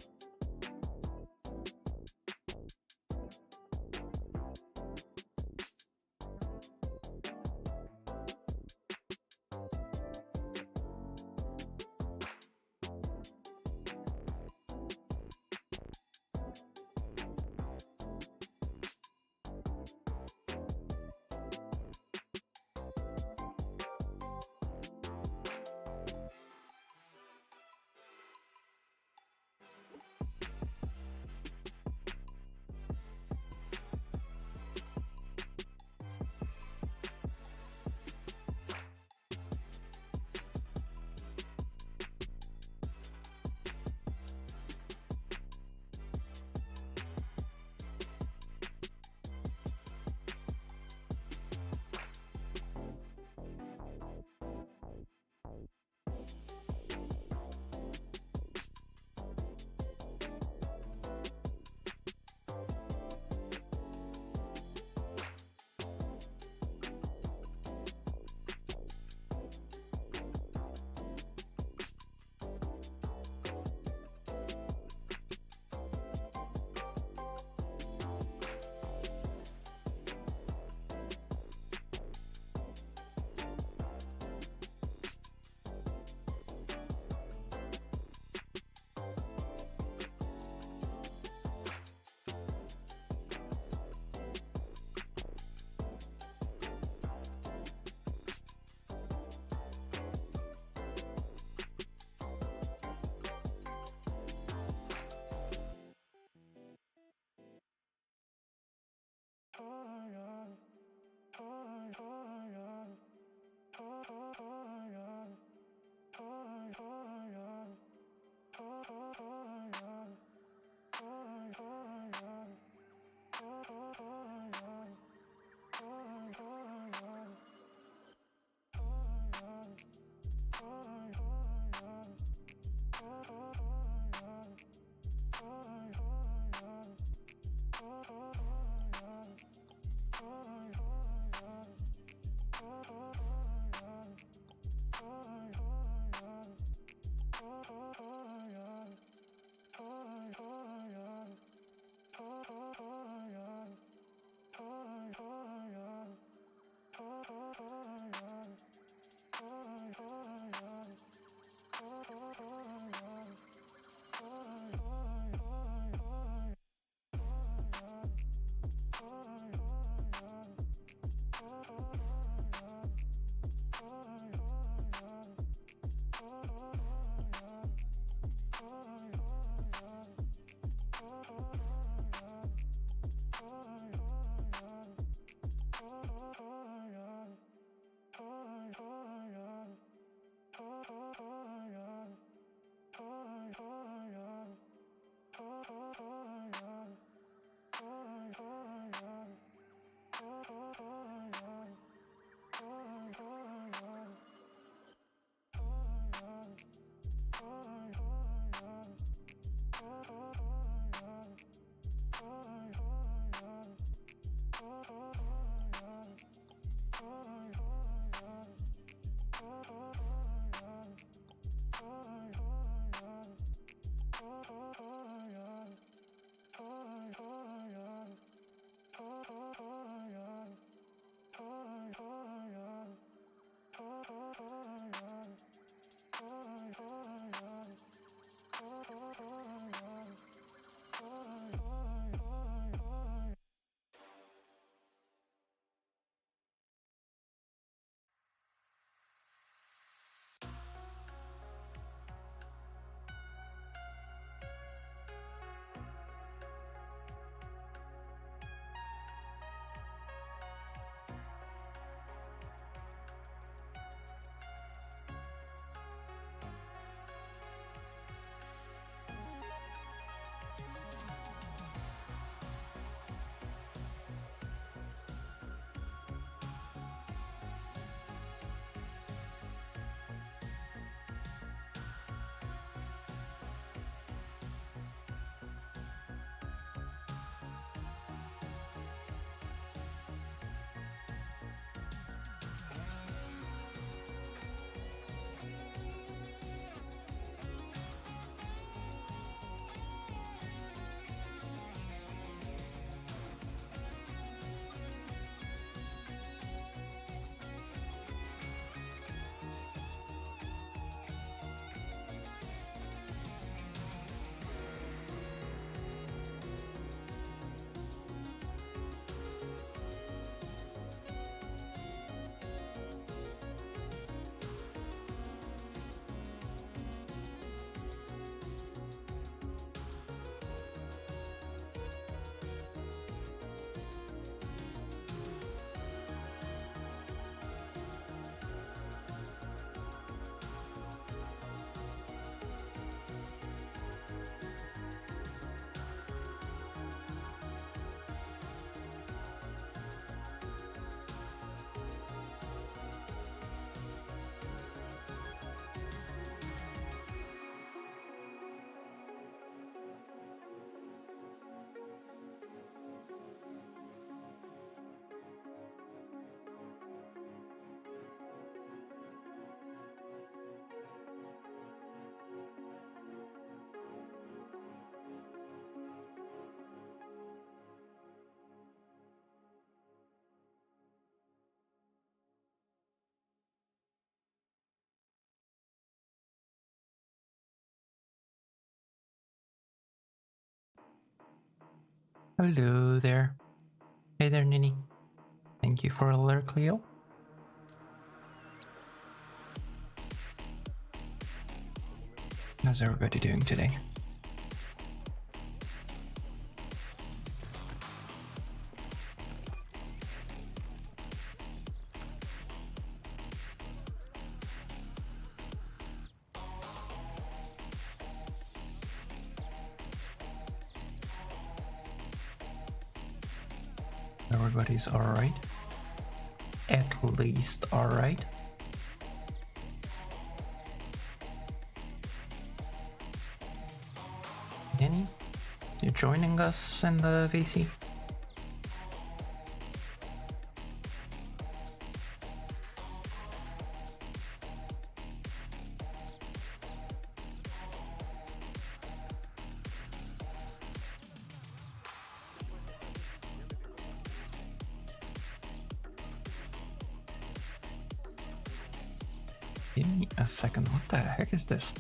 you. Hello there. Hey there, Nini. Thank you for alert, Cleo. How's everybody doing today? Everybody's alright. At least alright. Nini, you joining us in the VC? Give me a second. What the heck is this?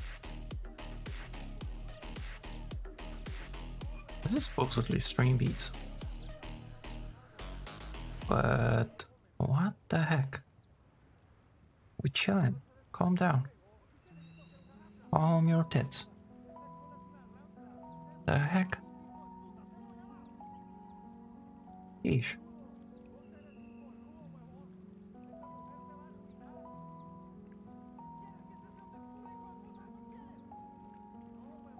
This is supposedly stream beats. But what the heck? We chillin'. Calm down. Calm your tits. The heck? Yeesh.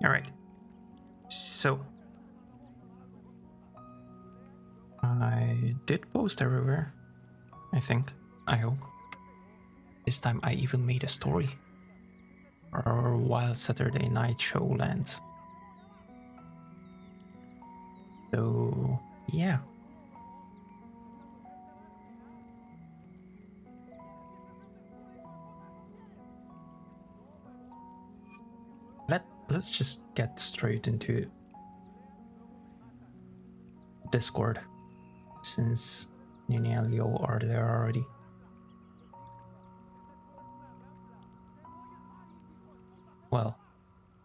Alright. So I did post everywhere. I think. I hope. This time I even made a story. Or while Saturday night show lands. So yeah. Let's just get straight into Discord, since Nini and Leo are there already. Well,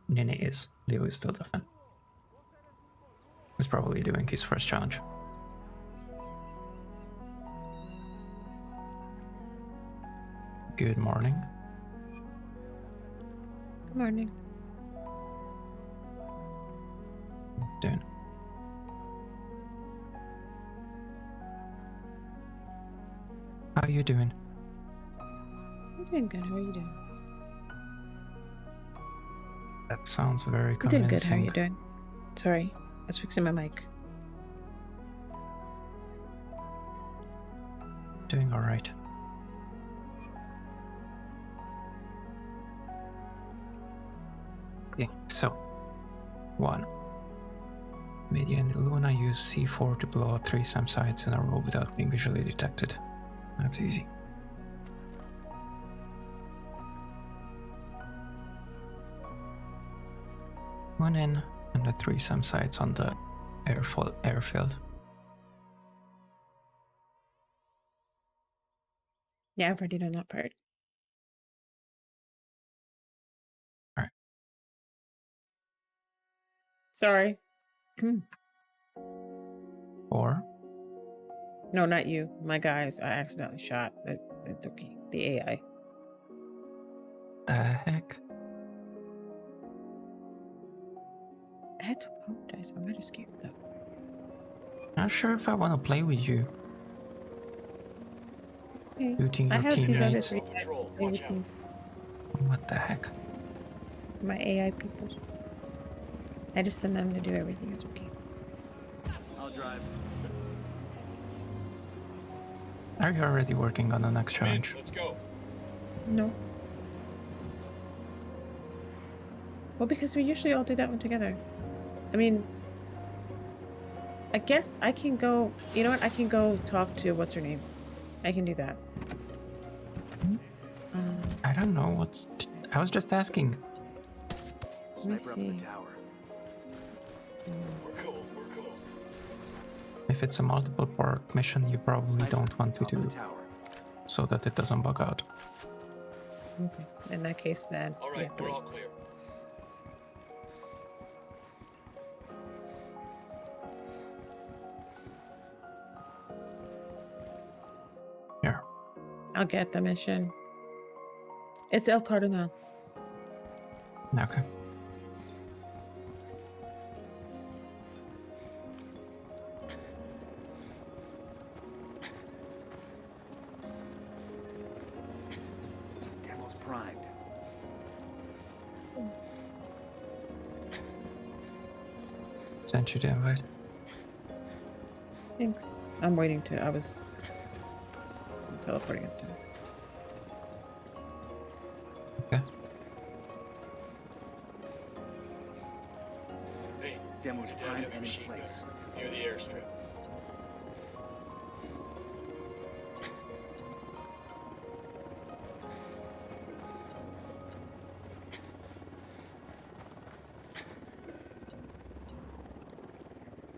Nini is. Leo is still different. He's probably doing his first challenge. Good morning. Good morning. Doing. How are you doing? I'm doing good. How are you doing? That sounds very I'm convincing. doing good. How are you doing? Sorry, I was fixing my mic. Doing all right. Okay, so 1. Media and Luna use C4 to blow up 3 SAM sites in a row without being visually detected. That's easy. One in and the 3 SAM sites on the airfield. Yeah, I've already done that part. Alright. Sorry. 4. No, not you. My guys, I accidentally shot. That's okay. The AI. The heck? I had to apologize. I'm very scared though. Not sure if I want to play with you. Okay. Shooting I your have these other teammates. 3 guys to play with me. What the heck? My AI people. I just send them to do everything. It's okay. I'll drive. Are you already working on the next challenge? Let's go. No. Well, because we usually all do that one together. I mean, I guess I can go. You know what? I can go talk to what's her name. I can do that. I don't know I was just asking. Let me see. We're cool. We're cool. If it's a multiple part mission, you probably don't want to do so that it doesn't bug out. Okay. In that case, then. All right, yeah, we're 3. all clear. I'll get the mission. It's El Cardinal. Okay. Demo's primed. Sent you the invite. Thanks. I'm waiting to. I was teleporting at the time. Okay. Hey, Demo's down primed near the and in machine place. gun, near the airstrip.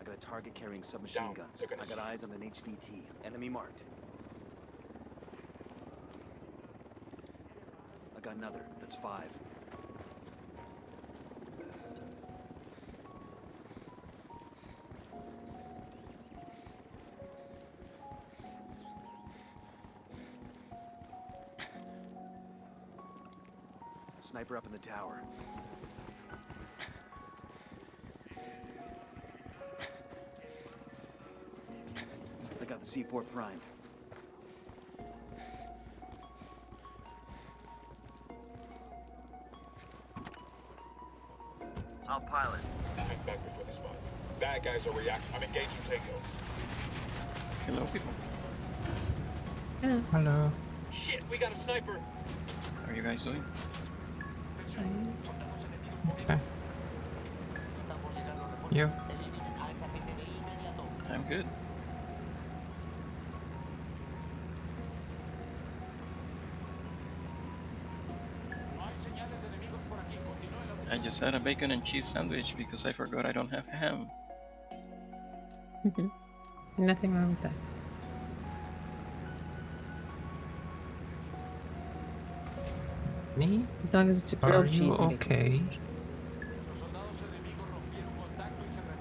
I got a target carrying submachine Down. guns. They're gonna I got see eyes on an HVT. Enemy marked. I got another. That's 5. Sniper up in the tower. I got the C4 primed. I'll pilot. Hang back before they spawn. Bad guys are reacting. I'm engaging tangos. Hello, people. Yeah. Hello. Shit, we got a sniper. How are you guys doing? Fine. Okay. You? I'm good. I just had a bacon and cheese sandwich because I forgot I don't have ham. Nothing wrong with that. Me? As long as it's a Are grilled you cheese. okay?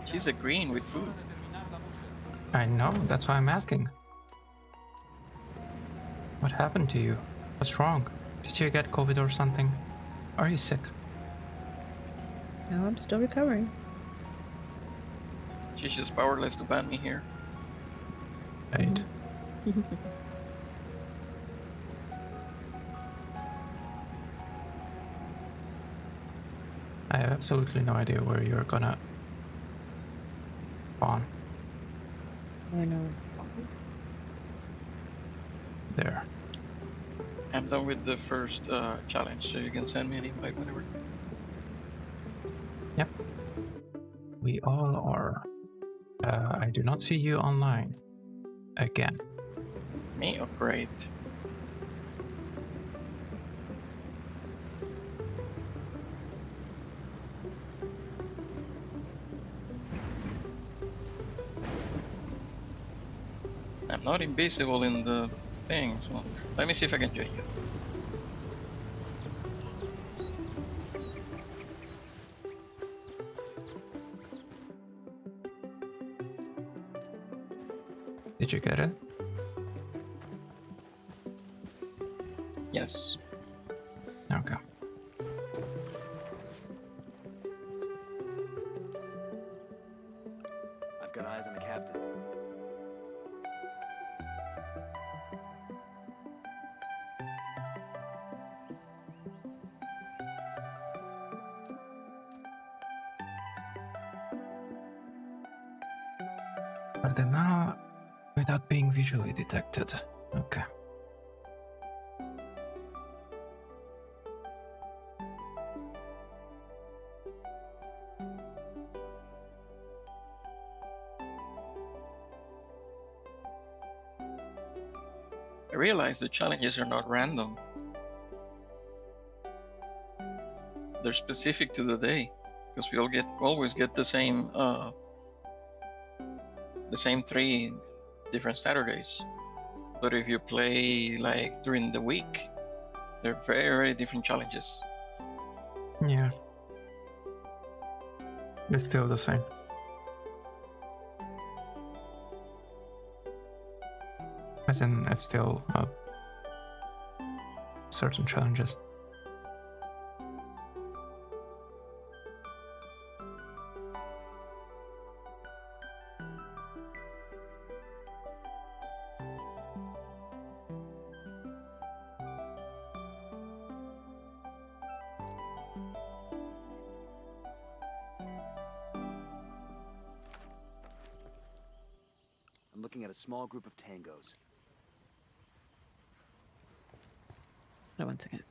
She's agreeing with food. I know, that's why I'm asking. What happened to you? What's wrong? Did you get COVID or something? Are you sick? No, I'm still recovering. She's just powerless to ban me here. Right. I have absolutely no idea where you're gonna spawn. I know. There. I'm done with the first challenge, so you can send me an invite whenever. Yep. We all are. I do not see you online. Again. Me? Oh, great. I'm not invisible in the thing, so let me see if I can join you. Did you get it? Yes. Okay. I've got eyes on the captain. Cardinal without being visually detected. Okay. I realize the challenges are not random. They're specific to the day, because we always get the same 3 different Saturdays. But if you play like during the week, they're very, very different challenges. Yeah. It's still the same. As in, it's still certain challenges. I'm looking at a small group of tangos. No, one second.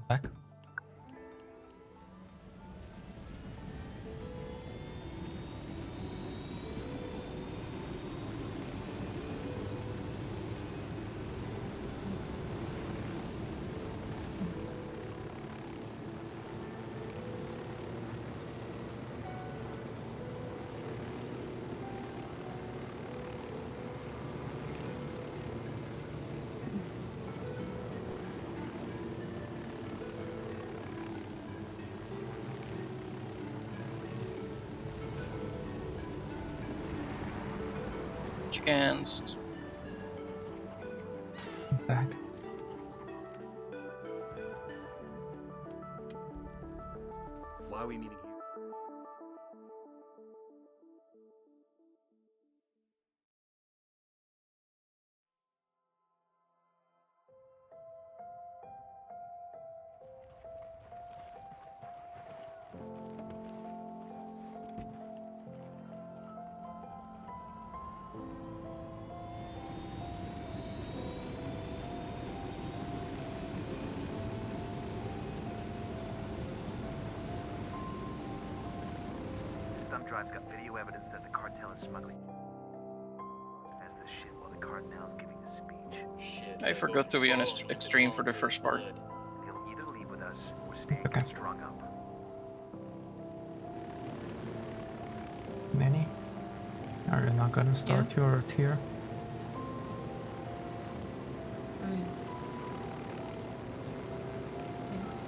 Back. Chickens. Back. Why are we meeting here? Thumb drive's got video evidence that the cartel is smuggling. That's the shit while the cartel's giving a speech. Shit. I forgot to be on extreme for the first part. They'll either leave with us or stay and Okay. get strung up. Nanny, are you not gonna start your tier? Fine. Thanks.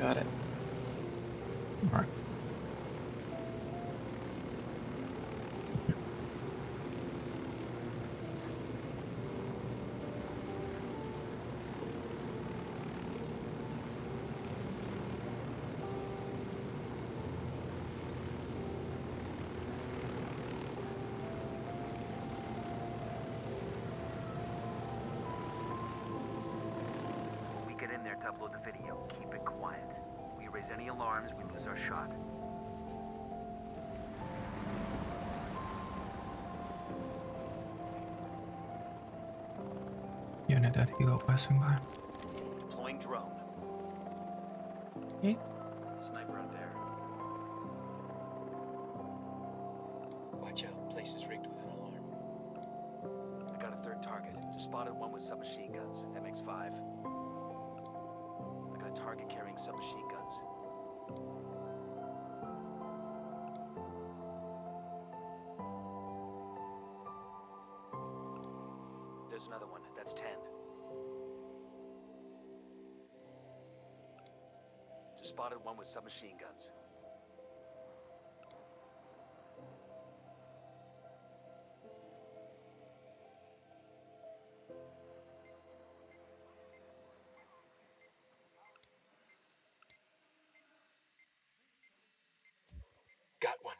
Got it. Alright. We get in there to upload the video. Keep it quiet. We raise any alarms, we lose our shot. Unit at Hilo passing by. Deploying drone. Okay. Sniper out there. Watch out, place is rigged with an alarm. I got a third target. Just spotted one with submachine guns. MX-5. I got a target carrying submachine guns. There's another one. That's 10. Just spotted one with submachine guns. Got one.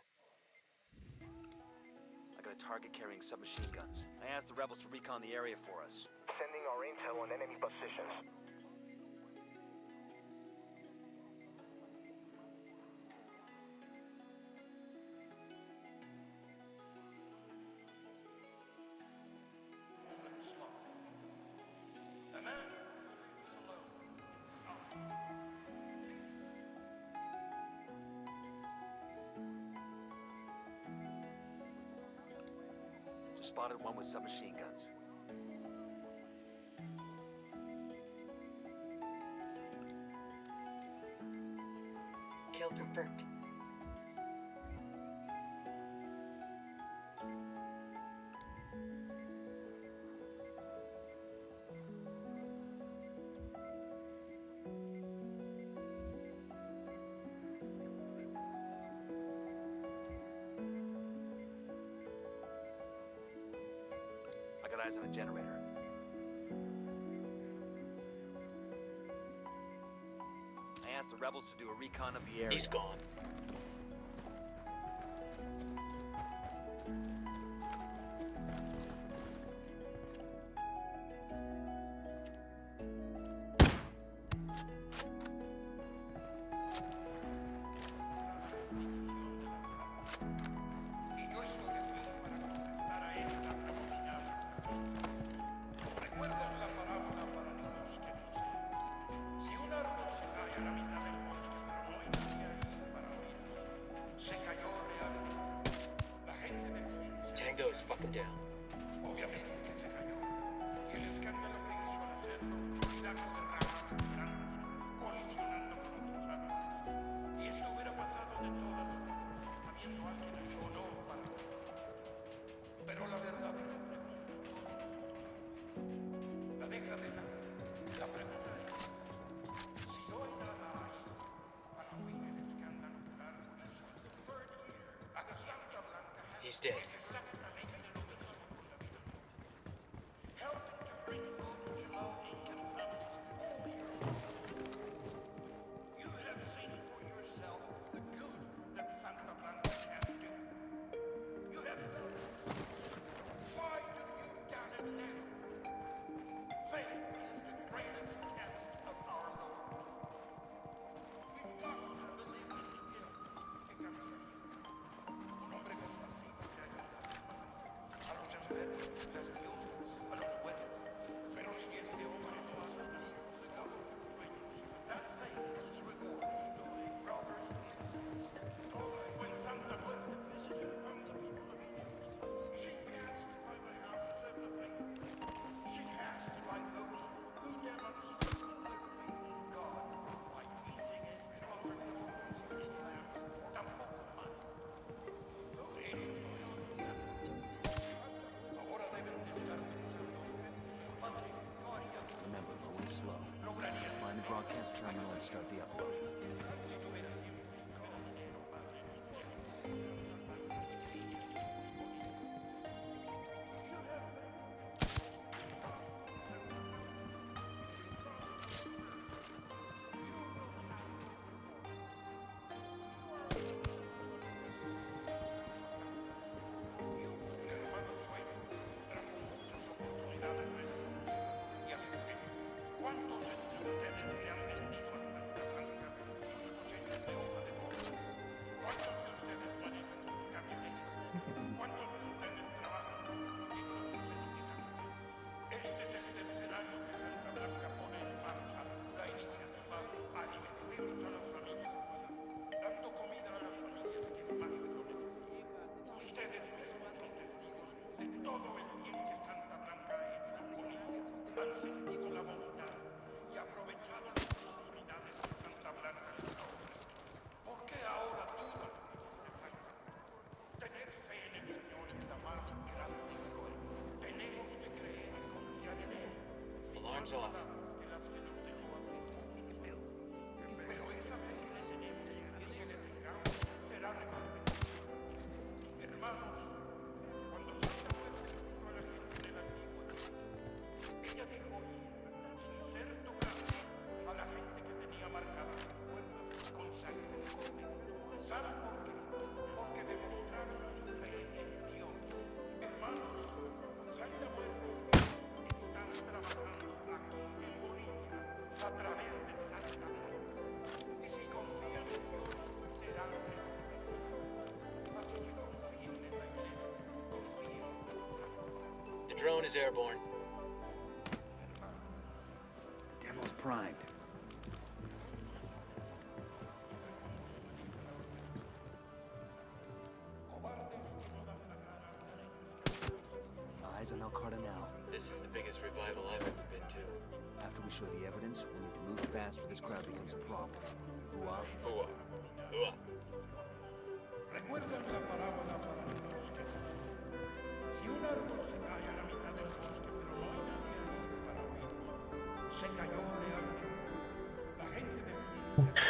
I got a target carrying submachine guns. I asked the rebels to recon the area for us. Sending our intel on enemy positions. Just spotted one with submachine guns. Kill confirmed. I got eyes on a generator. I asked the rebels to do a recon of the area. He's gone. Tango is fucking down. He's dead. Remember, low and slow. Let's find the broadcast terminal and start the upload. Alarms off. ¿Saben por qué? drone is airborne. Demo's primed. Eyes on El Cardinal. This is the biggest revival I've ever been to. After we show the evidence, we'll need to move fast or this crowd becomes a problem. Hooah. Hooah. Hooah.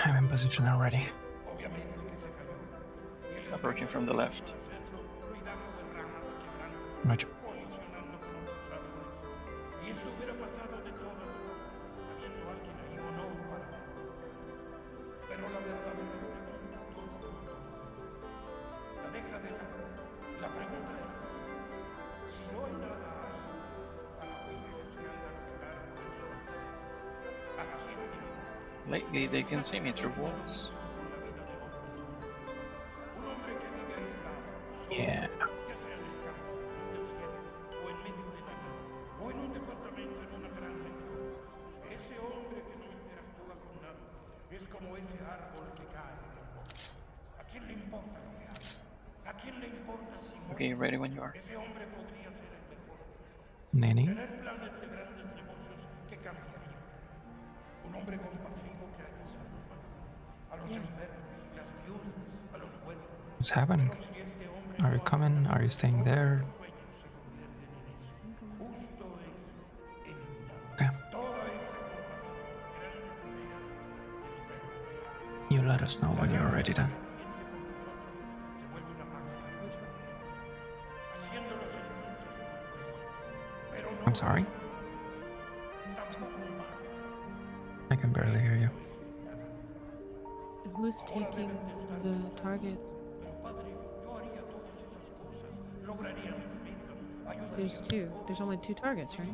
I'm in position already. Approaching from the left. Roger. Lately, they can see me through walls. Yeah. Okay, ready when you are. Nini? What's happening? Are you coming? Are you staying there? Okay. You let us know when you're ready then. I'm sorry? I can barely hear you. Who's taking the targets? There's two. There's only two targets, right?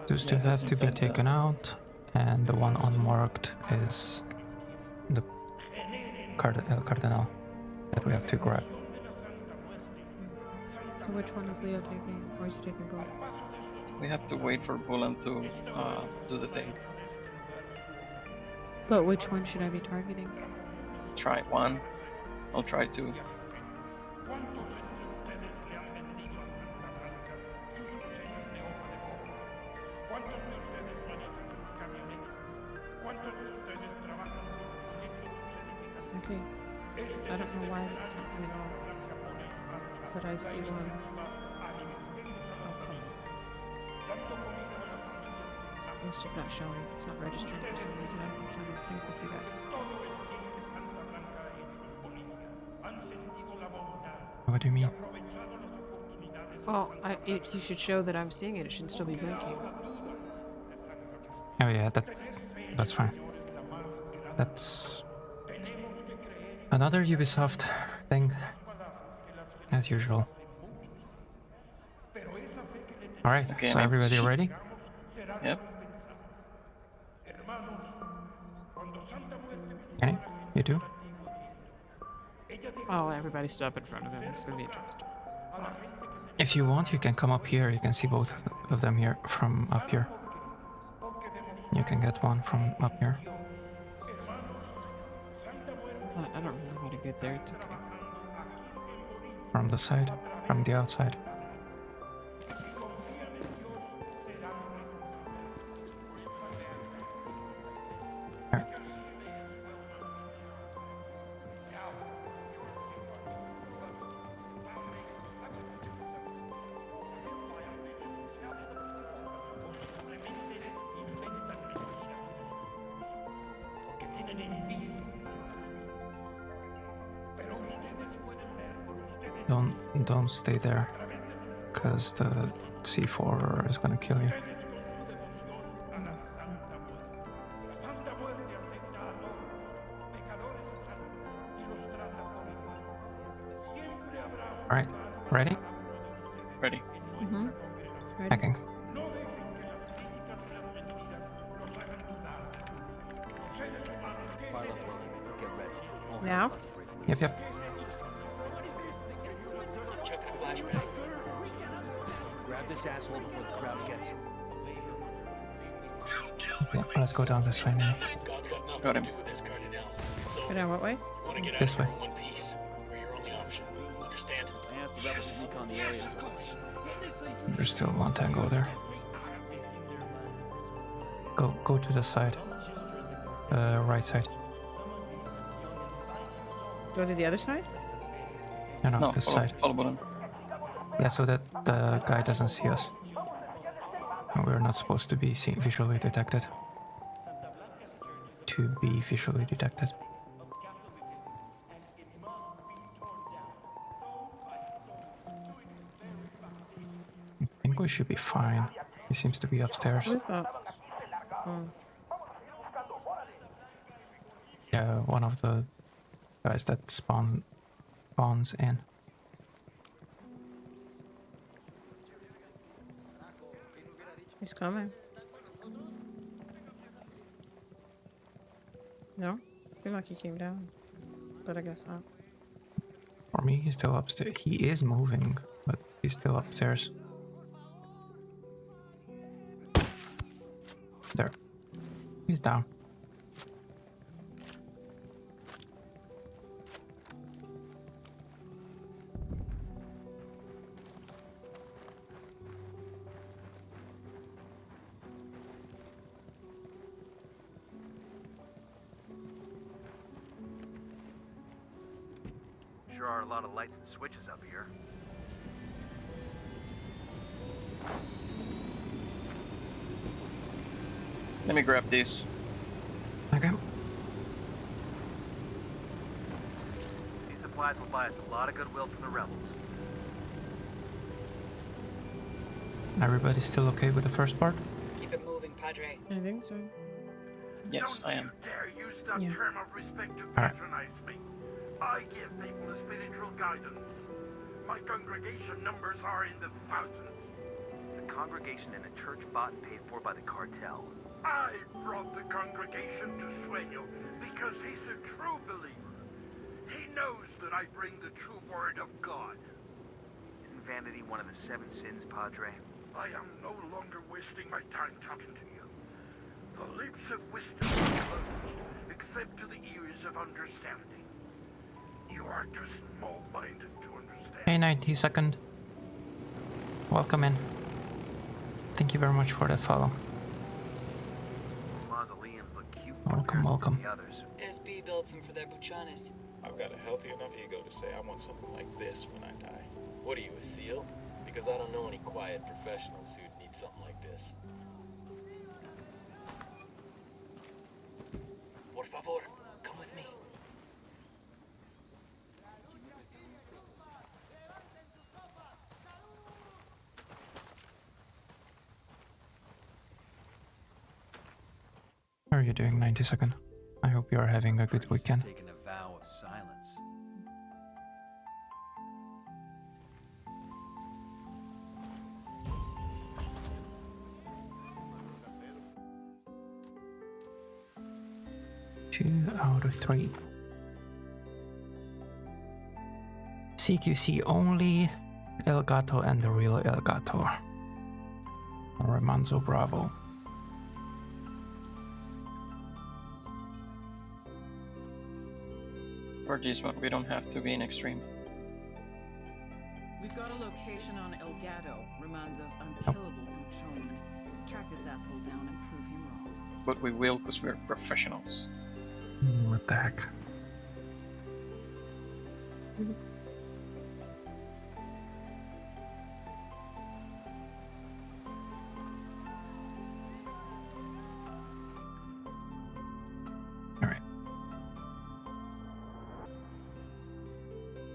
Those two have to be taken out, and the one unmarked is the El Cardinal that we have to grab. So which one is Leo taking? Or is he taking gold? We have to wait for Bulan to do the thing. But which one should I be targeting? Try one. I'll try two. Okay. I don't know why that's not coming off. But I see one. Okay. It's just not showing. It's not registering for some reason. I'm trying to sync with you guys. What do you mean? Well, you should show that I'm seeing it. It should still be blinking. Oh yeah, that's fine. That's another Ubisoft thing, as usual. Alright, Okay, so everybody ready? Yep. Kenny, you too? Oh, everybody's stood up in front of him. It's gonna be interesting. If you want, you can come up here. You can see both of them here from up here. You can get one from up here. I don't really want to get there. It's okay. From the side, from the outside. Here. Don't stay there, because the C4 is gonna kill you. Alright, ready? Ready. Mm-hmm. Ready? Hacking. File uploading. Get ready. All Now? hands about to break loose. Yep. Chucking a flashbang. Grab this asshole before the crowd gets him. Yeah, let's go down this way, Nini. God's got nothing Got to him. do with this, Cardinal. It's Go over. down what way? You want to get out This of here way. in one piece. We're your only option. Understand? I asked the rebels to recon the area for us. There's still one tango there. Go to the side. Right side. Go to the other side? No, No, this follow, side. follow button. Yeah, so that the guy doesn't see us. And we're not supposed to be visually detected. To be visually detected. I think we should be fine. He seems to be upstairs. What is that? Oh. Yeah, one of the guys that spawns in. He's coming. No? I feel like he came down. But I guess not. For me, he's still upstairs. He is moving, but he's still upstairs. There. He's down. Sure are a lot of lights and switches up here. Let me grab this. Okay. These supplies will buy us a lot of goodwill from the rebels. Everybody's still okay with the first part? Keep it moving, Padre. I think so. Yes, I am. Dare use that Yeah. term of respect to Alright. patronize me. I give people a spiritual guidance. My congregation numbers are in the thousands. The congregation and a church bought and paid for by the cartel. I brought the congregation to Sueño because he's a true believer. He knows that I bring the true word of God. Isn't vanity one of the 7 sins, Padre? I am no longer wasting my time talking to you. The lips of wisdom are closed, except to the ears of understanding. You are too small-minded to understand. Hey, 90-second. Welcome in. Thank you very much for that follow. Mausoleums look cute. Welcome, welcome. The others. SB built them for their buchanas. I've got a healthy enough ego to say I want something like this when I die. What are you, a SEAL? Because I don't know any quiet professionals who'd need something like this. Por favor, come with me. How are you doing, 90-second? I hope you are having a good weekend. Taking a vow of silence. Two out of 3. CQC only, El Gato and the real El Gato. Remanzo Bravo. For this one, we don't have to be in extreme. We've got a location on El Gato, Romanzo's unkillable buchon. Track this asshole down and prove him wrong. But we will because we're professionals. What the heck? Alright.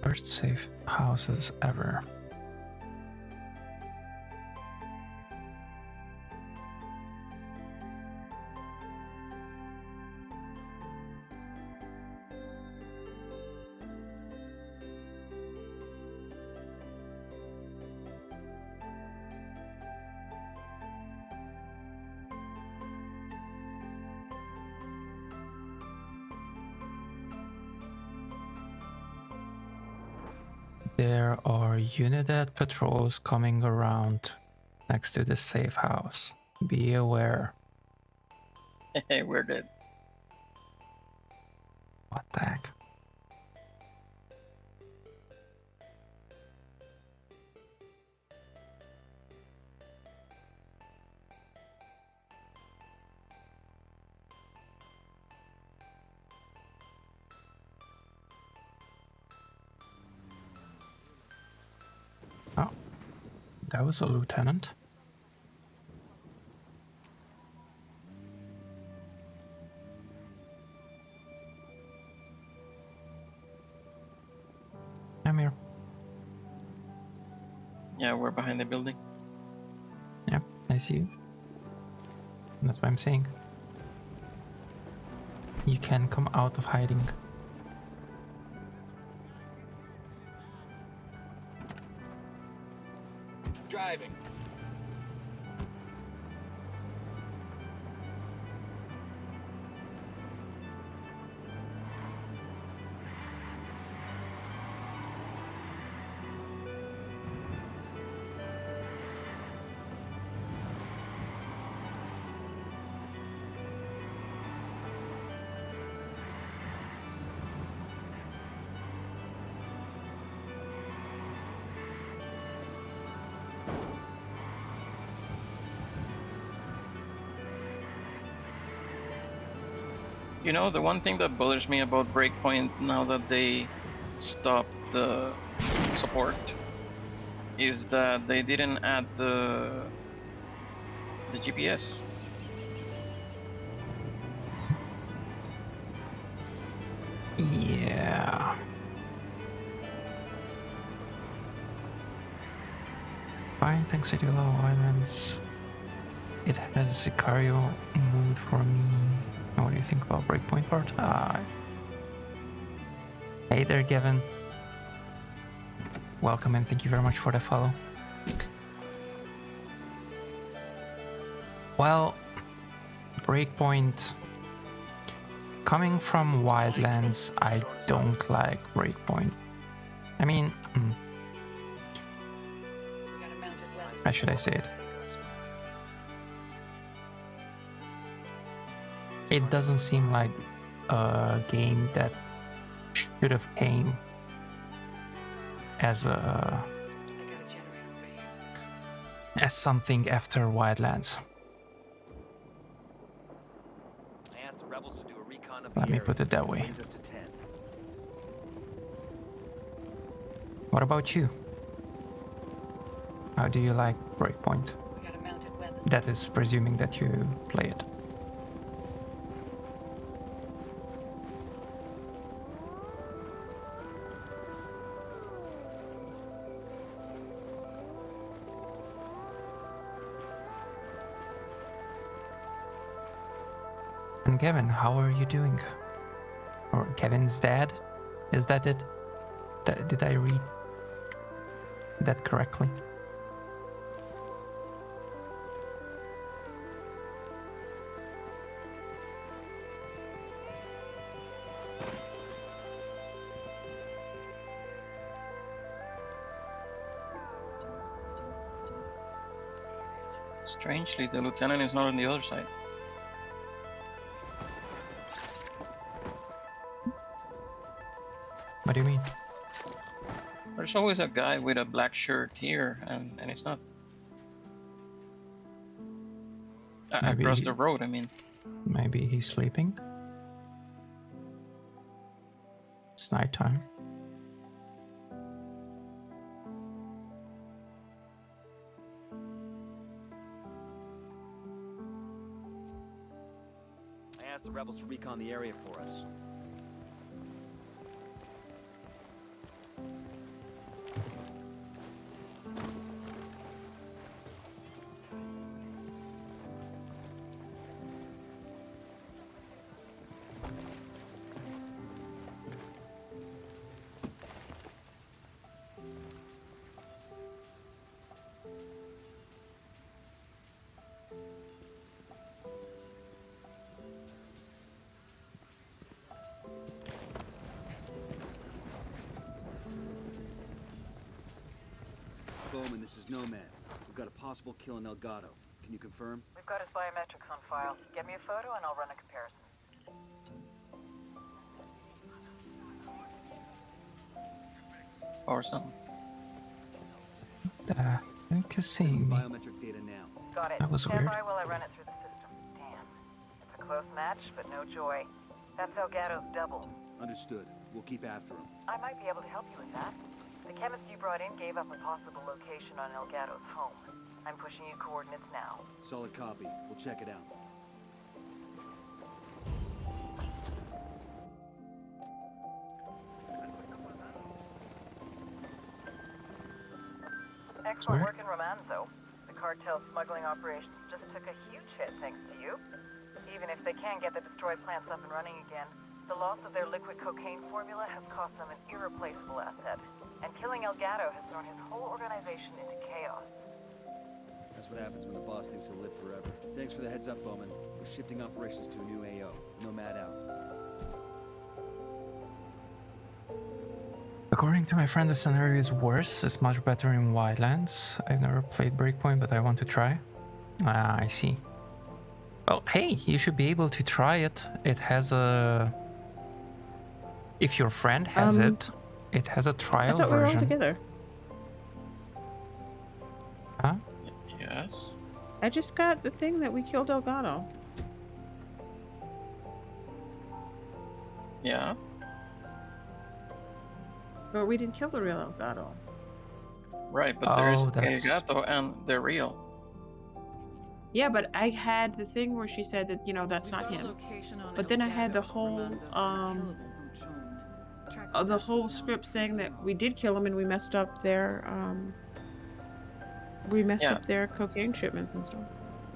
First safe houses ever. There are Unidad patrols coming around next to the safe house. Be aware. We're dead. What the heck? Oh, that was a lieutenant. I'm here. Yeah, we're behind the building. Yep, I see you. That's what I'm saying. You can come out of hiding. Driving. You know, the one thing that bothers me about Breakpoint now that they stopped the support is that they didn't add the GPS. Yeah. Fine, thanks to the low islands. It has a Sicario mood for me. What do you think about Breakpoint part? Hey there, Gavin. Welcome and thank you very much for the follow. Well, Breakpoint. Coming from Wildlands, I don't like Breakpoint. I mean, how should I say it? It doesn't seem like a game that should have came as something after Wildlands. I asked the rebels to do a recon of Let me put it that way. Brings us to 10. What about you? How do you like Breakpoint? That is presuming that you play it. And Kevin, how are you doing? Or Kevin's dad? Is that it? Did I read that correctly? Strangely, the lieutenant is not on the other side. What do you mean? There's always a guy with a black shirt here, and it's not. Maybe Across the road, I mean. Maybe he's sleeping. It's nighttime. I asked the rebels to recon the area for us. Bowman, this is Nomad. We're got a possible kill in Elgato. Can you confirm? We've got his biometrics on file. Get me a photo and I'll run a comparison. Or something. Heck is seeing Sending me. biometric data now. Got it. That was Stand weird. by while I run it through the system. Damn. It's a close match, but no joy. That's Elgato's double. Understood. We'll keep after him. I might be able to help you with that. The chemist you brought in gave up a possible location on Elgato's home. I'm pushing you coordinates now. Solid copy. We'll check it out. Excellent Where? work in Romanzo. The cartel's smuggling operations just took a huge hit thanks to you. Even if they can get the destroyed plants up and running again, the loss of their liquid cocaine formula has cost them an irreplaceable asset. And killing Elgato has thrown his whole organization into chaos. That's what happens when the boss thinks he'll live forever. Thanks for the heads up, Bowman. We're shifting operations to a new AO. Nomad out. According to my friend, the scenario is worse. It's much better in Wildlands. I've never played Breakpoint, but I want to try. Ah, I see. Well, hey, you should be able to try it. It has a... If your friend has it, it has a I trial thought we were all version. together. Huh? Yes. I just got the thing that we killed Elgato. Yeah. But we didn't kill the real Elgato. Right, but there is Oh, that's- Elgato and they're real. Yeah, but I had the thing where she said that, you know, that's not him. But then I had the whole, the whole script saying that we did kill him and we messed up their, up their cocaine shipments and stuff.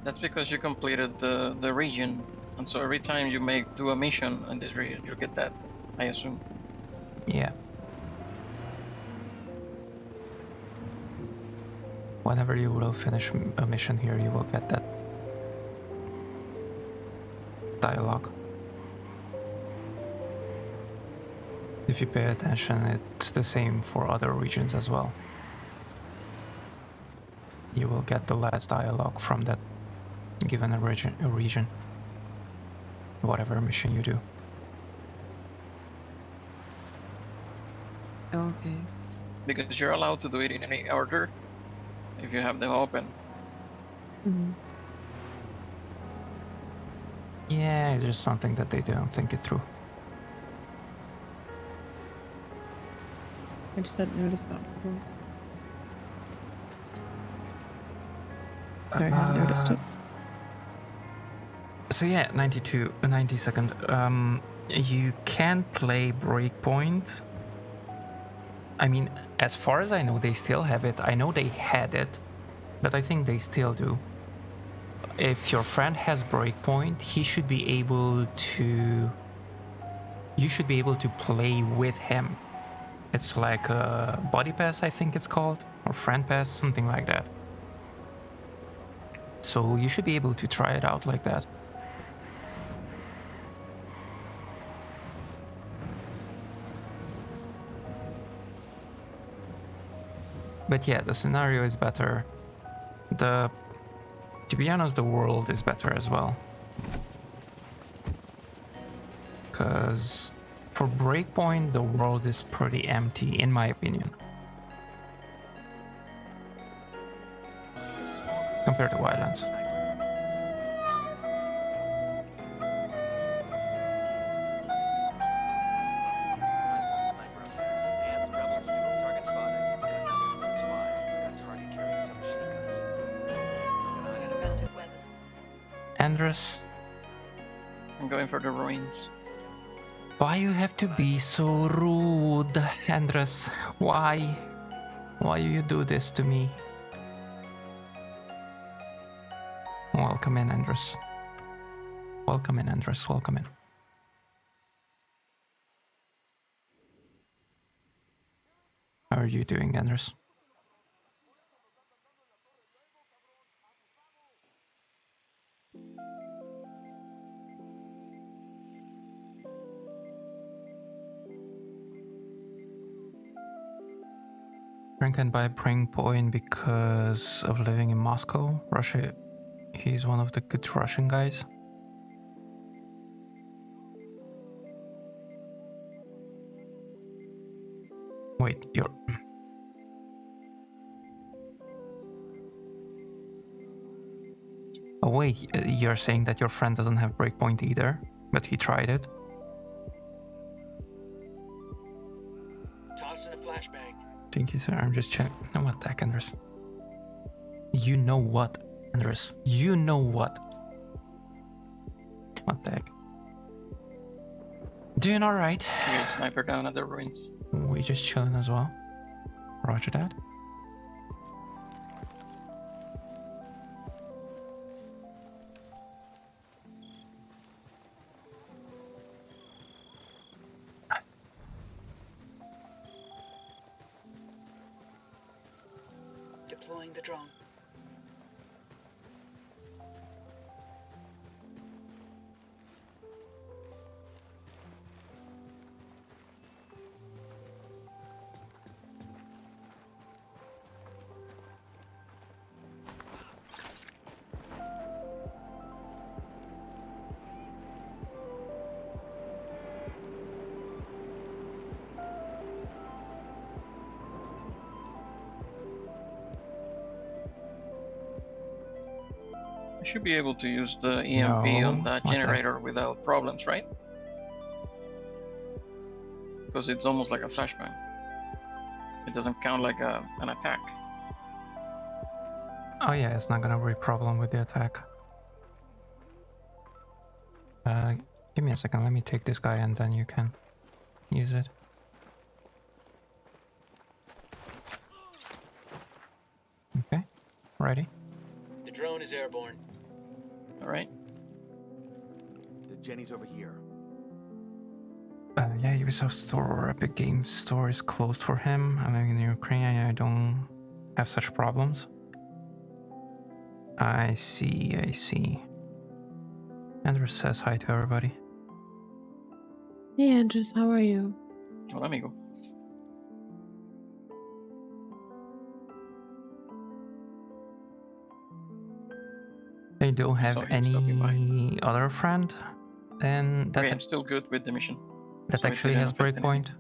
That's because you completed the region. And so every time you do a mission in this region, you'll get that, I assume. Yeah. Whenever you will finish a mission here, you will get that dialogue. If you pay attention, it's the same for other regions as well. You will get the last dialogue from that given a region. Whatever mission you do. Okay. Because you're allowed to do it in any order if you have them open. Mm-hmm. Yeah, it's just something that they don't think it through. I just hadn't noticed that before. Sorry, I hadn't noticed it. So yeah, 90 second. You can play Breakpoint. I mean, as far as I know, they still have it. I know they had it, but I think they still do. If your friend has Breakpoint, he should be able to... You should be able to play with him. It's like a Buddy Pass, I think it's called, or Friend Pass, something like that. So you should be able to try it out like that. But yeah, the scenario is better. To be honest, the world is better as well. Because for Breakpoint, the world is pretty empty, in my opinion. Compared to Wildlands. Andres, I'm going for the ruins. why you have to be so rude, Andres? Why? Why you do this to me? Welcome in, Andres. Welcome in, Andres. Welcome in. How are you doing, Andres? Frank can buy a praying point because of living in Moscow, Russia. He's one of the good Russian guys. Wait, you're... Oh wait, you're saying that your friend doesn't have breakpoint either, but he tried it? Tossing a flashbang. Thank you, sir. I'm just checking. No, what the heck, Andres? You know what, Andres? You know what? What the heck? Doing alright. Okay, sniper down at the ruins. We just chilling as well. Roger that. Deploying the drone. I should be able to use the EMP on No, that what the- generator without problems, right? Because it's almost like a flashbang. It doesn't count like an attack. Oh yeah, it's not gonna be a problem with the attack. Give me a second, let me take this guy and then you can use it. Okay, ready? The drone is airborne. Alright? Jenny's over here. Yeah, Ubisoft Store or Epic Games Store is closed for him. I'm living in Ukraine, I don't have such problems. I see, I see. Andrew says hi to everybody. Hey, Andres, how are you? Hola, amigo. They don't I have saw him stopping by. any other friend and that Okay, I'm still good with the mission. that so it actually didn't has affect anything. breakpoint.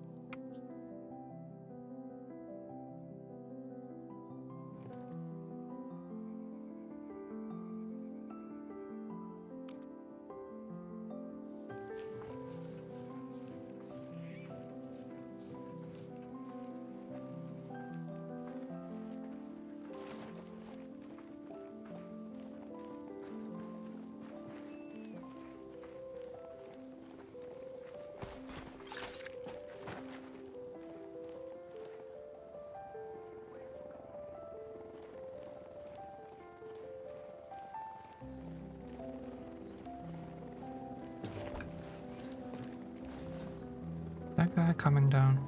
That guy coming down.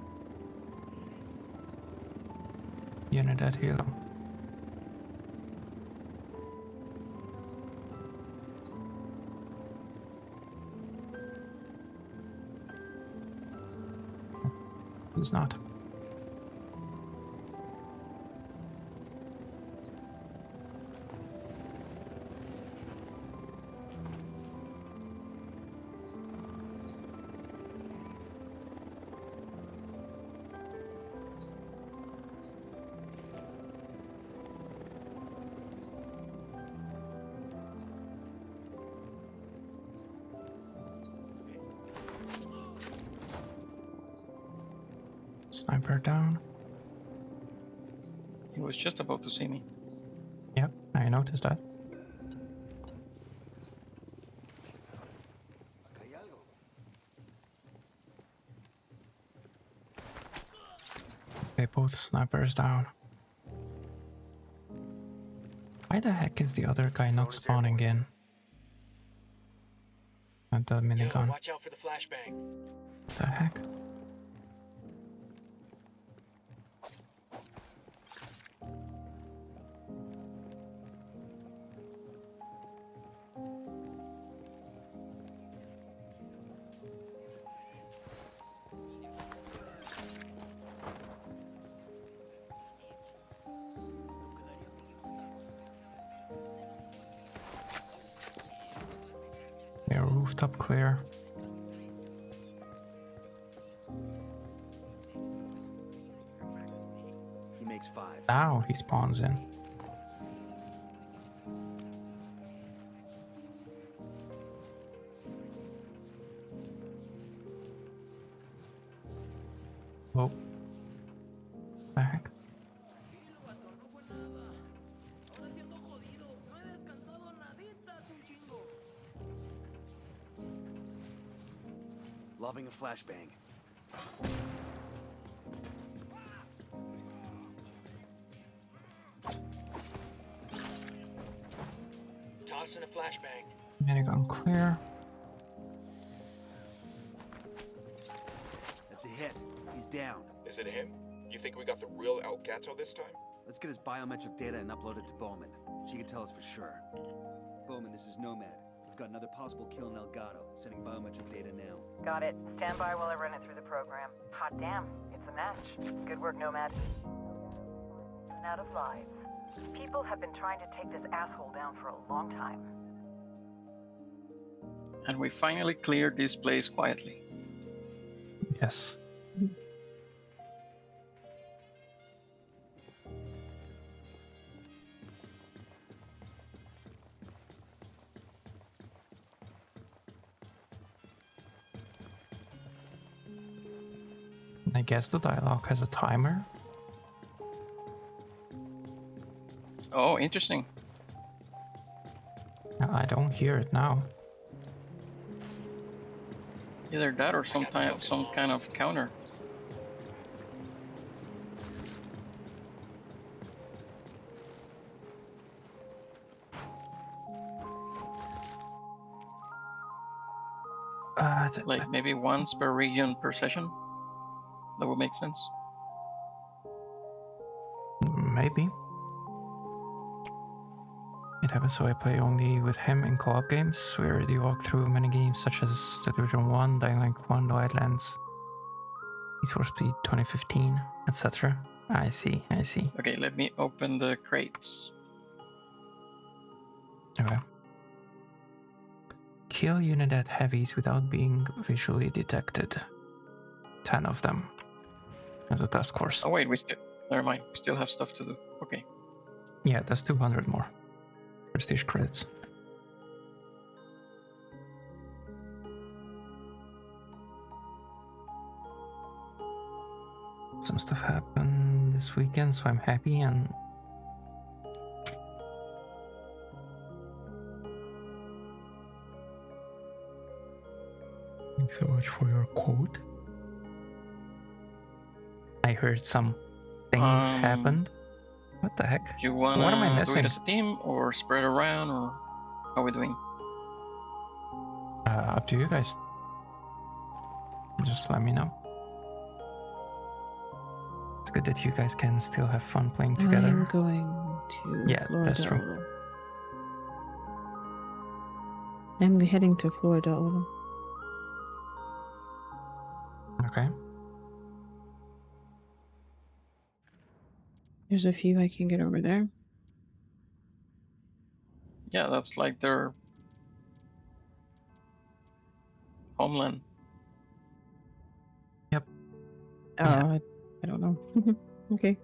Unit at Hilo. He's not. Sniper down. He was just about to see me. Yep, I noticed that. Okay, both snipers down. Why the heck is the other guy not spawning in? At the Yo, minigun. watch out for the flashbang. The heck? Rooftop clear. He makes 5. Now he spawns in. Whoa. Back. Lobbing a flashbang. Tossing a flashbang. Minigun clear. That's a hit. He's down. Is it him? You think we got the real El Gato this time? Let's get his biometric data and upload it to Bowman. She can tell us for sure. Bowman, this is Nomad. We've got another possible kill in El Gato. Sending biometric data now. Got it. Stand by while I run it through the program. Hot damn, it's a match. Good work, Nomad. Out of lives. People have been trying to take this asshole down for a long time. And we finally cleared this place quietly. Yes. I guess the dialogue has a timer. Oh, interesting. I don't hear it now. Either that or some kind of counter. Like maybe once per region per session. That would make sense. Maybe. It happens so I play only with him in co-op games, where you walk through many games such as The Division 1, Dying Light 1, Wildlands, Need for Speed 2015, etc. I see. Okay, let me open the crates. Okay. Kill Unidad heavies without being visually detected. 10 of them. As a task force. Oh wait, never mind. We still have stuff to do. Okay. Yeah, that's 200 more. Prestige credits. Some stuff happened this weekend, so I'm happy, and thanks so much for your quote. I heard some things happened. What the heck? Do you wanna what am I do missing? it as a team or spread around, or how are we doing? Up to you guys. Just let me know. It's good that you guys can still have fun playing together. I'm going to Yeah, Florida. that's true. I'm heading to Florida. Okay. There's a few I can get over there. Yeah, that's like their homeland. Yep. I don't know. Okay.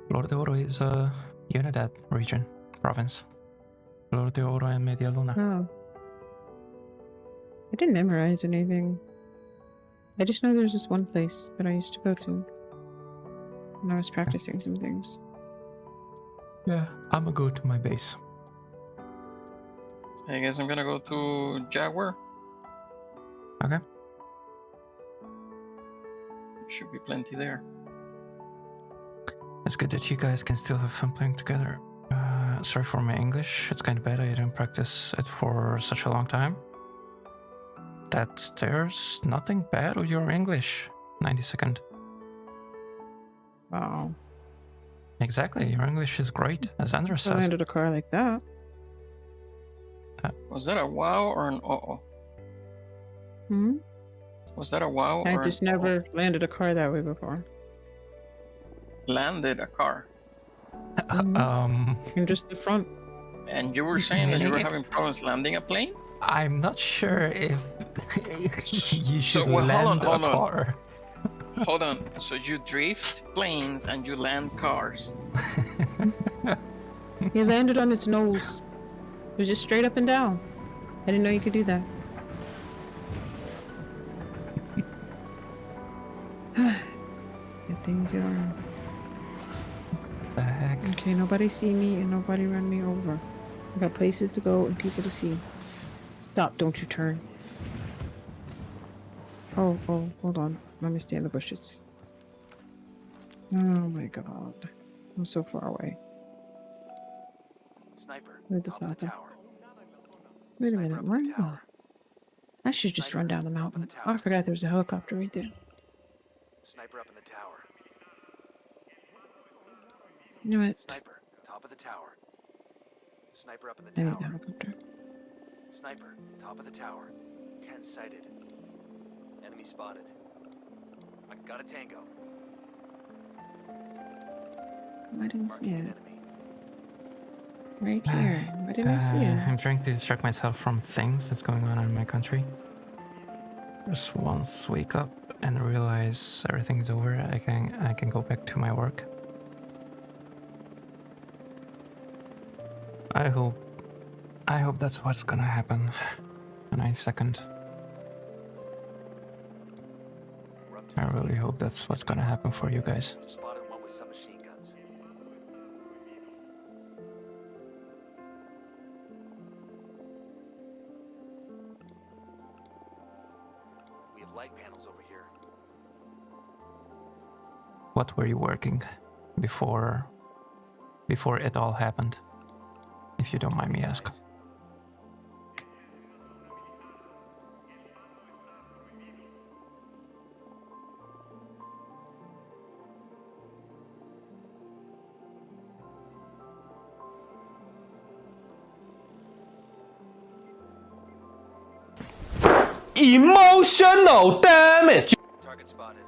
Flor de Oro is a Unidad region, province. Flor de Oro and Media Luna. Oh. I didn't memorize anything. I just know there's this one place that I used to go to when I was practicing some things. Yeah, I'ma go to my base. I guess I'm gonna go to Jaguar. Okay. Should be plenty there. It's good that you guys can still have fun playing together. Sorry for my English. It's kind of bad. I didn't practice it for such a long time. There's nothing bad with your English. 90-second. Wow. Exactly. Your English is great, as Andres I says. landed a car like that. Was that a wow or an uh-oh? Hmm? Was that a wow I or just an never landed a car that way before. landed a car? In just the front. And you were saying that you were Meaning having problems landing a plane? I'm not sure if you should well, land hold a on. car. Hold on. So you drift planes and you land cars. He landed on its nose. It was just straight up and down. I didn't know you could do that. Good things you learn. The heck? Okay, nobody see me and nobody run me over. I got places to go and people to see. Stop, don't you turn. Oh, hold on. Let me stay in the bushes. Oh my god. I'm so far away. Sniper, Where'd this top of the happen? tower. Wait a Sniper minute, up in where the am I? tower. I should just run down the Sniper, top of mountain. the Oh, I tower. forgot there was a helicopter right there. Sniper up in the tower. You know what? Sniper, top of the tower. Sniper up in the I need the tower. helicopter. Sniper, top of the tower. 10 sighted. Enemy spotted. I got a tango. I didn't see Marking an it. enemy. Right here. Why didn't I see it? I'm trying to distract myself from things that's going on in my country. Just once wake up and realize everything's over, I can go back to my work. I hope that's what's gonna happen in a second. We're up to I really hope that's what's gonna happen for you guys. spotted one with submachine guns. We have light panels over here. What were you working before it all happened? If you don't mind me asking. Emotional damage! Target spotted.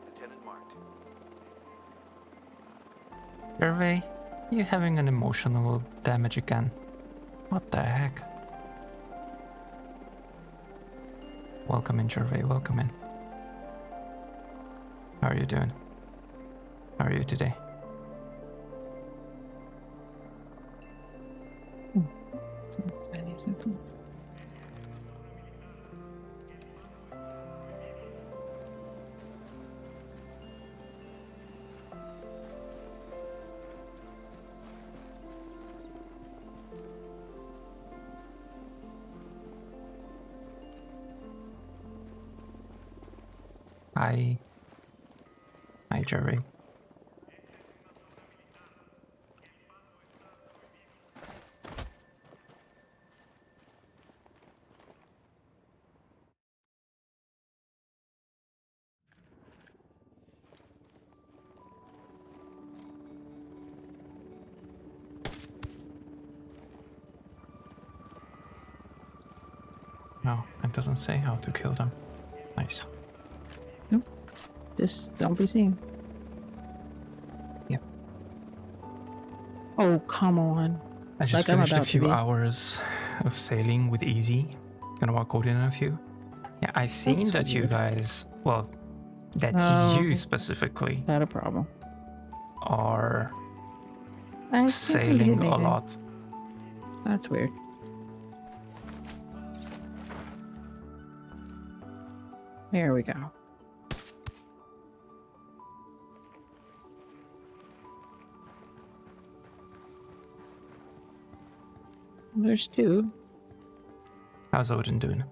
Lieutenant marked. Gervais, you having an emotional damage again? What the heck? Welcome in, Gervais, welcome in. How are you doing? How are you today? Hi. Hi, Jerry. No, it doesn't say how to kill them. Nice. Nope. Just don't be seen. Yep. Oh, come on. I just Like I'm finished a about to few be. hours of sailing with Easy. Gonna walk out in a few. Yeah, I've seen That's that you weird. guys, well, that Oh. you specifically Not a problem. are I seen somebody sailing hit me a then. lot. That's weird. There we go. There's two. How's Odin doing?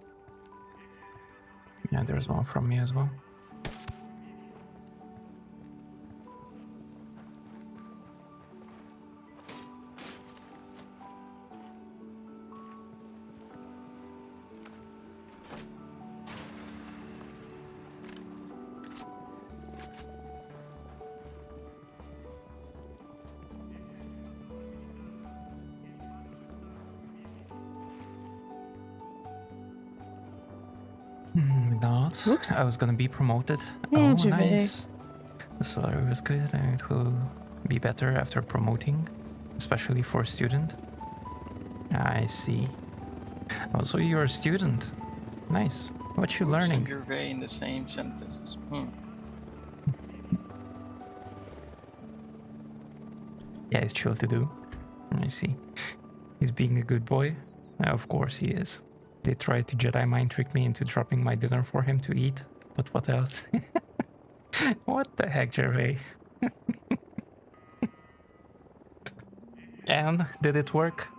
Yeah, there's one from me as well. McDonald's. Whoops. I was gonna be promoted. Yeah, Oh, Gervais. nice. The salary was good, and it will be better after promoting, especially for a student. I see. Also, you're a student. Nice. What you learning? Gervais in the same sentence. Yeah, it's chill to do. I see. He's being a good boy. Of course he is. They tried to Jedi mind trick me into dropping my dinner for him to eat. But what else? What the heck, Gervais? And did it work?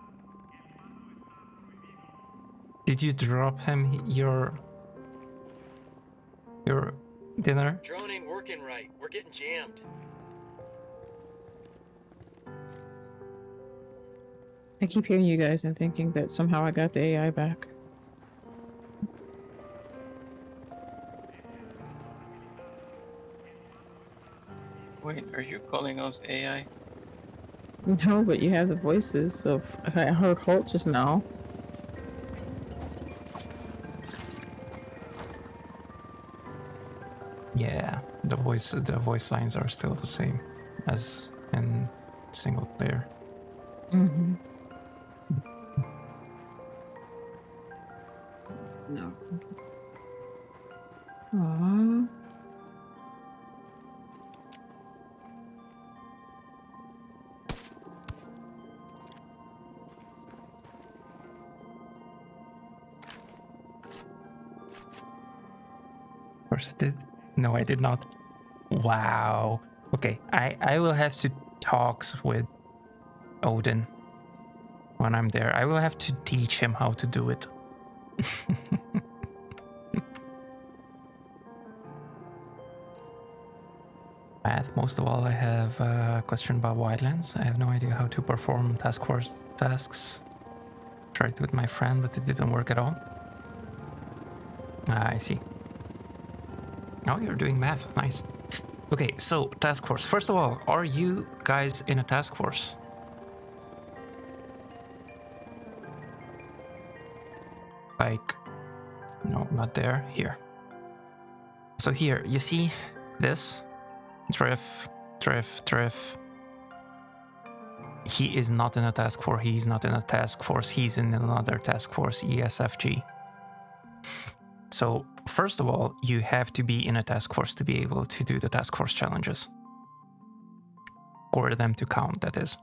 Did you drop him your dinner? Drone ain't working right. We're getting jammed. I keep hearing you guys and thinking that somehow I got the AI back. Wait, are you calling us AI? No, but you have the voices of. I heard Holt just now. Yeah, the voice lines are still the same as in single player. Mm-hmm. No. Aww. Of course it did. No, I did not. Wow. Okay, I will have to talk with Odin when I'm there. I will have to teach him how to do it. Math, most of all, I have a question about Wildlands. I have no idea how to perform task force tasks. Tried with my friend, but it didn't work at all. I see. Oh, you're doing math. Nice. Okay, so task force. First of all, are you guys in a task force? Like, no, not there. Here. So here, you see this? Drift. He is not in a task force. He's not in a task force. He's in another task force, ESFG. So, first of all, you have to be in a task force to be able to do the task force challenges. For them to count, that is.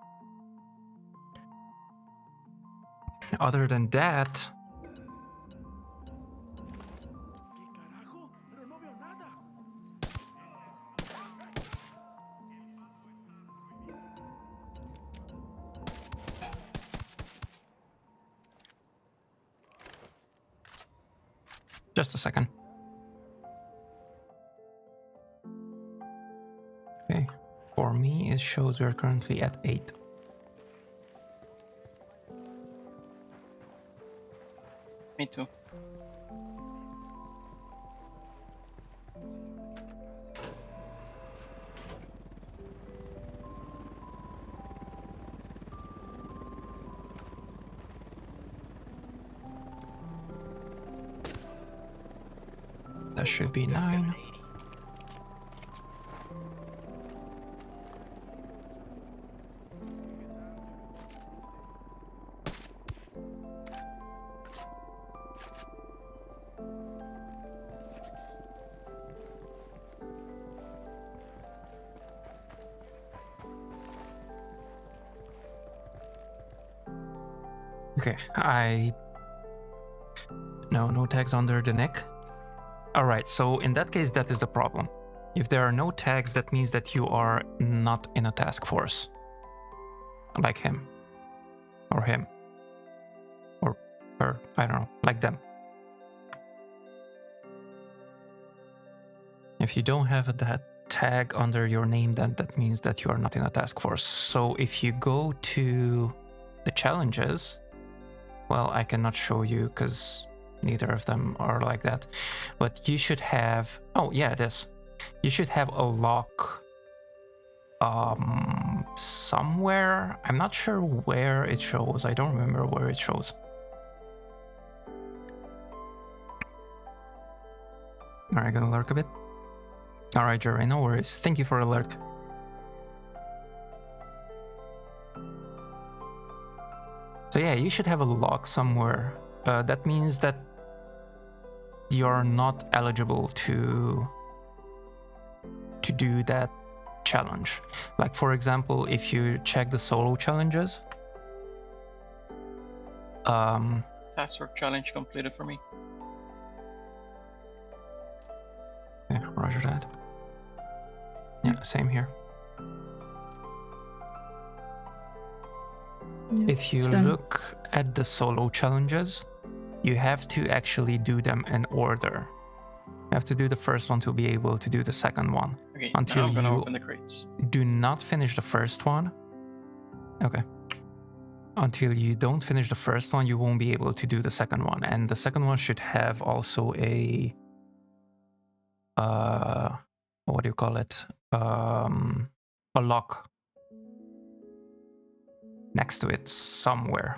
Other than that... Just a second. Okay. For me, it shows we're currently at 8. Me too. That should be 9. Okay, no tags under the neck. Alright, so in that case, that is the problem. If there are no tags, that means that you are not in a task force. Like him. Or him. Or her, I don't know, like them. If you don't have that tag under your name, then that means that you are not in a task force. So if you go to the challenges, well, I cannot show you because neither of them are like that. But you should have... Oh, yeah, it is. You should have a lock somewhere. I'm not sure where it shows. I don't remember where it shows. Alright, gonna lurk a bit. Alright, Jerry, no worries. Thank you for the lurk. So yeah, you should have a log somewhere. That means that you're not eligible to do that challenge. Like for example, if you check the solo challenges, Taskforce challenge completed for me. yeah, roger that. Yeah, same here. Yeah, If you it's done. look at the solo challenges, you have to actually do them in order. You have to do the first one to be able to do the second one. Okay, Until now I'm gonna you open the crates. do not finish the first one. Okay. Until you don't finish the first one, you won't be able to do the second one. And the second one should have also a what do you call it? A lock next to it somewhere.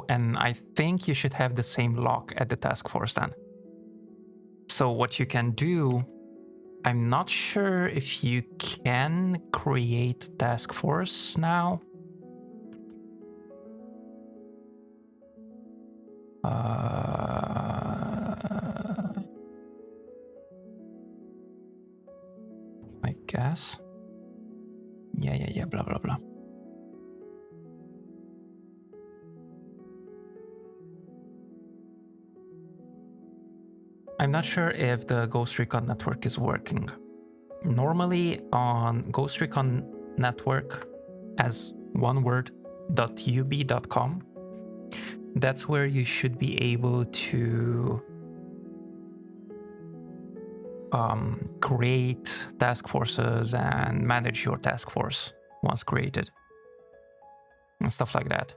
And I think you should have the same lock at the task force then. So what you can do, I'm not sure if you can create task force now. I guess. Yeah, blah, blah, blah. I'm not sure if the Ghost Recon network is working. Normally on Ghost Recon network as one word .ub.com, that's where you should be able to create task forces and manage your task force once created and stuff like that.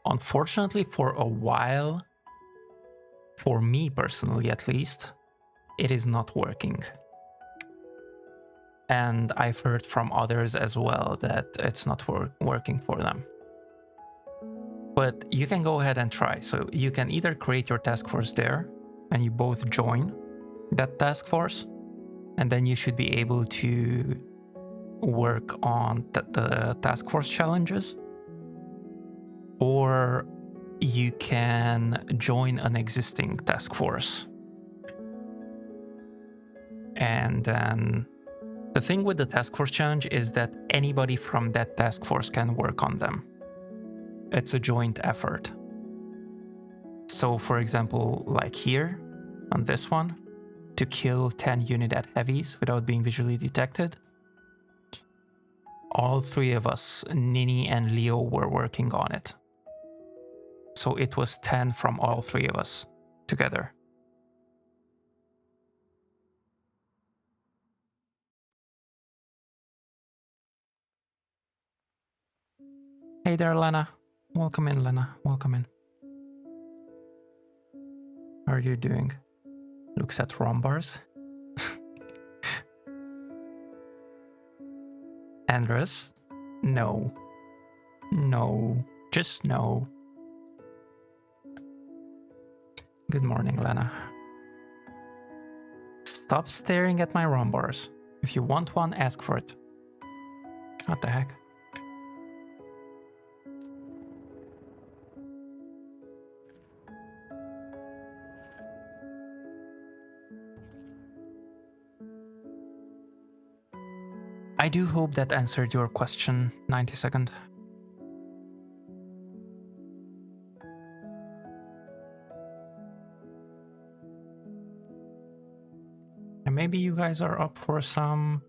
Unfortunately, for a while, for me personally at least, it is not working. And I've heard from others as well that it's not working for them. But you can go ahead and try. So you can either create your task force there and you both join that task force, and then you should be able to work on the task force challenges, or you can join an existing task force. And then the thing with the task force challenge is that anybody from that task force can work on them. It's a joint effort. So for example, like here on this one, to kill 10 unit heavies without being visually detected, all three of us, Nini and Leo, were working on it. So it was 10 from all three of us together. Hey there, Lena. Welcome in, Lena. Welcome in. How are you doing? Looks at Rombars. Andres? No. No. Just no. Good morning, Lena. Stop staring at my Rombars. If you want one, ask for it. What the heck? I do hope that answered your question, 90-second. And maybe you guys are up for some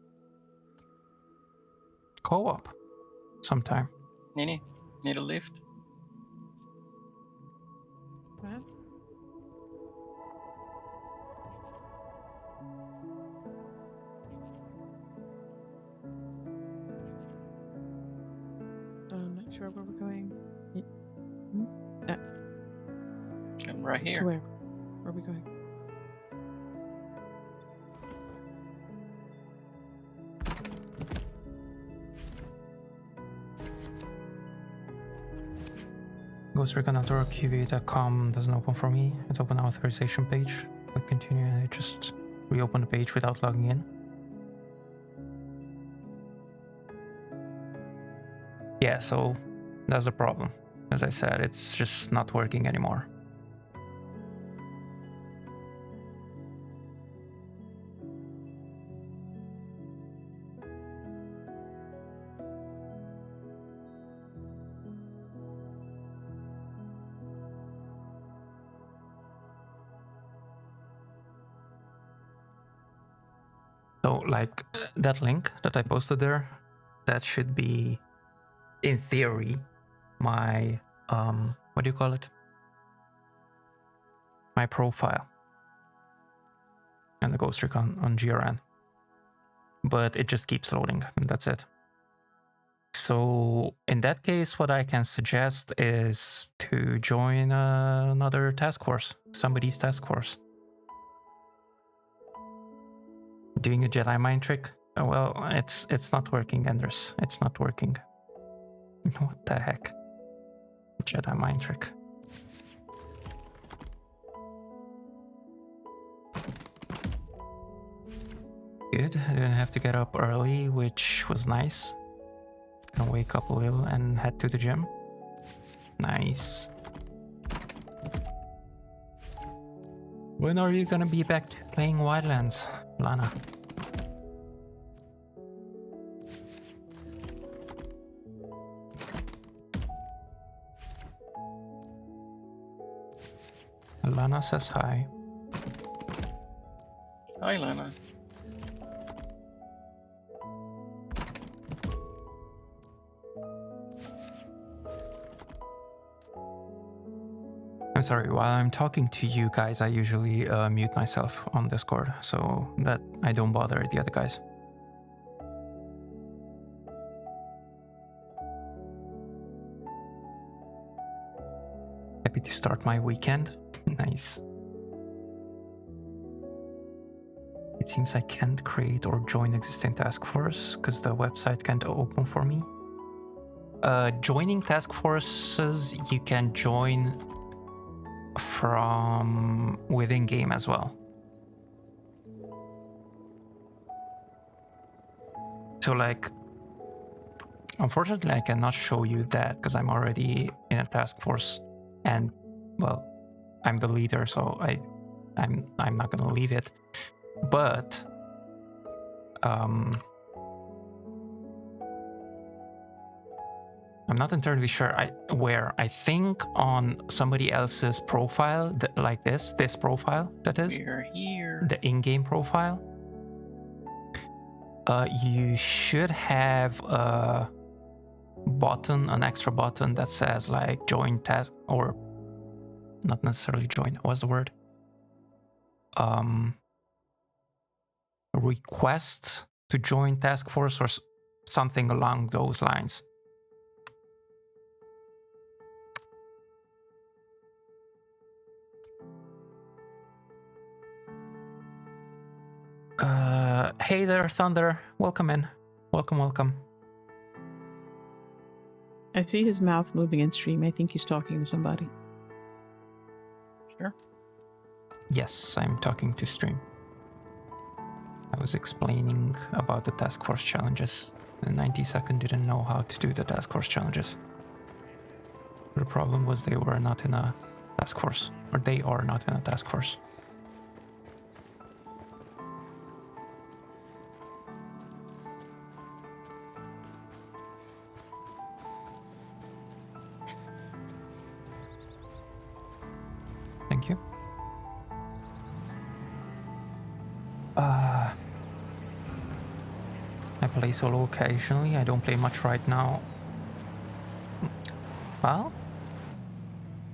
co-op sometime. Nini, need a lift? What? I'm not sure where we're going. I'm right To here. where? Where are we going? GhostRecon.org.qva.com doesn't open for me. It's open authorization page. Click continue and it just reopen the page without logging in. Yeah, so that's the problem. As I said, it's just not working anymore. So, like, that link that I posted there, that should be, in theory, my, what do you call it? My profile. And the ghost trick on GRN. But it just keeps loading, and that's it. So, in that case, what I can suggest is to join another task force, somebody's task force. Doing a Jedi mind trick? Well, it's not working, Anders. It's not working. What the heck? Jedi mind trick. Good. I didn't have to get up early, which was nice. Can wake up a little and head to the gym. Nice. When are you gonna be back to playing Wildlands, Lana? Lana says hi. Hi, Lana. I'm sorry, while I'm talking to you guys, I usually mute myself on Discord, so that I don't bother the other guys. Happy to start my weekend. Nice. It seems I can't create or join existing task force because the website can't open for me. Joining task forces, you can join from within game as well. So, like, unfortunately I cannot show you that because I'm already in a task force and, well, I'm the leader, so I'm not gonna leave it. But I'm not entirely sure where. I think on somebody else's profile, like this profile, that is. We're here. The in-game profile. You should have a button, an extra button that says like join task, or not necessarily join, what's the word? Request to join task force or something along those lines. Hey there, Thunder. Welcome in. Welcome. I see his mouth moving in stream. I think he's talking to somebody. Sure. Yes, I'm talking to stream. I was explaining about the task force challenges. The 90-second didn't know how to do the task force challenges. The problem was they were not in a task force, or they are not in a task force. Thank you. I play solo occasionally. I don't play much right now. Well,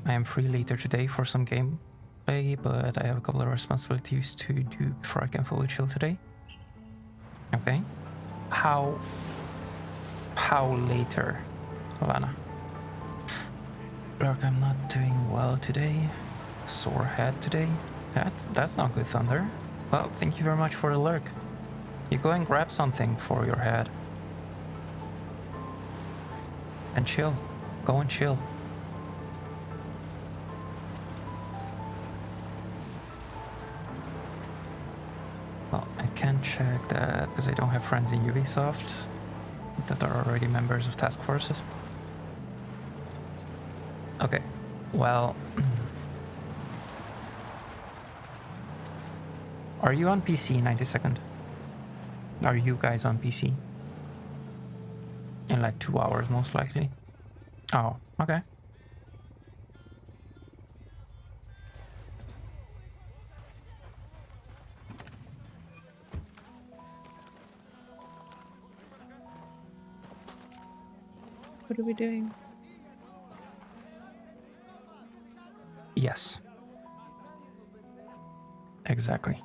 I am free later today for some gameplay, but I have a couple of responsibilities to do before I can fully chill today. Okay. How later, Lana? Look, I'm not doing well today. Sore head today. That's not good, Thunder. Well, thank you very much for the lurk. You go and grab something for your head. And chill. Go and chill. Well, I can't check that because I don't have friends in Ubisoft that are already members of task forces. Okay, well... Are you on PC, 92nd? Are you guys on PC? In like 2 hours, most likely. Oh, okay. What are we doing? Yes. Exactly.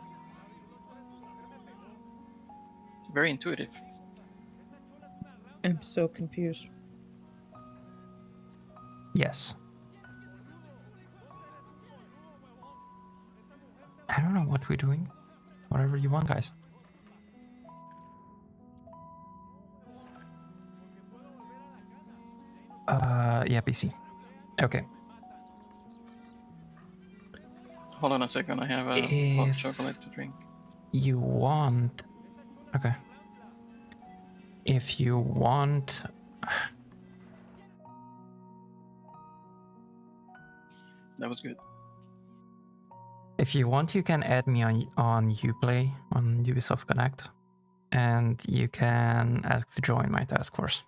Very intuitive. I'm so confused. Yes. I don't know what we're doing. Whatever you want, guys. Yeah, PC. Okay. Hold on a second, I have a hot If chocolate to drink. you want... Okay. If you want... That was good. If you want, you can add me on Uplay, on Ubisoft Connect. And you can ask to join my task force.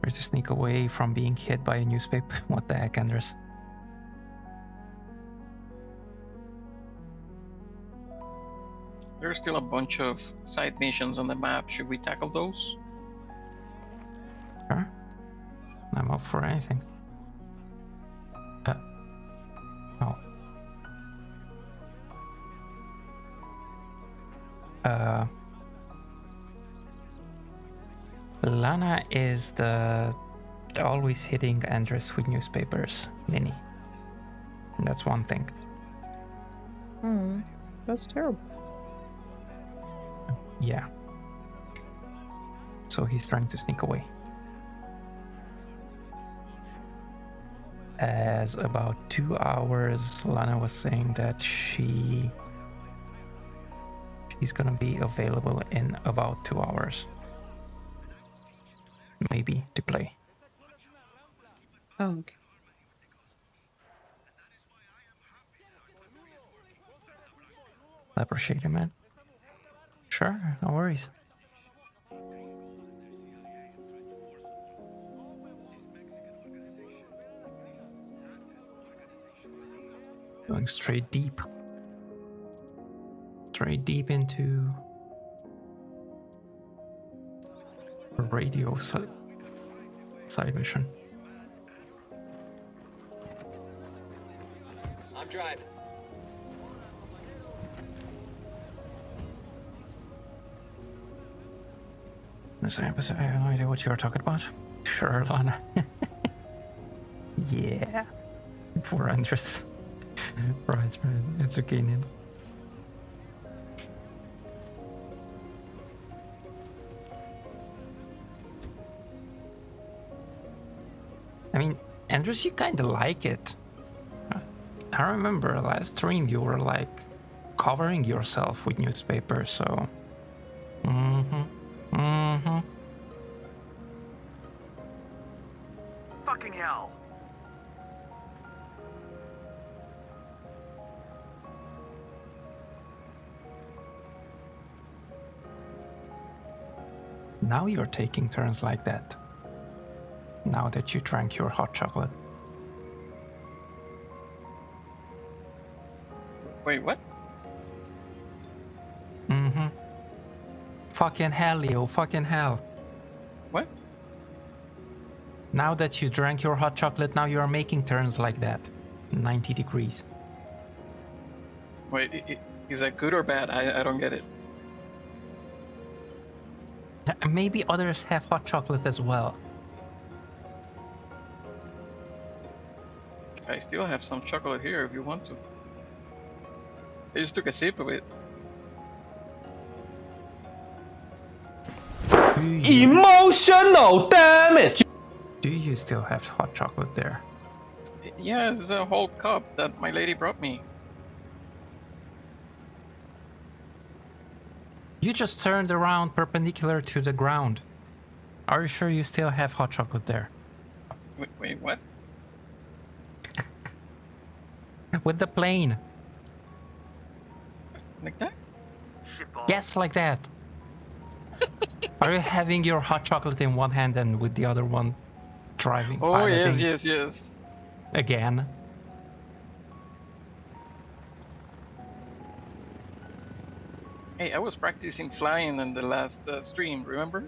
Or to sneak away from being hit by a newspaper. What the heck, Andres? There's still a bunch of side missions on the map. Should we tackle those? Sure. I'm up for anything. Oh. Lana is the always hitting Andres with newspapers, Nini. That's one thing. Hmm. That's terrible. Yeah. So he's trying to sneak away. As about 2 hours, Lana was saying that she's gonna be available in about 2 hours. Maybe to play. Oh, okay. I appreciate it, man. Sure, no worries. Going straight deep. Straight deep into a radio side mission. I'm driving. I have no idea what you're talking about. Sure, Lana. Yeah. 400. Right. It's okay, Nin. I mean, Andres, you kinda like it. I remember last stream you were like covering yourself with newspaper, so... Fucking hell! Now you're taking turns like that. Now that you drank your hot chocolate. Wait, what? Fucking hell, Leo, fucking hell. What? Now that you drank your hot chocolate, now you are making turns like that. 90 degrees. Wait, is that good or bad? I don't get it. Maybe others have hot chocolate as well. I still have some chocolate here if you want to. I just took a sip of it. Emotional damage! Do you still have hot chocolate there? Yeah, it's a whole cup that my lady brought me. You just turned around perpendicular to the ground. Are you sure you still have hot chocolate there? Wait, what? With the plane. Like that? Shitball. Yes, like that. Are you having your hot chocolate in one hand and with the other one driving, Oh, piloting yes. again? Hey, I was practicing flying in the last stream, remember?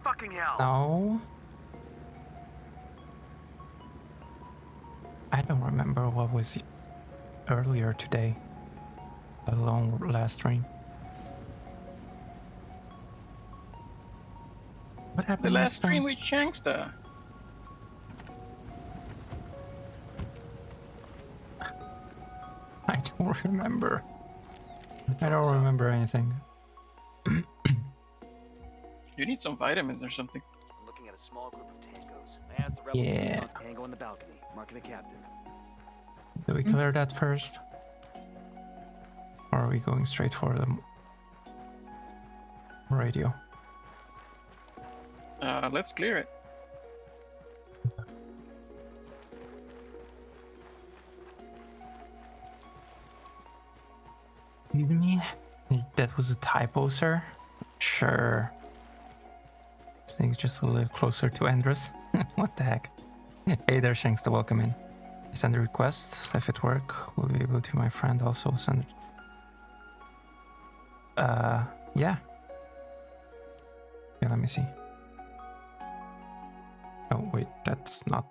Fucking hell. No. I don't remember what was earlier today. Let alone last stream. What The happened last stream stream? with Shanksta. I don't remember. I don't remember anything. You need some vitamins or something. I'm looking at a small group of tangos. I asked the rebels to Yeah. meet on tango on the balcony, marking a captain. Do we clear that first? Or are we going straight for the radio? Let's clear it. Excuse me? That was a typo, sir? Sure. This thing's just a little closer to Andrus. What the heck? Hey there, Shanks, to welcome in. Send a request. If it work, we'll be able to. My friend also send it. Yeah. Yeah, let me see. Oh, wait, that's not.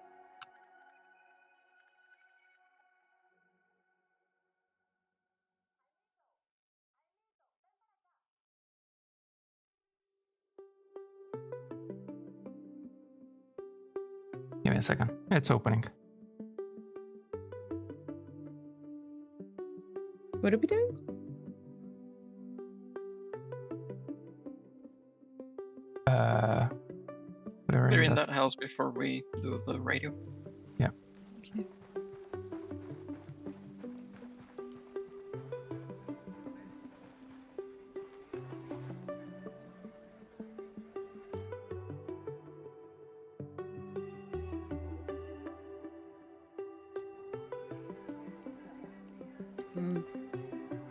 Give me a second. It's opening. What are we doing? Clear in that house before we do the radio. Yeah. Okay.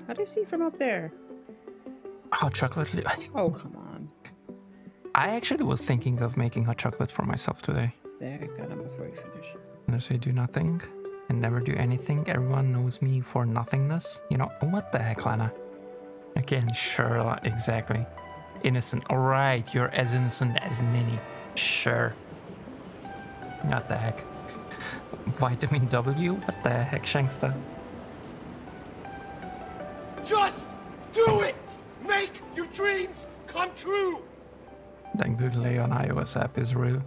How do you see from up there? Hot chocolate. Oh, come on. I actually was thinking of making hot chocolate for myself today. There, got him before you finish. And so I do nothing and never do anything. Everyone knows me for nothingness. You know, what the heck, Lana? Again, sure, exactly. Innocent. Alright, you're as innocent as Nini. Sure. What the heck? Vitamin W? What the heck, Shanksta? Just do it! Make your dreams come true! That good Leon iOS app is real.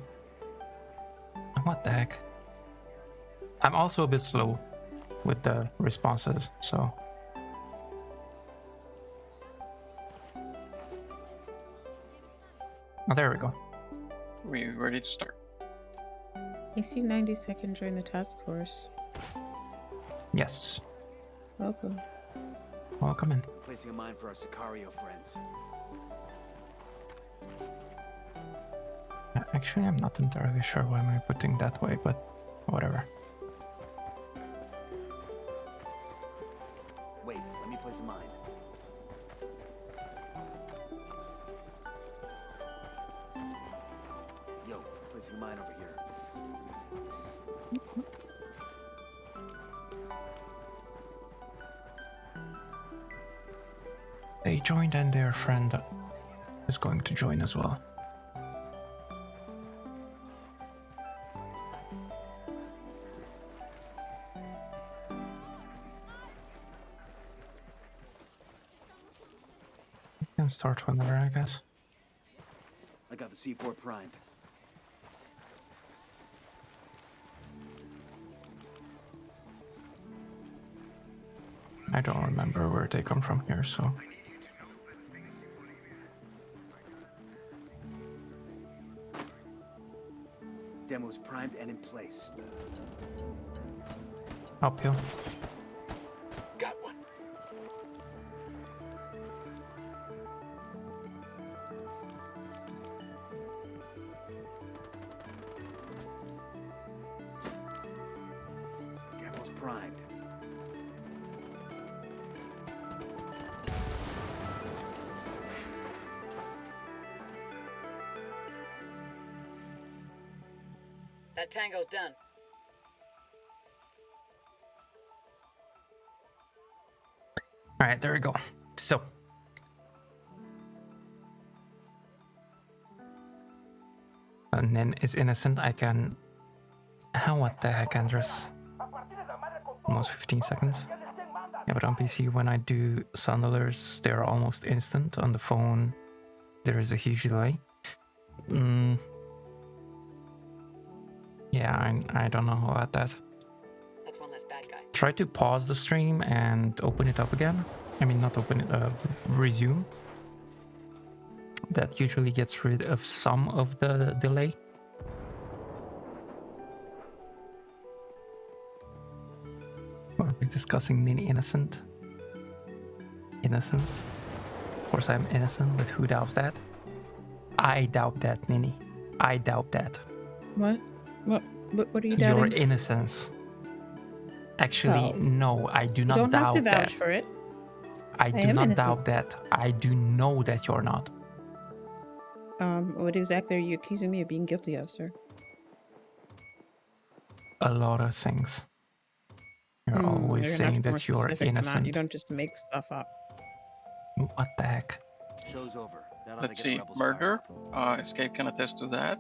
What the heck? I'm also a bit slow with the responses, so. Oh, there we go. We ready to start? I see 92nd join the task force. Yes. Welcome. Welcome in. Placing a mine for our Sicario friends. Actually, I'm not entirely sure why am I putting that way, but whatever. Wait, let me place a mine. Yo, placing a mine over here. They joined and their friend is going to join as well. Can start whenever, I guess. I got the C4 primed. I don't remember where they come from here, so. Demo's primed and in place. Uphill. Got one. primed. That tango's done. All right, there we go. So, and then is innocent. I can. What the heck, Andres? Almost 15 seconds. Yeah, but on PC, when I do sound alerts, they're almost instant. On the phone, there is a huge delay. Yeah, I don't know about that. That's one less bad guy. Try to pause the stream and open it up again. I mean, not open it up, resume. That usually gets rid of some of the delay. Are we discussing Nini innocent? Innocence? Of course I'm innocent, but who doubts that? I doubt that, Nini. I doubt that. What? What are you Your doubting? innocence. Actually, Oh. no, I do You not don't have doubt to vouch that. for it. I do am not innocent. doubt that. I do know that you're not. What exactly are you accusing me of being guilty of, sir? A lot of things. You're always You're saying much more that you're specific than that. innocent. You don't just make stuff up. What the heck? Show's over. That ought to Let's get the see. rebels fired Murder. up. Escape can attest to that.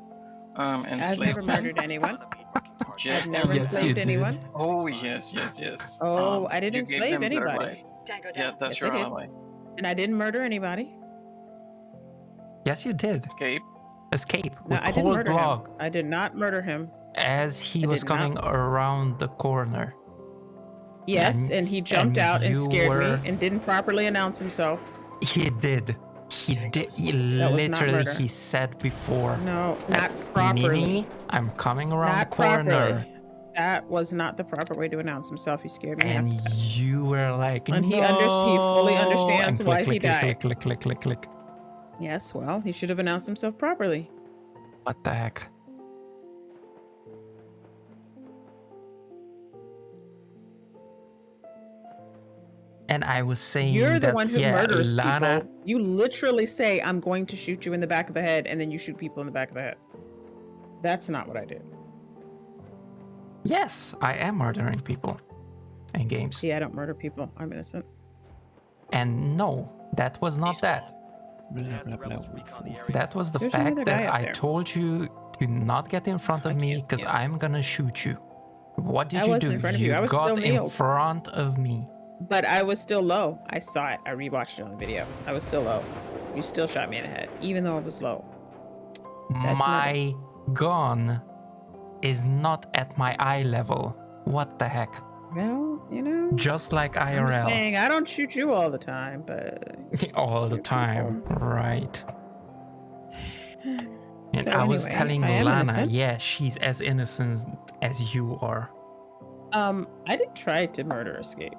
I've never Enslavement. murdered anyone. Jet I've never Yes, you enslaved did. anyone. Oh, yes. Oh, I didn't you gave enslave them their anybody. life. Tango Yeah, down. that's Yes, I your did. ally. And I didn't murder anybody. Yes, you did. Escape. Escape No, with I didn't cold murder blood him. I did not murder him. as he I was did not. coming around the corner. Yes, and he jumped and out and you scared were- me and didn't properly announce himself. He did. He did. He That was not literally, murder. he said before. No, not properly. Nini, I'm coming around Not the corner. properly. That was not the proper way to announce himself. He scared me. And half. you were like, And no. he fully understands and why click, he click, died. click, click, click, click, click. Yes, well, he should have announced himself properly. What the heck? And I was saying You're the that, one who yeah, murders Lana, people. You literally say, I'm going to shoot you in the back of the head, and then you shoot people in the back of the head. That's not what I did. yes, I am murdering people in games. See, I don't murder people. I'm innocent. And no, that was not that. As the rebels recon the area, That was the There's fact another guy that up I there. told you to not get in front of I me can't see because him. I'm gonna shoot you. What did I you wasn't do? in front of you. I was still got in kneeled. front of me. But I was still low. I saw it. I rewatched it on the video. I was still low. You still shot me in the head, even though I was low. That's My gun is not at my eye level. What the heck? Well, you know, Just like I'm just IRL. saying, I don't shoot you all the time, but All the you time. people. Right. And So I was anyway, telling I am Lana, innocent. yeah, she's as innocent as you are. I didn't try to murder Escape.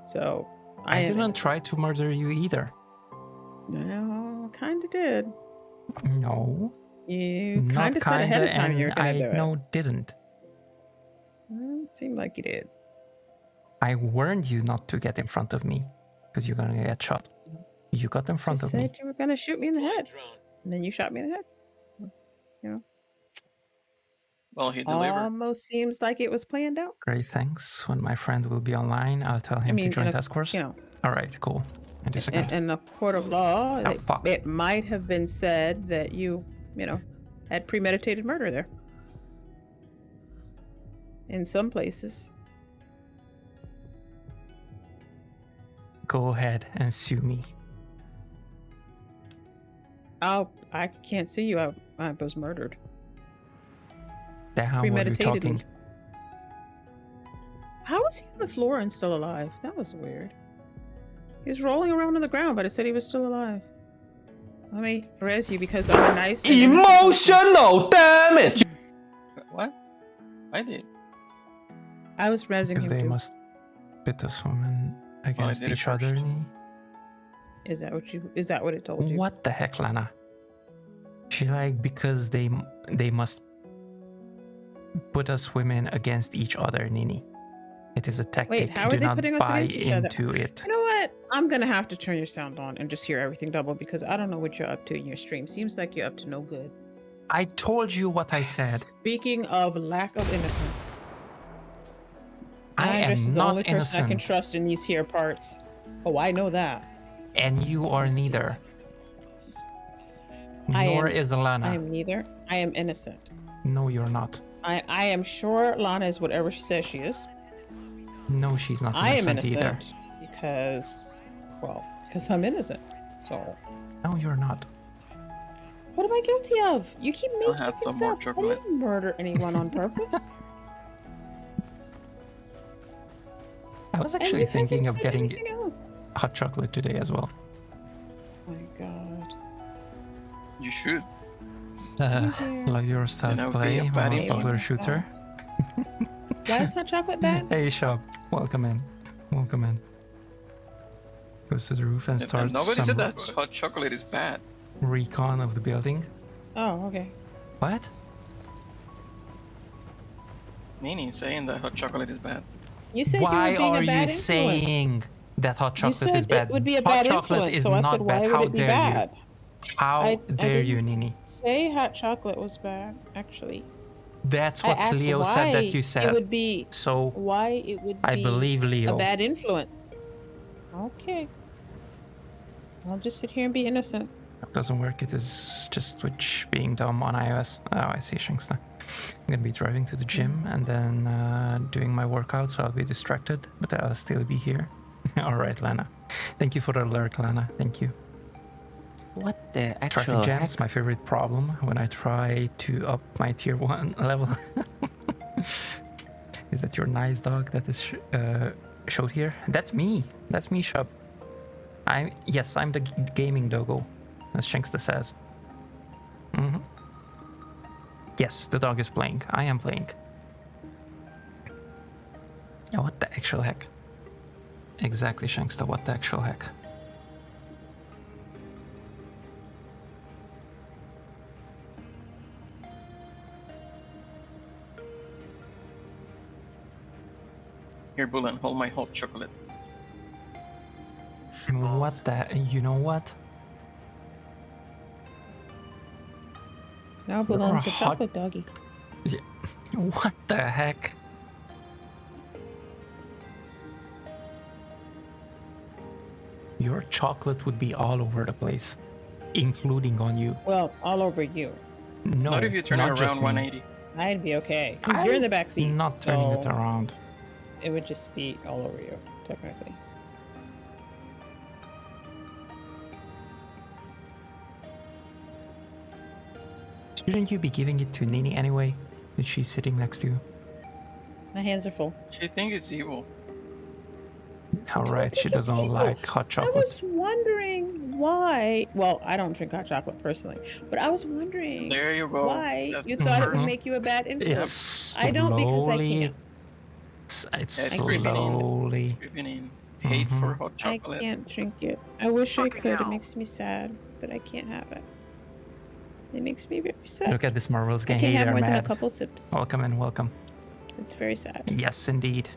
So I am didn't innocent. try to murder you either. No, kind of did. No. You Not kind of said ahead of time and you were gonna I do it. no didn't. It seemed like you did. I warned you not to get in front of me because you're gonna get shot. You got in front You of me. said you were gonna shoot me in the head, Drone. and then you shot me in the head. Well, he delivered. Almost seems like it was planned out. Great, thanks. When my friend will be online, I'll tell him to join task force. You know, All right, cool. In a second. in a court of law, Oh, fuck. it might have been said that you know, had premeditated murder there. In some places. Go ahead and sue me. I can't see you. I was murdered. Then how were you Premeditatedly. talking? How was he on the floor and still alive? That was weird. He was rolling around on the ground, but it said he was still alive. Let me res you because I'm a nice and innocent person. Emotional damage. What? I did. I was resing Because him they too. must pit us women against did it each other. first. Is that what it told you? What the heck, Lana? She's like, because they must put us women against each other, Nini. It is a tactic. Wait, how are Do they not putting us buy against each other? into it. You know what? I'm gonna have to turn your sound on and just hear everything double because I don't know what you're up to in your stream. Seems like you're up to no good. I told you what I said. Speaking of lack of innocence, I Andres am is the not only person I can innocent, trust in these here parts. Oh, I know that. and you are Let's see. neither. I Nor am- is I Alana. am neither. I am innocent. No, you're not. I am sure Lana is whatever she says she is. No, she's not I am innocent either. innocent because I'm innocent. So No, you're not. what am I guilty of? You keep I'll making have some things more up. I chocolate. didn't murder anyone on purpose. I was And actually you haven't thinking of said getting anything else. hot chocolate today as well. Oh my god. You should. Uh, here. love your style You know, to play, be a my baddie. most popular Oh. shooter. Why is hot chocolate bad? Hey, Shop, welcome in. Welcome in. Goes to the roof and starts Nobody some said that hot chocolate is bad. recon of the building. Oh, okay. What? Nini saying that hot chocolate is bad. You said Why you were being are a bad you influence. saying that hot You chocolate said is bad? it would be a Hot bad chocolate influence, is so I not said, bad. why How would it be dare bad? you? How I dare you, didn't Nini? say hot chocolate was bad, actually. That's I what asked Leo why said that you it said. would be So why it would I be believe a Leo. bad influence. Okay. I'll just sit here and be innocent. It doesn't work. It is just Twitch being dumb on iOS. Oh, I see, Shinx now. I'm gonna be driving to the gym and then doing my workout, so I'll be distracted, but I'll still be here. All right, Lana. Thank you for the alert, Lana. Thank you. What the Traffic actual jams, heck? my favorite problem when I try to up my tier 1 level. Is that your nice dog that is showed here? That's me. That's me, Shub. I'm the gaming doggo, as Shinksta says. Mm-hmm. Yes, the dog is playing. I am playing. Oh, what the actual heck? Exactly, Shanksta, what the actual heck? Here, Bullen, hold my hot chocolate. What the... You know what? Now belongs a chocolate doggy. Yeah. What the heck? Your chocolate would be all over the place, including on you. Well, all over you. No, Not if you turn not it just around me. 180. I'd be okay. Because you're in the back seat. Not turning it so around. It would just be all over you, technically. Shouldn't you be giving it to Nini anyway? Is she sitting next to you? My hands are full. She thinks it's evil. Alright, she doesn't like hot I chocolate. was wondering why. Well, I don't drink hot chocolate personally, but I but wondering There you go. why That's you the thought it would first. make you a bad influence. It's I don't because I slowly... can't. It's creeping in. slowly... Creeping in. Hate for hot I chocolate. can't drink it. I wish I Fucking could. It hell. makes me sad, but I can't have it. It makes me very sad. Look at this marvelous I game. can't Hey have there, more than a Matt. couple sips. Welcome and welcome. It's very sad. Yes, indeed.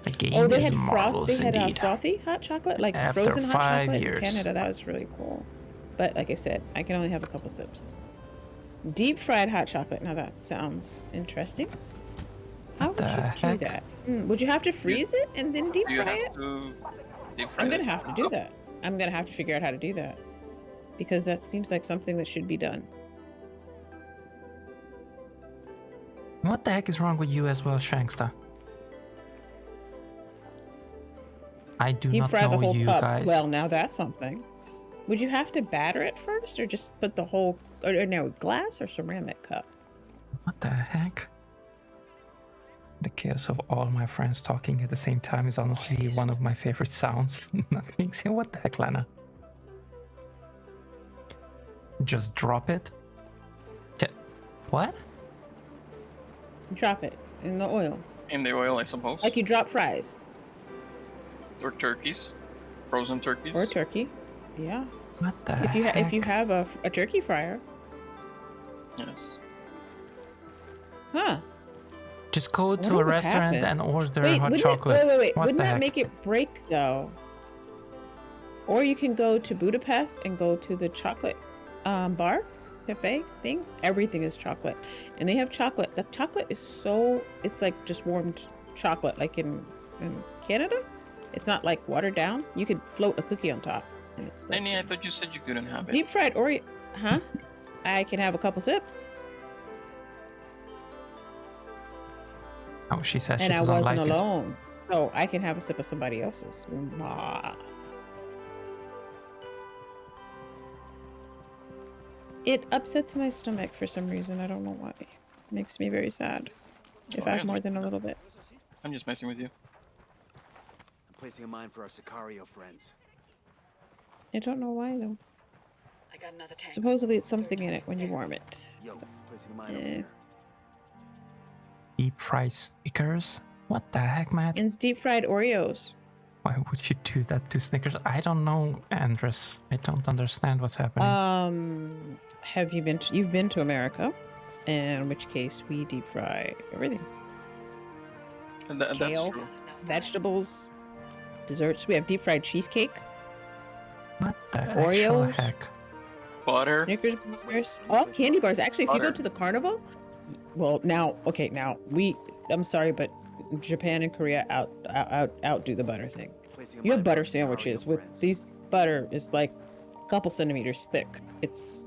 The game Oh, they is had marvelous They had indeed. frothy hot chocolate, like After frozen hot 5 chocolate years. in Canada. That was really cool. But like I said, I can only have a couple sips. Deep fried hot chocolate. Now that sounds interesting. How would the you heck? do that? Would you have to freeze it and then deep You fry have it? to deep fry I'm gonna it. have to do that. I'm gonna have to figure out how to do that because that seems like something that should be done. What the heck is wrong with you as well, Shanksta? I do Deep not fry the know whole you cup. guys. Well, now that's something. Would you have to batter it first, or just put the whole, or no, glass or ceramic cup? What the heck? The chaos of all my friends talking at the same time is honestly one of my favorite sounds. Nothing. What the heck, Lana? Just drop it? What? Drop it in the oil, In the oil, I suppose. like you drop fries Or turkeys. Frozen turkeys. or turkey. Yeah. What the If you heck? have a turkey fryer, Yes. huh? Just go I to wonder a what restaurant happened. and order Wait, hot wouldn't chocolate. wait. What Wouldn't the that heck? make it break though? Or you can go to Budapest and go to the chocolate bar cafe thing. Everything is chocolate, and they have chocolate. The chocolate is so, it's like just warmed chocolate, like in Canada. It's not like watered down. You could float a cookie on top, and it's like Lenny, I thought you said you couldn't have it. deep fried Oreo. Huh? I can have a couple sips, Oh, she says she and I doesn't wasn't like it. alone, so I can have a sip of somebody else's. Mwah. It upsets my stomach for some reason. I don't know why. It makes me very sad. If Oh, I I have more than a understand. little bit. I'm just messing with you. I'm placing a mine for our Sicario friends. I don't know why though. I got another tank. Supposedly it's something in it when you warm it. Yo, placing a mine over Eh. here. Deep fried Snickers? What the heck, man? And it's deep fried Oreos. Why would you do that to Snickers? I don't know, Andres. I don't understand what's happening. Have you been you've been to America, in which case we deep fry everything. That's Kale, true. vegetables, desserts. We have deep fried cheesecake, What the actual Oreos? heck? Butter. Snickers bars, all candy bars. Actually, if you go Butter. to the carnival, well, now I'm sorry, but Japan and Korea outdo the butter thing. Placing a You have mine for butter our sandwiches Sicario with friends. these butter is like a couple centimeters thick. It's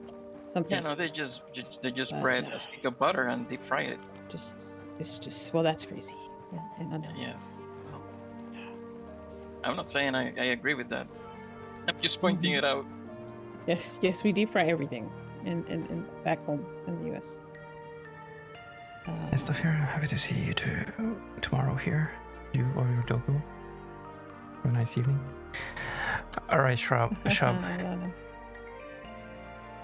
something. Yeah, no, they just But, spread a stick of butter and deep fry it. It's just well, that's crazy. And unhealthy. Yes. I'm not saying I agree with that. I'm just pointing it out. Yes, we deep fry everything, in back home in the U.S. Stuff here. Happy to see you tomorrow here. You or your dogu. Have a nice evening. Alright, Shrub.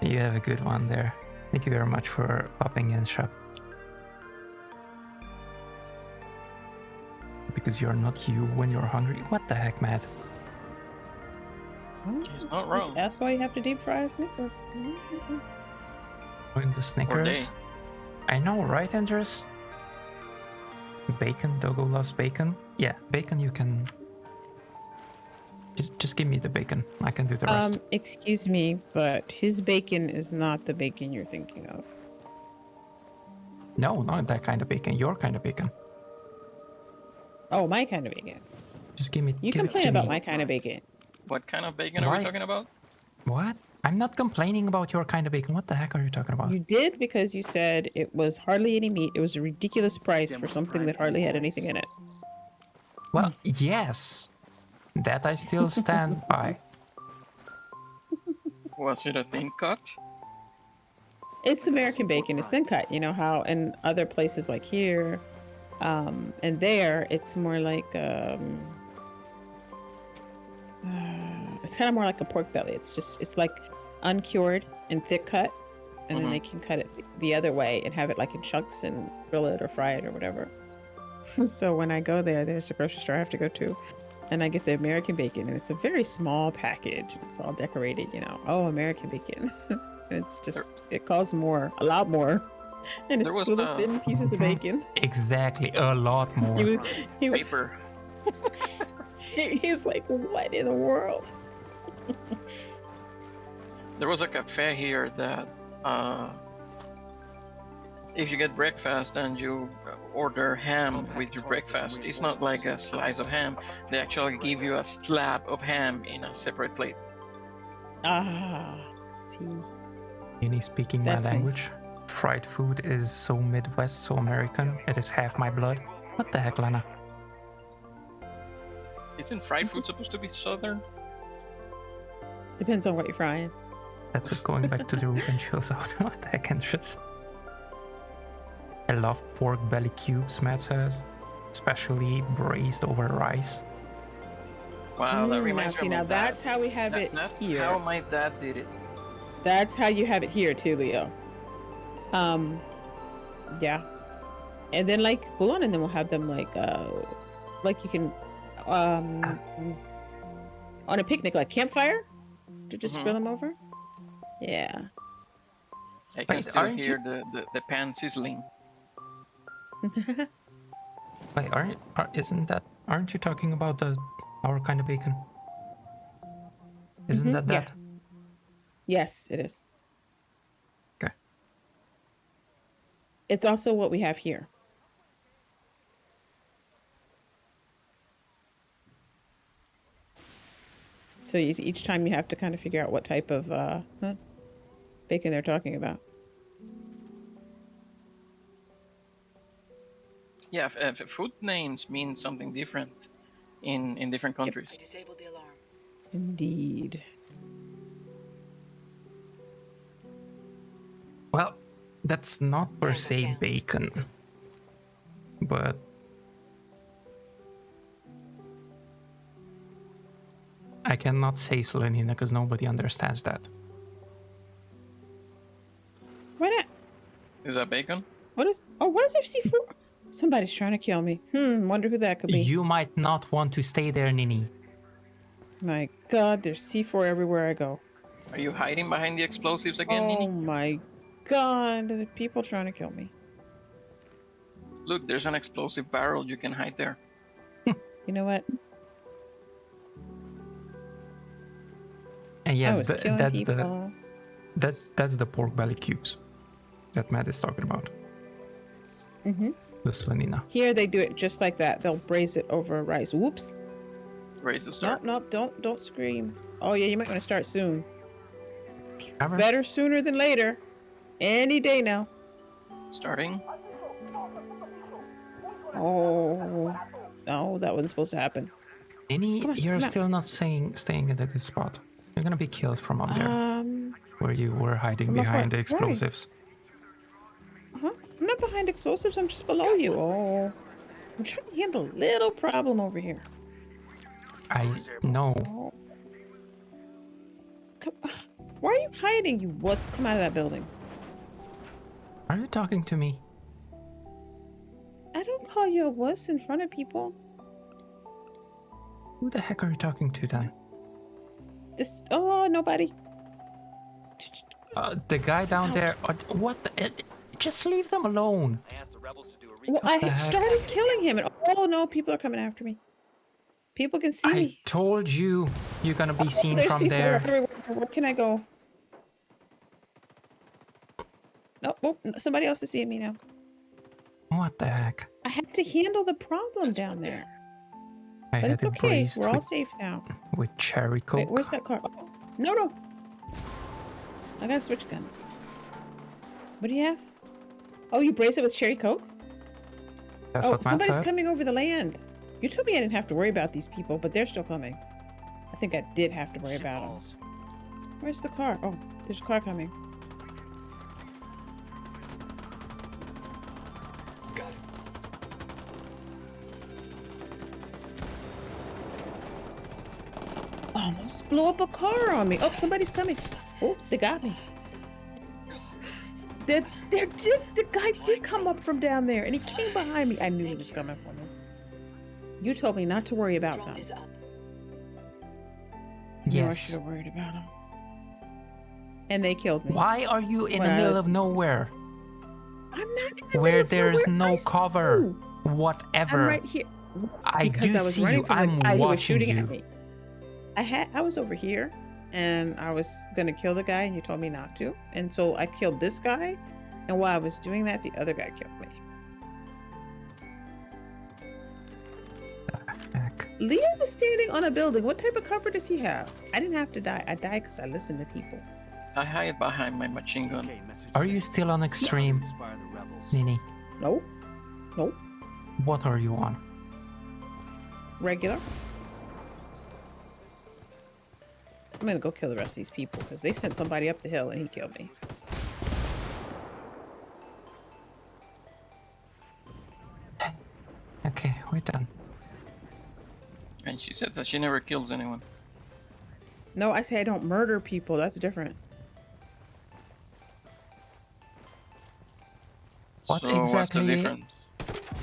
You have a good one there. Thank you very much for popping in, Shrub. Because you're not you when you're hungry. What the heck, Matt? He's not Just wrong. That's why you have to deep fry a Snicker. Doing the Snickers? I know, right, Andres? Bacon. Dogo loves bacon. Yeah, bacon you can... Just give me the bacon. I can do the rest. Excuse me, but his bacon is not the bacon you're thinking of. No, not that kind of bacon. Your kind of bacon. Oh, my kind of bacon. Just give me... You give complain give about me- my kind of bacon. What kind of bacon are Why? we talking about? What? I'm not complaining about your kind of bacon. What the heck are you talking about? You did because you said it was hardly any meat. It was a ridiculous price for something that hardly had anything in it. Well, yes. That I still stand by. Was it a thin cut? It's American bacon. It's thin cut. You know how in other places like here, and there, it's more like it's kind of more like a pork belly. It's like uncured and thick cut, and then they can cut it the other way and have it like in chunks and grill it or fry it or whatever. So when I go there, there's a grocery store I have to go to, and I get the American bacon, and it's a very small package. It's all decorated, you know. Oh, American bacon. It's just it costs more, a lot more, and it's There was, little thin pieces of bacon. Exactly, a lot more. He was Paper. he's like, what in the world? There was a cafe here that if you get breakfast and you order ham with your breakfast, it's not like a slice of ham. They actually give you a slab of ham in a separate plate. Ah, see. Any speaking That's my nice. language. Fried food is so Midwest, so American. It is half my blood. What the heck, Lana? Isn't fried food supposed to be southern? Depends on what you're frying. That's it, going back to the roof and chills out. What the heck, Andres? I love pork belly cubes, Matt says. Especially braised over rice. Wow, that Now, reminds see, me now of my dad. that's how we have it That's here. how my dad did it. That's how you have it here too, Leo. Yeah. And then like hold on, and then we'll have them like you can on a picnic, like campfire, to just grill them over. Yeah. I can Wait, still aren't hear the pan sizzling. Wait, aren't you talking about our kind of bacon? Isn't that yeah. that? Yes, it is. Okay. It's also what we have here. So each time you have to kind of figure out what type of bacon they're talking about. Yeah, food names mean something different in different countries. I disabled the alarm. Indeed. Well, that's not per Tango se can. bacon, but I cannot say Solenina because nobody understands that. Why not? Is that bacon? What is? Oh, what is there C4? Somebody's trying to kill me. Wonder who that could be. You might not want to stay there, Nini. My God, there's C4 everywhere I go. Are you hiding behind the explosives again, Oh Nini? my God, the people trying to kill me. Look, there's an explosive barrel. You can hide there. You know what? And I yes, was killing people. that's the pork belly cubes that Matt is talking about. Mm-hmm. The Solenina. Here they do it just like that. They'll braise it over rice. Whoops. Ready to start? Nope, don't scream. Oh yeah, you might want to start soon. Ever? Better sooner than later. Any day now. Starting. Oh, no, that wasn't supposed to happen. Nini, Come on, you're come on. still not staying in a good spot. You're gonna be killed from up there, where you were hiding from up behind the where? explosives. I'm not behind explosives. I'm just below you. Oh, I'm trying to handle a little problem over here. I know. Oh. Why are you hiding, you wuss? Come out of that building. Are you talking to me? I don't call you a wuss in front of people. Who the heck are you talking to then? Nobody. The guy down there. What? Just leave them alone. I asked the rebels to do a Well, What the I heck? started killing him, and oh no, people are coming after me. People can see I me. told you, you're gonna be seen There's from C4 there. everywhere. Where can I go? Nope, somebody else is seeing me now. What the heck? I had to handle the problem down there. I But had it's it okay. braised We're all with, safe now. with cherry coke. Wait, where's that car? Oh, no. I gotta switch guns. What do you have? Oh, you brace it with cherry coke? That's what Matt somebody's said. coming over the land. You told me I didn't have to worry about these people, but they're still coming. I think I did have to worry about them. Where's the car? Oh, there's a car coming. Got it. Almost blew up a car on me. Oh, somebody's coming. Oh, they got me. The guy did come up from down there, and he came behind me. I knew he was coming for me. You told me not to worry about them. Drone is up. No, I Yes. should have worried about them. And they killed me. Why are you in When the I middle was- of nowhere? I'm not in the Where middle of there's nowhere. no I cover. see you. Whatever. I'm right here. I Because do I was see running you. from the I'm guy who was watching shooting you. at me. I was over here, and I was gonna kill the guy, and you told me not to. And so I killed this guy, and while I was doing that, the other guy killed me. Heck. Leo was standing on a building. What type of cover does he have? I didn't have to die. I died because I listened to people. I hide behind my machine gun. Okay, message Are sent. you still on extreme, Inspire the rebels. Nini? Nope. Nope. What are you on? Regular. I'm gonna go kill the rest of these people because they sent somebody up the hill and he killed me. Okay, we're done. And she said that she never kills anyone. No, I say I don't murder people. That's different. What So what's the exactly difference?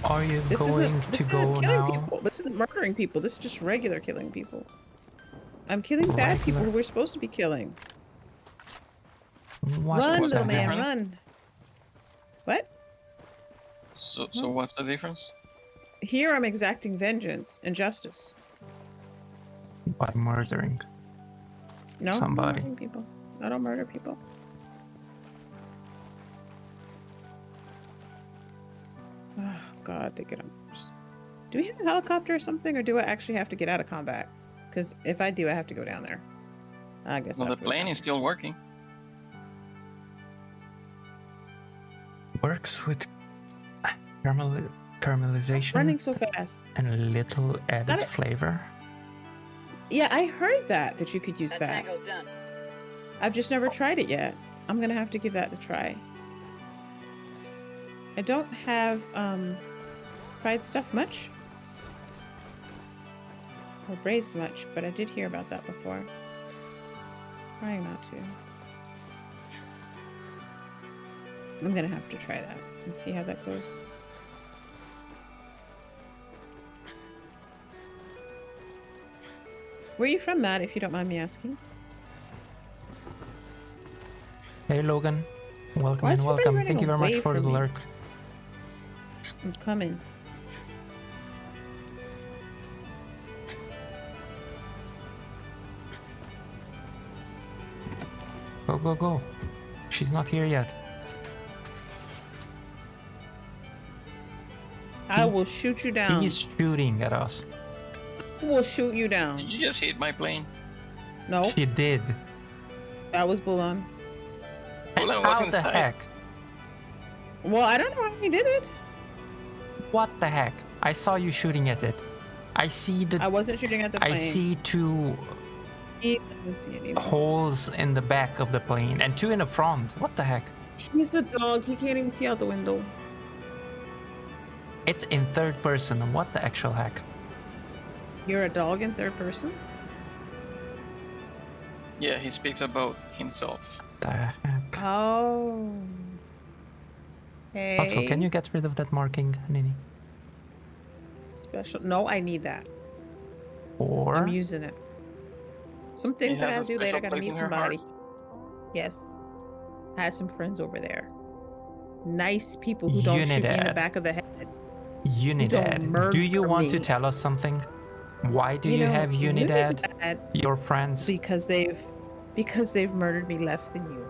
are you This going isn't, to this isn't go killing now? people. This isn't murdering people. This is just regular killing people. I'm killing bad people Regular. who we're supposed to be killing. What Run, the little man, heck? difference? run. What? So what's the difference? Here I'm exacting vengeance and justice. By murdering No, I'm not somebody. murdering people. I don't murder people. Oh God, they get on. Do we have a helicopter or something, or do I actually have to get out of combat? Because if I do, I have to go down there. I guess. Well, I the have to go plane down is still working. Works with there. caramelization Running so fast. and a little added it. flavor. Yeah, I heard that you could use that. tango's done. I've just never tried it yet. I'm gonna have to give that a try. I don't have fried stuff much. Or braised much, but I did hear about that before. Trying not to. I'm gonna have to try that and see how that goes. Where are you from, Matt, if you don't mind me asking? Hey Logan, welcome Why is and everybody welcome. running Thank you very much away for the from me? lurk. I'm coming. Go, go, go. She's not here yet. I will shoot you down. He's shooting at us. I will shoot you Did down. you just hit my plane? No, She did. that was Bulan. Bulan was How the inside. heck? Well, I don't know how he did it. What the heck? I saw you shooting at it. I see I wasn't shooting at the plane. I see two He doesn't see it either. holes in the back of the plane and two in the front. What the heck? He's a dog. He can't even see out the window. It's in third person. What the actual heck? You're a dog in third person? Yeah, he speaks about himself. The heck? Oh. Hey. Also, can you get rid of that marking, Nini? Special. No, I need that. Or I'm using it. Some things I has gotta a do later. I special gotta place meet in her somebody. heart. Yes. I had some friends over there. Nice people who don't shoot me in the Unidad. back of the head. Unidad. murder Do you want to me. tell us something? Why do you know, have Unidad? Unidad, Your friends? because they've murdered me less than you.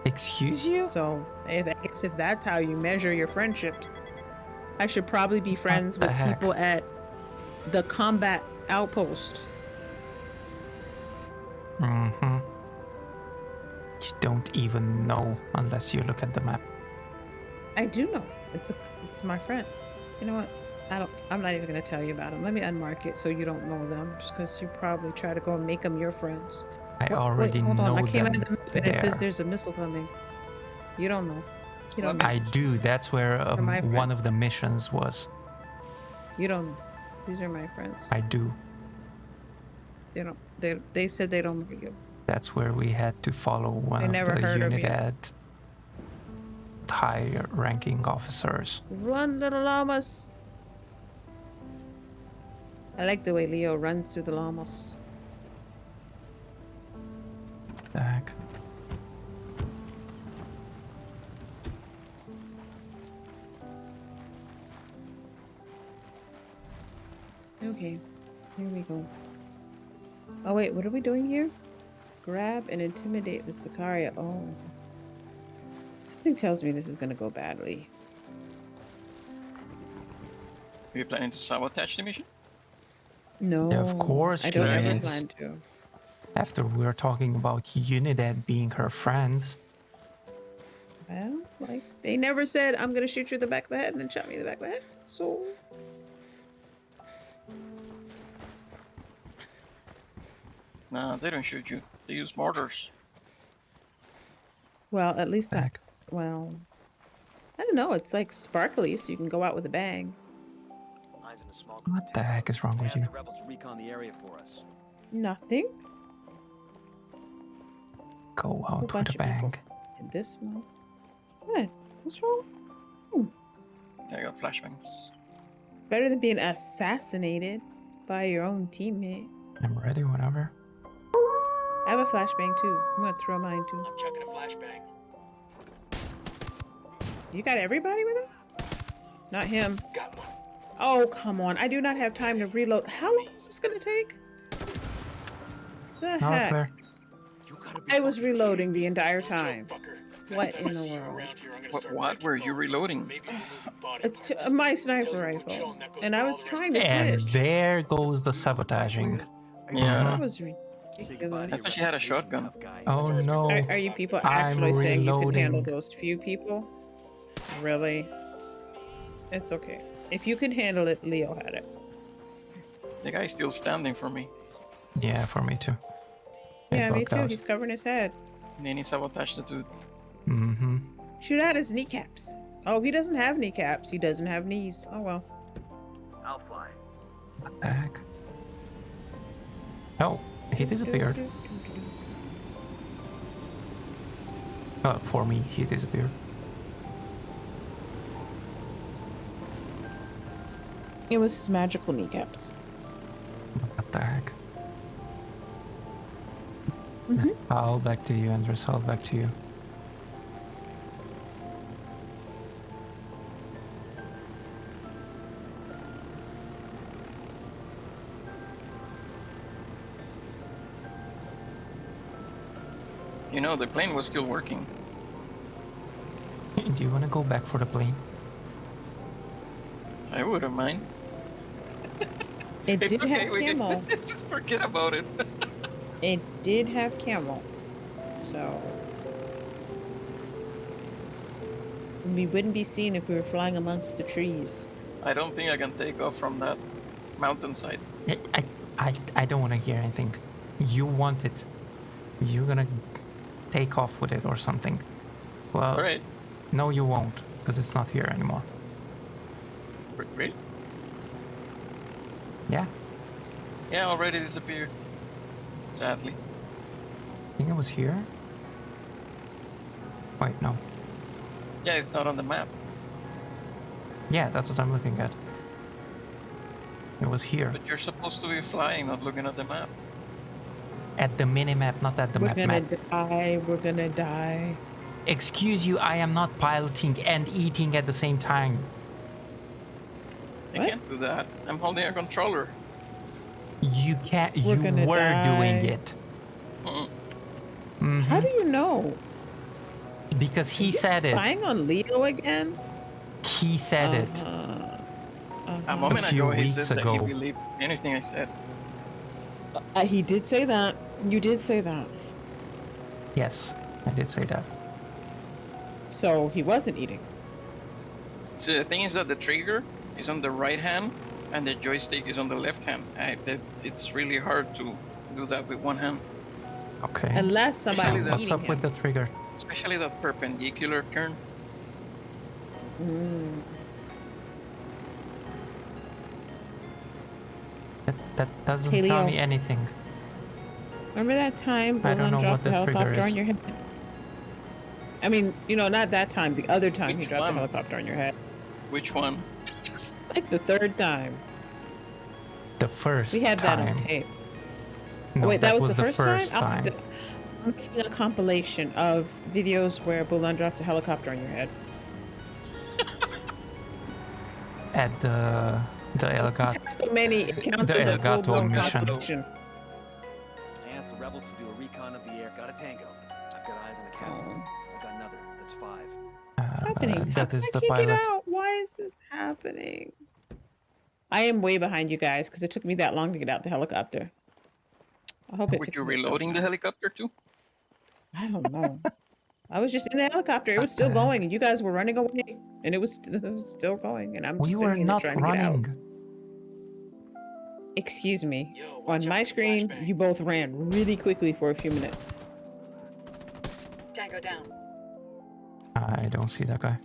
Excuse you? So I guess if that's how you measure your friendships, I should probably be friends the with heck? people at the combat outpost. Mm-hmm. You don't even know unless you look at the map. I do know. It's my friend. You know what? I'm not even gonna tell you about them. Let me unmark it so you don't know them, just because you probably try to go and make them your friends. I already hold know on. I came them at the map and it says there. there's a missile coming. You don't know. You don't know. I do. That's where my one friend. of the missions was. You don't know. These are my friends. I do. They don't. They said they don't know you. That's where we had to follow one I of never the heard of you. Unidad high-ranking officers. Run, little llamas. I like the way Leo runs through the llamas. The heck? Okay, here we go. Oh wait, what are we doing here? Grab and intimidate the Sicaria. Oh. Something tells me this is gonna go badly. Are you planning to sabotage the mission? No. Yeah, of course I don't she ever is. plan to. After we were talking about Unidad being her friend. Well, like, they never said, I'm gonna shoot you in the back of the head, and then shot me in the back of the head. So... Nah, they don't shoot you. They use mortars. Well, at least Heck. that's, well... I don't know, it's like sparkly, so you can go out with a bang. Eyes in a small group What of the heck is wrong They with asked you? the rebels to recon the area for us. Nothing. Go Whole out with bunch a of people. bang. And this one. What? What's wrong? I got flashbangs. Better than being assassinated by your own teammate. I'm ready, whatever. I have a flashbang too. I'm gonna throw mine too. I'm chucking a flashbang. You got everybody with it? Not him. Got one. Oh, come on. I do not have time to reload. How long is this going to take? The Now heck? clear. You gotta be I was fucking reloading the kidding me. entire No joke, time. fucker. What Next time in I the see you world? around here, I'm gonna What, start what breaking were you bones. reloading? Maybe remove body parts. My Tell sniper your rifle. Patron that goes And for I all was the trying rest to of us. And switch. there goes the sabotaging. Yeah. That was Say goodbye to ridiculous. I your thought she had a reputation, shotgun. tough guy. Oh That's no. Are you people I'm actually saying you can handle reloading. those few people? Really? It's okay. If you can handle it, Leo had it. The guy's still standing for me. Yeah, for me too. It Yeah, me bugged too. out. He's covering his head. Nini sabotaged the dude. Mm-hmm. Shoot out his kneecaps. Oh, he doesn't have kneecaps. He doesn't have knees. Oh well. I'll fly. What the heck? Oh, he disappeared. For me, he disappeared. It was his magical kneecaps. What the heck? Mhm. I'll back to you, Andres. I'll back to you. You know, the plane was still working. Do you want to go back for the plane? I wouldn't mind. It It's did okay, have we can camo. just forget about it. It did have camo. So we wouldn't be seen if we were flying amongst the trees. I don't think I can take off from that mountainside. I don't want to hear anything. You want it. You're gonna take off with it or something. Well, Alright, no, you won't, because it's not here anymore. great. Yeah, Yeah, already disappeared. Sadly. I think it was here. Wait, no. Yeah, it's not on the map. Yeah, that's what I'm looking at. It was here. But you're supposed to be flying, not looking at the map. At the minimap, not at the We're map gonna map. die. We're gonna die. Excuse you, I am not piloting and eating at the same time. I What? can't do that. I'm holding a controller. You can't. We're You gonna were doing die. it. Mm-mm. How do you know? Because Are he you said it. spying on Leo again? He said it. A moment few ago, he weeks said that he ago. believed anything I said. He did say that. You did say that. Yes, I did say that. So he wasn't eating. So the thing is that the trigger is on the right hand and the joystick is on the left hand. It's really hard to do that with one hand, Okay. Unless So somebody's that- what's eating up with him. the trigger? especially that perpendicular turn. Mm. That doesn't Hey, tell Leo. me anything. Remember that time I don't Bolon know dropped what the the trigger helicopter is. on your head? I mean, not that time. The other time he Which dropped the one? helicopter on your head. Which one? Like the third time. The first We had that time. on tape. No, Wait, that was the first first time? time. I'm making a compilation of videos where Bolon dropped a helicopter on your head. At the Elgato. So many it counts The as a Elgato full-blown mission. compilation. I asked the rebels to do a recon of the air. Got a tango. I've got eyes on the captain. I've got another. That's 5. What's happening? How That come is I the can't get pilot. out? Why is this happening? I am way behind you guys because it took me that long to get out the helicopter. I hope it Were you fixes itself reloading the now. helicopter too? I don't know. I was just in the helicopter. It was What still the going, and you guys were running away, and it was still going, and I'm just We sitting were in it not trying to get out. running. Excuse me. Yo, watch On out my for screen, flashbang. you both ran really quickly for a few minutes. Tango down. I don't see that guy.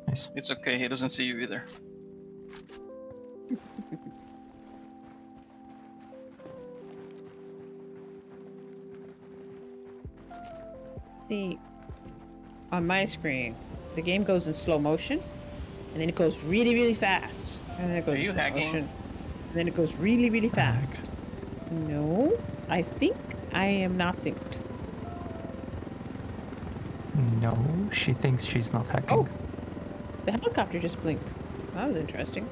Nice. It's okay, he doesn't see you either. See, on my screen, the game goes in slow motion, and then it goes really, really fast, and then it goes Are you in slow hacking? motion, and then it goes really, really Hack. fast. No, I think I am not synced. No, she thinks she's not hacking. Oh. The helicopter just blinked. That was interesting.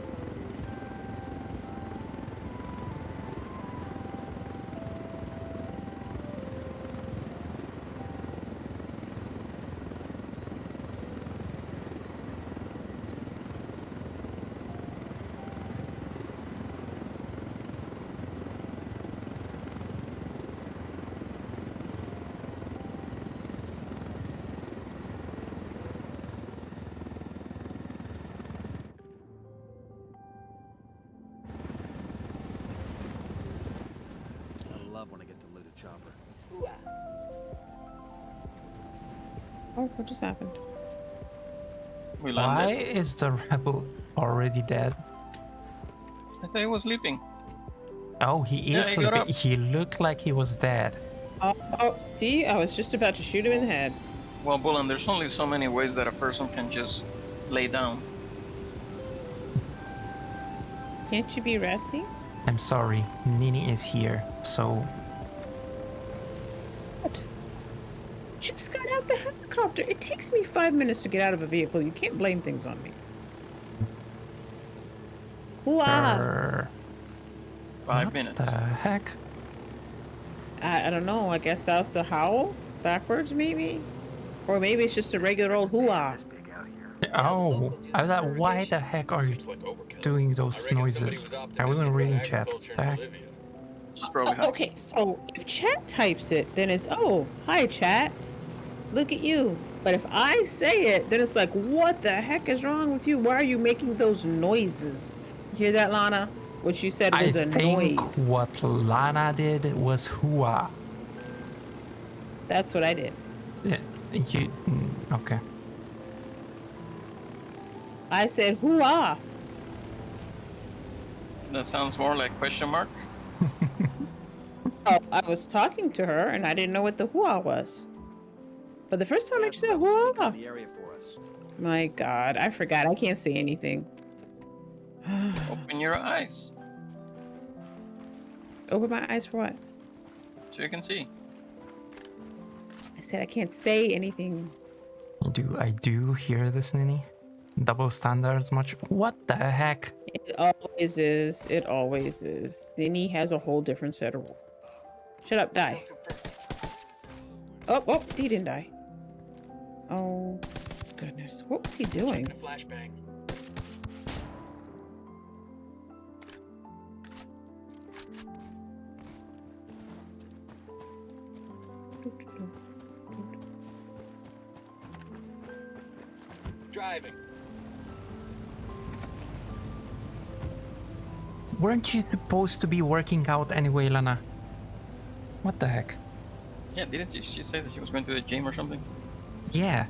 I love when I get to loot a chopper. Oh, what just happened? We Why landed. is the rebel already dead? I thought he was sleeping. Oh, he Yeah, is he got sleeping. up. He looked like he was dead. Oh, see? I was just about to shoot him in the head. Well, Bullen, there's only so many ways that a person can just lay down. Can't you be resting? I'm sorry, Nini is here, so What? Just got out the helicopter. It takes me 5 minutes to get out of a vehicle. You can't blame things on me. Wow. er, 5 what minutes. the heck? I don't know. I guess that's a howl backwards, maybe, or maybe it's just a regular old hoo-ah. This big out here. Oh, I thought, why the heck are you Seems like overkill. doing I those reckon somebody noises? was I optimistic wasn't about reading chat. agriculture in The heck? Bolivia. She's probably high. Okay, so if chat types it, then it's, oh, hi chat. Look at you. But if I say it, then it's like, what the heck is wrong with you? Why are you making those noises? You hear that, Lana? What you said I was a think noise. what Lana did was hua. That's what I did. Yeah, okay. I said hoo-ah. That sounds more like question mark. Oh, I was talking to her and I didn't know what the hoo-ah was. But the first time I just said hoo-ah. The area for us. My God, I forgot. I can't say anything. Open your eyes Open my eyes for what? so you can see. I said I can't say anything. I do hear this, Nini? Double standards much? What the heck? It always is. It always is. Then he has a whole different set of rules. Shut up, die. Oh, he didn't die. Oh, goodness. What was he doing? Checking a flashbang. Driving. Weren't you supposed to be working out anyway, Lana? What the heck? Yeah, didn't she say that she was going to the gym or something? Yeah.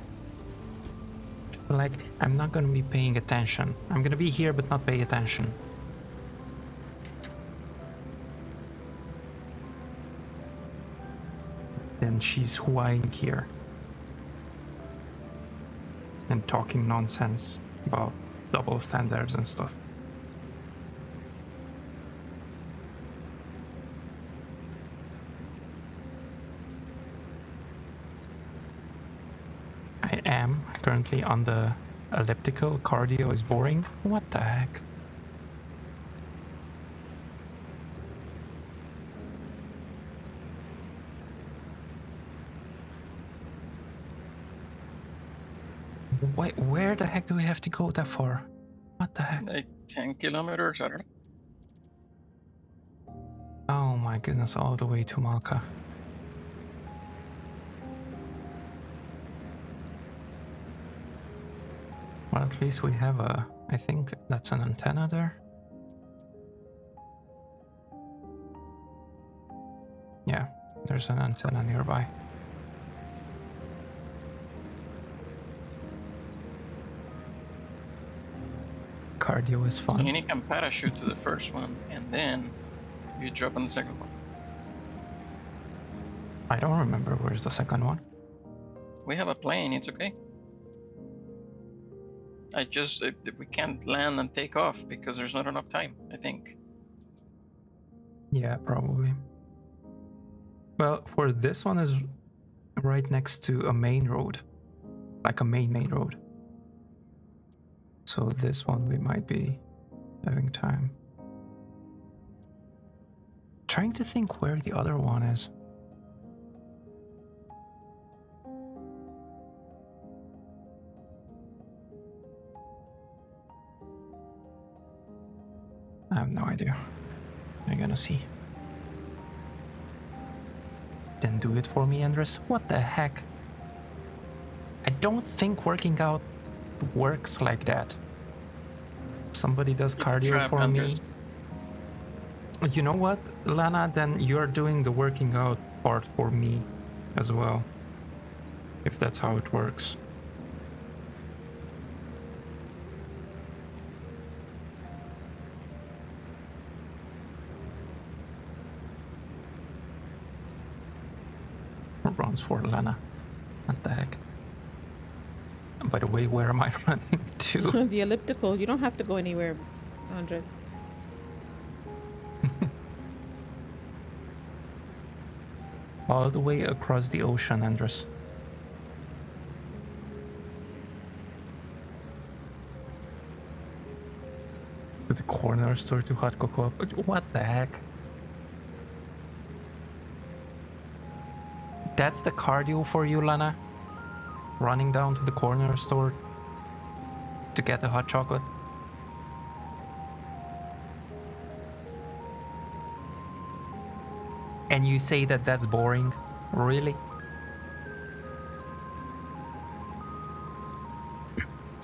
Like, I'm not gonna be paying attention. I'm gonna be here but not pay attention. Then she's hooing here. And talking nonsense about double standards and stuff. I am currently on the elliptical. Cardio is boring. What the heck? Wait, where the heck do we have to go that far? What the heck? Like 10 kilometers, I don't know. Oh my goodness, all the way to Malka. Well, at least we have a... I think that's an antenna there. Yeah, there's an antenna nearby. Cardio is So fun. you can parachute to the first one, and then you drop on the second one. I don't remember where's the second one. We have a plane, it's okay. We can't land and take off because there's not enough time, I think. Yeah, probably. Well, for this one is right next to a main road. Like a main road. So this one we might be having time. Trying to think where the other one is. I have no idea. We're gonna see. Then do it for me, Andres. What the heck? I don't think working out works like that. Somebody does It's a cardio trap, for me. Andres. You know what, Lana? Then you're doing the working out part for me as well. If that's how it works. Runs for Lana. What the heck? By the way, where am I running to? The elliptical. You don't have to go anywhere, Andres. All the way across the ocean, Andres. To the corner store to hot cocoa. What the heck? That's the cardio for you, Lana? Running down to the corner store to get the hot chocolate? And you say that that's boring? Really?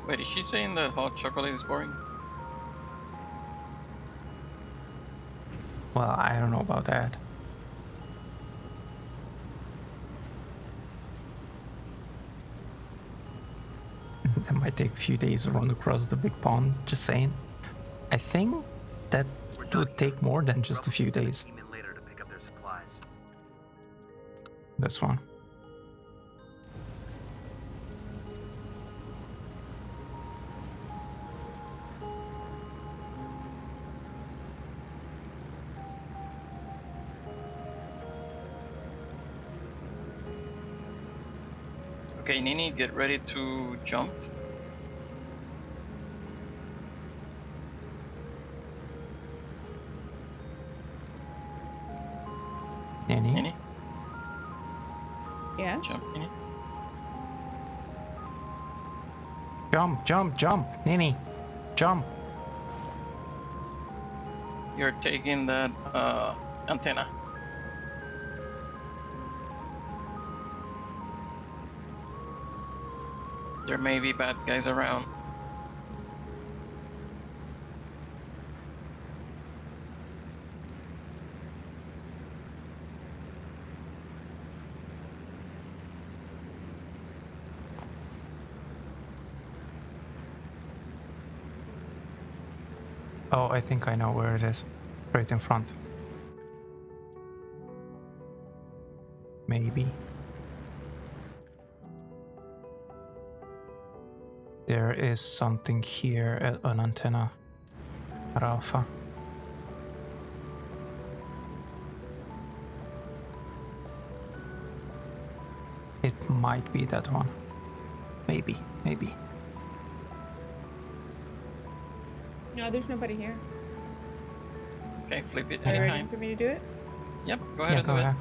Wait, is she saying that hot chocolate is boring? Well, I don't know about that. That might take a few days to run across the big pond, just saying. I think that would take more than just a few days. Team in later to pick up their supplies. This one. Okay, Nini, get ready to jump. Nini? Nini, Yeah. jump, Nini. Jump, jump, jump! Nini! Jump! You're taking that antenna. There may be bad guys around. Oh, I think I know where it is. Right in front. Maybe. There is something here at an antenna. Alpha. It might be that one. Maybe, maybe. No, there's nobody here. Okay, flip it Are you ready anytime. for me to do it? Yep, go ahead Yeah, and go do ahead.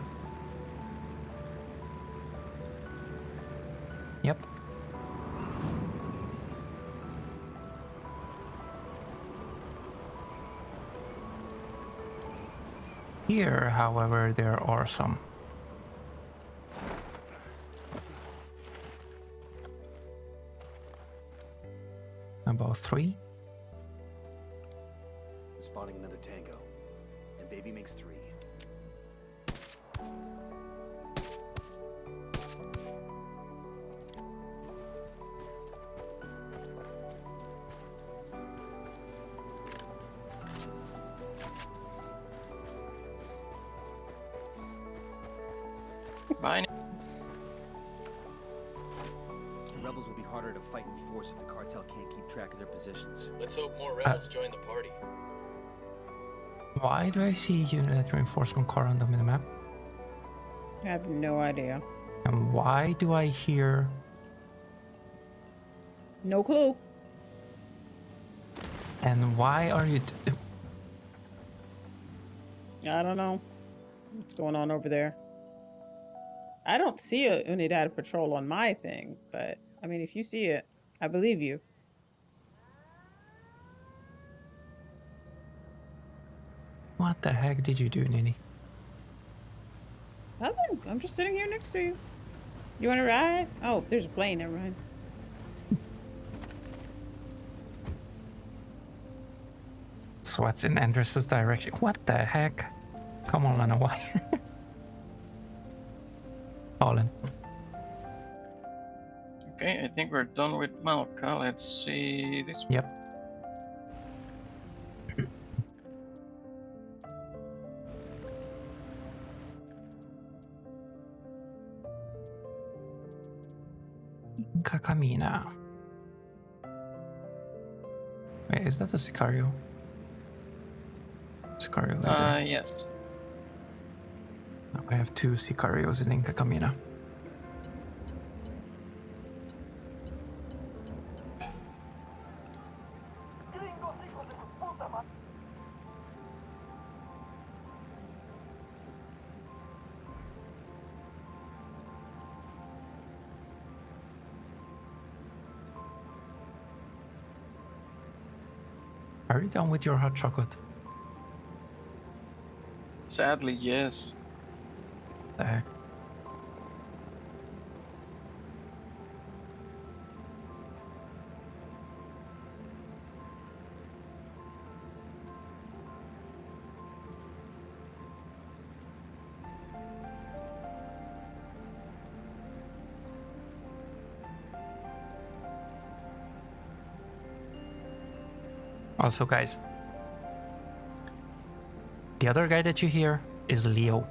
it. Yep. Here, however, there are some. About 3. Spotting another tango. And baby makes 3. Bye. The rebels will be harder to fight in force if the cartel can't keep track of their positions. Let's hope more rebels join the party. Why do I see unit reinforcement car on the minimap? I have no idea. And why do I hear... No clue. And why are you... I don't know what's going on over there. I don't see a Unidad patrol on my thing, but I mean, if you see it, I believe you. What the heck did you do, Nini? Nothing. I'm just sitting here next to you. You want to ride? Oh, there's a plane. Never mind. So what's in Andrus's direction? What the heck? Come on, Lana, why? Colin. Okay, I think we're done with Malka. Let's see this. Yep. Kakamina. Wait, is that a Sicario? Sicario leader. Yes. Now I have 2 Sicarios in Kakamina. Are you done with your hot chocolate? Sadly, yes. The heck? Also, guys, the other guy that you hear is Leo,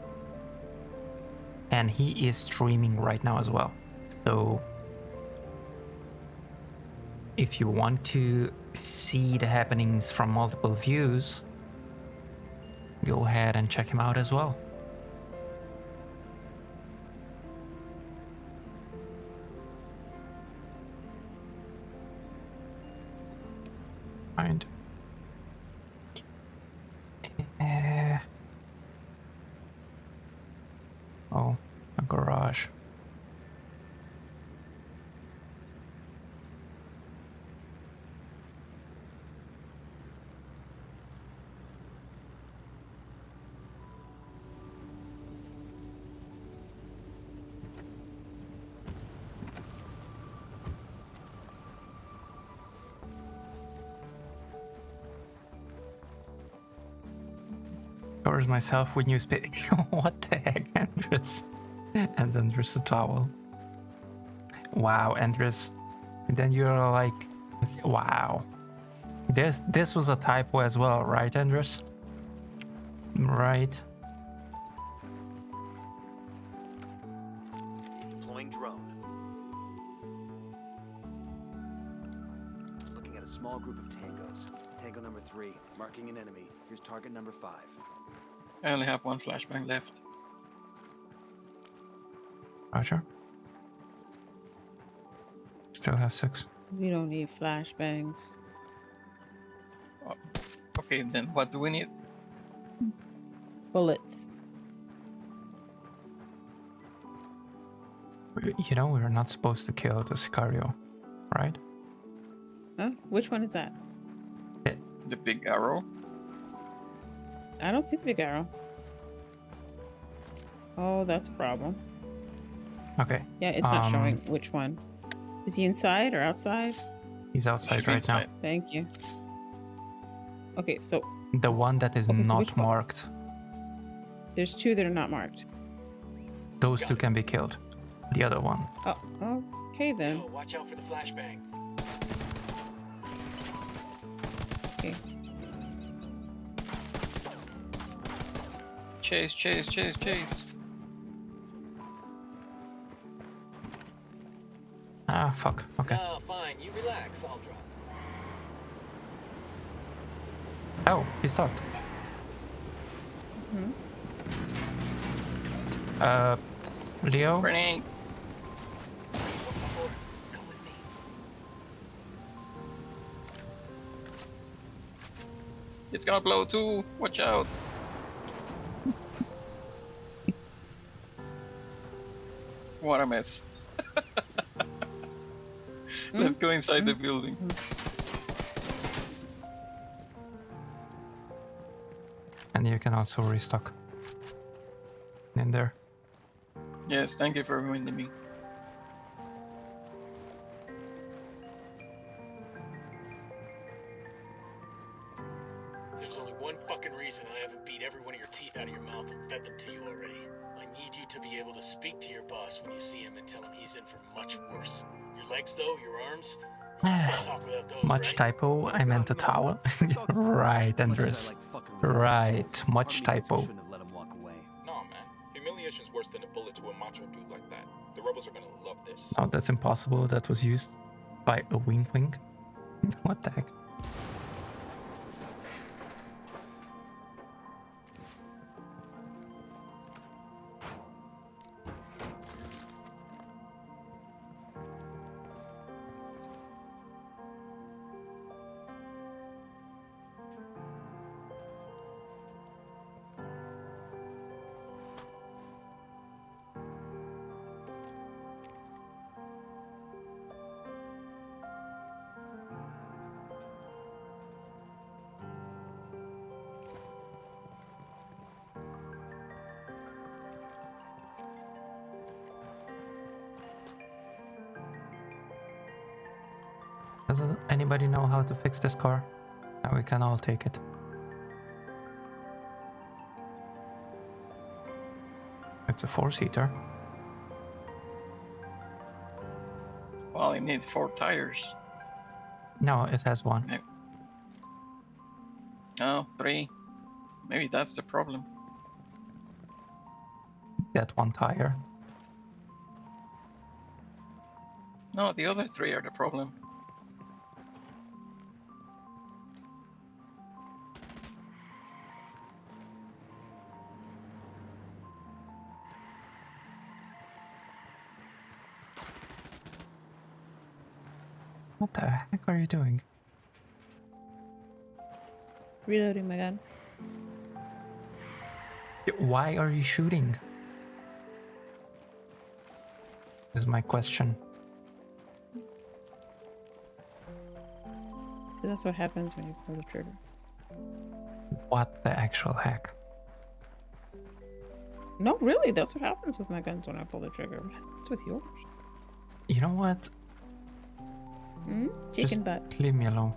and he is streaming right now as well. So if you want to see the happenings from multiple views, go ahead and check him out as well. Mind. Oh, a garage. Covers myself with newspaper. What the heck, Andres? And Andres a towel. Wow, Andres. And then you're like, wow. This was a typo as well, right, Andres? Right. Deploying drone. Looking at a small group of tangos. Tango number 3, marking an enemy. Here's target number 5. I only have 1 flashbang left. Roger. Still have 6. We don't need flashbangs. Oh, okay, then what do we need? Bullets. You know, we're not supposed to kill the Sicario, right? Huh? Which one is that? The big arrow? I don't see the big arrow. Oh, that's a problem. Okay. Yeah, it's not showing which one. Is he inside or outside? He's outside right now. Thank you. Okay, so The one that is so not which one? marked. There's 2 that are not marked. Those 2 can be killed. The other one. Oh, okay then. Yo, watch out for the flashbang. Okay. Chase, chase, chase, chase. Ah, fuck. Okay. Oh, fine. You relax. I'll drive. Oh, he stopped. Leo? Grenade. Come with me. It's gonna blow too. Watch out. What a mess. Let's go inside the building. And you can also restock in there. Yes, thank you for reminding me. There's only one fucking reason I haven't beat every one of your teeth out of your mouth and fed them to you already. I need you to be able to speak to your boss when you see him and tell him he's in for much worse. Your legs, though, your arms, you just can't talk without those, Much right? typo, I meant a towel. Right, Andres. Right, much typo. Shouldn't have let him walk away. Nah, man. Humiliation's worse than a bullet to a macho dude like that. The rebels are gonna love this. Oh, that's impossible. That was used by a wink wink. What the heck? Doesn't anybody know how to fix this car? Now we can all take it. It's a 4-seater. Well, you need 4 tires. No, it has one. Oh, 3. Maybe that's the problem. That one tire. No, the other 3 are the problem. What the heck are you doing? Reloading my gun. Why are you shooting? Is my question. That's what happens when you pull the trigger. What the actual heck? No, really, that's what happens with my guns when I pull the trigger. What happens with yours? You know what? Chicken Just butt. leave me alone.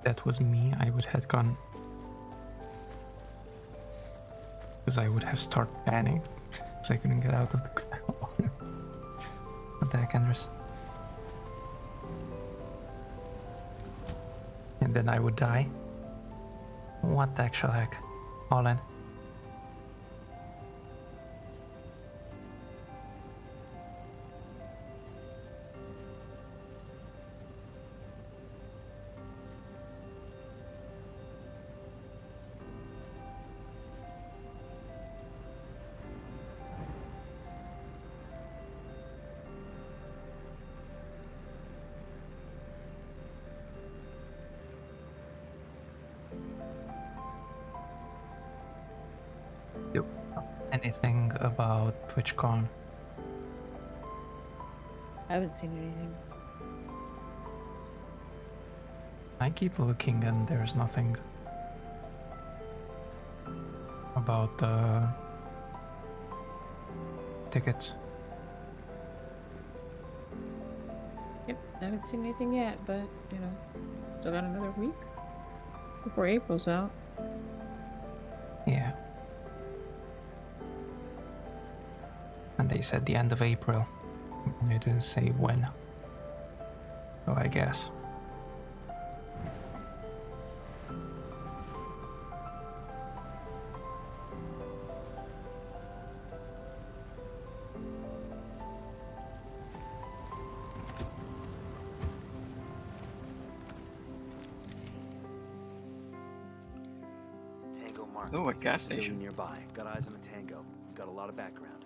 That was me, I would have gone. Because I would have started panicking. Because I couldn't get out of the car. What the heck, Anders? And then I would die. What the actual heck? All in. Anything about TwitchCon? I haven't seen anything. I keep looking and there's nothing about the tickets. Yep, I haven't seen anything yet, but you know, still got another week before April's out. Yeah. And they said the end of April. They didn't say when. So I guess. Mark, Ooh, a he's gas civilian station. nearby. Got eyes on a tango. He's got a lot of background.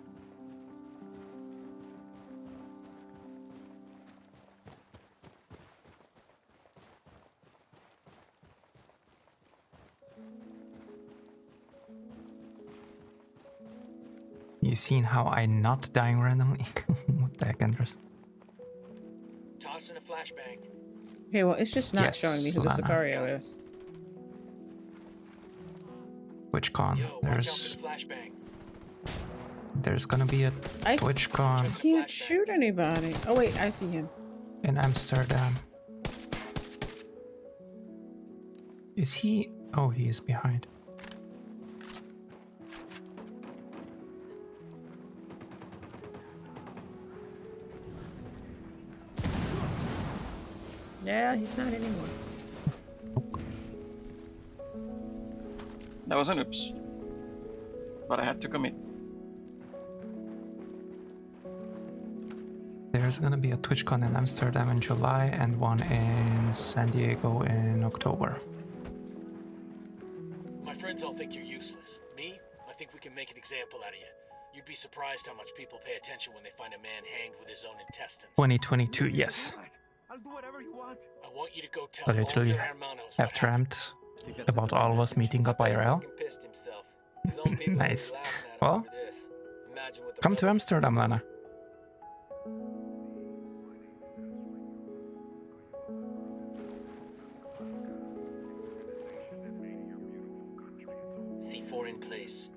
You seen how I not dying randomly? What the heck, Andres? Toss in a flashbang. Okay, well, it's just not Yes, showing me who the Lana. Sicario is. TwitchCon. Yo, watch out for the flashbang. There's gonna be a I TwitchCon can't shoot anybody. Oh wait, I see him. in Amsterdam. Is he? Oh, he is behind. Yeah, he's not anymore. That was an oops. But I had to commit. There's gonna be a TwitchCon in Amsterdam in July and one in San Diego in October. My friends all think you're useless. Me? I think we can make an example out of you. You'd be surprised how much people pay attention when they find a man hanged with his own intestines. 2022, yes. I'll do whatever you want. I want you to go tell I all literally your hermanos have what happened. dreamt about all of us meeting up IRL. Fucking pissed himself. His own people Nice. will be laughing at him Well, over this. Imagine what the come to rebels- Amsterdam, Lana. C4 in place.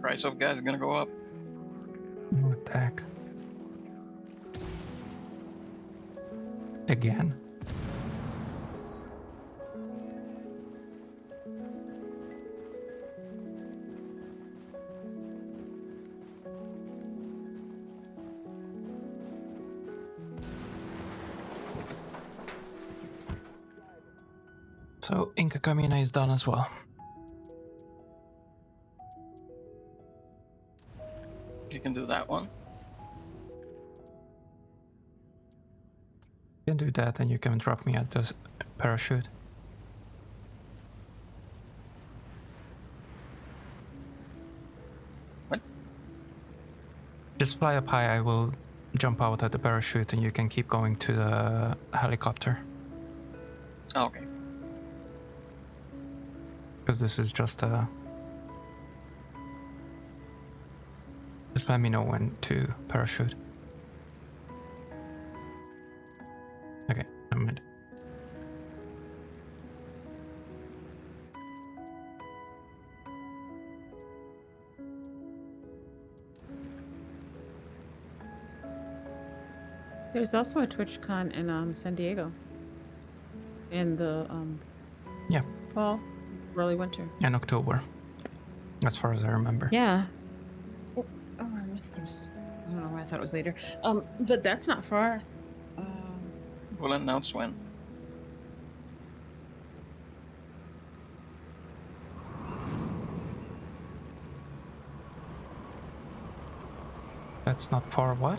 Price of gas is gonna go up. What the heck? Again? So Inca Camina is done as well. You can do that one. You can do that and you can drop me at the parachute. What? Just fly up high, I will jump out at the parachute and you can keep going to the helicopter. Oh, okay. Because this is just a... Just let me know when to parachute. Okay, never mind. There's also a TwitchCon in San Diego. In the Yeah, fall, early winter. in October. As far as I remember. Yeah. Oh, I don't know why I thought it was later. But that's not far. We'll announce when. That's not far what?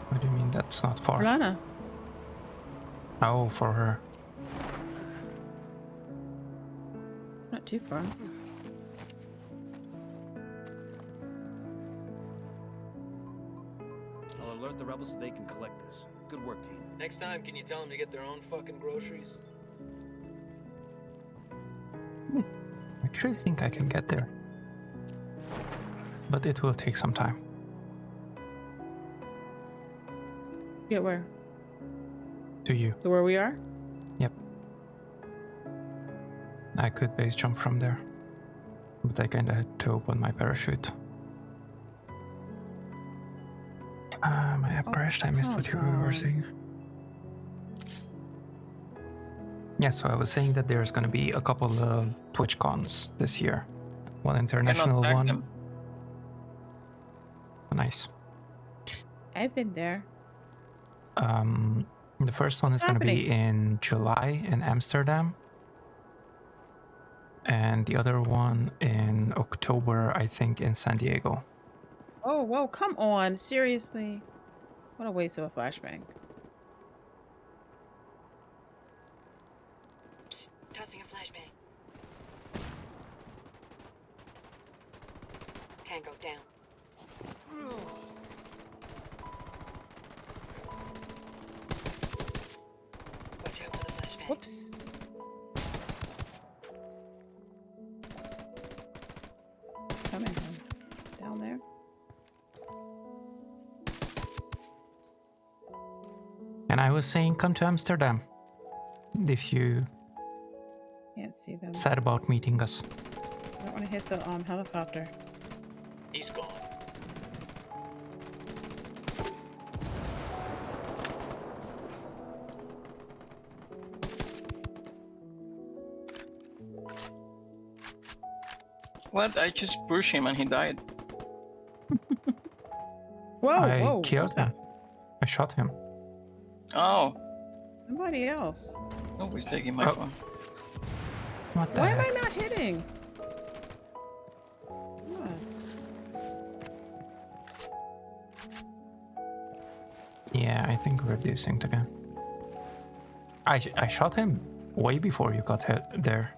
What do you mean that's not far? Lana. Oh, for her. Not too far. I'll alert the rebels so they can collect this. Good work, team. Next time, can you tell them to get their own fucking groceries? I actually think I can get there. But it will take some time. Get where? To you. To where we are? Yep. I could base jump from there. But I kinda had to open my parachute. I have crashed. I missed what you were saying. Yeah, so I was saying that there's gonna be a couple of TwitchCons this year. One international tag one. them. Nice. I've been there. The first one is going to be in July in Amsterdam. And the other one in October, I think, in San Diego. Oh, whoa, come on. Seriously. What a waste of a flashbang. Whoops. Coming down there. And I was saying, come to Amsterdam. If you Can't see them. said about meeting us. I don't want to hit the helicopter. He's gone. What? I just pushed him and he died. Whoa, I whoa. killed What's that? him. I shot him. Oh. Somebody else. Nobody's taking my Oh. phone. What the Why am heck? I not hitting? What? Yeah, I think we're desynced again. I shot him way before you got hit there.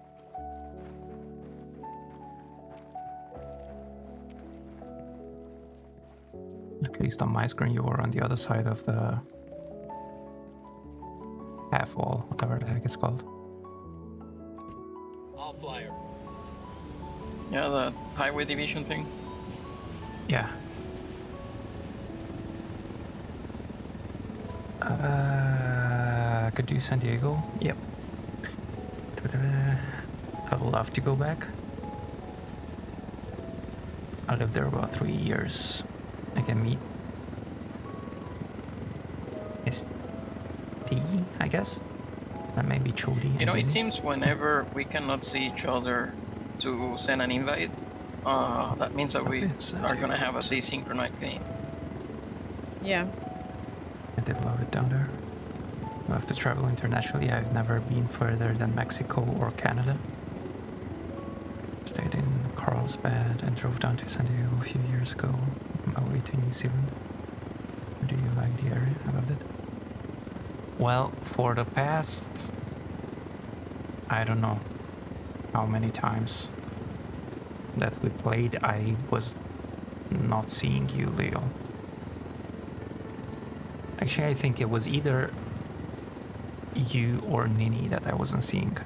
At least on my screen you were on the other side of the half wall, whatever the heck it's called. I'll fly her. Yeah, the highway division thing. Yeah. Could do San Diego. Yep. I'd love to go back. I lived there about 3 years. I can meet SD, I guess. And maybe Chody. You know, and it Dizzy. seems whenever we cannot see each other to send an invite, that means that we Okay, San are gonna Diego. have a desynchronized game. Yeah. I did love it down there. Love to travel internationally. I've never been further than Mexico or Canada. Stayed in Carlsbad and drove down to San Diego a few years ago on my way to New Zealand. Do you like the area? I loved it. Well, for the past, I don't know how many times that we played, I was not seeing you, Leo. Actually, I think it was either you or Nini that I wasn't seeing.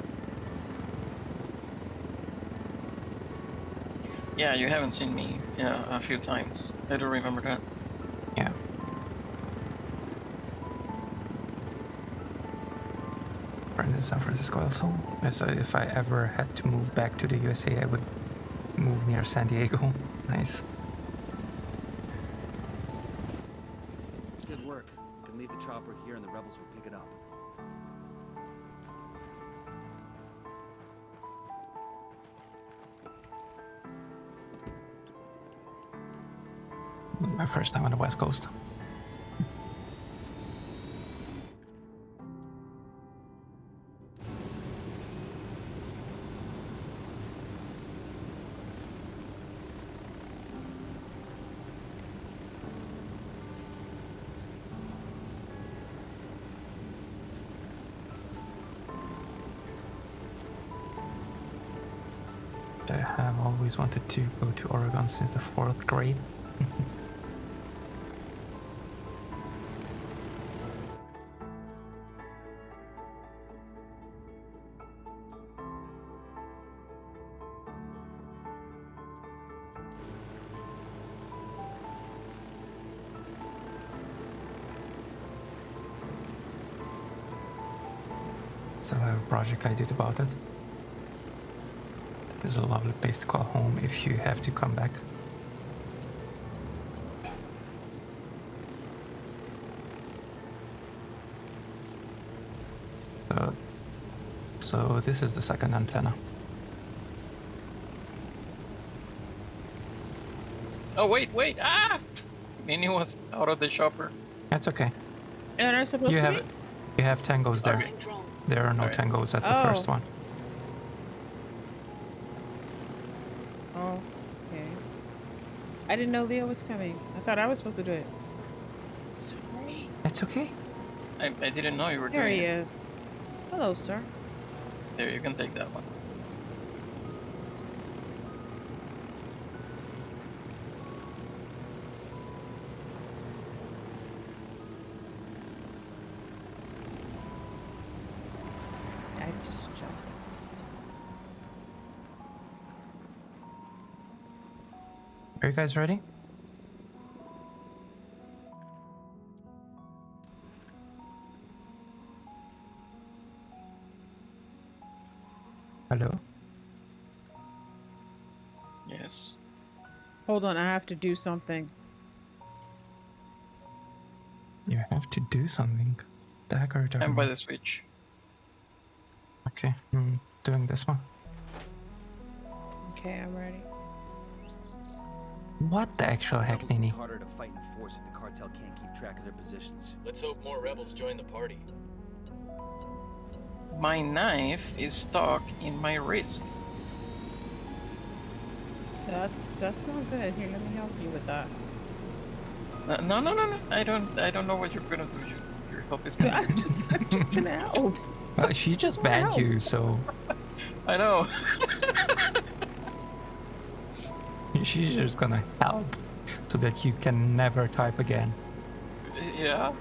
Yeah, you haven't seen me a few times. I do remember that. Yeah. Friends in San Francisco also. So if I ever had to move back to the USA, I would move near San Diego. Nice. Good work. You can leave the chopper here and the rebels will pick it up. My first time on the West Coast. I have always wanted to go to Oregon since the 4th grade. Still have a project I did about it. It is a lovely place to call home if you have to come back. So this is the second antenna. Oh wait! Ah! Nini was out of the shopper. That's okay. And are supposed You to have be? you have tangos there. Okay. There are no Alright. tangos at the first Oh. one. Oh, okay. I didn't know Leo was coming. I thought I was supposed to do it. Sorry. That's okay. I didn't know you were There doing he it. is. Hello, sir. There, you can take that one. Are you guys ready? Hello? Yes. Hold on, I have to do something. You have to do something. The heck are you talking I'm by about? the switch. Okay, I'm doing this one. Okay, I'm ready. What the actual heck, Rebels will be Nini? harder to fight and force if the cartel can't keep track of their positions. Let's hope more rebels join the party. My knife is stuck in my wrist. That's not good. Here, let me help you with that. No. I don't know what you're gonna do. Your help is gonna. I'm just gonna help. She just banned Wow. you, so I know. she's just gonna help so that you can never type again. Yeah.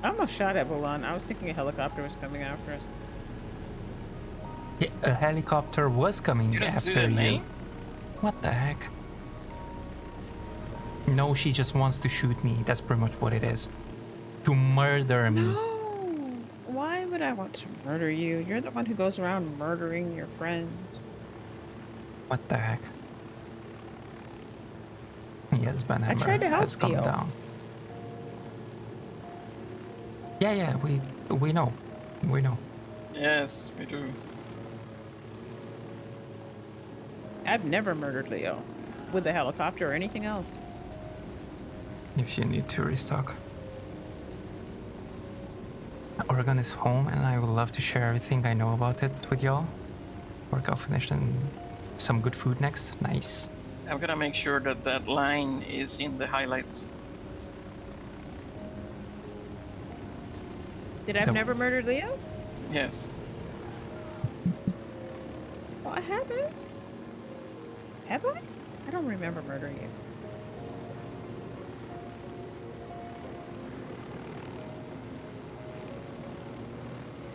I almost shot at Bulan. I was thinking a helicopter was coming after us. Yeah, a helicopter was coming You didn't see after the you. name? What the heck? No, she just wants to shoot me. That's pretty much what it is. To murder me. No! Why would I want to murder you? You're the one who goes around murdering your friends. What the heck? Yes, I Banhammer tried to help has come you. down. Yeah, we know. We know. Yes, we do. I've never murdered Leo with a helicopter or anything else. If you need to restock. Oregon is home and I would love to share everything I know about it with y'all. Workout finished and some good food next. Nice. I'm gonna make sure that that line is in the highlights. Did I've No. never murdered Leo? Yes. Well, I haven't. Have I? I don't remember murdering you.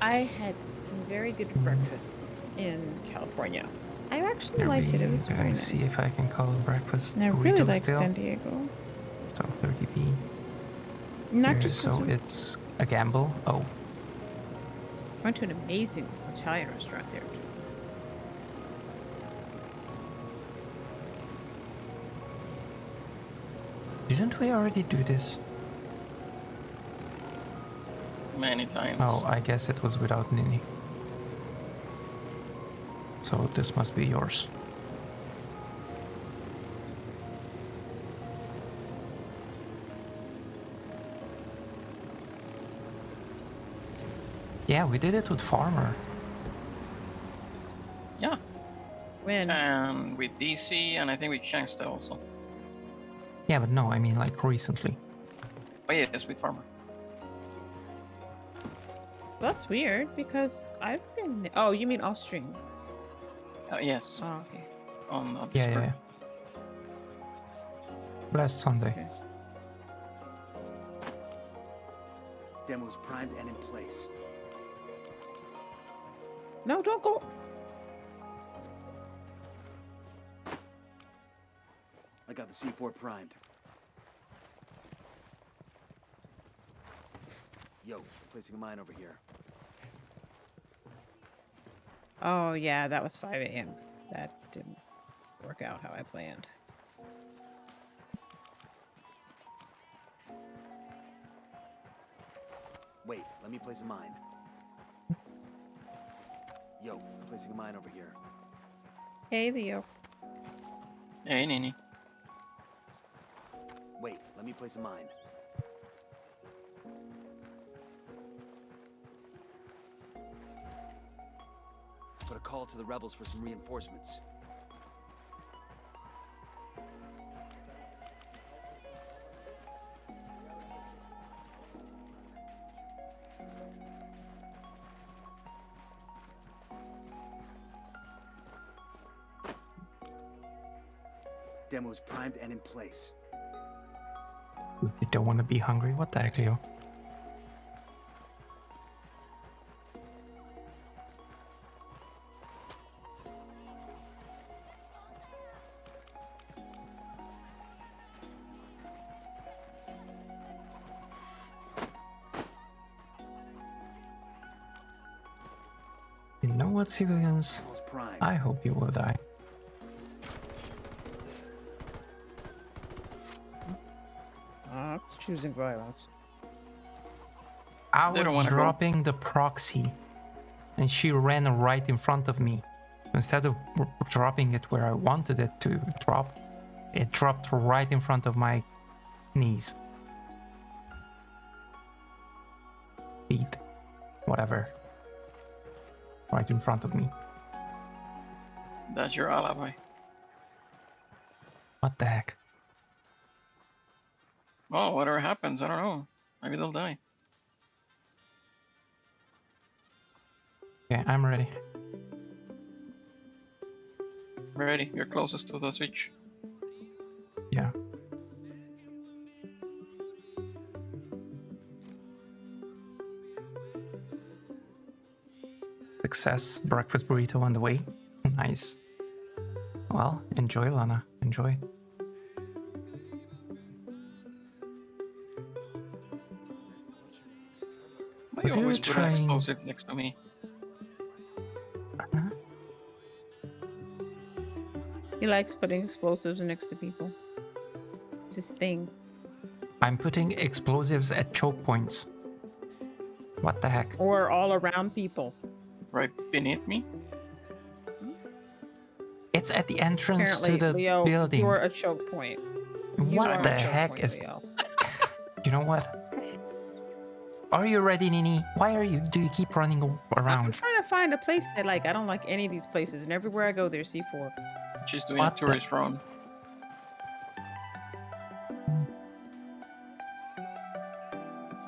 I had some very good breakfast in California. I actually liked it. It was very nice. See if I can call it breakfast. And I really Burrito liked still. San Diego. Still 30p. Not Here, just so because it's a gamble. Oh, I went to an amazing Italian restaurant there too. didn't we already do this? Many times. Oh, I guess it was without Nini. So this must be yours. Yeah, we did it with Farmer. Yeah. When? And with DC, and I think with Shangsta also. Yeah, but no, I mean like recently. Oh yes, with Farmer. That's weird because I've been. Oh, you mean off stream? Yes. Oh, okay. On Yeah, Discord. yeah. Last Sunday. Okay. Demo's primed and in place. No, don't go. I got the C4 primed. Yo, placing a mine over here. Oh yeah, that was 5 a.m. That didn't work out how I planned. Wait, let me place a mine. Yo, placing a mine over here. Hey, Leo. Hey, Nini. Wait, let me place a mine. Put a call to the rebels for some reinforcements. Demo's primed and in place. You don't want to be hungry? What the heck, Leo? You know what, civilians? All's primed. I hope you will die. It's choosing violence. I They don't was wanna go. dropping the proxy, and she ran right in front of me. Instead of dropping it where I wanted it to drop, it dropped right in front of my knees. Feet. Whatever. Right in front of me. That's your alibi. What the heck? Well, whatever happens, I don't know. Maybe they'll die. Okay, I'm ready. Ready? You're closest to the switch. Yeah. Success. Breakfast burrito on the way. Nice. Well, enjoy, Lana. Enjoy. Why But you you're always put an trying- explosive next to me? He likes putting explosives next to people. It's his thing. I'm putting explosives at choke points. What the heck? Or all around people. Right beneath me? It's at the entrance Apparently, to the Leo, building. you're a choke point. You What are the a choke heck point, is... Leo. You know what? Are you ready, Nini? Why do you keep running I'm around? trying to find a place I like. I don't like any of these places, and everywhere I go, there's C4. She's doing What a the- tourist run.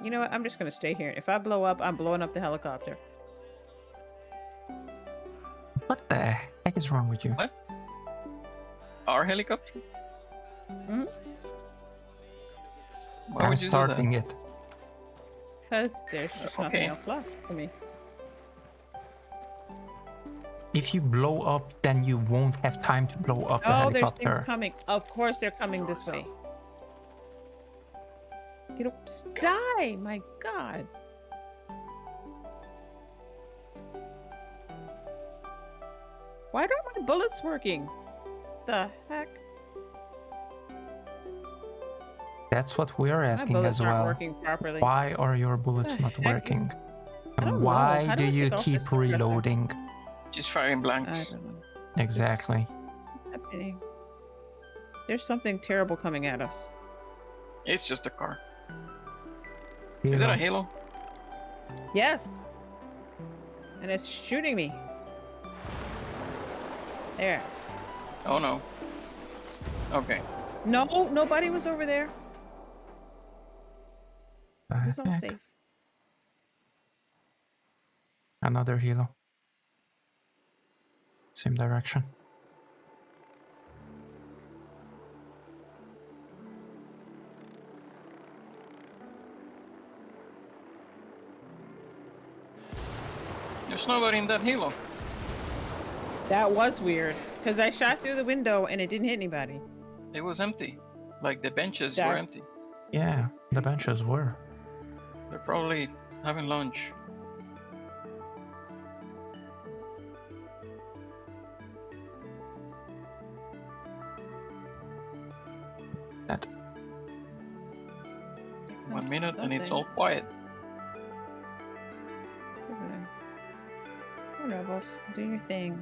You know what? I'm just gonna stay here. If I blow up, I'm blowing up the helicopter. What the heck is wrong with you? What? Our helicopter? Hmm? Why I'm would you do that? starting it. Because there's just nothing Okay. else left for me. If you blow up, then you won't have time to blow up the Oh, there's helicopter. things coming. Of course, they're coming this way. Get up, die! My God. Why aren't my bullets working? The heck? That's what we're My asking bullets as aren't well. working properly. Why are your bullets The not heck working? is- I don't And know. why How do do I you take off keep this suppressor? reloading? She's firing I blanks. don't know. Exactly. What's happening? There's something terrible coming at us. It's just a car. You Is it know, a Halo? Yes. And it's shooting me. There. Oh no. Okay. No, nobody was over there. the It was all heck? safe. Another helo. Same direction. There's nobody in that Halo. That was weird. Because I shot through the window and it didn't hit anybody. It was empty. Like the benches were empty. That's- Yeah, the benches were. They're probably having lunch. That. 1 minute and it's all Something. quiet. Okay. Oh, Rebels, do your thing.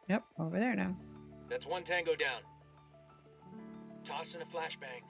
Yep, over there now. That's one tango down. Toss in a flashbang.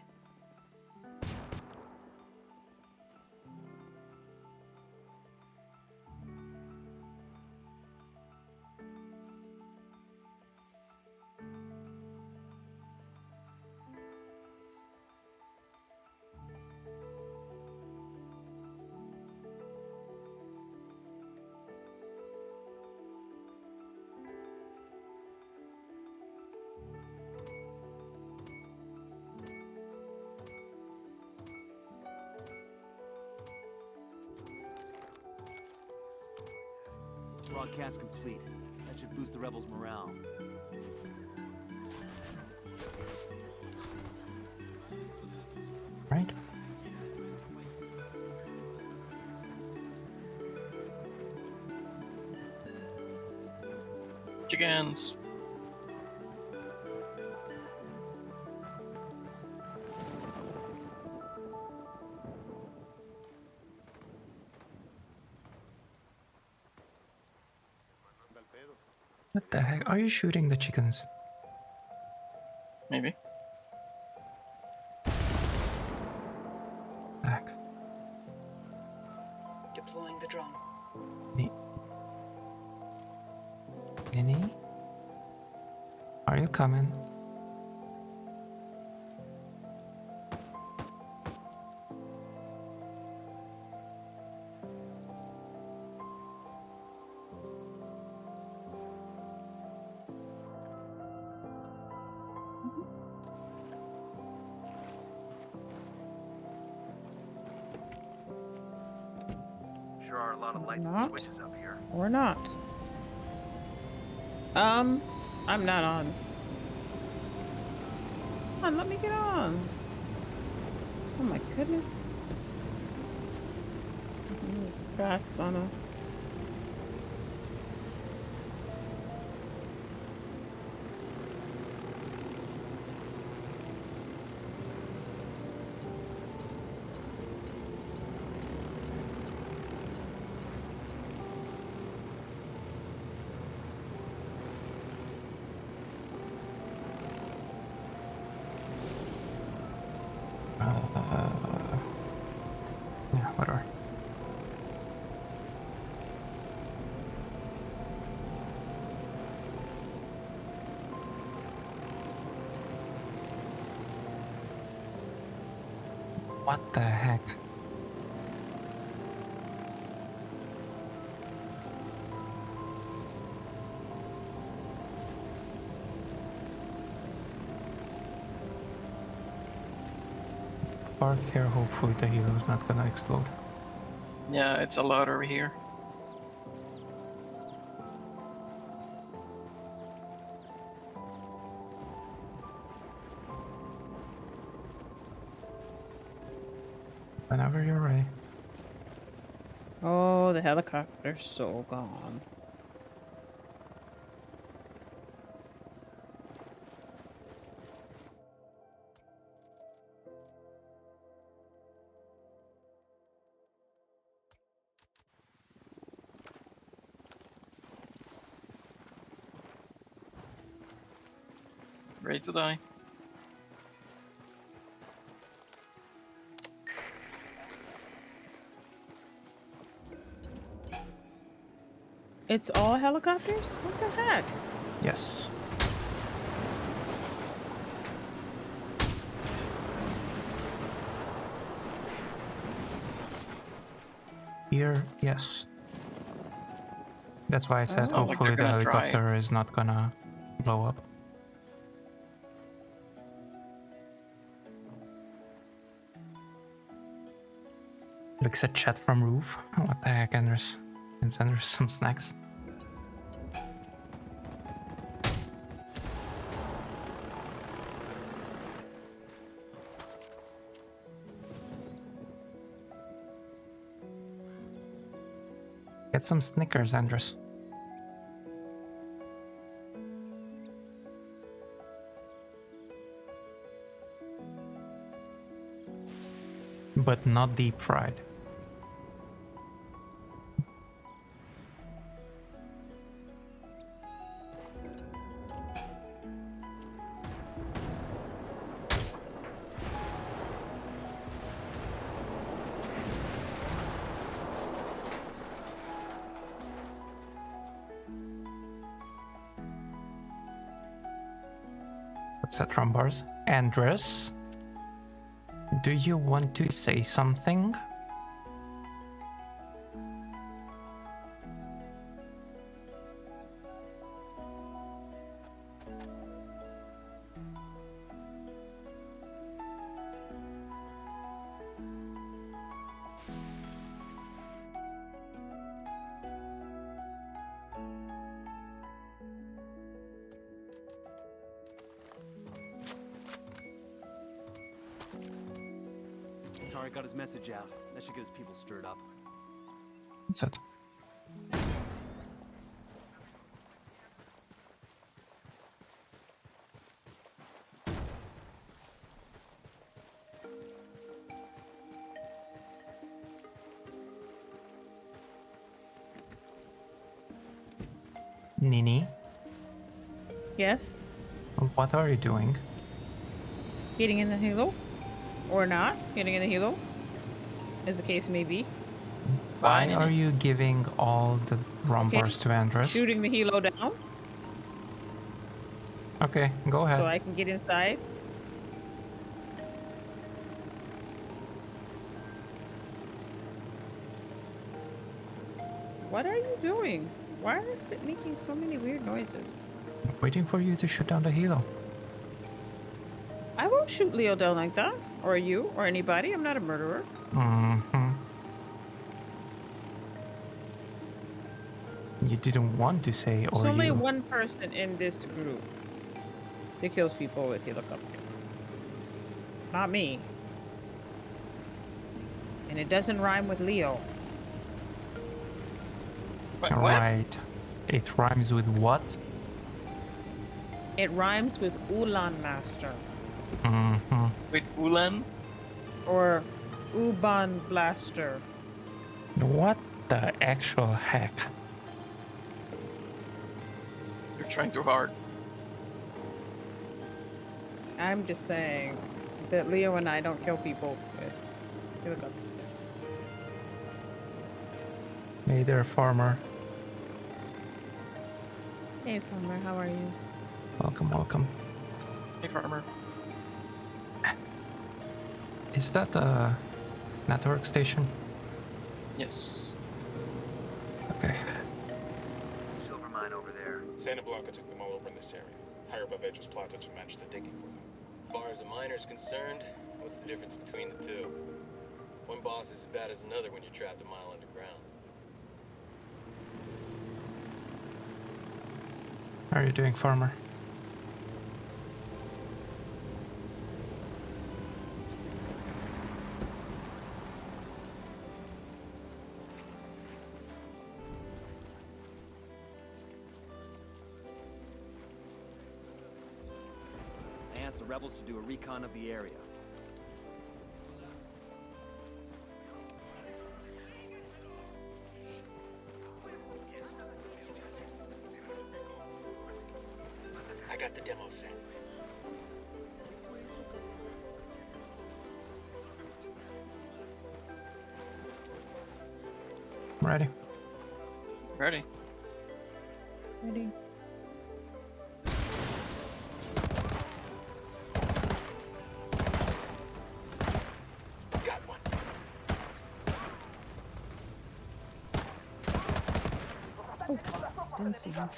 Broadcast complete. That should boost the rebels' morale. right? Chickens. What the heck? Are you shooting the chickens? Maybe. Back. Deploying the drone. Nini? Are you coming? Sure are a lot of lights and Not. switches up here. Or not. I'm not on. Come on, let me get on. Oh my goodness. Fast, Lana. Yeah, whatever. What the heck? Park here, hopefully the helo's not gonna explode. Yeah, it's a lot over here. Whenever you're ready. Oh, the helicopter's so gone. Ready to die. It's all helicopters? What the heck? Yes. Here, yes. That's why I said Oh. It's not like hopefully they're the gonna helicopter drive. is not gonna blow up. Looks at chat from roof. What the heck, Anders? Can send her some snacks. Get some Snickers, Andres. But not deep fried. What's that from bars? Andres? Do you want to say something? Tarek got his message out. That should get his people stirred up. What's it? Nini, Yes? what are you doing? Getting in the helo? Or not getting in the helo? As the case may be. Why Nini. are you giving all the rumbars to Andres? Shooting the helo down Okay, go ahead. so I can get inside. What are you doing? Why is it making so many weird noises? Waiting for you to shoot down the helo. I won't shoot Leo down like that. Or you, or anybody. I'm not a murderer. Mm-hmm. You didn't want to say, or There's only you. one person in this group that kills people with helicopter. Not me. And it doesn't rhyme with Leo. What? Right. It rhymes with what? It rhymes with Ulan Master. Mm-hmm. Wait, Ulan? Or Uban Blaster. What the actual heck? You're trying too hard. I'm just saying that Leo and I don't kill people with helicopter. Hey there, farmer. Hey, Farmer, how are you? Welcome, welcome. Hey, farmer. Is that the network station? Yes. Okay. Silver mine over there. Santa Blanca took them all over in this area. Higher above Edge's Plateau to match the digging for them. As far as the miner's concerned, what's the difference between the two? One boss is as bad as another when you're trapped a mile underground. How are you doing, farmer? I asked the rebels to do a recon of the area. I got the demo set. I'm ready. Ready? Ready? Got one. Didn't see him.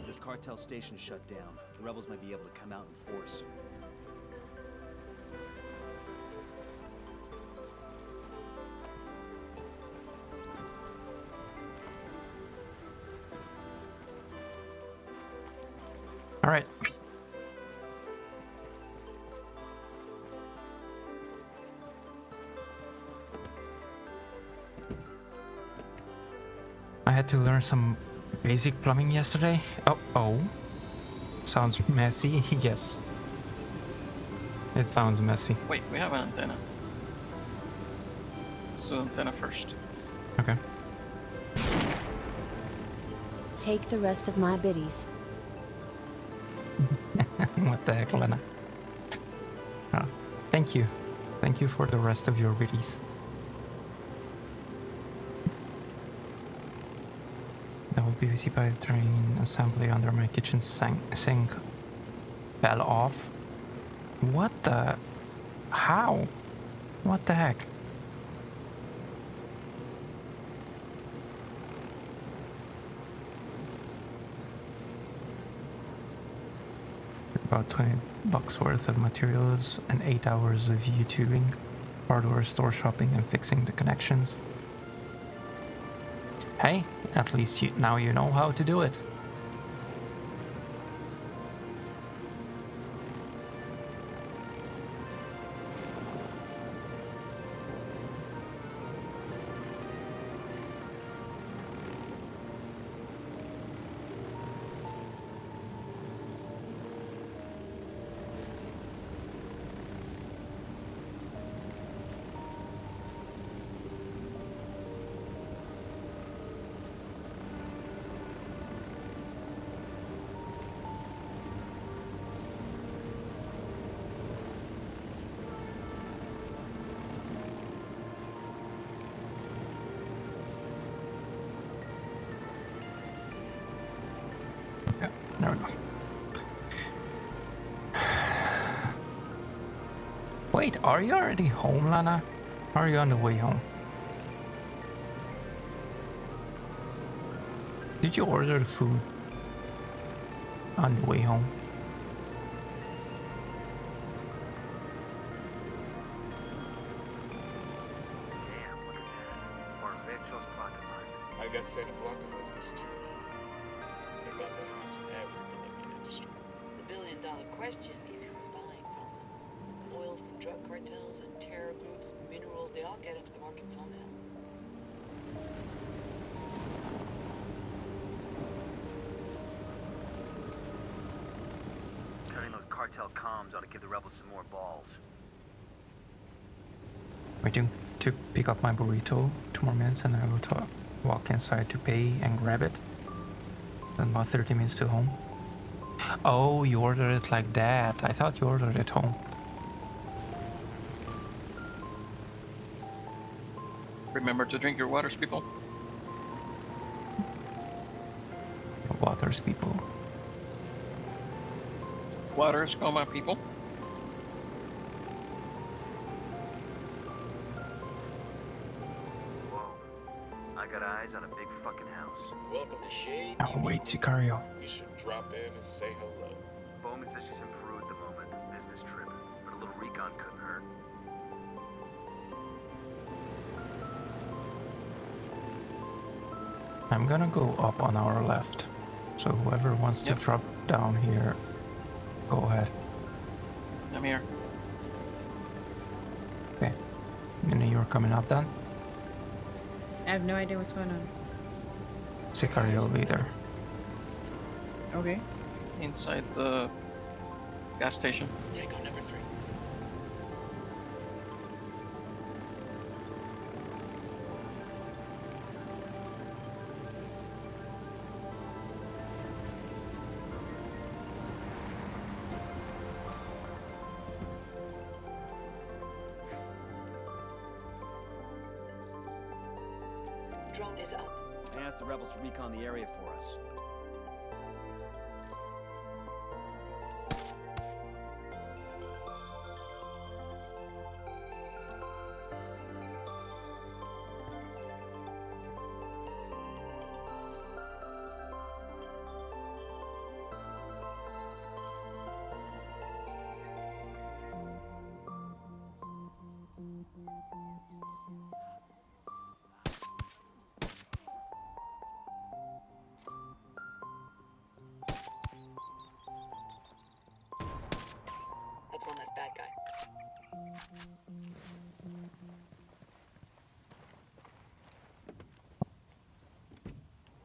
This cartel station shut down. The rebels might be able to come out in force. All right. I had to learn some basic plumbing yesterday. Oh. Sounds messy. Yes. It sounds messy. Wait, we have an antenna. So antenna first. Okay. Take the rest of my biddies. What the heck, Lena? Oh, thank you. Thank you for the rest of your biddies. Double PVC pipe drain assembly under my kitchen sink fell off. What the? How? What the heck? About $20 worth of materials and 8 hours of YouTubing, hardware store shopping and fixing the connections. Hey, at least now you know how to do it. Yeah, there we go. Wait, are you already home, Lana? Or are you on the way home? Did you order the food on the way home? Damn, look at that. Barbecho's pocket line. I guess Santa Blanca knows this too. They got their hands in every Bolivian industry. The billion-dollar question is who's buying from them. Oil from drug cartels and terror groups, minerals, they all get into the market somehow. Turning those cartel comms ought to give the rebels some more balls. Waiting to pick up my burrito. 2 more minutes and I will walk inside to pay and grab it. Then about 30 minutes to home. Oh, you ordered it like that. I thought you ordered it home. Remember to drink your waters, people. Waters, people. Waters, coma, people. Whoa. I got eyes on a big fucking house. Welcome to Shade. Oh, wait, Sicario. You should drop in and say hello. Bowman says she's in Peru at the moment. Business trip. But a little recon couldn't hurt. I'm gonna go up on our left. So whoever wants to drop down here, go ahead. I'm here. Okay. And you're coming up then? I have no idea what's going on. Sicario leader. Okay. Inside the gas station. Take on number 3. Drone is up. I asked the rebels to recon the area for us. That's one less bad guy.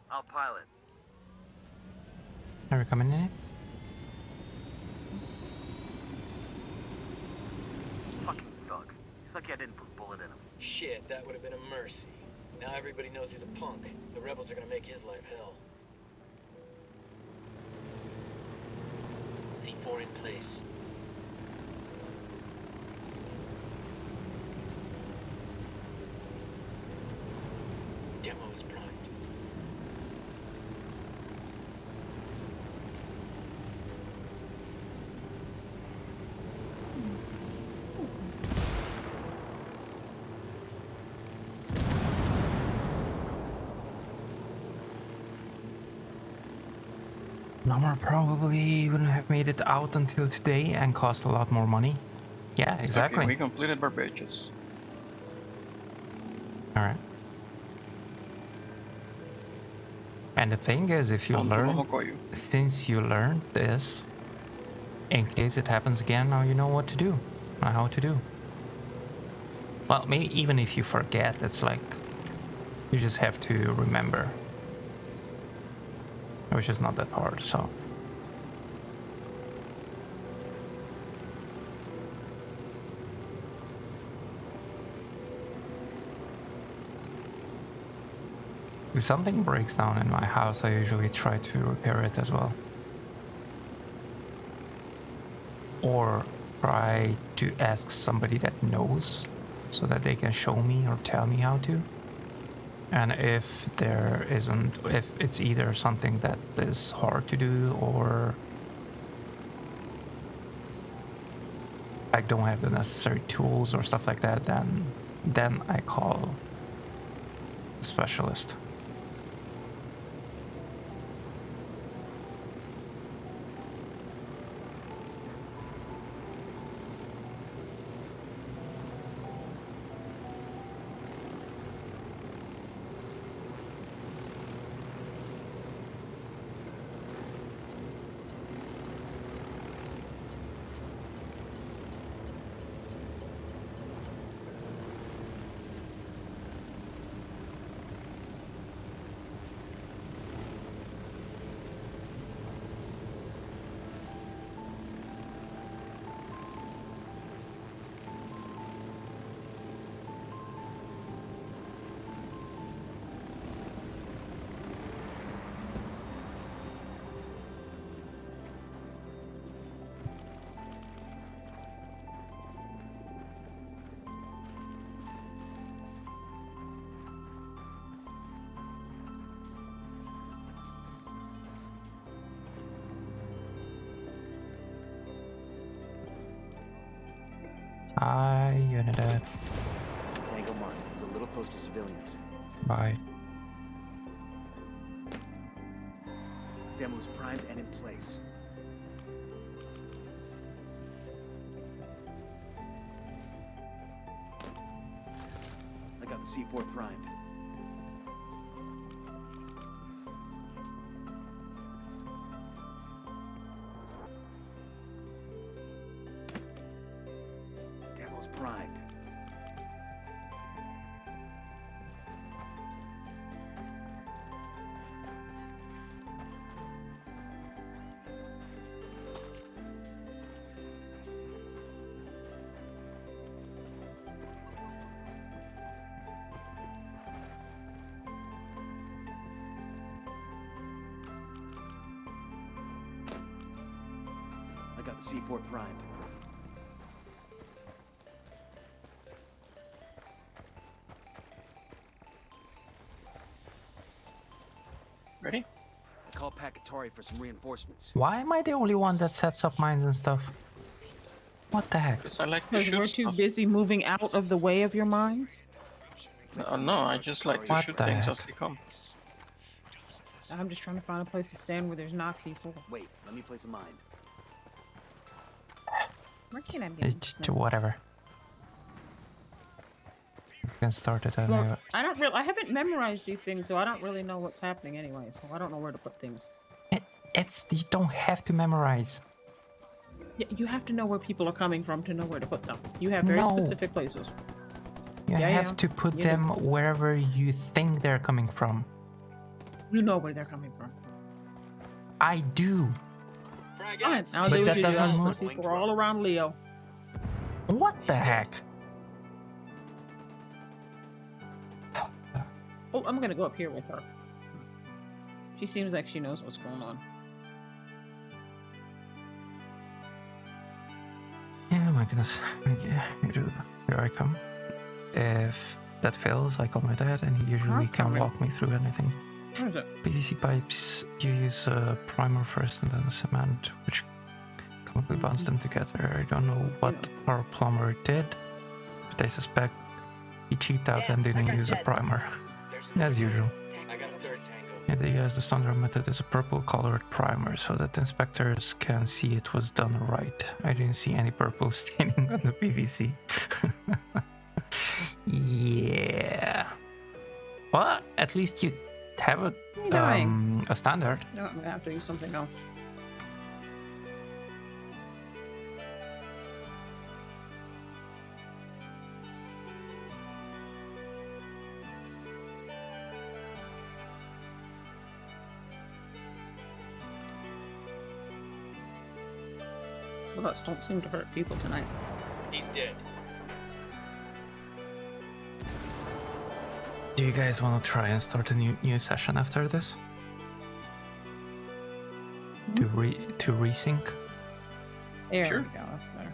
I'll pilot. Are we coming in? Fucking thug. He's lucky I didn't put a bullet in him. Shit, that would have been a mercy. Now everybody knows he's a punk. The rebels are gonna make his life hell. C4 in place. Demo is primed. Lumber probably wouldn't have made it out until today and cost a lot more money. Yeah, exactly. Okay, we completed Barbados. Alright. And the thing is, if you learn, since you learned this, in case it happens again, now you know what to do and how to do. Well, maybe even if you forget, it's like you just have to remember, which is not that hard. So. If something breaks down in my house, I usually try to repair it as well. Or try to ask somebody that knows so that they can show me or tell me how to. And if there isn't, if it's either something that is hard to do or I don't have the necessary tools or stuff like that, then I call a specialist. Hi, Unidad. Tango Mark is a little close to civilians. Bye. Demo's primed and in place. I got the C4 primed. Demo's primed. I got the C4 primed. Ready? Call Pacatari for some reinforcements. Why am I the only one that sets up mines and stuff? What the heck? Because I like to Because shoot we're too stuff. busy moving out of the way of your minds. No, I just like to What shoot the things heck? as they come. I'm just trying to find a place to stand where there's not C4. Wait, let me place a mine. Where can I be? It's whatever. You can start it anyway. Look, I haven't memorized these things, so I don't really know what's happening anyway. So I don't know where to put things. You don't have to memorize. Yeah, you have to know where people are coming from to know where to put them. You have very No. specific places. You Yeah, have yeah. to put You them wherever you think they're coming from. You know where they're coming from. I do. Fine. I'll But do that what you do. doesn't I'll move- put C4 all around Leo. What the heck? Oh, I'm gonna go up here with her. She seems like she knows what's going on. Yeah, my goodness. Yeah, here I come. If that fails, I call my dad, and he usually can coming. walk me through anything. Where is it? PVC pipes, you use a primer first and then a cement, which chemically bonds them together. I don't know what our plumber did, but I suspect he cheaped out and didn't use a primer, as usual. I got a third tango. Yeah, they use the standard method is a purple colored primer so that inspectors can see it was done right. I didn't see any purple staining on the PVC. Yeah. Well, at least you have What are you doing? a standard. No, I'm gonna have to use something else. Bullets don't seem to hurt people tonight. He's dead. Do you guys want to try and start a new session after this? To resync? There Sure. we go. That's better.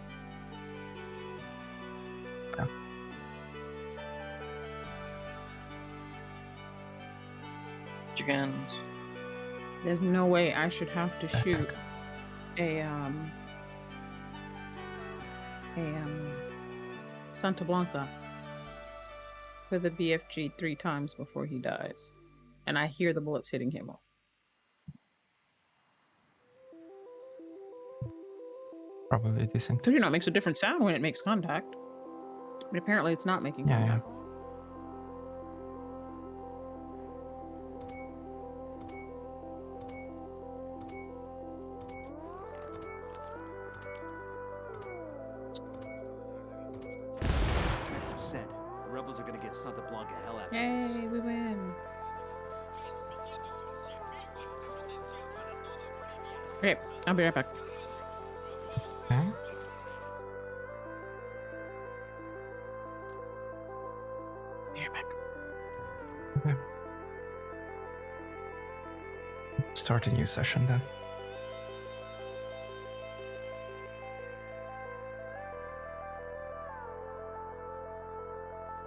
Okay. Chickens. There's no way I should have to shoot a Santa Blanca with a BFG 3 times before he dies, and I hear the bullets hitting him. Probably desynced. So, you know, it makes a different sound when it makes contact, but apparently it's not making contact. Message sent. The rebels are gonna give Santa Blanca hell after this. Yay, we win. Okay, I'll be right back. Okay. Be right back. Okay. Start a new session then.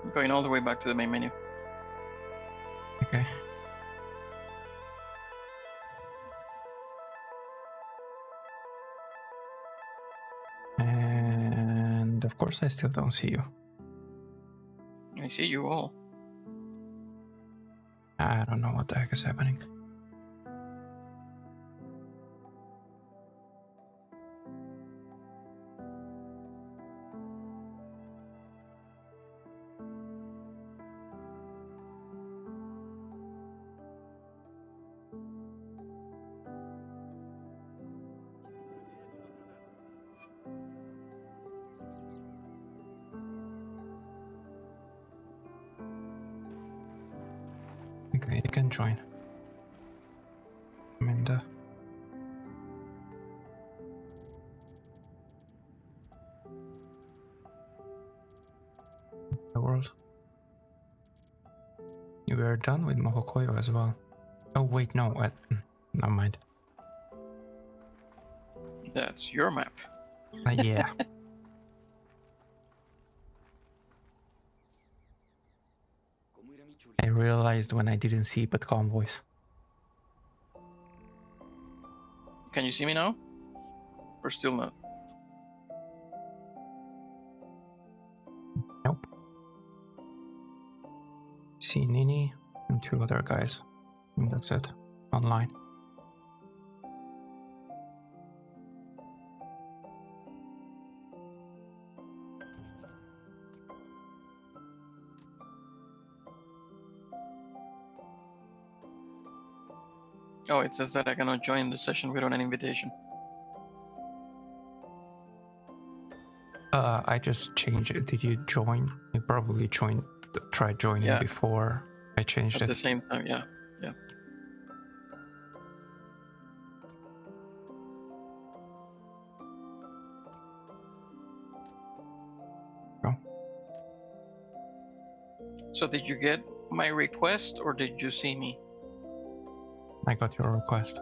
I'm going all the way back to the main menu. Okay. And of course I still don't see you. I see you all. I don't know what the heck is happening. Okay, you can join. I'm in the world. You were done with Mohokoyo as well. Oh wait, no, never mind. That's your map. Yeah. I realized when I didn't see but convoys. Can you see me now? Or still not? Nope. See Nini and 2 other guys. And that's it. Online. Oh, it says that I cannot join the session without an invitation. I just changed it. Did you join? You probably tried joining before I changed At it. the same time, yeah. Yeah. Go. So did you get my request or did you see me? I got your request.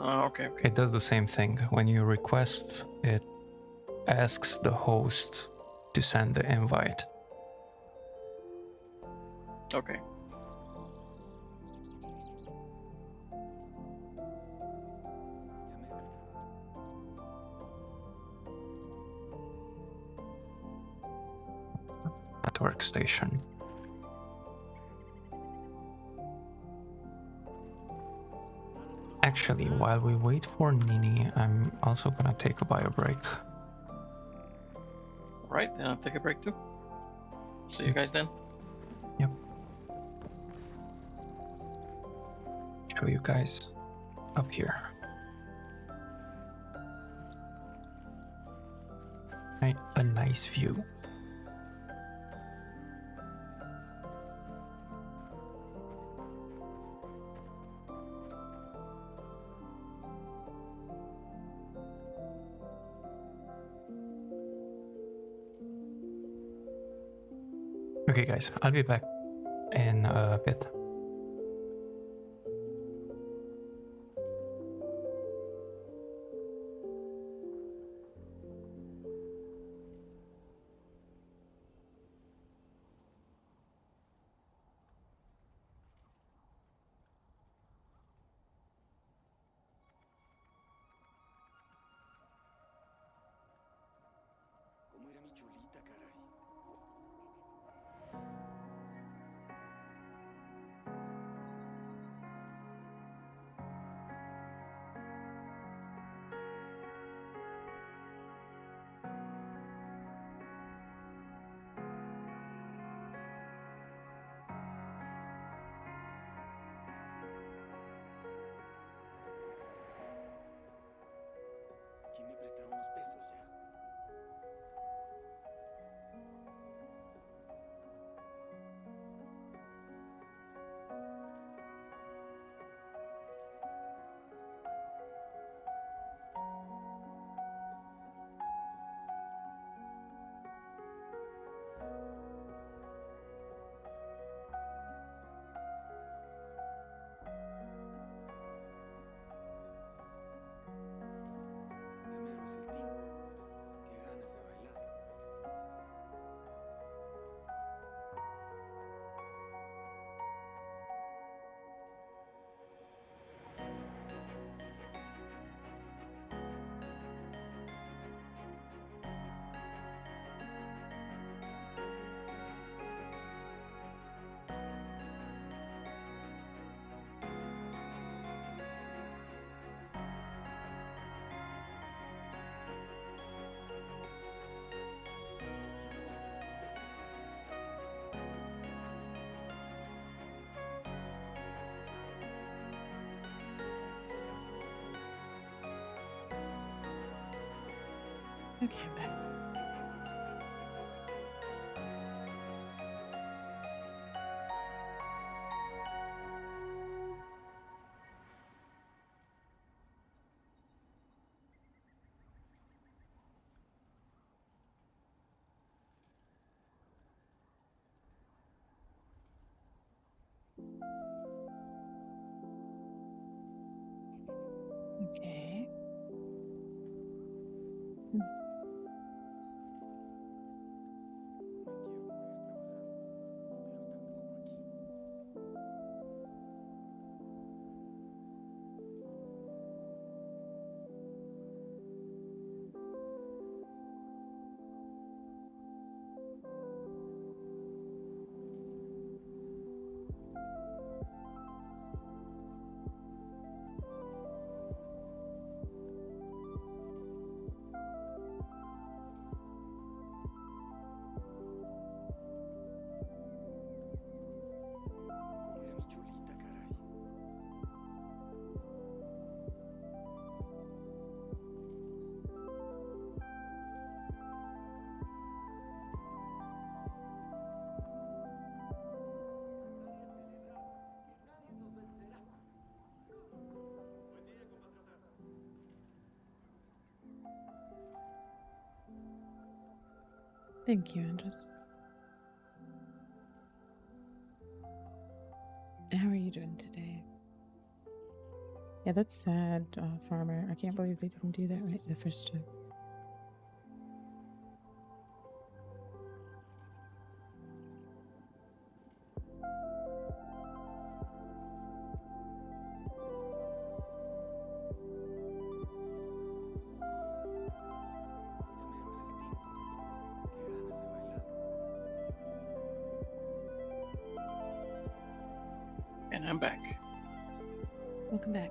Okay. It does the same thing. When you request, it asks the host to send the invite. Okay. Network station. Actually, while we wait for Nini, I'm also gonna take a bio break. Right, then I'll take a break too. See you guys then. Yep. show you guys up here. Right, a nice view. Okay guys, I'll be back in a bit. ¿Cómo era mi chulita, caray? ¿Quién me prestará unos pesos ya? Ya mero es el timbre. Qué ganas de bailar. Okay, I'm back. Okay. ¿Cómo era mi chulita, caray? Thank you, Andres. How are you doing today? Yeah, that's sad, farmer. I can't believe they didn't do that right the first time. And I'm back. Welcome back.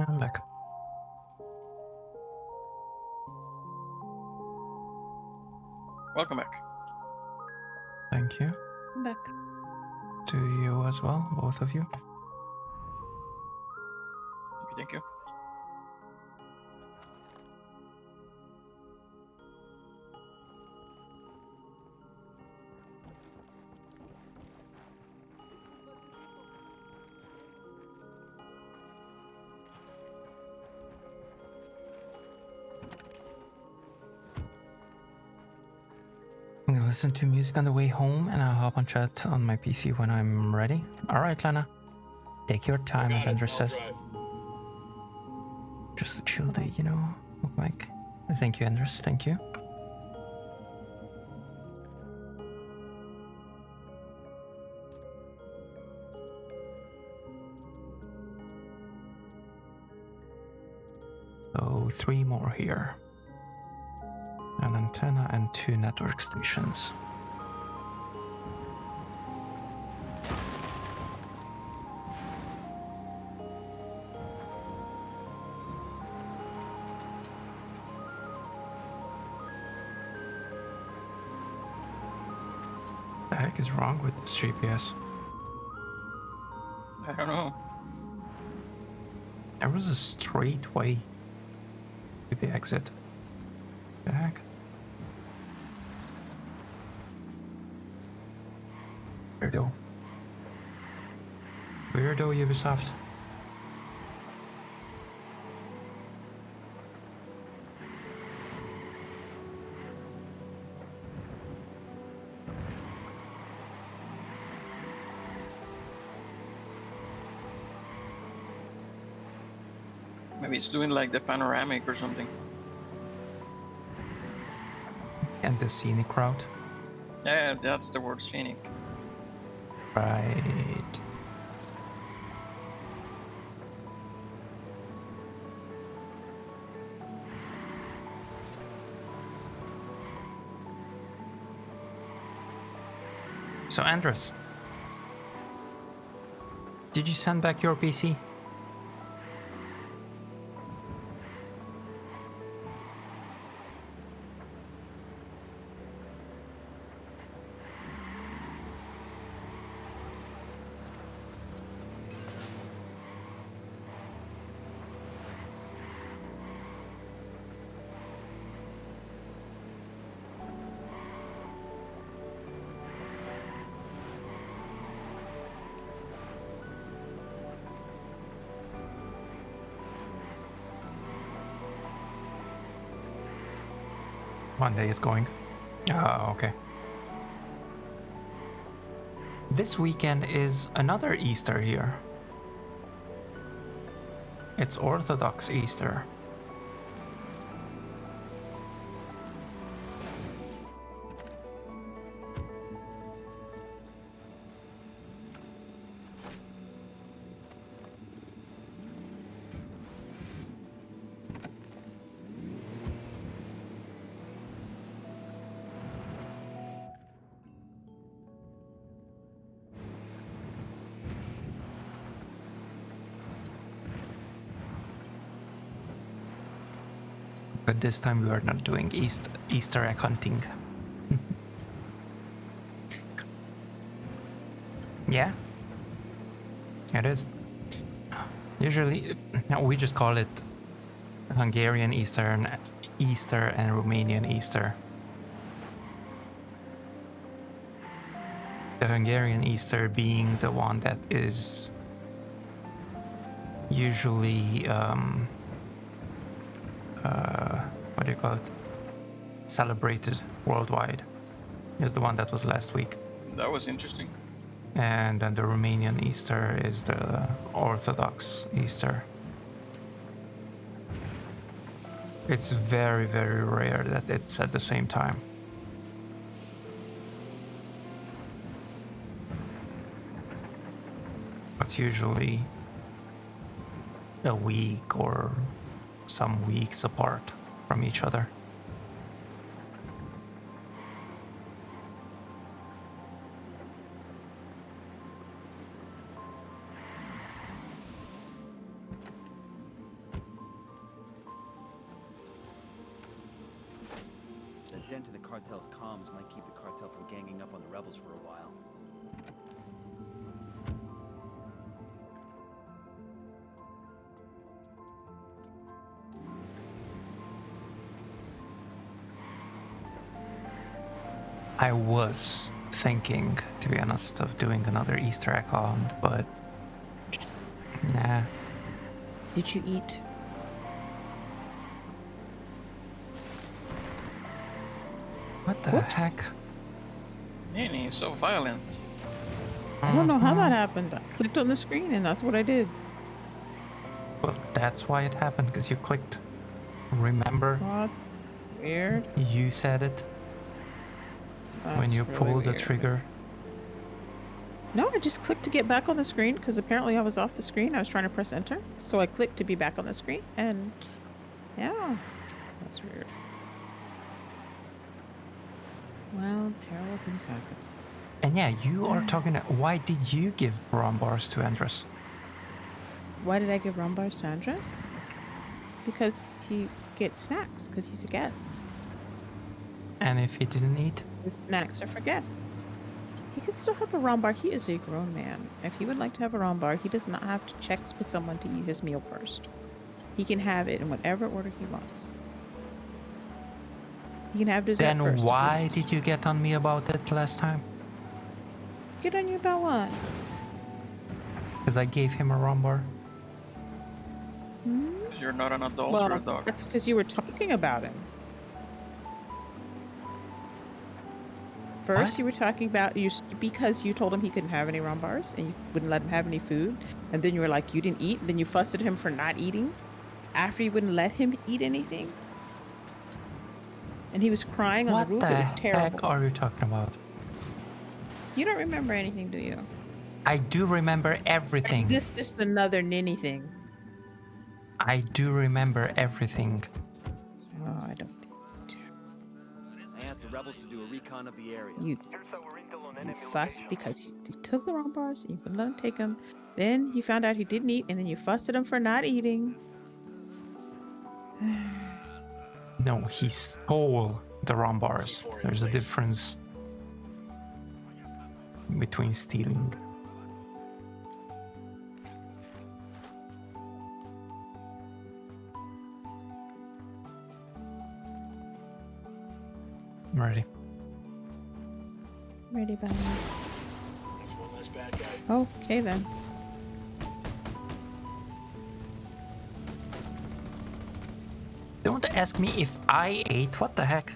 I'm back. Welcome back. Thank you. I'm back. To you as well, both of you. Thank you. I'm gonna listen to music on the way home and I'll hop on chat on my PC when I'm ready. Alright, Lana. Take your time, as Andrew says. Just a chill day, you know. Look like. Thank you, Andres. Thank you. So 3 more here. An antenna and 2 network stations. What the heck is wrong with this GPS? I don't know. There was a straight way to the exit. The heck? Weirdo. Weirdo, Ubisoft. Maybe it's doing like the panoramic or something. And the scenic route. Yeah, that's the word, scenic. Right. So, Andres, did you send back your PC? Monday is going. Oh, okay. This weekend is another Easter here. It's Orthodox Easter. But this time we are not doing Easter egg hunting. Yeah, it is. Usually, we just call it Hungarian Easter and Romanian Easter. The Hungarian Easter being the one that is usually what do you call it? Celebrated worldwide. Is the one that was last week. That was interesting. And then the Romanian Easter is the Orthodox Easter. It's very, very rare that it's at the same time. It's usually a week or some weeks apart from each other. dent in the cartel's comms might keep the cartel from ganging up on the rebels for a while. I was thinking, to be honest, of doing another Easter egg hunt, but Yes. nah. Did you eat? What the Whoops. heck? Nini, so violent. I don't know how that Mhm. happened. I clicked on the screen and that's what I did. Well, that's why it happened, because you clicked. Remember? What? Weird. You said it That's when you really pulled the weird. trigger. No, I just clicked to get back on the screen because apparently I was off the screen. I was trying to press enter. So I clicked to be back on the screen and yeah, that's weird. Well, terrible things happen. And yeah, you are talking. Why did you give rum bars to Andres? Why did I give rum bars to Andres? Because he gets snacks because he's a guest. And if he didn't eat? The snacks are for guests. He can still have a rum bar. He is a grown man. If he would like to have a rum bar, he does not have to check with someone to eat his meal first. He can have it in whatever order he wants. He can have dessert Then first. if he why wants. did you get on me about it last time? Get on you about what? Because I gave him a rum bar. Because you're not an adult, Well, you're a dog. that's because you were talking about him. First, What? you were talking about because you told him he couldn't have any rum bars and you wouldn't let him have any food, and then you were like, you didn't eat. And then you fussed at him for not eating after you wouldn't let him eat anything. And he was crying on What the roof. the It was terrible. heck are you talking about? You don't remember anything, do you? I do remember Or is everything. this just another ninny thing? I do remember everything. Oh, I don't. I asked the rebels to do a recon of the area. You fussed because you took the rum bars. You wouldn't let him take them. Then you found out he didn't eat, and then you fussed at him for not eating. No, he stole the rum bars. There's a difference between stealing. I'm ready. Ready, buddy. That's one less bad guy. Okay then. Don't ask me if I ate. What the heck?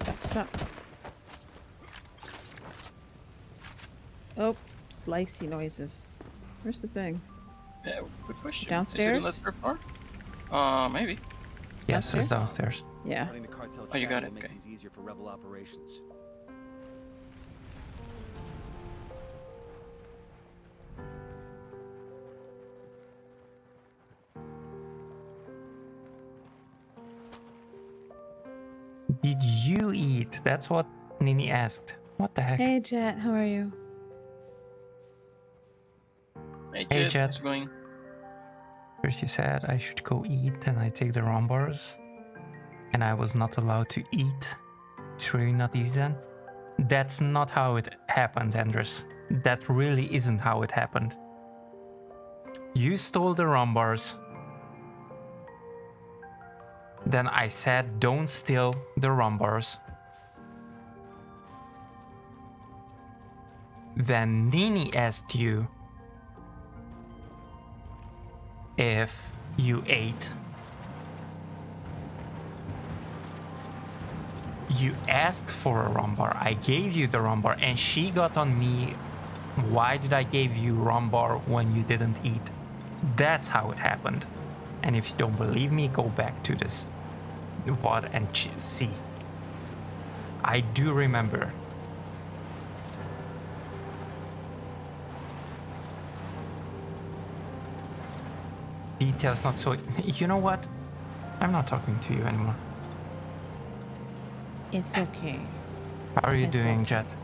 That's not. Oh, slicey noises. Where's the thing? Yeah, good question. Downstairs? Is it in the third floor? Maybe. Yes, it's downstairs. Yeah. Cutting the cartel Oh, you got shadow it, will make okay. things easier for rebel operations. Did you eat? That's what Nini asked. What the heck? Hey, Jet. How are you? Hey, Hey, Jet, Jet. how's it going? First you said I should go eat and I take the rum bars. And I was not allowed to eat. It's really not easy then? That's not how it happened, Andres. That really isn't how it happened. You stole the rum bars. Then I said don't steal the rum bars. Then Nini asked you if you ate. You asked for a rum bar. I gave you the rum bar and she got on me. Why did I give you rum bar when you didn't eat? That's how it happened. And if you don't believe me, go back to this VOD and see. I do remember. Details not so. You know what? I'm not talking to you anymore. It's okay. How are you It's doing, okay. Jet?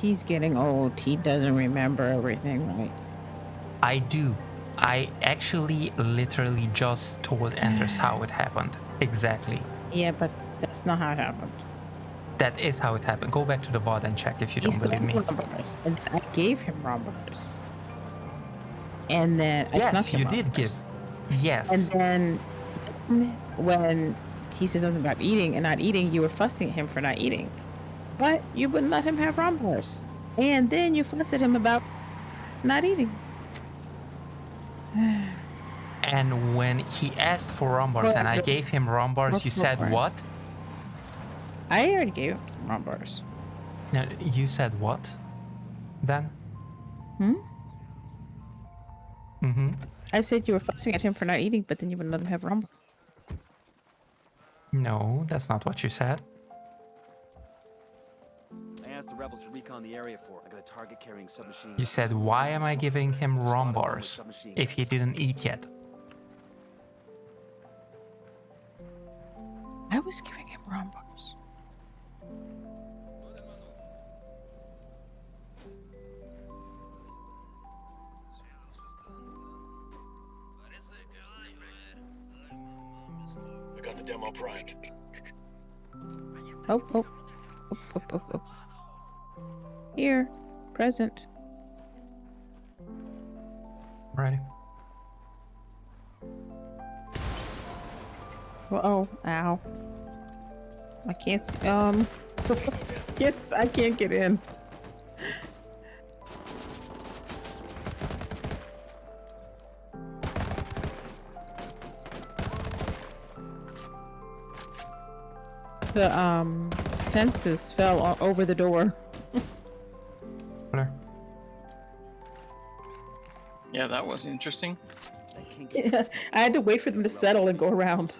He's getting old. He doesn't remember everything, right? I do. I actually literally just told Anders how it happened. Exactly. Yeah, but that's not how it happened. That is how it happened. Go back to the VOD and check if you He don't believe stole me. rum bars, and I gave him rum bars. And then I snuck Yes, him you rum did give. bars. Yes. And then when he said something about eating and not eating, you were fussing at him for not eating. But you wouldn't let him have rum bars. And then you fussed at him about not eating. And when he asked for rum bars and I gave him rum bars, you said what? I already gave him some rum bars. No, you said what? Then? I said you were fussing at him for not eating, but then you wouldn't let him have rum bars. No, that's not what you said. I asked the rebels to recon the area for it. I got a target carrying submachine. You said, why am I giving him rum bars if he didn't eat yet? I was giving him rum bars. I got the demo primed. Oh. Here, present. Ready? Oh, ow. I can't, I can't get in. The, fences fell over the door. Whatever. Yeah, that was interesting. Yeah, I had to wait for them to settle and go around.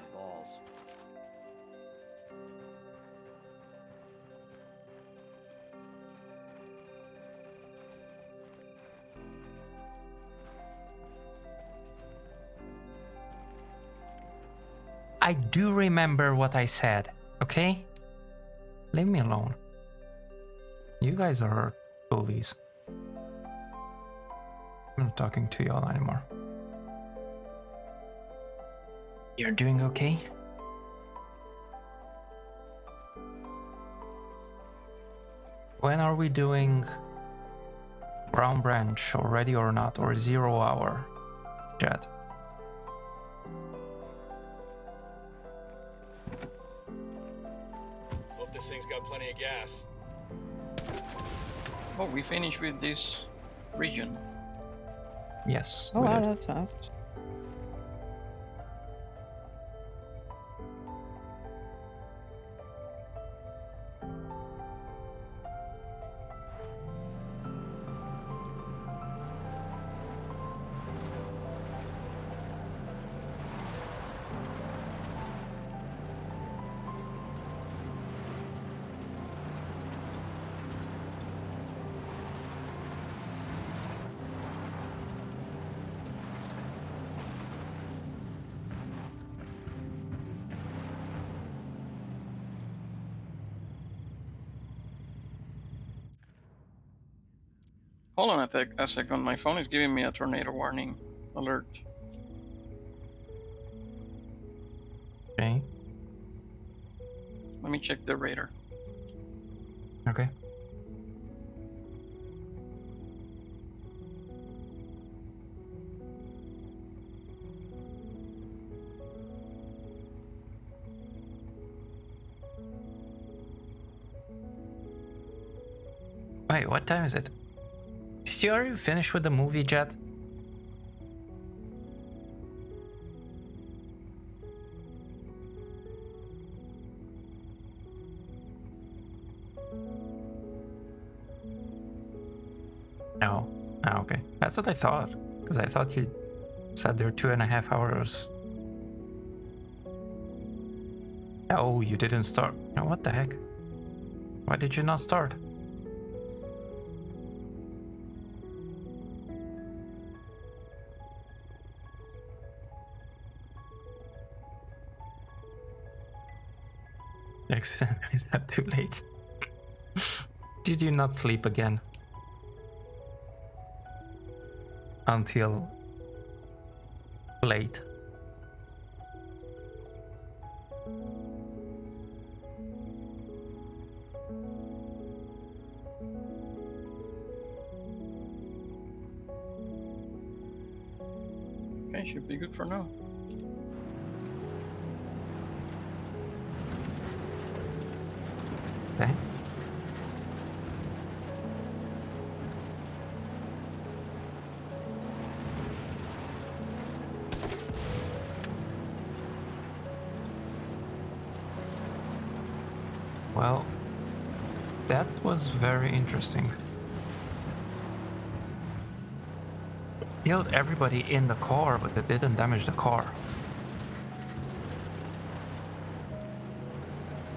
I do remember what I said, okay? Leave me alone. You guys are bullies. I'm not talking to y'all anymore. You're doing okay? When are we doing Brown Branch already or not? Or 0 hour, Jet? Hope this thing's got plenty of gas. Oh, we finished with this region. Yes. Oh we wow, did. that's fast. Hold on a second, my phone is giving me a tornado warning alert. Okay. Let me check the radar. Okay. Wait, what time is it? Did you already finish with the movie, Jet? No. Ah, okay. That's what I thought. Because I thought you said they're 2.5 hours. Oh, you didn't start. No, what the heck? Why did you not start? Is that too late? Did you not sleep again? Until late. Okay, should be good for now. Okay. Well, that was very interesting. Killed everybody in the car, but it didn't damage the car.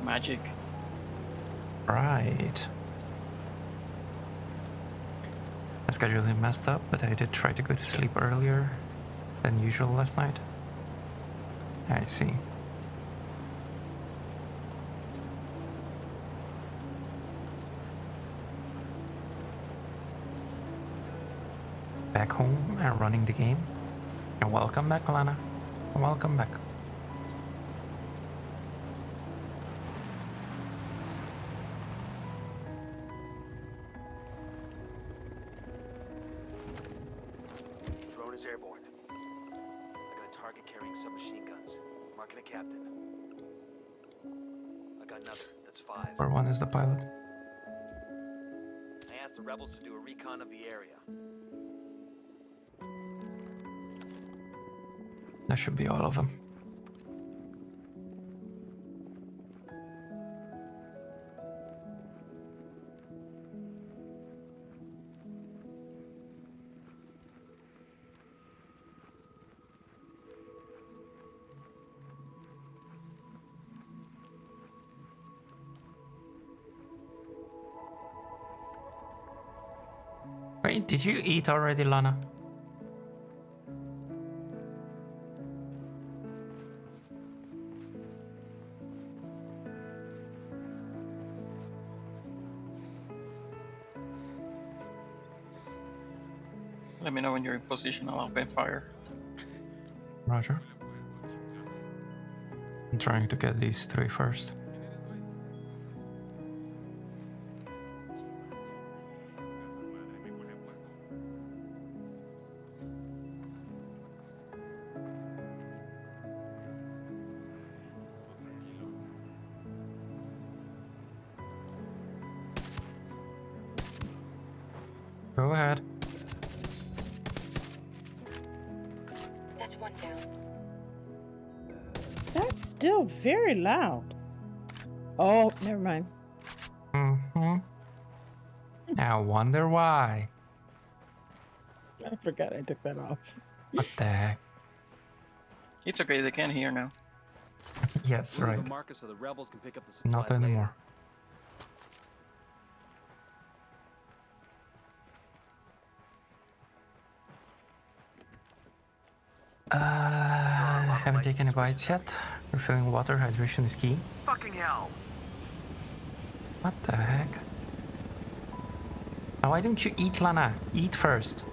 Magic. Right. My scheduling messed up, but I did try to go to sleep earlier than usual last night. I see. Back home and running the game. And welcome back, Lana. Welcome back. Drone is airborne. I got a target carrying submachine guns. Marking a captain. I got another. That's 5. Where one is the pilot? I asked the rebels to do a recon of the area. That should be all of them. Wait, did you eat already, Lana? Let me know when you're in position, I'll open fire. Roger. I'm trying to get these 3 first. Go ahead. That's one down. That's still very loud. Oh, never mind. Mm-hmm. I wonder why. I forgot I took that off. What the heck? It's okay, they can hear now. Yes, We'll leave right. a marker so the rebels can pick up the supplies Not anymore. Haven't taken any bites yet. Refilling water, hydration is key. Fucking hell! What the heck? Now, why don't you eat, Lana? Eat first.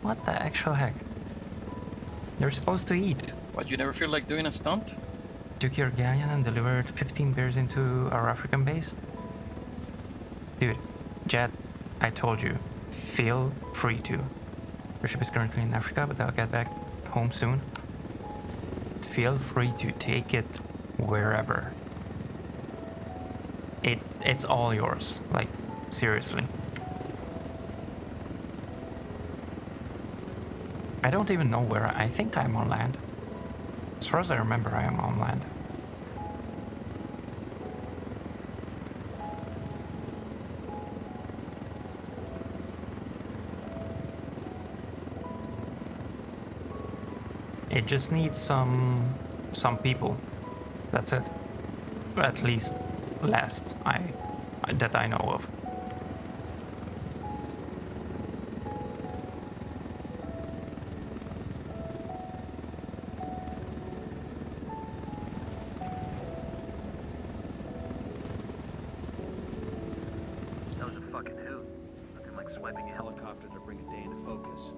What the actual heck? You're supposed to eat. What, you never feel like doing a stunt? Took your galleon and delivered 15 bears into our African base? Dude, Jet, I told you, feel free to. Your ship is currently in Africa, but I'll get back home soon. Feel free to take it wherever. It's all yours. Like, seriously. I don't even know where I think I'm on land. As far as I remember, I am on land. It just needs some people. That's it. At least last that I know of. fucking hoot. Nothing like swiping a Helicopter to bring a day into focus.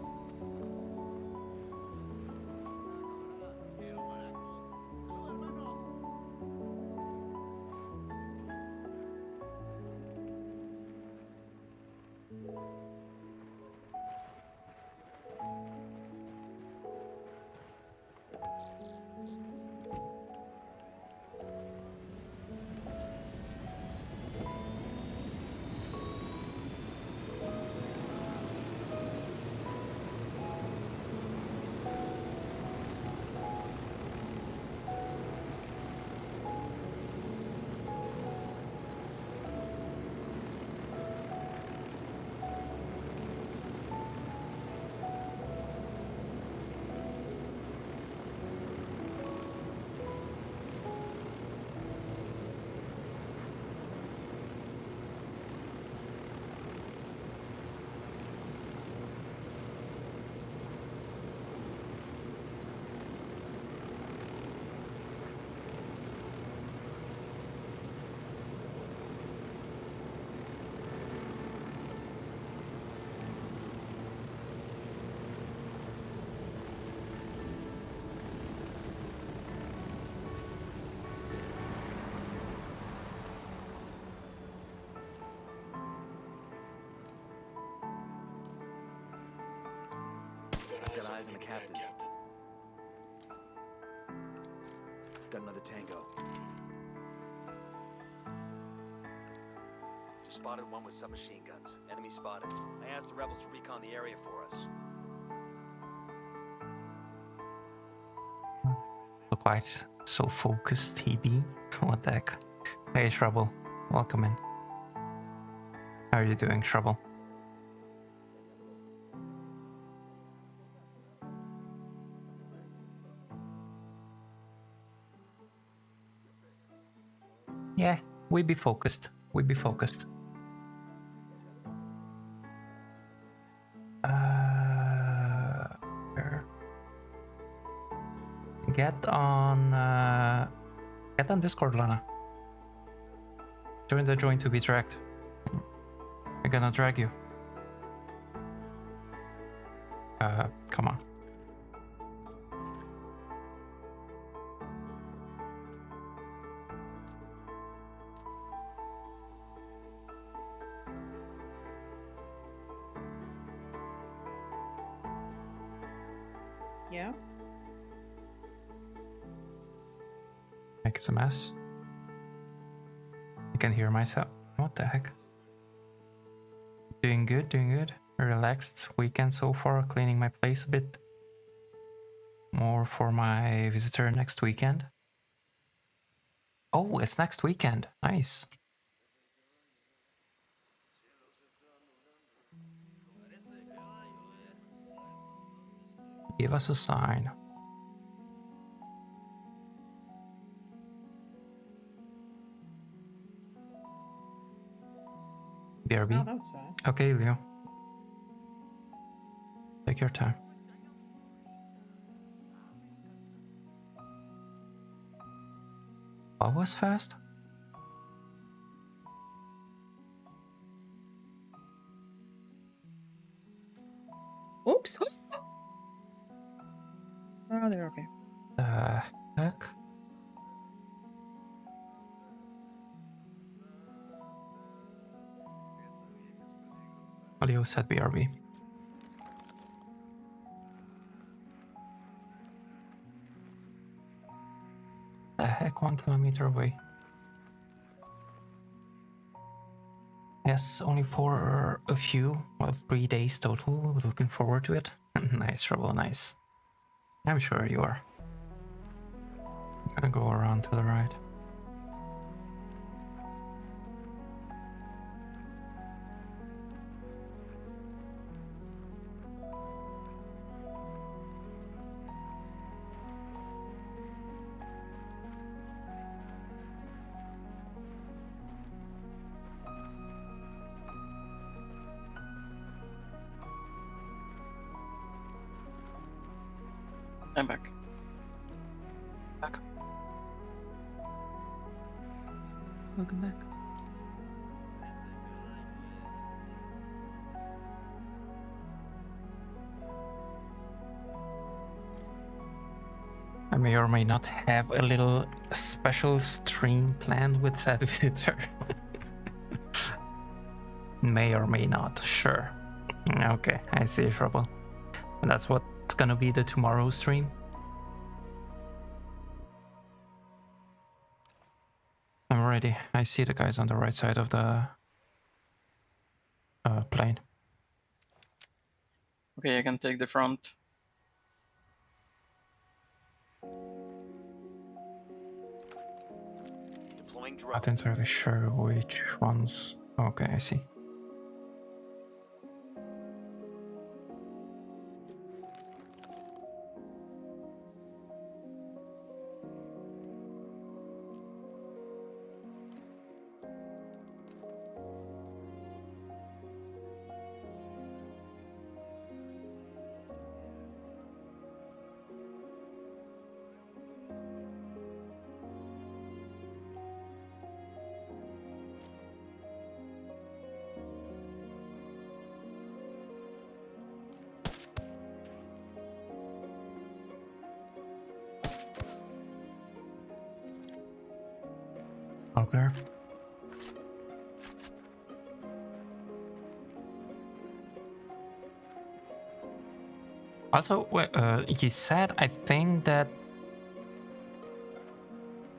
Got eyes on the captain. Got another tango. Just spotted one with submachine guns. Enemy spotted. I asked the rebels to recon the area for us. Look quite so focused, TB. What the heck? Hey, Trouble. Welcome in. How are you doing, Trouble? Yeah, we be focused. We be focused. Get on Discord, Lana. Join the join to be dragged. I'm gonna drag you. Come on. Yeah. Make it a mess. I can hear myself. What the heck? Doing good, doing good. Relaxed weekend so far, cleaning my place a bit more for my visitor next weekend. Oh, it's next weekend. Nice. Give us a sign. BRB? Oh, that was fast. Okay, Leo. Take your time. What was fast? Oops. Oh, they're okay. The heck? Leo said BRB. The heck, 1 kilometer away. Yes, only for a few, well, 3 days total. Looking forward to it. Nice, Trouble, nice. I'm sure you are. I'm gonna go around to the right. I'm back. Back. Welcome back. I may or may not have a little special stream planned with said visitor. May or may not, sure. Okay, I see trouble. And that's what's gonna be the tomorrow stream. I'm ready. I see the guys on the right side of the plane. Okay, I can take the front. Deploying drone. Not entirely sure which ones. Okay, I see. All clear. Also, you said, I think that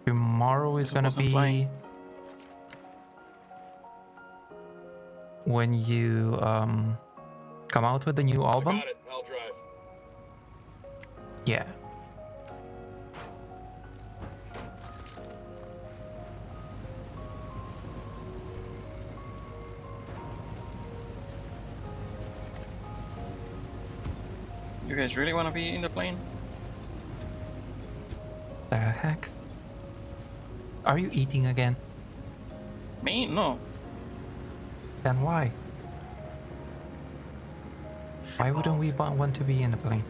tomorrow is gonna wasn't be flying. when you come out with the new I album. got it. I'll drive. Yeah. You guys really want to be in the plane? The heck? Are you eating again? Me? No. Then why? Why wouldn't we want to be in the plane?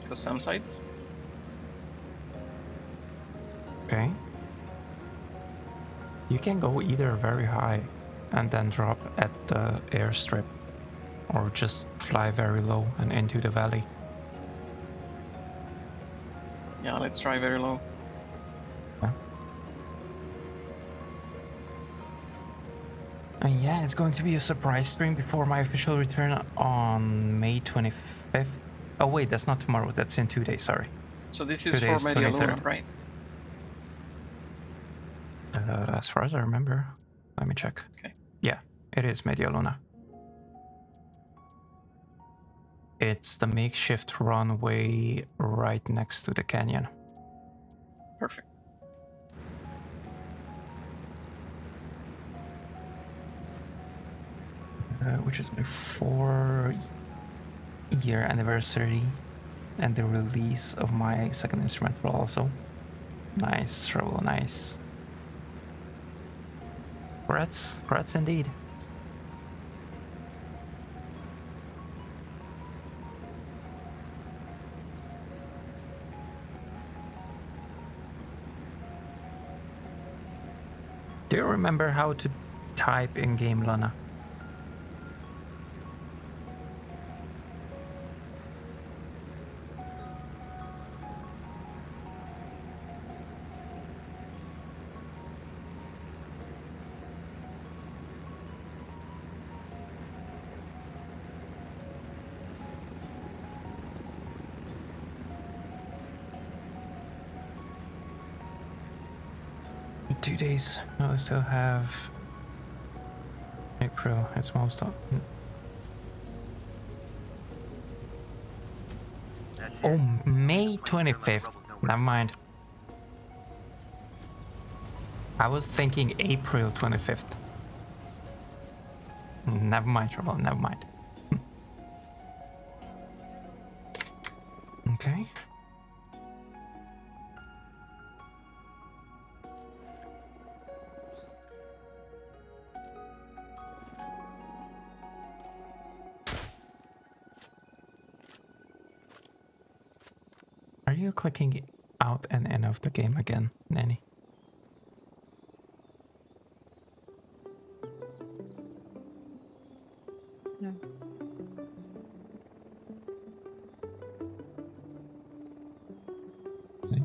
Because some sites? Okay. You can go either very high and then drop at the airstrip, or just fly very low and into the valley. Yeah, let's try very low. Yeah. And yeah, it's going to be a surprise stream before my official return on May 25th. Oh wait, that's not tomorrow, that's in 2 days, sorry. So this is 2 for days, Media 23rd. Luna, right? As far as I remember. Let me check. Okay. Yeah, it is Media Luna. It's the makeshift runway right next to the canyon. Perfect. Which is my 4-year anniversary and the release of my second instrumental also. Nice, Trouble, nice. Congrats indeed. Do you remember how to type in-game, Lana? In 2 days. No, I still have April. It's most of. Oh, May 25th. Never mind. I was thinking April 25th. Never mind, Trouble. Never mind. Okay. Are you clicking out and in of the game again, Nanny? No. Okay.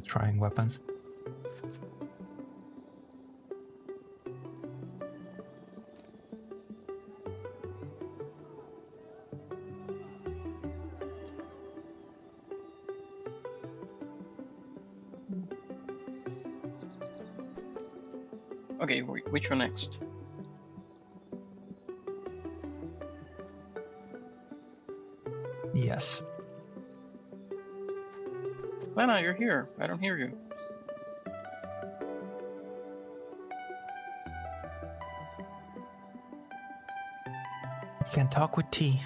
trying weapons. Okay, which one next? Yes. Lana, you're here. I don't hear you. You can talk with T.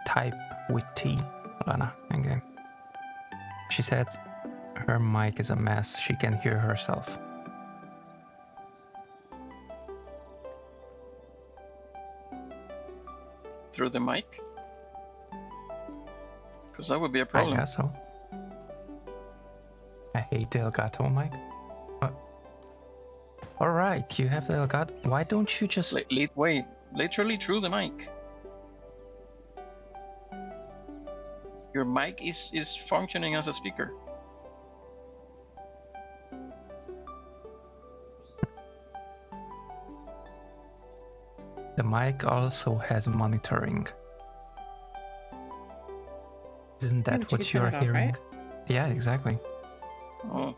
Type with T, Lana, in game. She said her mic is a mess. She can hear herself. Through the mic? Because that would be a I problem. guess so. I hate the Elgato mic. Alright, you have the Elgato. Why don't you just... Wait, literally through the mic. Your mic is functioning as a speaker. The mic also has monitoring. Isn't that but you what can turn you're it off, hearing? right? Yeah, exactly. Oh.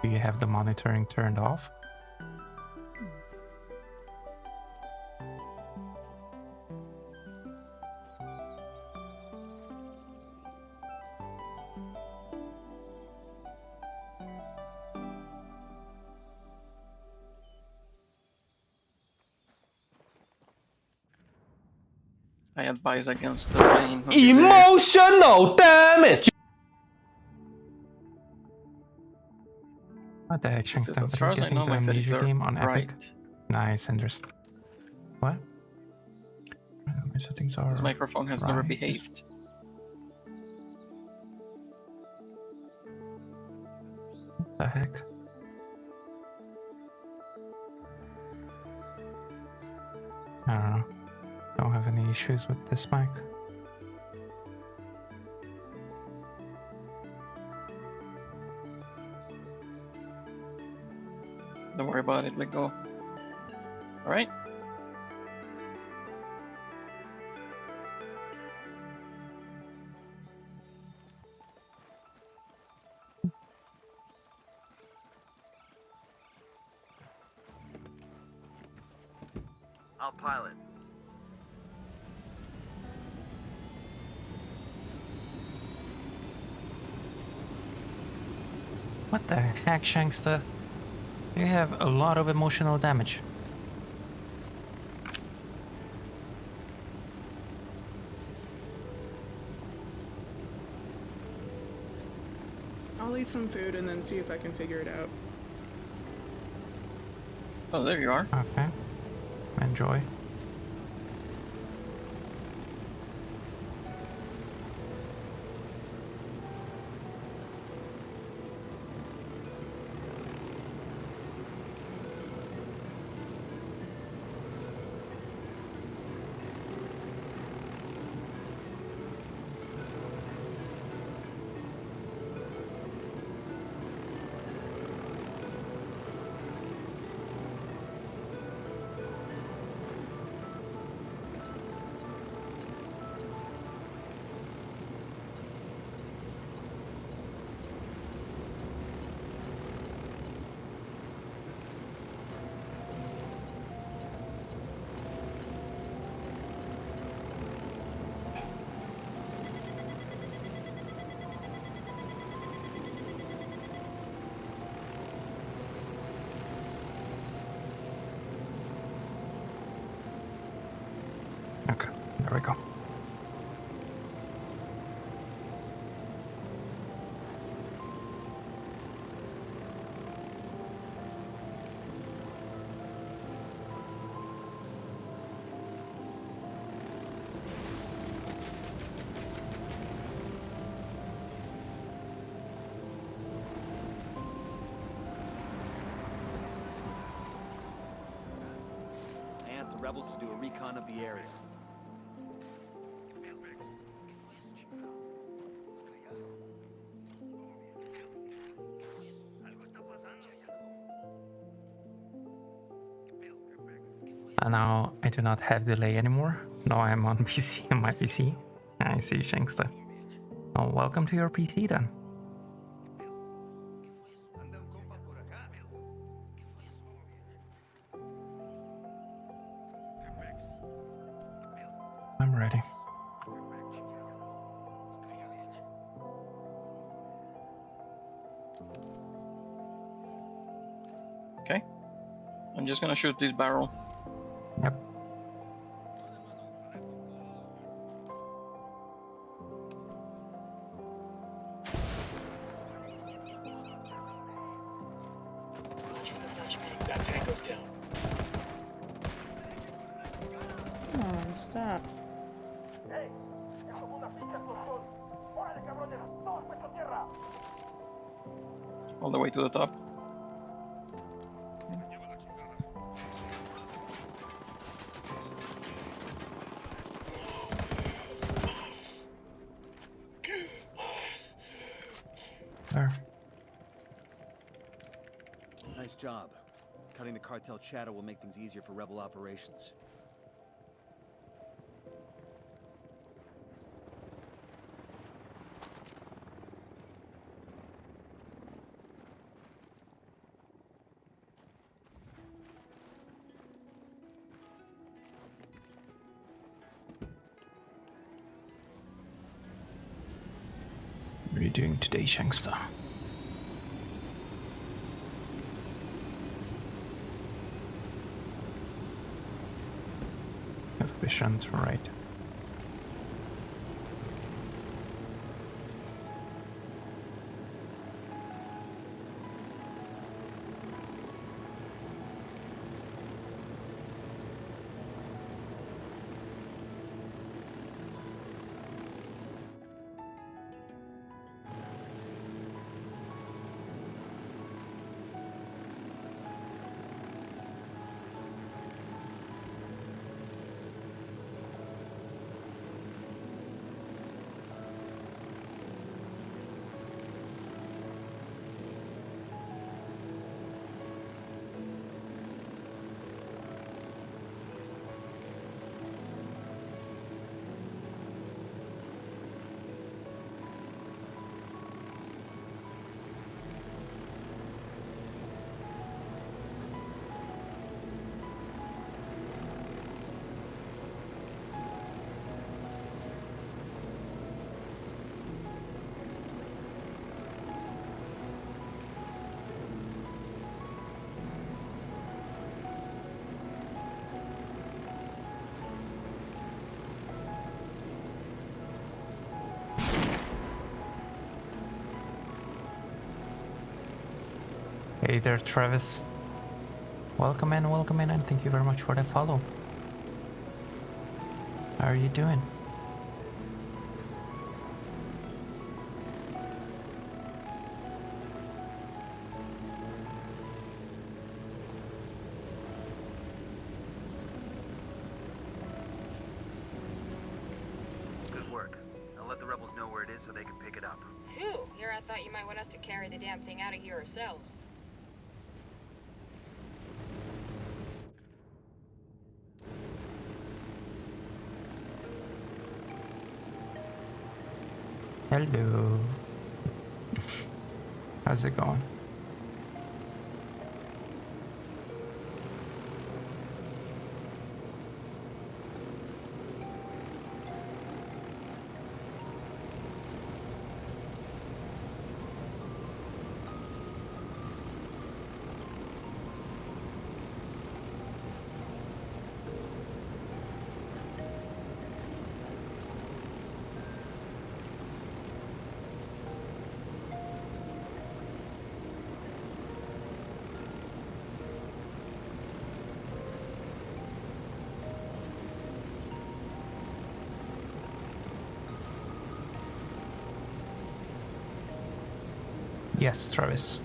Do you have the monitoring turned off? I advise against the plane. Emotional damage! What the heck, This is, Shankstone? as Are far you as I getting know, the my Amnesia settings are game on right. Epic? Nice, Anders. What? My settings are... This microphone has never right. behaved. What the heck? I don't know. Don't have any issues with this mic. Don't worry about it, let go. Alright? I'll pilot. What the heck, Shankster? You have a lot of emotional damage. I'll eat some food and then see if I can figure it out. Oh, there you are. Okay. Enjoy. Okay, there we go. rebels to do a recon of the area. And now I do not have delay anymore. No, I'm on PC, on my PC. I see, Shangsta. Oh, welcome to your PC then. I'm ready. Okay. I'm just gonna shoot this barrel. Yep. That tango's down. Come on, stop. All the way to the top. There. Nice job. Cutting the cartel chatter will make things easier for rebel operations. What are you doing today, Shangsta? Efficient, right? Hey there, Travis. Welcome in, and thank you very much for the follow. How are you doing? Good work. I'll let the rebels know where it is so they can pick it up. Phew, here I thought you might want us to carry the damn thing out of here ourselves. Hello. How's it going? Yes, Travis.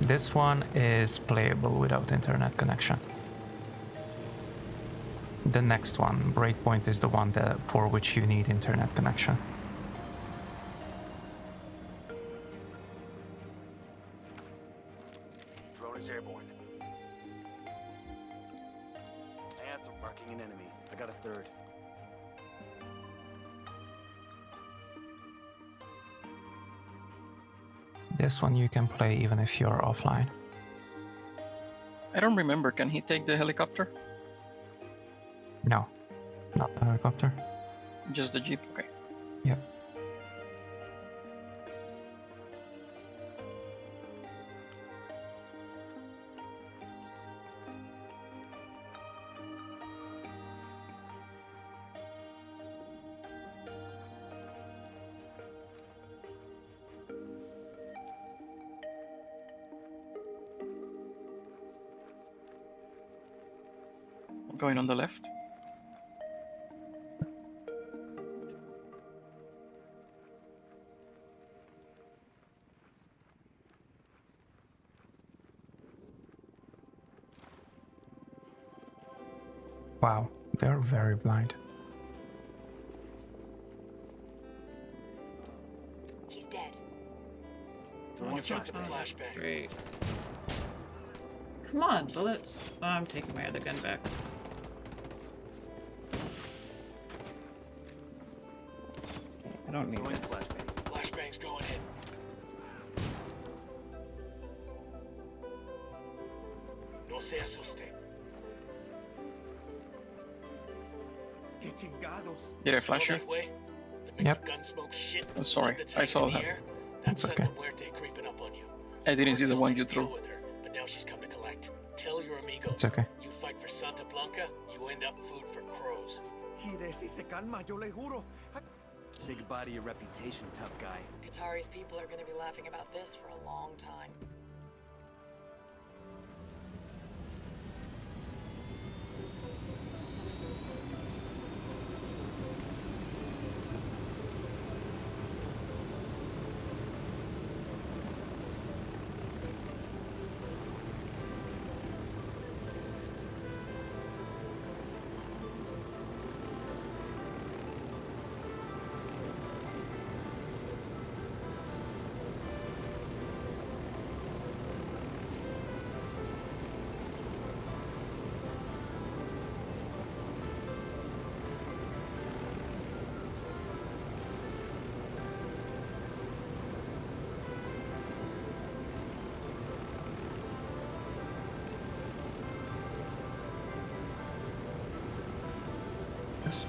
This one is playable without internet connection. The next one, Breakpoint, is the one that for which you need internet connection. Drone is airborne. I asked them marking an enemy. I got a third. This one you can play even if you're offline. I don't remember. Can he take the helicopter? No, not the helicopter. Just the jeep. Okay. Yep. Going on the left. Wow, they're very blind. He's dead. Watch out for the flashbang. Great. Come on, bullets. Oh, I'm taking my other gun back. I don't need Throwing this. flashbang. Flashbang's going in. No se asuste. Did I flash you? That way? The mix Yep. of gun smoke shit. Oh, sorry, that's I saw hanging in that. the air, That's That's okay. Santa Muerte creeping up on you. I didn't see the Cartel one made you a deal threw. with her, but now she's come to collect. Tell your amigos. It's okay. You fight for Santa Blanca, you end up food for crows. Say goodbye to your reputation, tough guy. Qatari's people are going to be laughing about this for a long time. Yes.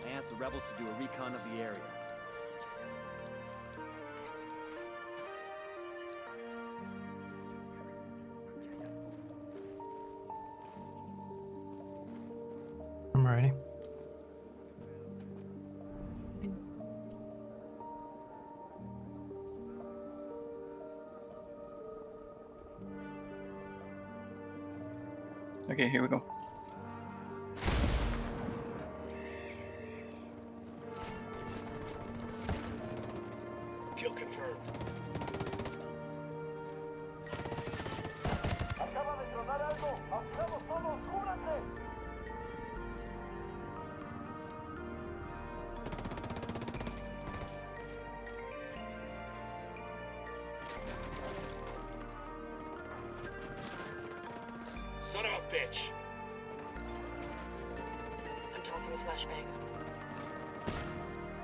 I asked the rebels to do a recon of the area. I'm ready. Okay, here we go. Kill confirmed. Son of a bitch. I'm tossing a flashbang.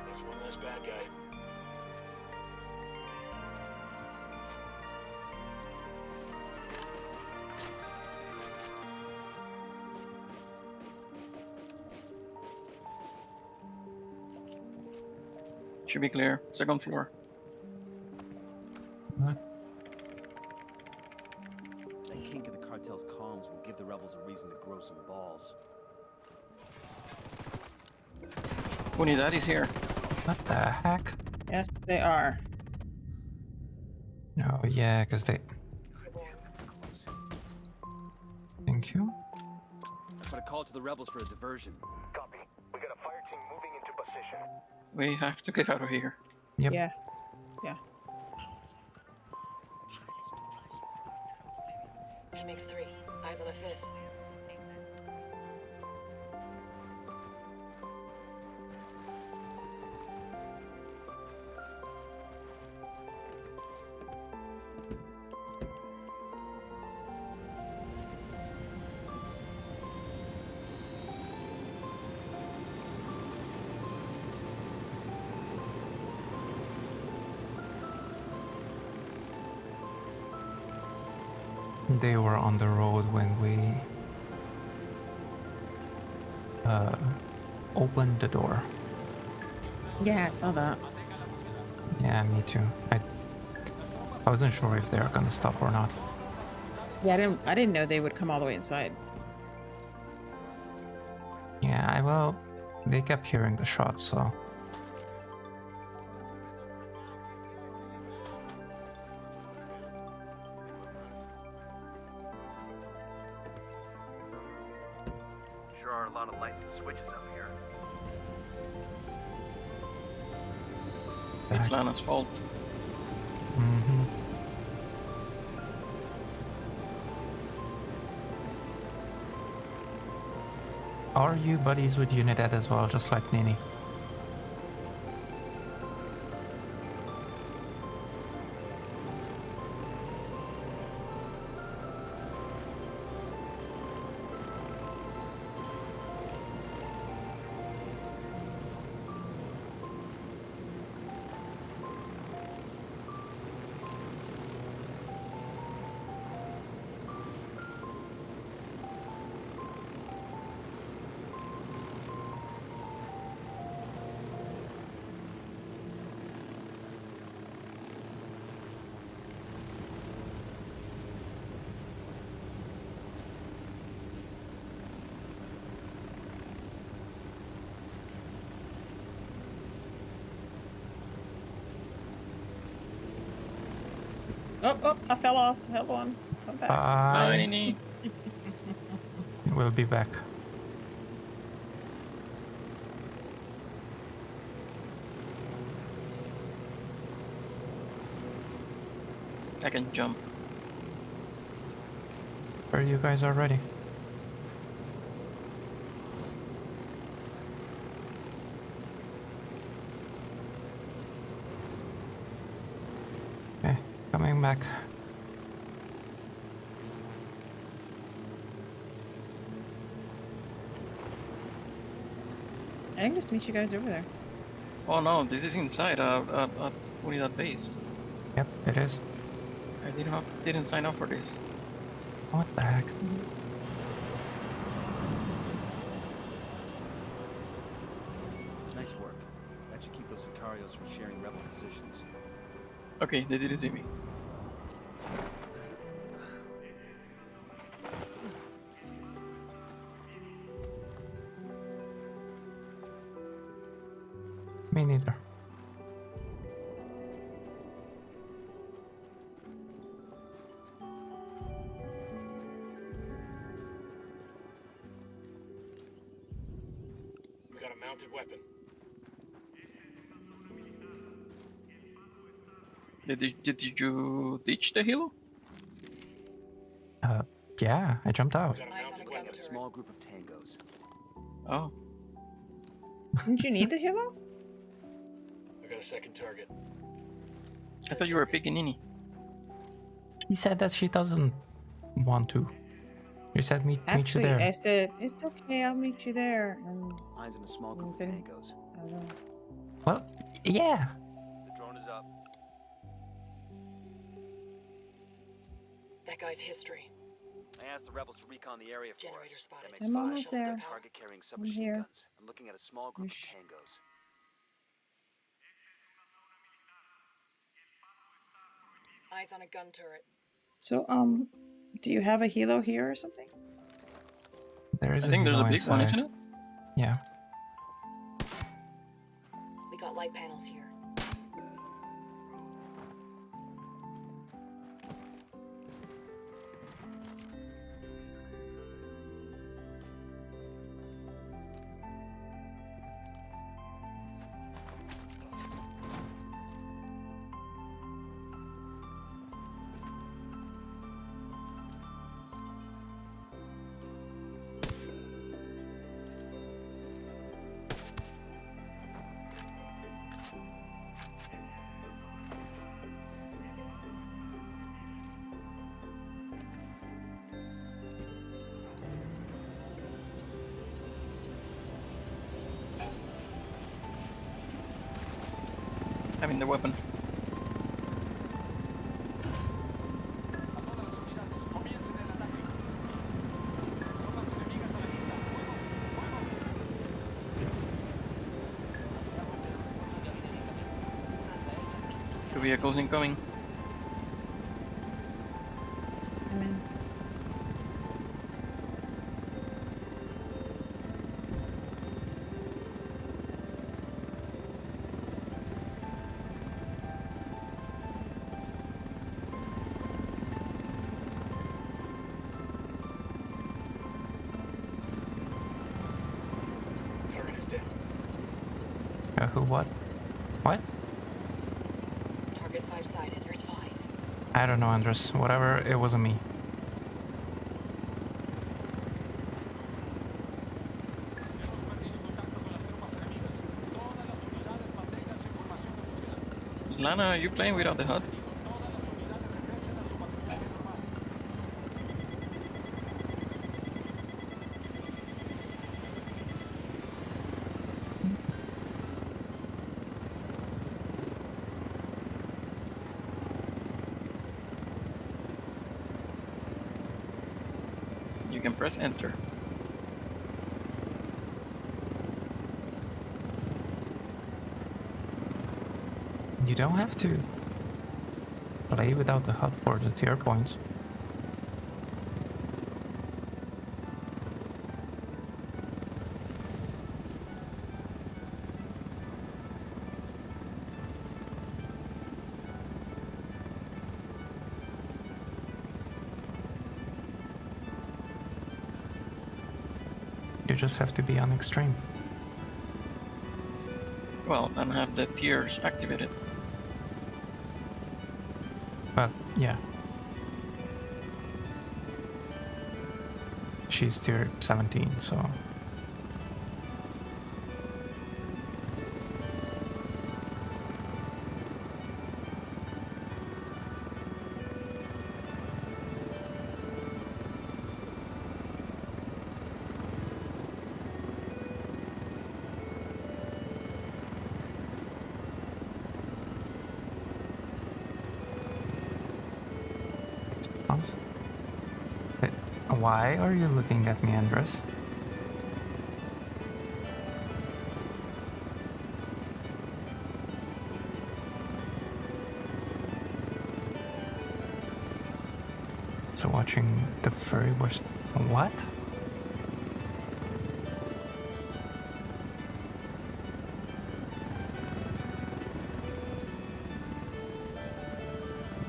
That's one less bad guy. Should be clear. Second floor. What? That kink in the cartel's columns will give the rebels a reason to grow some balls. Unidad is here. What the heck? Yes, they are. No, yeah, because they... Thank you. Put a call to the rebels for a diversion. Copy. We got a fire team moving into position. We have to get out of here. Yep. Yeah. Yeah. He makes 3. Eyes on a 5th. They were on the road when we opened the door. Yeah, I saw that. Yeah, me too. I wasn't sure if they were gonna stop or not. Yeah, I didn't know they would come all the way inside. Yeah, well, they kept hearing the shots, so... Sure are a lot of lights and switches up here. It's Lana's fault. Mm-hmm. Are you buddies with Unidad as well, just like Nini? Oh, I fell off. Hold on. Come back. Bye, Nini. We'll be back. I can jump. Are you guys are ready? Okay, coming back. I can just meet you guys over there. Oh no, this is inside Unidad base. Yep, it is. I didn't sign up for this. What the heck? Nice work. That should keep those Sicarios from sharing rebel positions. Okay, they didn't see me. Me neither. We got a mounted weapon. Did you ditch the helo? Yeah, I jumped out. We got a mounted I weapon. got a small group of tangos. Oh, Didn't you need the hero? I got a second target. I thought you were picking Nini. He said that she doesn't want to. He said meet you Actually, there. I said, it's okay, I'll meet you there. And Mine's in a small group of Okay. tangos. I don't know. Well, yeah. The drone is up. That guy's history. I asked the rebels to recon the area for Generator us. spotted. That makes I'm 5. almost there. Target carrying I'm submachine here. guns. I'm looking at a small group Shh. of tangos. Eyes on a gun turret. So, do you have a helo here or something? There is I think there's a helo big one, inside. isn't it? Yeah. We got light panels here. Having the weapon. Two vehicles incoming. I'm in. Target is dead. Who? What? What? Target 5 sighted. There's 5. I don't know, Andres. Whatever, it wasn't me. Lana, are you playing without the HUD? You can press enter. You don't have to play without the HUD for the tier points. You just have to be on extreme. Well, and have the tiers activated. But yeah. She's tier 17, so. Why are you looking at me, Andres? So watching the furry was what?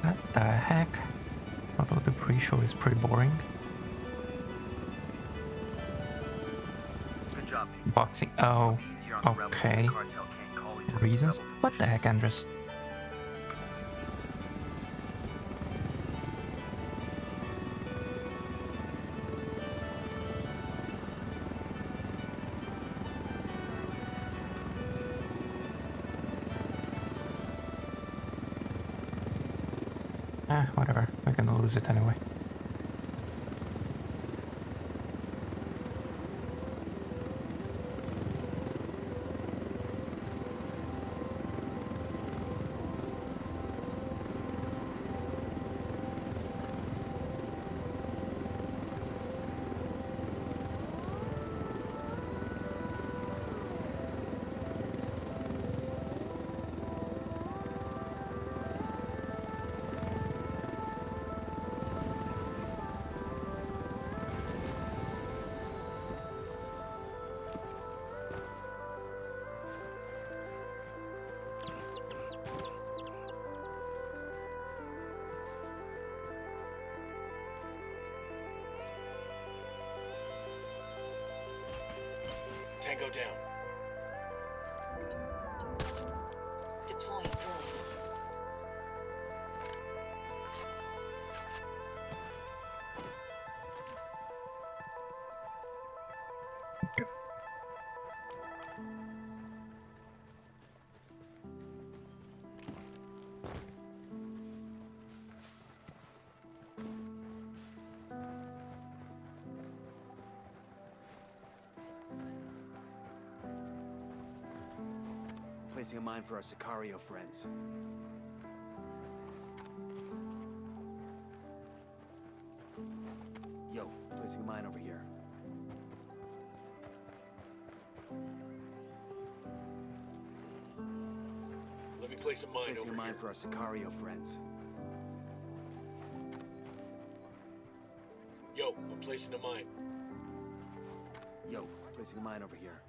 What the heck? Although the pre-show is pretty boring. Good job. Boxing. Oh, Easier on the rebels. okay. The cartel can't call each other Reasons? rebel What the heck, Andres? Whatever. We're gonna lose it anyway. Tango down. Deploying drone. Placing a mine for our Sicario friends. Yo, placing a mine over here. Let me place a mine Placing a over mine here. for our Sicario friends. Yo, I'm placing a mine. Yo, placing a mine over here.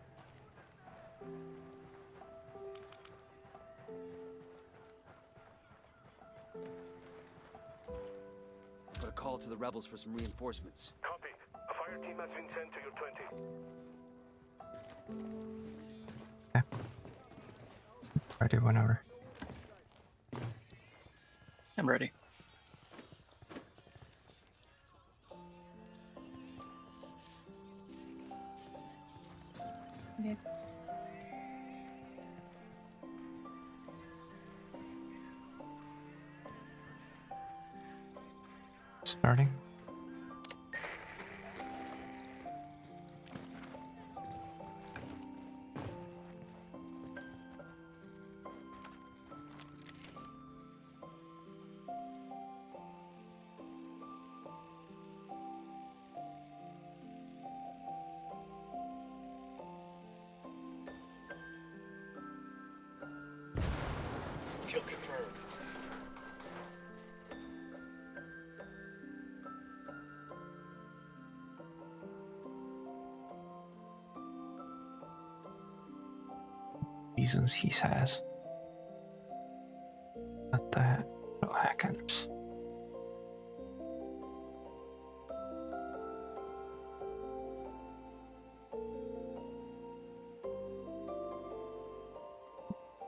Put a call to the rebels for some reinforcements. Copy. A fire team has been sent to your 20. Ready whenever. I'm ready. Okay. Starting. Kill confirmed. Reasons he says. What the heck? Oh, hackers.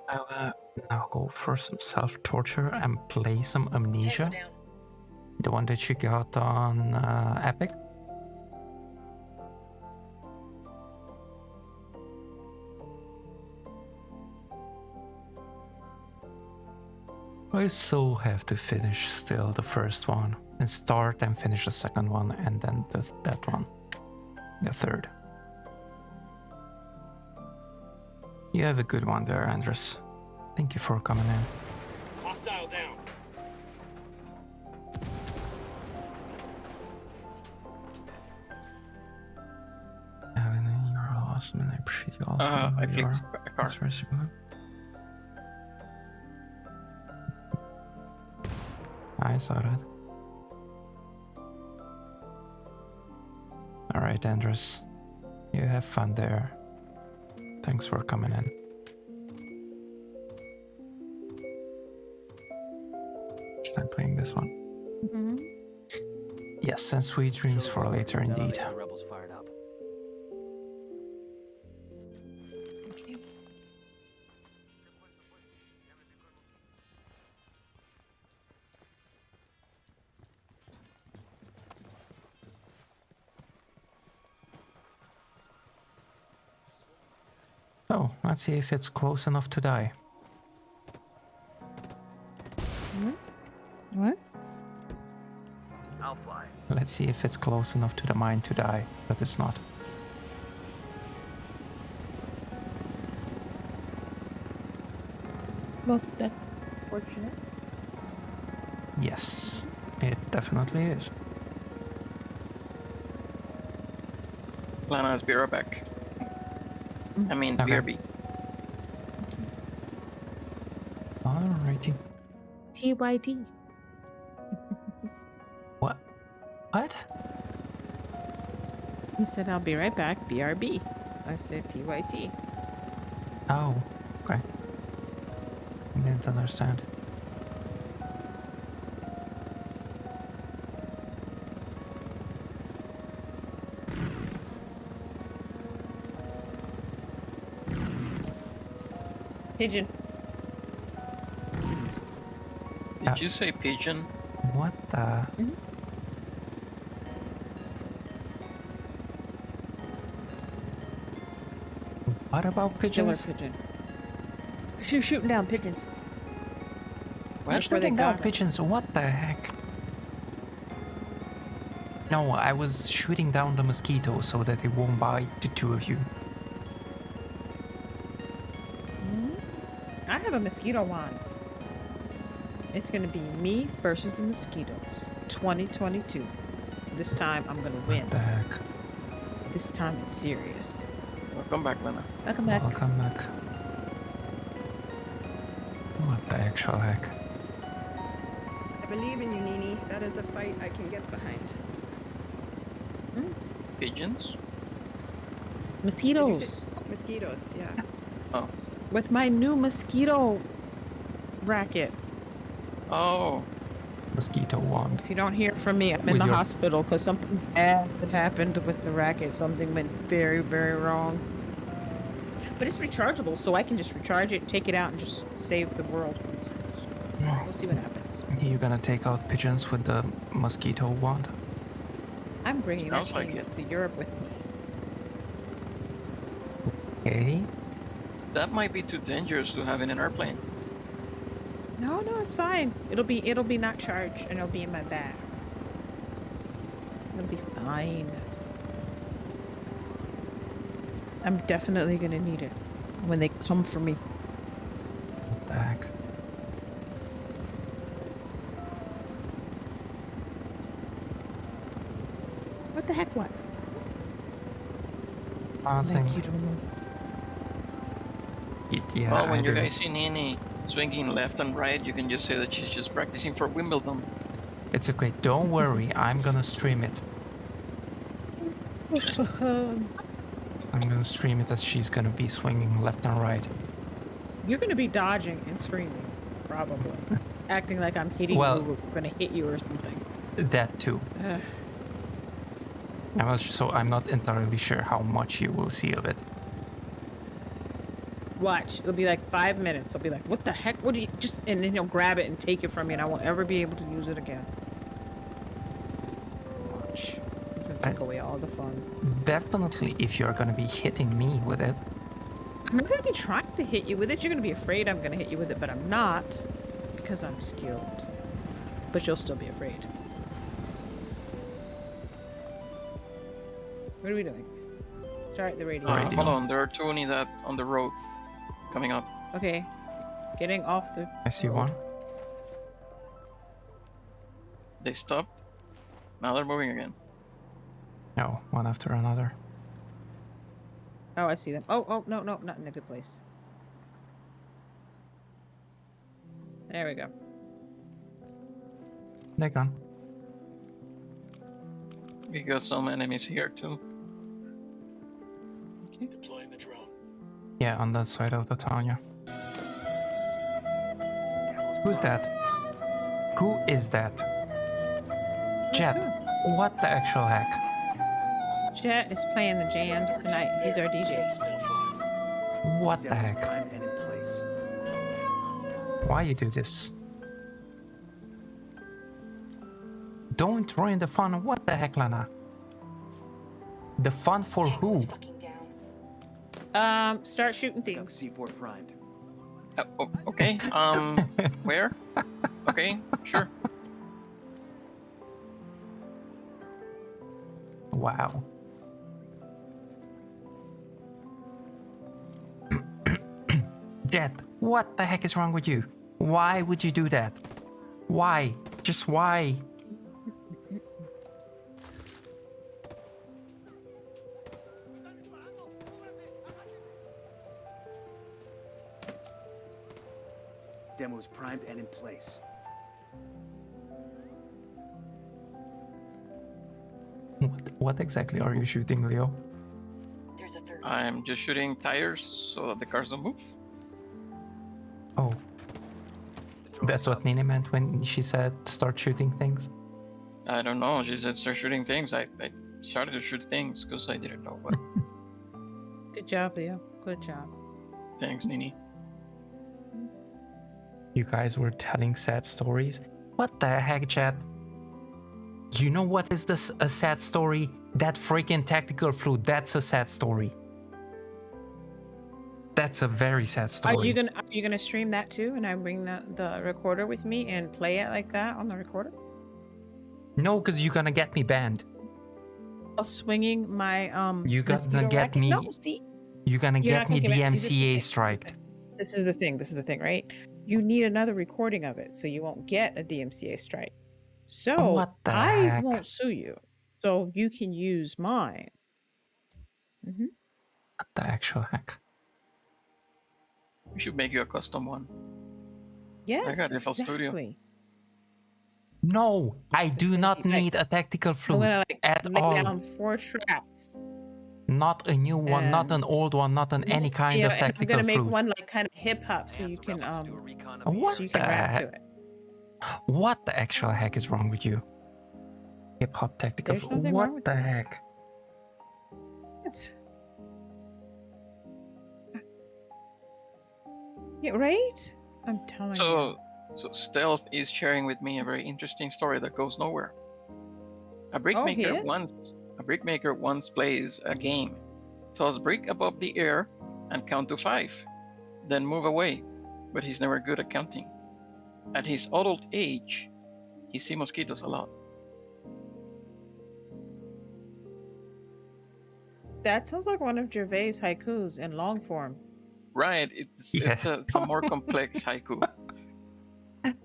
I will now go for some self-torture and play some Amnesia. Tango down. The one that you got on Epic. I so have to finish still the first one and start and finish the second one and then that one, the third. You have a good one there, Andres. Thank you for coming in. Hostile down. You're awesome and I appreciate you all. I flipped a car. I saw that. Alright, Andres. You have fun there. Thanks for coming in. First time playing this one. Mm-hmm. Yes, and sweet dreams for later indeed. The rebels fired up. Okay. So, let's see if it's close enough to die. What? I'll fly. Let's see if it's close enough to the mine to die, but it's not. Well, that's fortunate. Yes, it definitely is. Lana's be right back. I mean, Okay. BRB. Alrighty. TYD. What? What? He said, I'll be right back, BRB. I said TYT. Oh, okay. I didn't understand. Pigeon. Did you say pigeon? What the? What about Killer pigeons? pigeon. She's shooting down pigeons. That's where they shooting down got us. pigeons. What the heck? No, I was shooting down the mosquitoes so that it won't bite the two of you. I have a mosquito wand. It's gonna be me versus the mosquitoes. 2022. This time I'm gonna win. What the heck? This time it's serious. Welcome back, Lena. Welcome back. Welcome back. What the actual heck? I believe in you, Nini. That is a fight I can get behind. Pigeons? Mosquitoes. Mosquitoes, yeah. Oh. With my new mosquito racket. Oh. Mosquito wand. If you don't hear from me, I'm in With the your- hospital because something bad that happened with the racket. Something went very, very wrong. But it's rechargeable, so I can just recharge it, take it out, and just save the world. We'll see what happens. You're gonna take out pigeons with the mosquito wand? I'm bringing Sounds that like thing it. to Europe with me. Okay. That might be too dangerous to have in an airplane. No, it's fine. It'll be not charged, and it'll be in my bag. It'll be fine. I'm definitely gonna need it when they come for me. What the heck? What the heck? What? Nothing. You don't know. Yeah, Well, when I you do. guys see Nini swinging left and right, you can just say that she's just practicing for Wimbledon. It's okay. Don't worry. I'm gonna stream it. I'm gonna stream it as she's gonna be swinging left and right. You're gonna be dodging and screaming, probably, acting like I'm hitting Well- you. Or gonna hit you or something. That too. I'm not entirely sure how much you will see of it. Watch. It'll be like 5 minutes. I'll be like, "What the heck? What do you just?" And then he'll grab it and take it from me, and I won't ever be able to use it again. Watch. He's gonna take away all the fun. Definitely, if you're gonna be hitting me with it. I'm not gonna be trying to hit you with it. You're gonna be afraid I'm gonna hit you with it, but I'm not because I'm skilled. But you'll still be afraid. What are we doing? Start the radio. Hold on, there are two Unidad on the road coming up. Okay. Getting off the. I see one. They stopped. Now they're moving again. No, one after another. Oh, I see them. Oh, no, not in a good place. There we go. They're gone. We got some enemies here too. Deploying the drone. Yeah, on that side of the town, yeah. Who's that? Who is that? Jet. What the actual heck? Jet is playing the jams tonight. He's our DJ. What the heck? Primed and in place. Why you do this? Don't ruin the fun. What the heck, Lana? The fun for who? Start shooting things. C4 primed. Okay. Where? Okay, sure. Wow. Jet, what the heck is wrong with you? Why would you do that? Why? Just why? Demo's primed and in place. What exactly are you shooting, Leo? There's a third. I'm just shooting tires so that the cars don't move. Oh. That's what Nini meant when she said start shooting things? I don't know. She said start shooting things. I started to shoot things because I didn't know what. Good job, Leo. Good job. Thanks, Nini. You guys were telling sad stories? What the heck, chat? You know what is this a sad story? That freaking tactical flute, that's a sad story. That's a very sad story. Are you gonna stream that too? And I bring the recorder with me and play it like that on the recorder? No, because you're gonna get me banned. Swinging my You're gonna mosquito get racket? me. No, see, You're gonna you're get not me gonna get DMCA striked. This is the thing. This is the thing, right? You need another recording of it, so you won't get a DMCA strike. So What the I heck? won't sue you. So you can use mine. What the actual heck? We should make you a custom one. Yes, I got FL Studio. exactly. No, I do not need a tactical I'm flute gonna at lay all. down 4 traps. Not a new one, not an old one, not an any kind of and tactical I'm gonna flute. make one like kind of hip hop, so you can What so you the can rap heck? to it. What the actual heck is wrong with you? Hip hop tactical There's flute. nothing wrong What with the that. heck? What? Yeah, right? I'm telling you. So Stealth is sharing with me a very interesting story that goes nowhere. A brickmaker once plays a game. Toss brick above the air and count to 5. Then move away. But he's never good at counting. At his adult age, he sees mosquitoes a lot. That sounds like one of Gervais' haikus in long form. Right, it's a more complex haiku.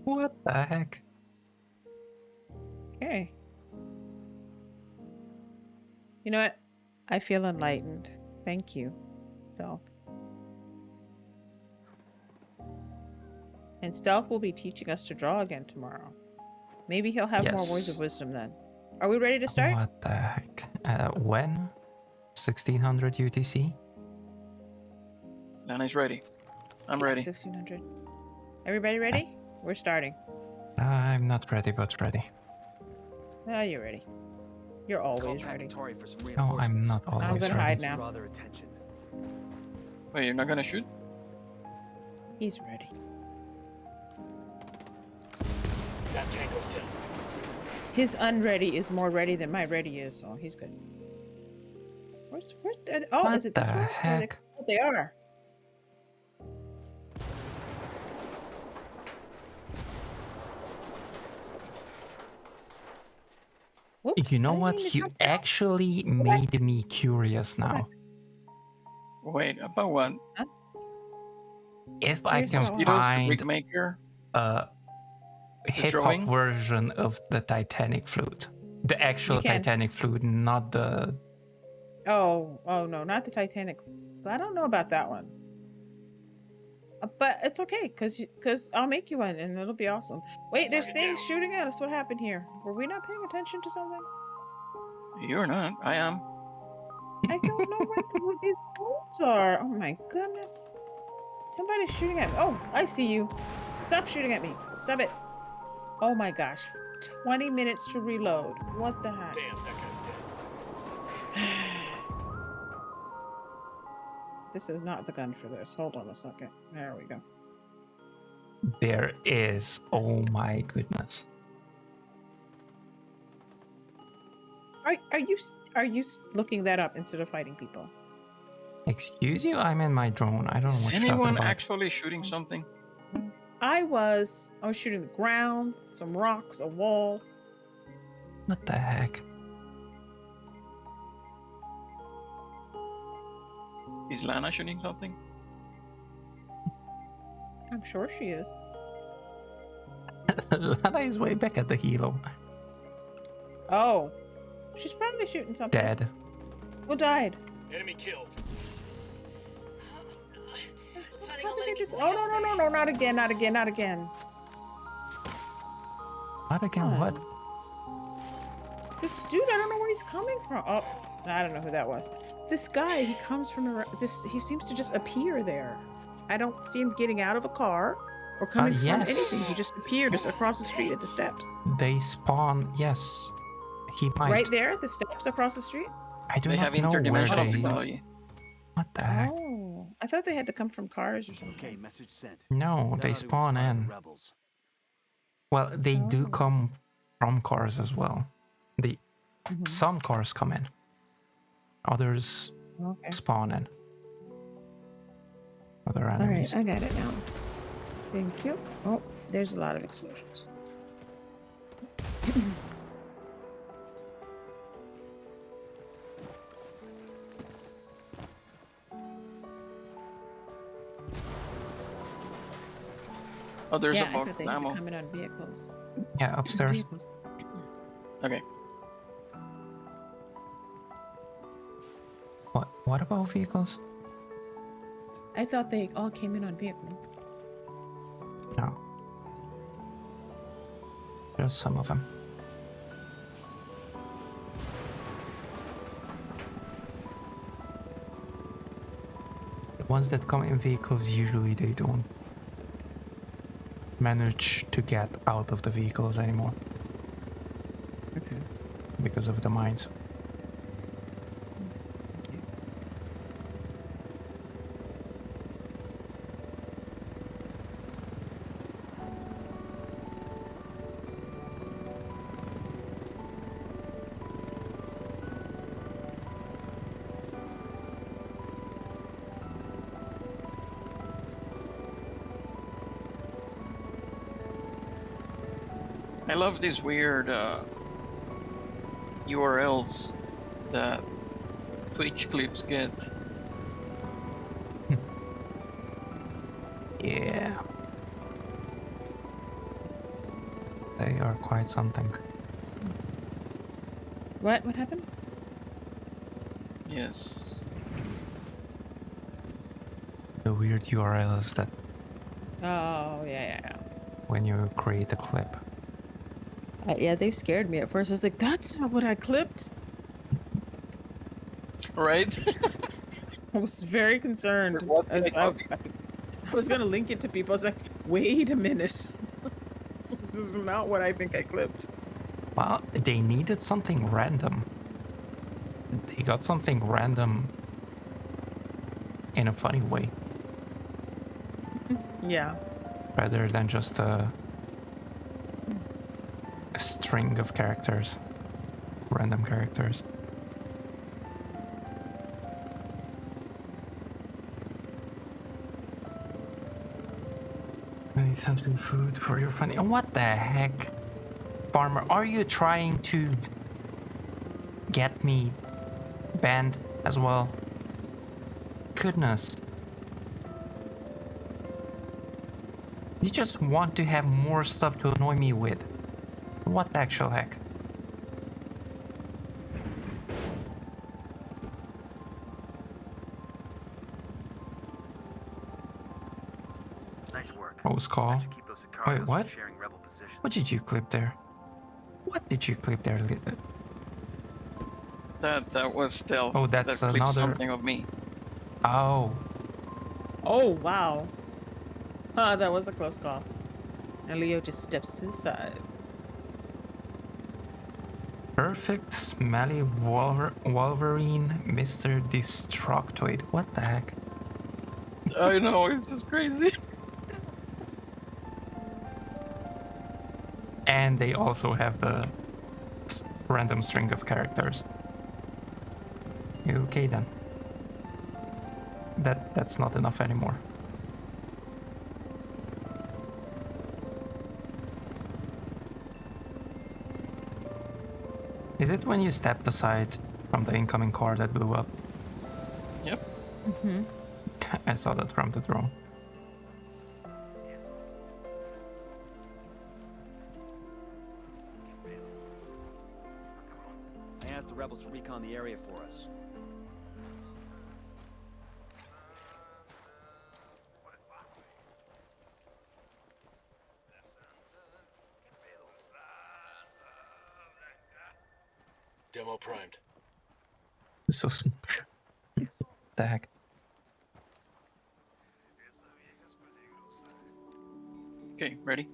What the heck? Okay. You know what? I feel enlightened. Thank you, Stealth. And Stealth will be teaching us to draw again tomorrow. Maybe he'll have more words of wisdom then. Are we ready to start? What the heck? When? 1600 UTC? Lana's ready. I'm ready. 1600. Everybody ready? We're starting. I'm not ready, but ready. Ah, you're ready. You're always ready. No, I'm not always I'm gonna ready. hide now. Wait, you're not gonna shoot? He's ready. That tango's down. His unready is more ready than my ready is, so he's good. Where's the, oh, What is it this the one? heck? Oh, they are. Whoops, You I know didn't what? mean to You touch- actually made me curious now. Wait, about what? If I Here's can how- Mosquitoes, the find brickmaker? a hip hop drawing? version of the Titanic flute, the actual You can. Titanic flute, not the. Oh no, not the Titanic. I don't know about that one. But it's okay, cause I'll make you one, and it'll be awesome. Wait, there's things shooting at us. What happened here? Were we not paying attention to something? You're not. I am. I don't know what these bullets are. Oh my goodness! Somebody's shooting at me. Oh, I see you. Stop shooting at me. Stop it. Oh my gosh. 20 minutes to reload. What the heck? Damn, that guy's dead. This is not the gun for this. Hold on a second. There we go. There is. Oh my goodness. Are you looking that up instead of fighting people? Excuse you? I'm in my drone. I don't know Is what you're talking anyone about. actually shooting something? I was shooting the ground, some rocks, a wall. What the heck? Is Lana shooting something? I'm sure she is. Lana is way back at the helo. Oh, she's probably shooting something. Dead. Who died? Enemy killed. How did they just? Oh no! Not again! Not again! Not again! What again? Huh. What? This dude, I don't know where he's coming from. Oh, I don't know who that was. This guy, he comes from he seems to just appear there. I don't see him getting out of a car or coming from yes. anything. He just appears across the street at the steps. They spawn. Yes. He might. Right there at the steps across the street? I do They not have know where interdimensional they. technology. What the heck? Oh, I thought they had to come from cars or something. Okay, message sent. No, they spawn in. Rebels. Well, they do come from cars as well. Some cars come in. Others spawn in. Other enemies. Alright, I got it now. Thank you. Oh, there's a lot of explosions. Oh, there's yeah, a I box thought they ammo. had to come in on vehicles. Yeah, upstairs. Vehicles. Okay. What about vehicles? I thought they all came in on vehicle. No. Just some of them. The ones that come in vehicles, usually they don't manage to get out of the vehicles anymore. Okay. Because of the mines. I love these weird URLs that Twitch clips get. Yeah. They are quite something. What happened? Yes. The weird URLs that Oh, yeah. when you create a clip. Yeah, they scared me at first. I was like, that's not what I clipped. Right? I was very concerned. I was going to link it to people. I was like, wait a minute. This is not what I think I clipped. Well, they needed something random. They got something random in a funny way. Yeah. Rather than just a string of characters. Random characters. I need sensory food for your funny. What the heck? Farmer, are you trying to get me banned as well? Goodness. You just want to have more stuff to annoy me with. What the actual heck? Nice work. Close call. Keep those Wait, Sicarios what? from sharing rebel positions. What did you clip there? What did you clip there? That was stealth. Oh, that's that clipped another. something of me. Oh. Oh, wow. That was a close call. And Leo just steps to the side. Perfect smelly Wolverine, Mr. Destructoid. What the heck? I know, it's just crazy. And they also have the random string of characters. Okay then. That's not enough anymore. Is it when you stepped aside from the incoming car that blew up? Yep. Mm-hmm. I saw that from the drone. I asked the rebels to recon the area for us. Demo primed. So the heck? Okay, ready?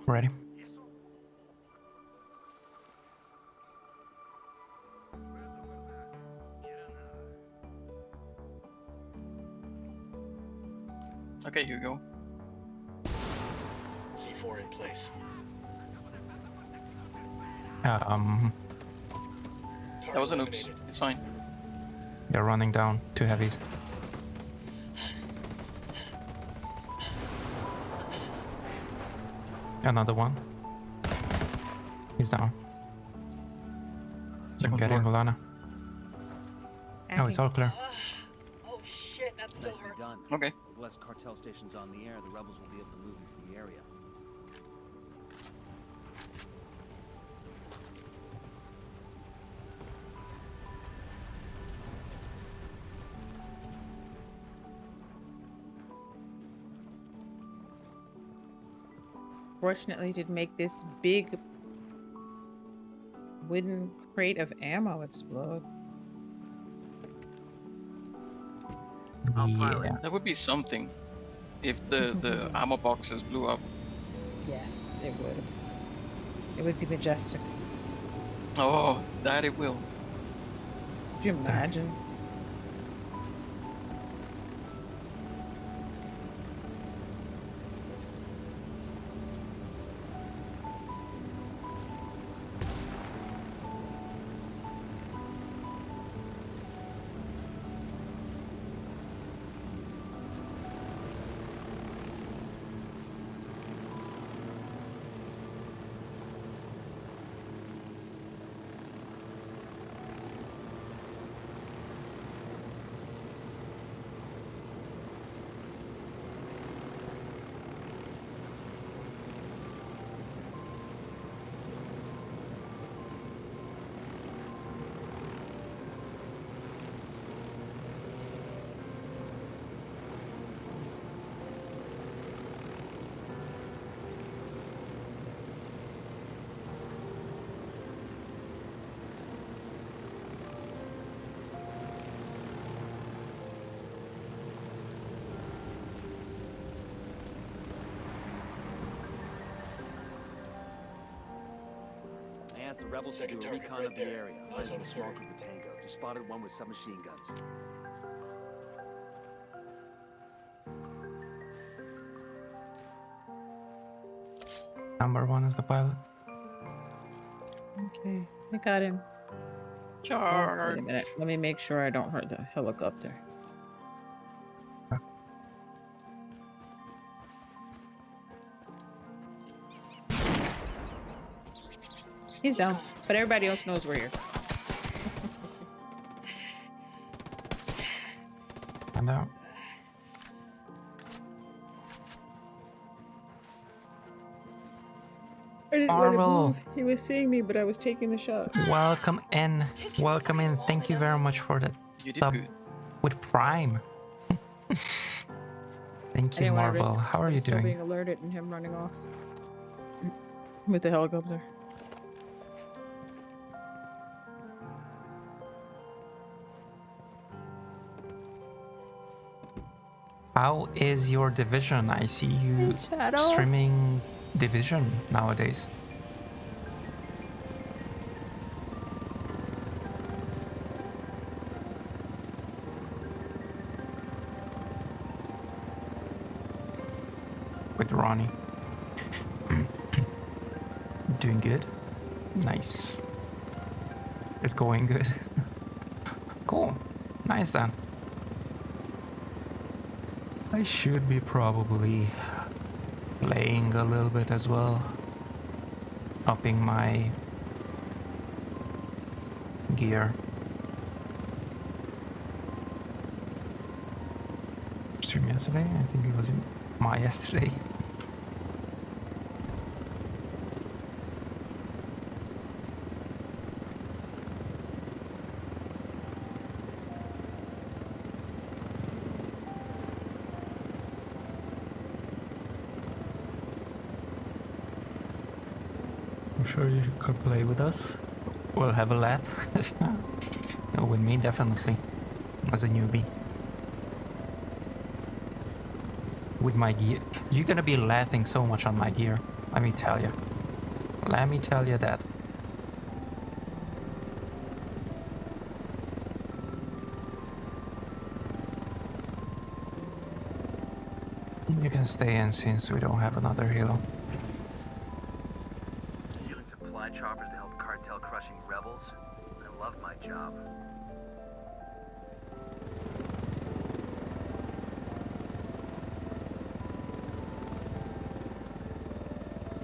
Ready? Okay, you go. C4 in place. That was an oops. It's fine. They're running down. 2 heavies. Another one. He's down. I'm getting Lana. Oh, it's all clear. Oh shit, that still Nicely hurts. done. Okay. With less cartel stations on the air, the rebels will be able to move into the area. Fortunately, did make this big wooden crate of ammo explode. Yeah. That would be something if the ammo boxes blew up. Yes, it would. It would be majestic. Oh, that it will. Could you imagine? I asked the rebels to do a recon of the area. Eyes on a small group of Tango. Just spotted one with submachine guns. Number 1 is the pilot. Okay, I got him. Charge. Oh, wait a minute. Let me make sure I don't hurt the helicopter. He's down, but everybody else knows we're here. And out. I didn't want to Marvel. move. He was seeing me, but I was taking the shot. Welcome in. Welcome in. Thank you very much for that You did sub good. with Prime. Thank you, I didn't want to Marvel. risk How are them you still doing? being alerted and him running off with the helicopter. How is your division? I see you Shadow? streaming Division nowadays. With Ronnie. Doing good? Nice. It's going good. Cool. Nice then. I should be probably playing a little bit as well. Upping my gear. Stream yesterday? I think it was in my yesterday. I'm sure you could play with us. We'll have a laugh. No, with me, definitely. As a newbie. With my gear. You're gonna be laughing so much on my gear. Let me tell you. Let me tell you that. You can stay in since we don't have another helo. Stealing supply choppers to help cartel crushing rebels? I love my job.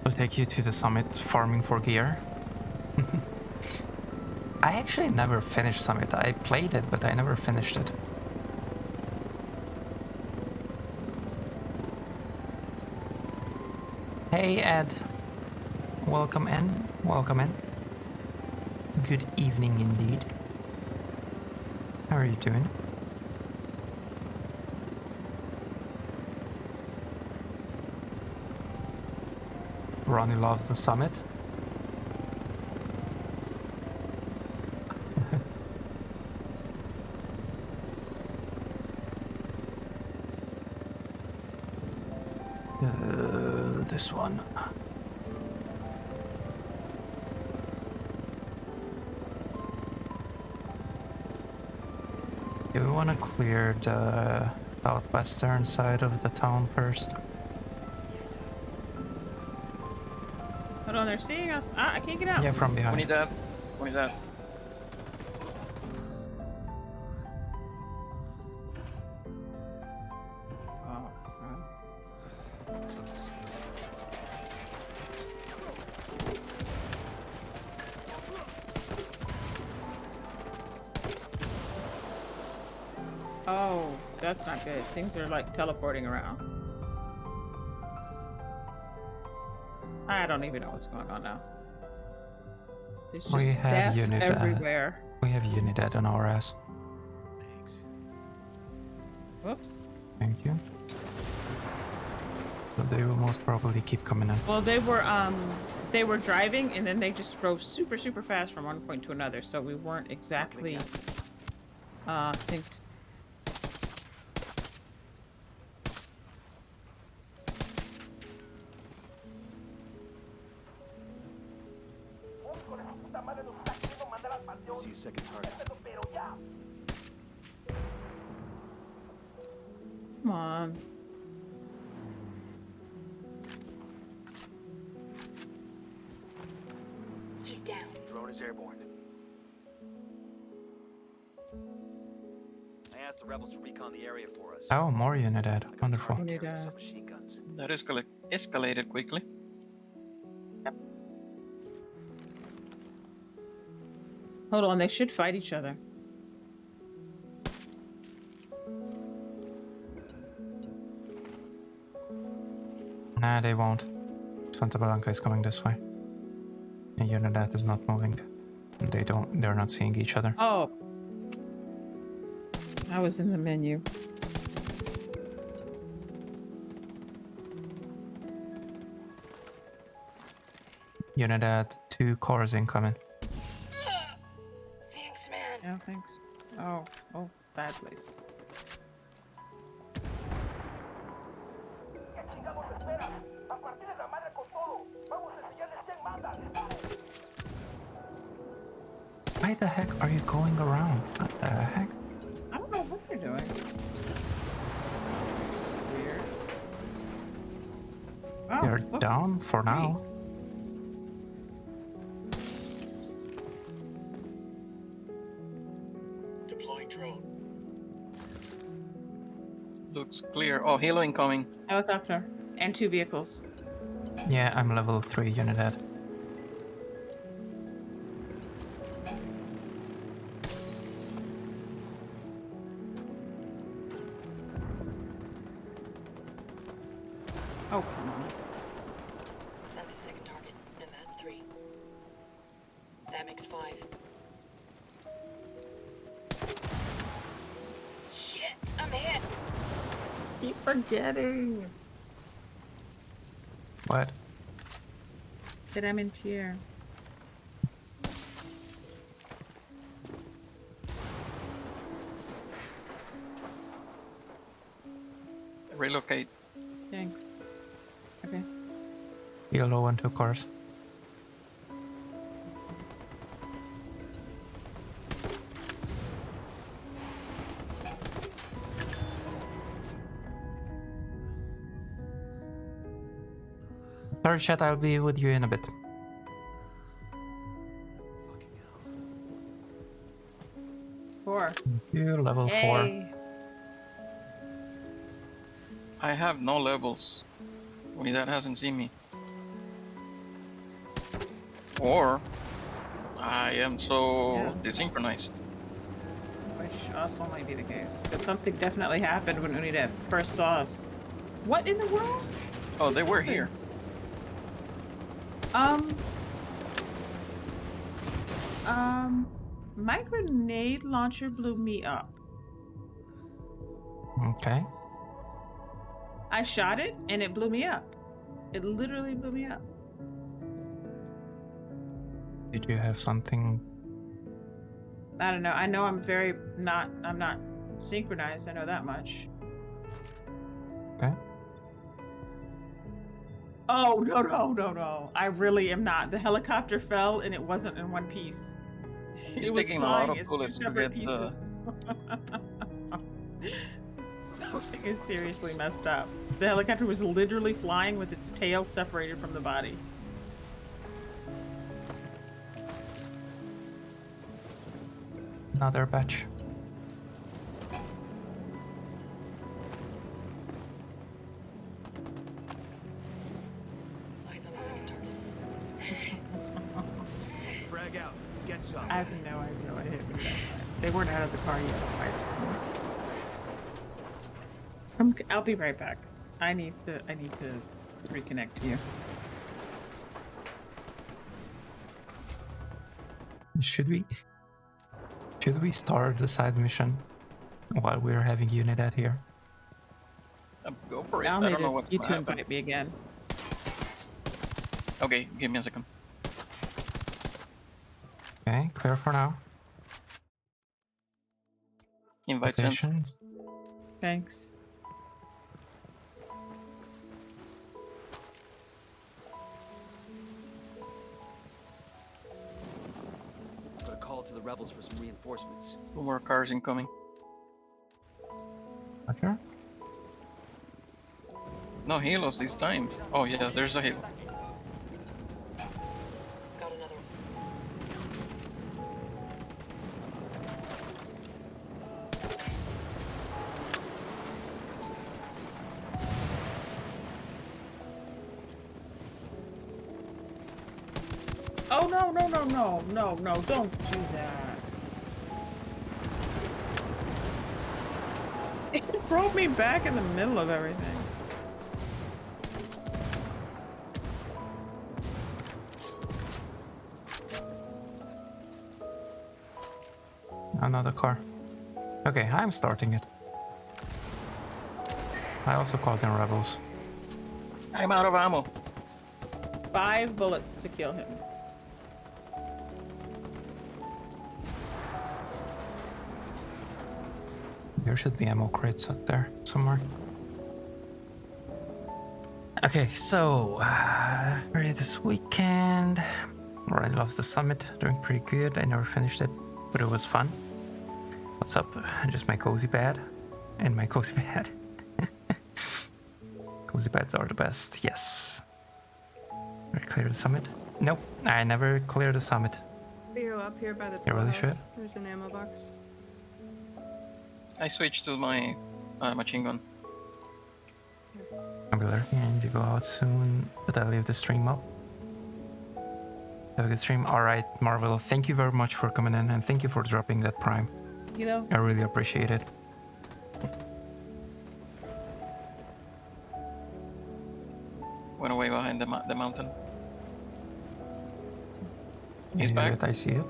I'll take you to the summit farming for gear. I actually never finished Summit. I played it, but I never finished it. Hey Ed, welcome in, welcome in. Good evening indeed. How are you doing? Ronnie loves the summit. This one. Do we want to clear the southwestern side of the town first? Hold on, they're seeing us. Ah, I can't get out. Yeah, from behind. Unidad. Unidad. Oh, that's not good. Things are like teleporting around. I don't even know what's going on now. There's just We have death Unidad. everywhere. We have Unidad on our ass. Thanks. Whoops. Thank you. So they will most probably keep coming in. Well, they were driving and then they just drove super, super fast from one point to another, so we weren't exactly synced. I see a second target. Come on. He's down. Drone is airborne. I asked the rebels to recon the area for us. Oh, more Unidad. Wonderful. Unidad. Machine guns. That escalated quickly. Hold on, they should fight each other. Nah, they won't. Santa Blanca is coming this way. And Unidad is not moving. They're not seeing each other. Oh. I was in the menu. Unidad, 2 cores incoming. Thanks, man. Yeah, thanks. Oh, bad place. Why the heck are you going around? What the heck? I don't know what they're doing. Weird. Oh, They're look. down for now. Deploying drone. Looks clear. Oh, helo incoming. Helicopter. And 2 vehicles. Yeah, I'm level 3 Unidad. Oh, come on. That's the second target, and that's 3. That makes 5. Shit, I'm hit. Keep forgetting What? that I'm in tier. Relocate. Thanks. Okay. Yellow and 2 cores. Sorry, chat. I'll be with you in a bit. Four. You level 4. Yay. I have no levels. Only that hasn't seen me. Or I am so desynchronized. Which also might be the case. Because something definitely happened when Unida first saw us. What in the world? Oh, they were here. My grenade launcher blew me up. Okay. I shot it and it blew me up. It literally blew me up. Did you have something? I don't know. I know I'm not synchronized. I know that much. Okay. Oh, no. I really am not. The helicopter fell and it wasn't in one piece. He's It was taking a lot flying of as bullets two to separate get the... Something is seriously messed up. The helicopter was literally flying with its tail separated from the body. Another batch. Eyes on a second target. Frag out. Get some. I have no idea what hit me that time. They weren't out of the car yet. I'll be right back. I need to reconnect to you. Should we start the side mission while we're having Unidad here? Go for it. I'll I need don't know what's you gonna to happen. invite me again. Okay, give me a second. Okay, clear for now. Invite sent. Locations. Thanks. Got a call to the rebels for some reinforcements. 2 more cars incoming. Okay. No halos this time. Oh yeah, there's a halo. Got another one. Oh no, don't do that. It brought me back in the middle of everything. Another car. Okay, I'm starting it. I also called in rebels. I'm out of ammo. 5 bullets to kill him. There should be ammo crates out there somewhere. Okay, so ready this weekend. Ryan loves the summit, doing pretty good. I never finished it, but it was fun. What's up? Just my cozy bed and my cozy bed. Cozy beds are the best, yes. Did I clear the summit? Nope, I never cleared the summit. Leo, up here by the You really schoolhouse, should. there's an ammo box. I switched to my machine gun. I'll be lurking. I need to go out soon, but I'll leave the stream up. Have a good stream. Alright, Marvel, thank you very much for coming in and thank you for dropping that prime. You know? I really appreciate it. Went away behind the mountain. He's Yeah, back. I see it.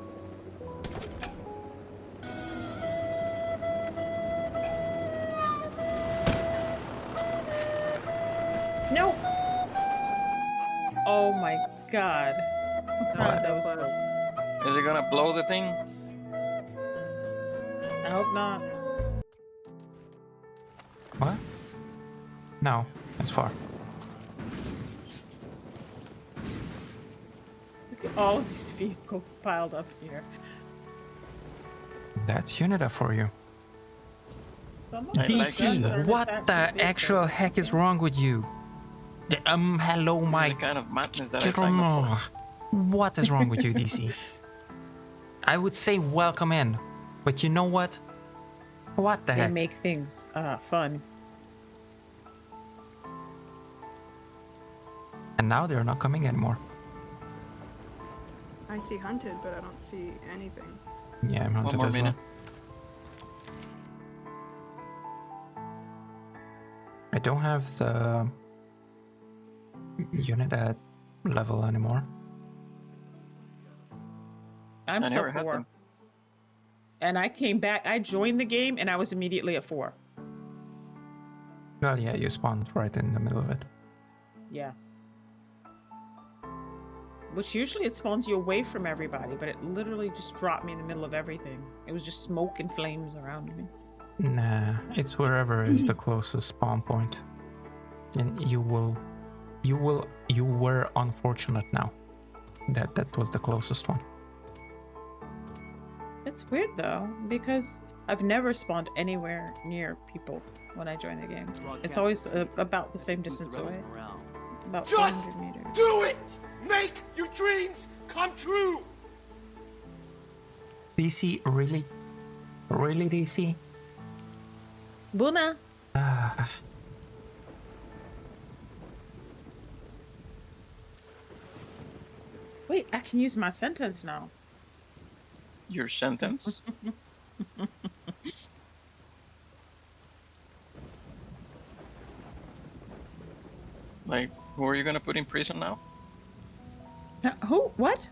No! Oh my god. That was So so close. Is it gonna blow the thing? I hope not. What? No, it's far. Look at all of these vehicles piled up here. That's Unida for you. Some of I them like DC, guns are what attached the to vehicles. actual heck is wrong with you? Hello, This is my... the kind of madness that I signed up for. What is wrong with you, DC? I would say welcome in, but you know what? What the They heck? make things fun. And now they're not coming anymore. I see hunted, but I don't see anything. Yeah, I'm hunted more as minute. well. I don't have the unit at level anymore. I'm I still never had 4. them. And I came back. I joined the game and I was immediately at 4. Well, yeah, you spawned right in the middle of it. Yeah. Which usually it spawns you away from everybody, but it literally just dropped me in the middle of everything. It was just smoke and flames around me. Nah, it's wherever is the closest spawn point. And you were unfortunate now. That was the closest one. It's weird though, because I've never spawned anywhere near people when I join the game. It's always about the same distance away. About 400 meters. Do it! Make your dreams come true! DC, really? Really, DC? Buna! Wait, I can use my sentence now. Your sentence? Like, who are you gonna put in prison now? Who? What?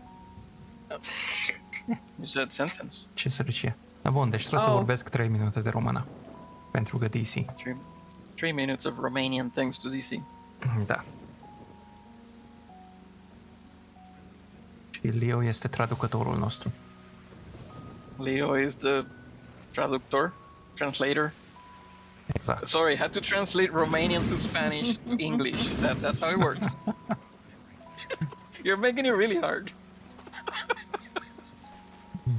You said sentence. Ce sărăcie. Da, bun, deci trebuie să vorbesc 3 minute de română. Pentru că DC. 3 minutes of Romanian thanks to DC. Da. Și Leo este traducătorul nostru. Leo is the traductor, translator. Exact. Sorry, had to translate Romanian to Spanish to English. That's how it works. You're making it really hard.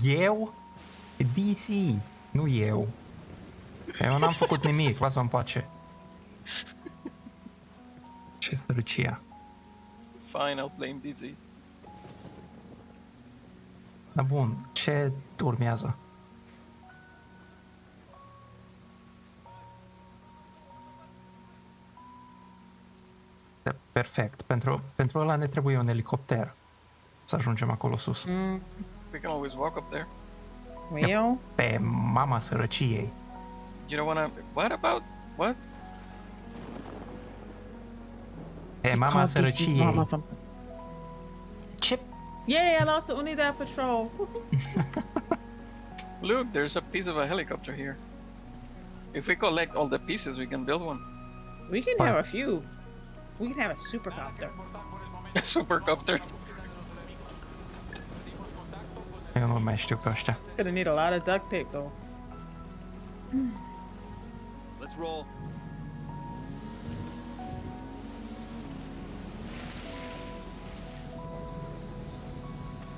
Eu? DC, nu eu. Eu n-am făcut nimic, lasă-mă în pace. Ce sărăcia. Fine, I'll blame DC. Da, bun, ce urmează? Da, perfect. Pentru ăla ne trebuie un elicopter să ajungem acolo sus. We can always walk up there. Well? Pe mama sărăciei. You don't wanna... What about... What? Pe mama sărăciei. Ce? Yay, I lost the Unidad patrol. Look, there's a piece of a helicopter here. If we collect all the pieces, we can build one. We can have a few. We can have a supercopter. A supercopter. Eu nu mai știu pe ăștia. Gonna need a lot of duct tape though. Let's roll.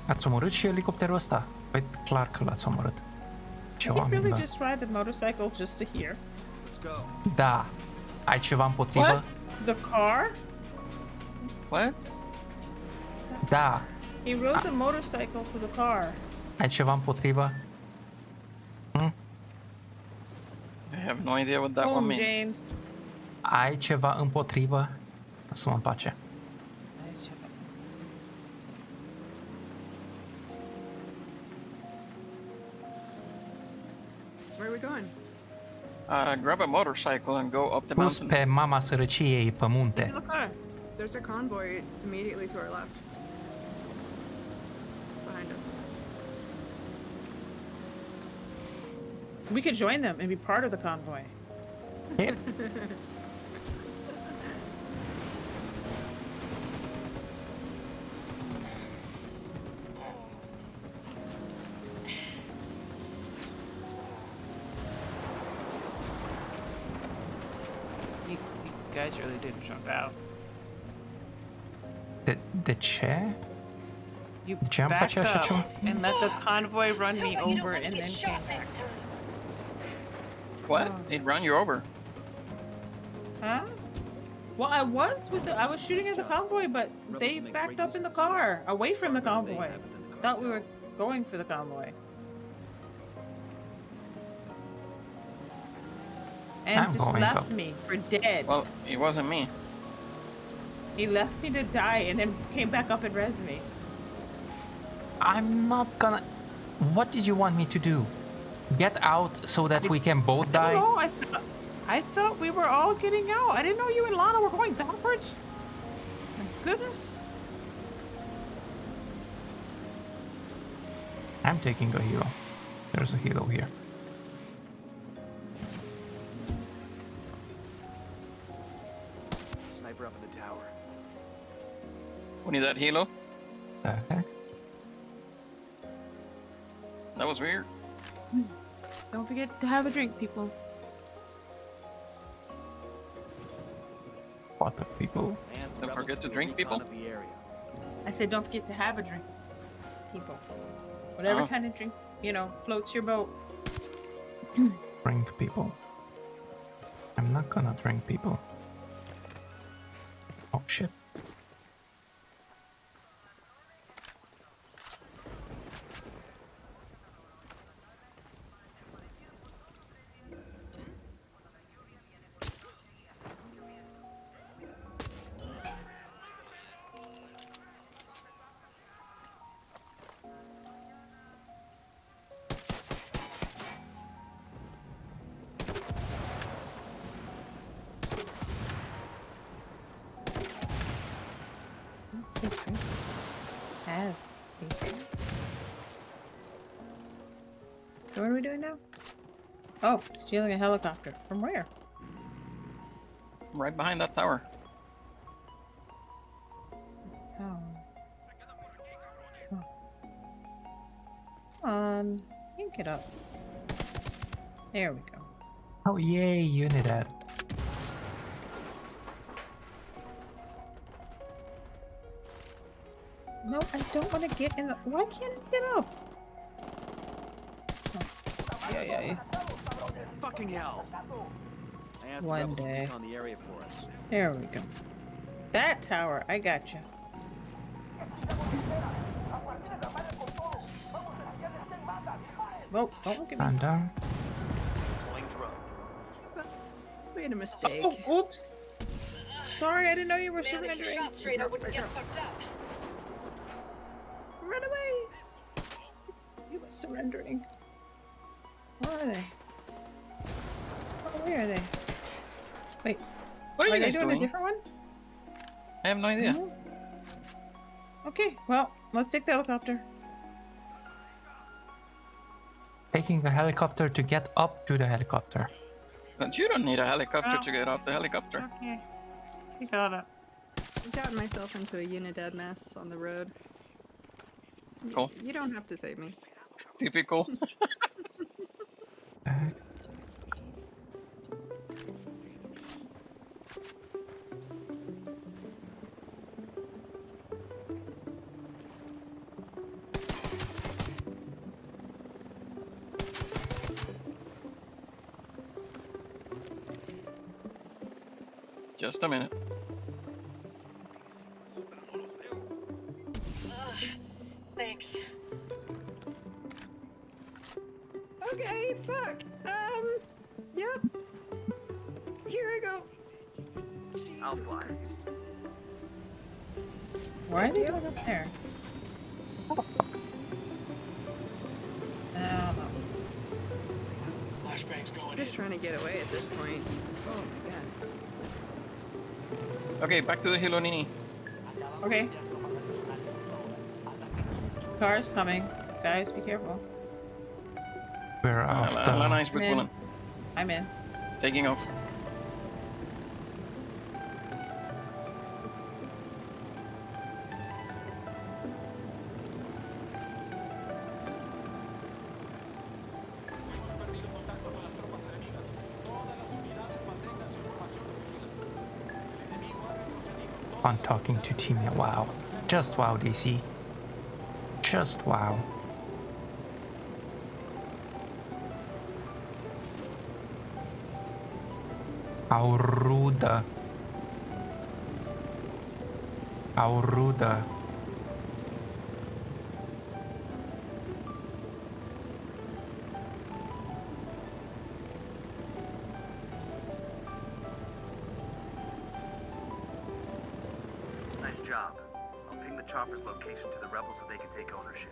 Ați omorât și elicopterul ăsta? Păi clar că l-ați omorât. Ce Did he oameni, really bă. just ride the motorcycle just to here? Let's go. Da. Ai ceva împotrivă? What? The car? What? Da. He rode the motorcycle to the car. Ai ceva împotrivă? I have no idea what that one Boom, means. James. Ai ceva împotrivă? Lasă-mă în pace. Where are we going? Grab a motorcycle and go up the Pus mountain. pe mama sărăciei pe munte. There's a convoy immediately to our left. Behind us. We could join them and be part of the convoy. Yeah. You guys really didn't jump out. De ce? You De ce am backed face așa up ceva? and let the convoy run me over and then came back. What? It ran you over. Huh? Well, I was shooting at the convoy, but they backed up in the car, away from the convoy. Thought we were going for the convoy. And I'm just going left up. me for dead. Well, it wasn't me. He left me to die and then came back up and res me. I'm not gonna... What did you want me to do? Get out so that we can both die? No, I thought we were all getting out. I didn't know you and Lana were going backwards. My goodness. I'm taking a helo. There's a helo here. Sniper up in the tower. We need that helo. Okay. That was weird. Don't forget to have a drink, people. What the people? Don't forget to drink, people. I said don't forget to have a drink, people. Whatever kind of drink, floats your boat. Drink people. I'm not gonna drink people. Oh shit. So what are we doing now? Oh, stealing a helicopter. From where? Right behind that tower. Oh. You can get up. There we go. Oh yay, Unidad. No, I don't want to get in the... Why can't I get up? Oh. Yeah. Fucking hell! I asked One the rebels to day. recon the area for us. There we go. That tower, I gotcha. Whoa, don't look at me. And down. Deploying drone. Made a mistake. Oh, oops. Sorry, I didn't know you were Man, if you surrendering. shot straight, I wouldn't get fucked up. Run away! You were surrendering. Where are they? Oh, where are they? Wait. What are you they guys doing doing? a different one? I have no idea. No? Okay, well, let's take the helicopter. Taking a helicopter to get up to the helicopter. But you don't need a helicopter to get off the helicopter. Okay. You got it. I've gotten myself into a Unidad mess on the road. Cool. You don't have to save me. Typical. Just a minute. Thanks. Okay, fuck. Yep. Here I go. I'll Jesus fly. Christ. Why are they going up there? Flashbang's going Just trying to get away at this point. Oh my god. Okay, back to the helo, Nini. Okay. Car's coming. Guys, be careful. We're off the... Lana is with I'm in. Bullen. I'm in. Taking off. On talking to Timmy. Wow. Just wow, DC. Just wow. How rude. How rude. Nice job. I'll ping the chopper's location to the rebels so they can take ownership.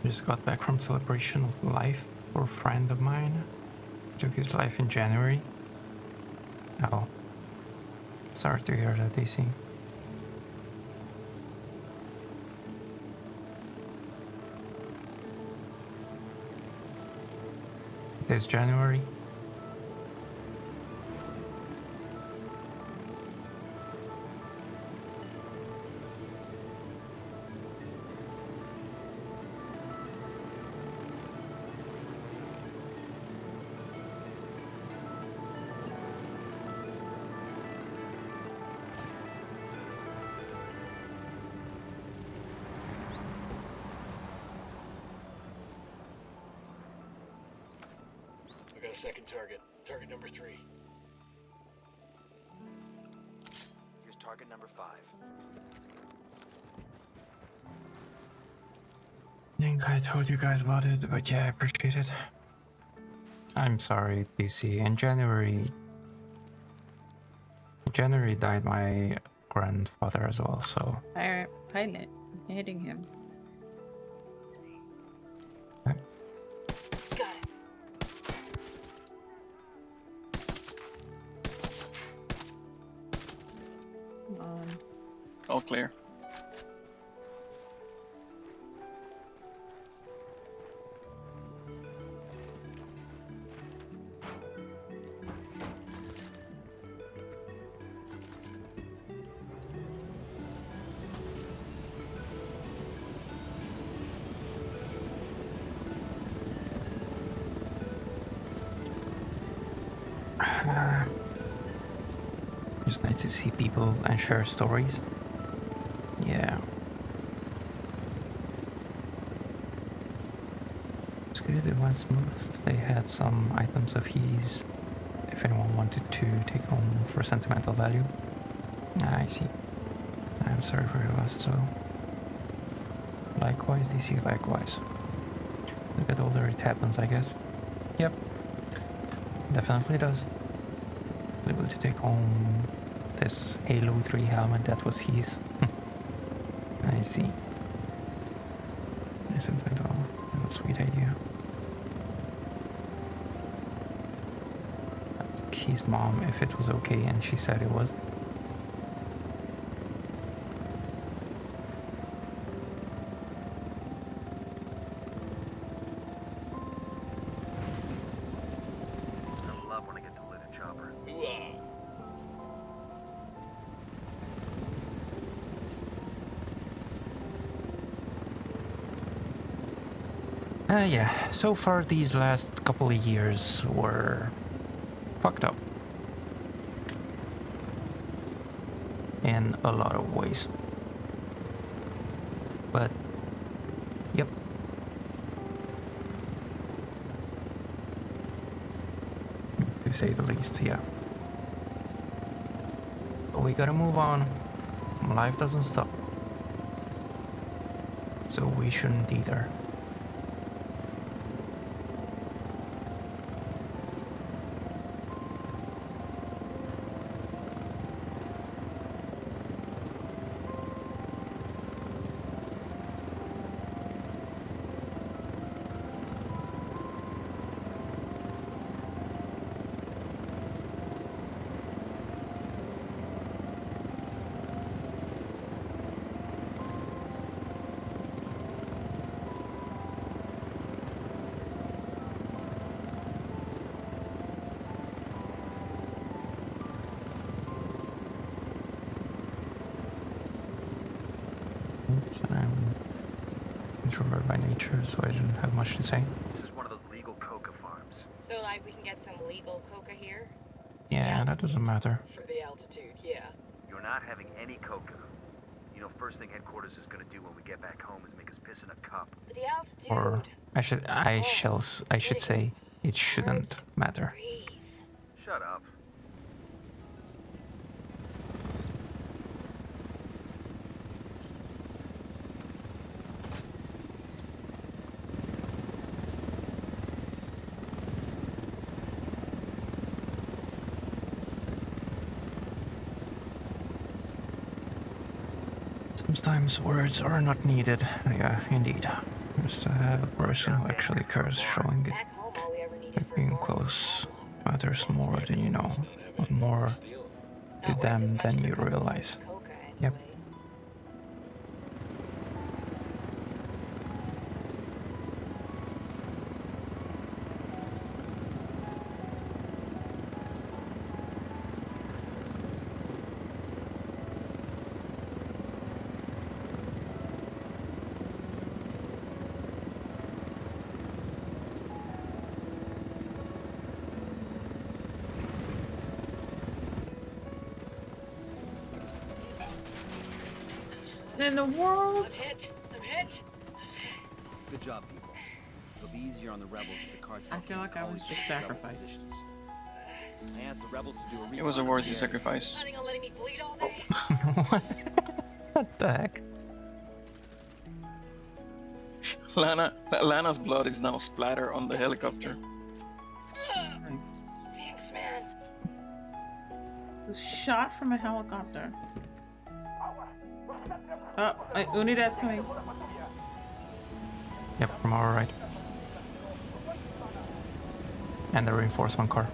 Just got back from celebration of life for a friend of mine. Took his life in January. Oh. Sorry to hear that, DC. This January. I got a second target. Target number 3. Here's target number 5. I think I told you guys about it, but yeah, I appreciate it. I'm sorry, DC. In January died my grandfather as well, so... Pilot, hitting him. Okay. All clear. Just nice to see people and share stories. Yeah. It's good, it went smooth. They had some items of his if anyone wanted to take home for sentimental value. I see. I'm sorry for your loss as well. Likewise, DC, likewise. A bit older it happens, I guess. Yep. Definitely does. Able to take home this Halo 3 helmet that was his. I see. Isn't it all a sweet idea? Asked his mom if it was okay and she said it was. I love when I get to loot a chopper. Yeah, so far these last couple of years were fucked up. In a lot of ways. But, yep. To say the least, yeah. But we gotta move on. Life doesn't stop. So we shouldn't either. So I'm introvert by nature, so I don't have much to say. This is one of those legal coca farms. So, like, we can get some legal coca here? Yeah, that doesn't matter. For the altitude, yeah. You're not having any coca. You know, first thing headquarters is gonna do when we get back home is make us piss in a cup. But the altitude... Or I should say it shouldn't matter. Shut up. Sometimes words are not needed. Yeah, indeed. Just to have a person who actually cares showing it. Like being close matters more than you know, or more to them than you realize. Yep. In the world? I'm hit. I'm hit. Good job, people. It'll be easier on the rebels if the cartel. I feel like I was just sacrificed. I asked the rebels to do a recon. It was a worthy sacrifice. Planning on letting me bleed all day? What the heck? Lana's blood is now splatter on the helicopter. Thanks, man. Was shot from a helicopter. Oh, Unida's coming. Yep, from our right. And the reinforcement car.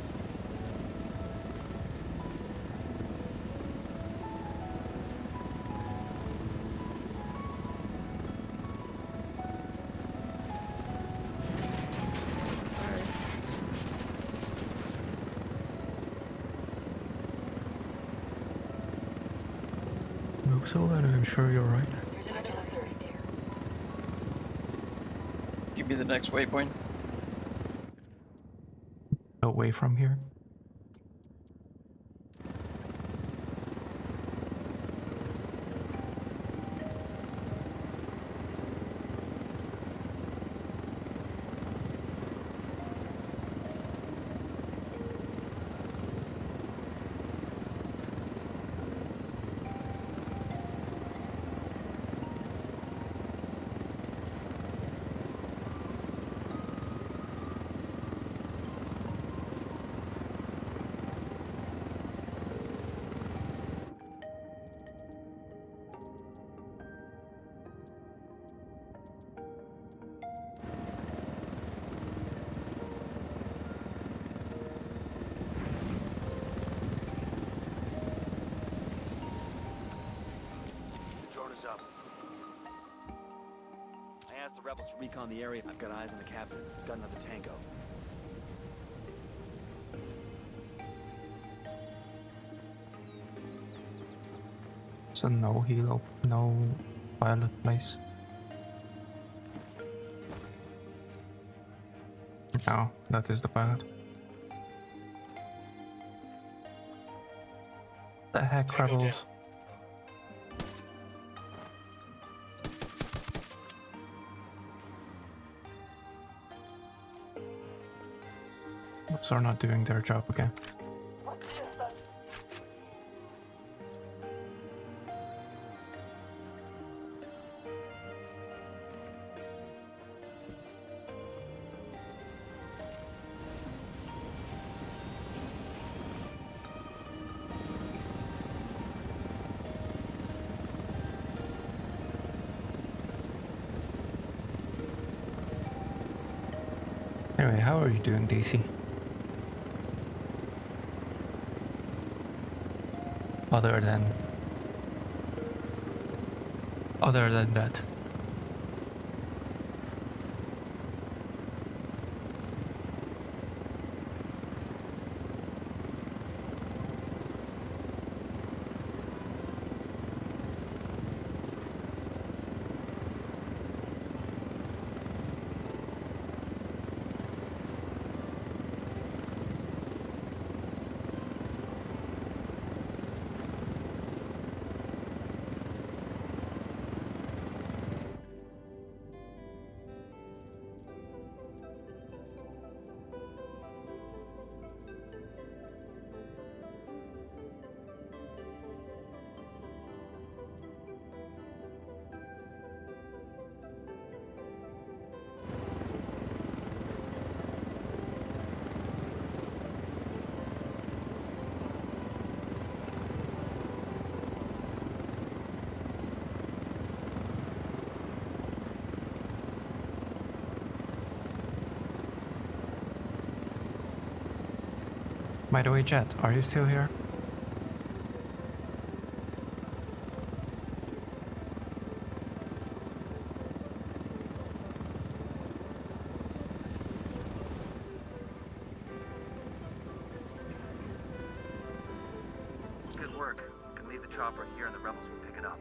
Hope so, and I'm sure you're right. There's another one right there. Give me the next waypoint. Away from here. Up. I asked the rebels to recon the area. I've got eyes on the captain. Got another tango. So no helo, no pilot place. No, that is the pilot. The heck, rebels? Are not doing their job again. Anyway, how are you doing, DC? Other than that. By the way, Jet, are you still here? Good work. You can leave the chopper here and the rebels will pick it up.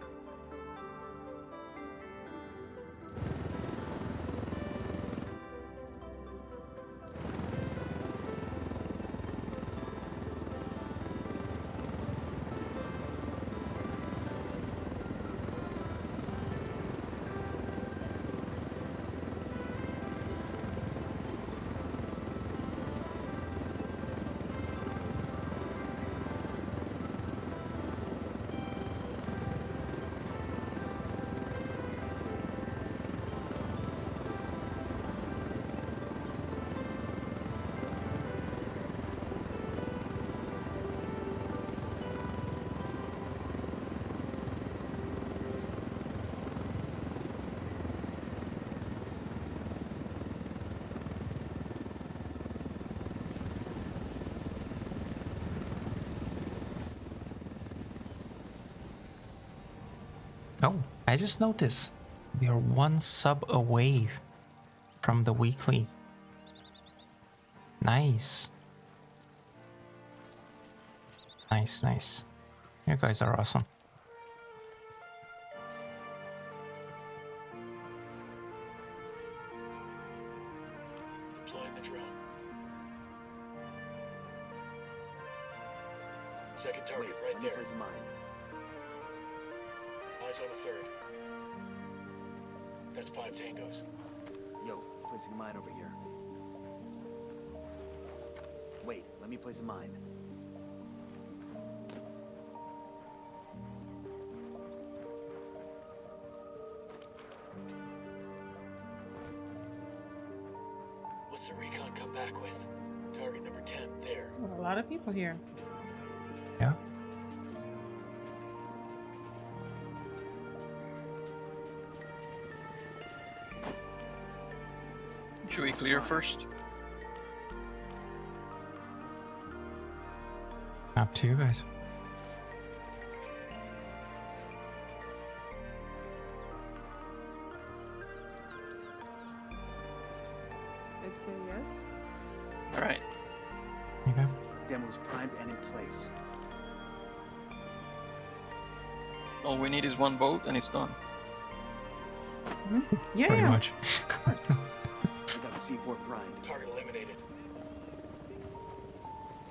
Oh, I just noticed we are 1 sub away from the weekly. Nice. Nice, nice. You guys are awesome. Deploying the drone. Second target right Let me there. place a mine. Eyes on a third. That's 5 tangos. Yo, placing a mine over here. Wait, let me place a mine. What's the recon come back with? Target number 10, there. A lot of people here. Yeah. Should we clear first? Up to you guys. I'd say yes. Alright. Okay. Demo's primed and in place. All we need is one boat and it's done. Yeah. Pretty much. I got the C4 primed. Target eliminated.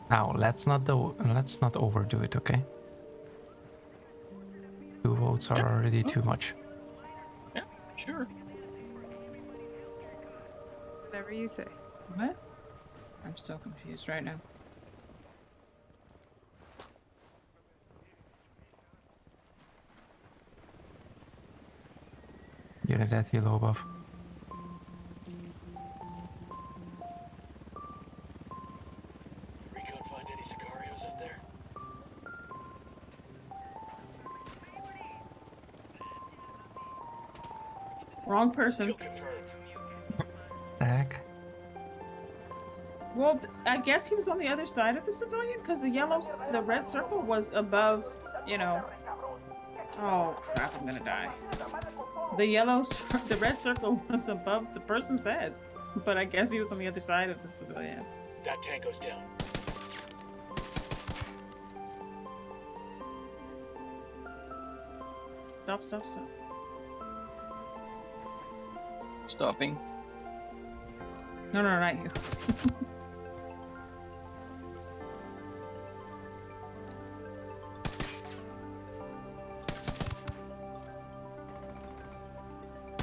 Now let's not overdo it, okay? 2 votes are already too much. Yeah, sure. Whatever you say. What? I'm so confused right now. Get it at yellow above. Recon find any Sicarios out there? Wrong person. Kill confirmed. Back. Well, I guess he was on the other side of the civilian because the red circle was above, you know. Oh crap! I'm gonna die. The red circle was above the person's head, but I guess he was on the other side of the civilian. That tango's down. Stop. Stopping. No, not you.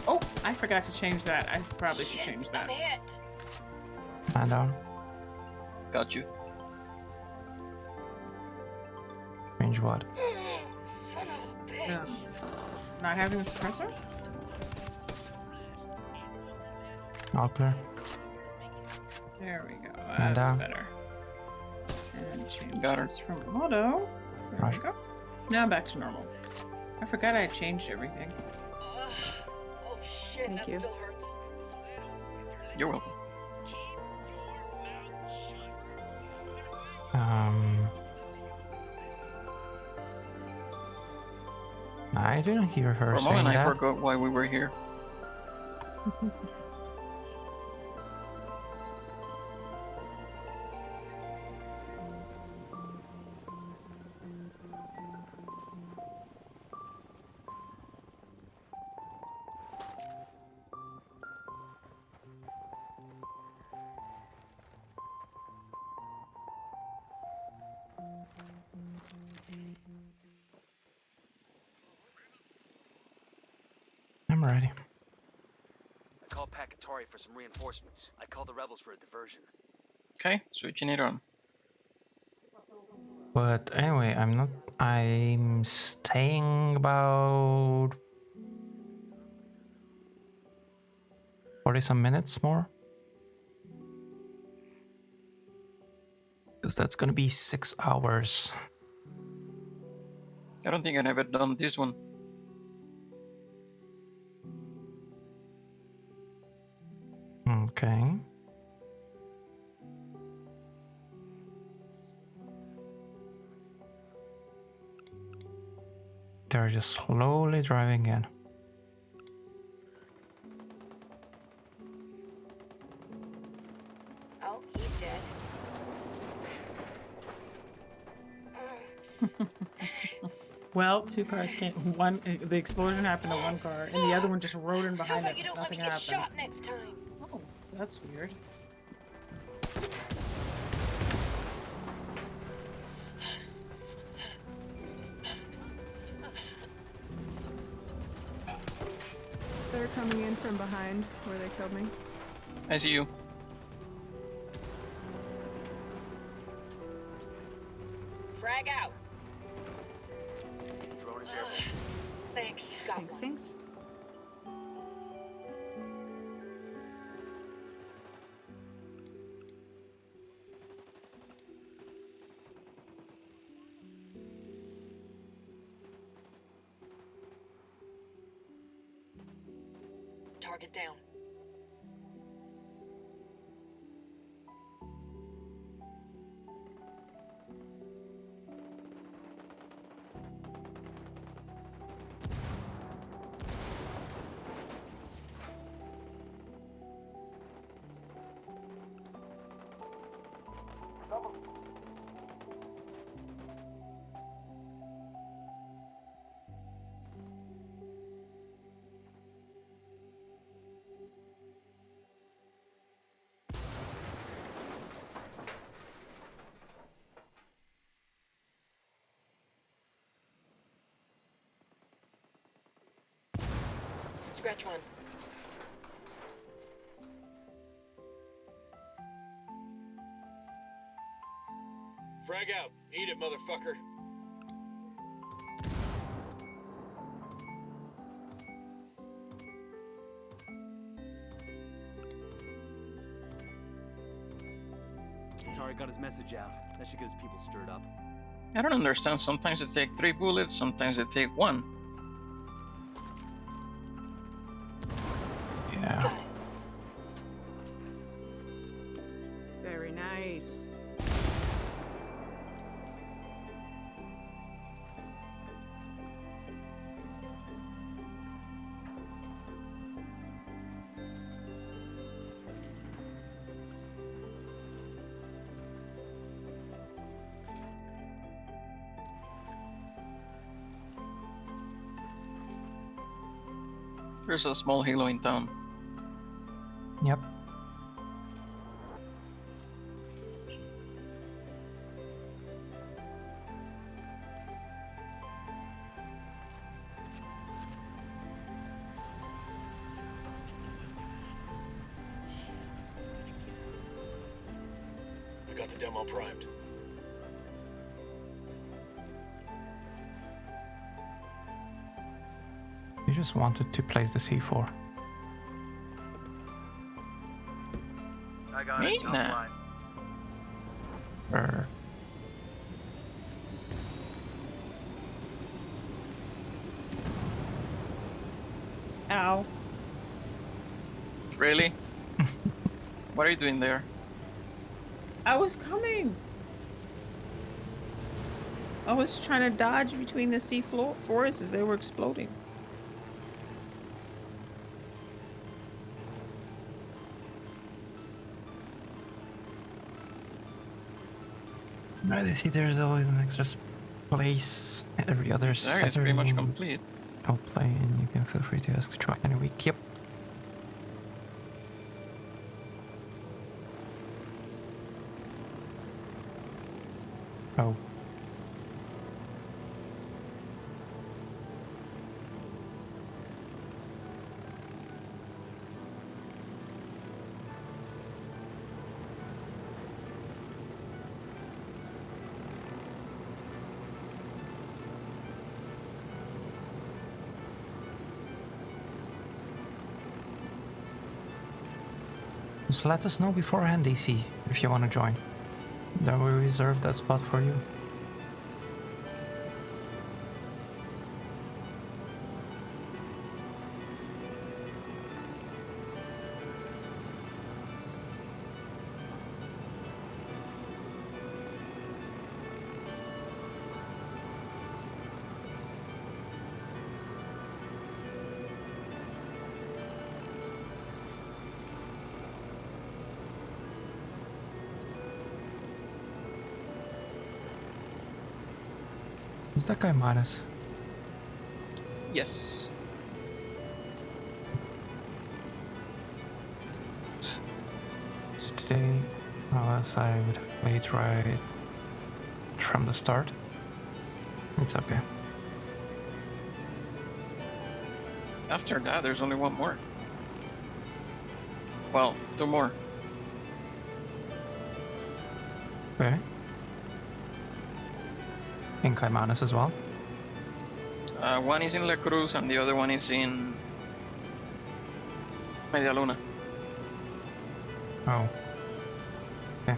Oh, I forgot to change that. I probably should change that. Man down. Got you. Range what? Son of a bitch. Not having the suppressor? All clear. There we go. Man That's down. better. And change Got her. this from auto. There Right. we go. Now back to normal. I forgot I had changed everything. Oh shit, Thank that you. still hurts. You're welcome. I didn't hear her For a saying moment, I that. forgot why we were here. I'm ready. I call Pakatori for some reinforcements. I call the rebels for a diversion. Okay, switching it on. But anyway, I'm staying about 40 some minutes more. Because that's gonna be 6 hours. I don't think I've ever done this one. Okay. They're just slowly driving in. Oh, he's dead. Well, 2 cars can't. The explosion happened to one car, and the other one just rode in behind Hope it. you don't Nothing let me get happened. shot next time. Oh, that's weird. They're coming in from behind where they killed me. I see you. Frag out. Drone is airborne. Thanks. Got one. Thanks. Target down. Scratch one. Frag out. Eat it, motherfucker. Tari got his message out. That should get his people stirred up. I don't understand. Sometimes they take 3 bullets, sometimes they take 1. Yeah. Very nice. There's a small halo in town. Yep. I got the demo primed. You just wanted to place the C4. I got Me? it. Nah. Offline. Ow. Really? What are you doing there? I was coming. I was trying to dodge between the sea floor forests as they were exploding. I see there's always an extra place every other Sorry, it's pretty much Saturday. complete. I'll play and you can feel free to ask to join any week. Yep. Oh. Just let us know beforehand, DC, if you want to join. Then we reserve that spot for you. Is that guy Midas? Yes. So today, unless I would have played right from the start, it's okay. After that, there's only one more. Well, two more. Okay. In Caymanas as well? One is in La Cruz and the other one is in Media Luna. Oh. Okay.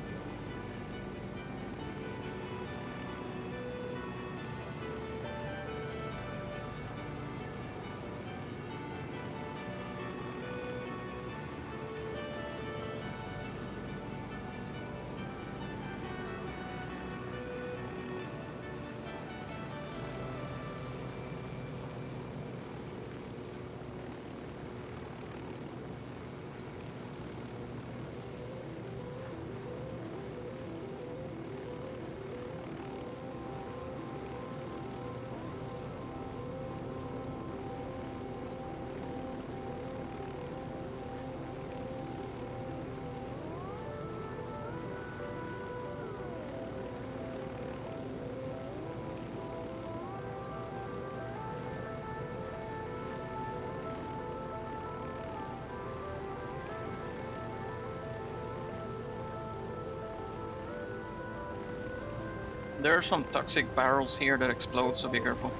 There are some toxic barrels here that explode, so be careful.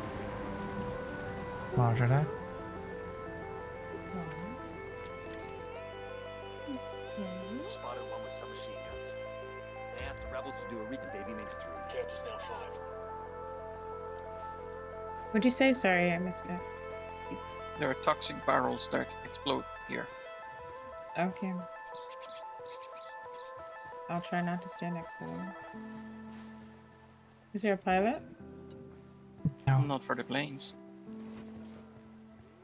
Roger that. Spotted one with some machine guns. They asked the rebels to do a recon. Baby makes 3. Count is now 5. What'd you say? Sorry, I missed it. There are toxic barrels that explode here. Okay. I'll try not to stand next to them. Is there a pilot? No. Not for the planes.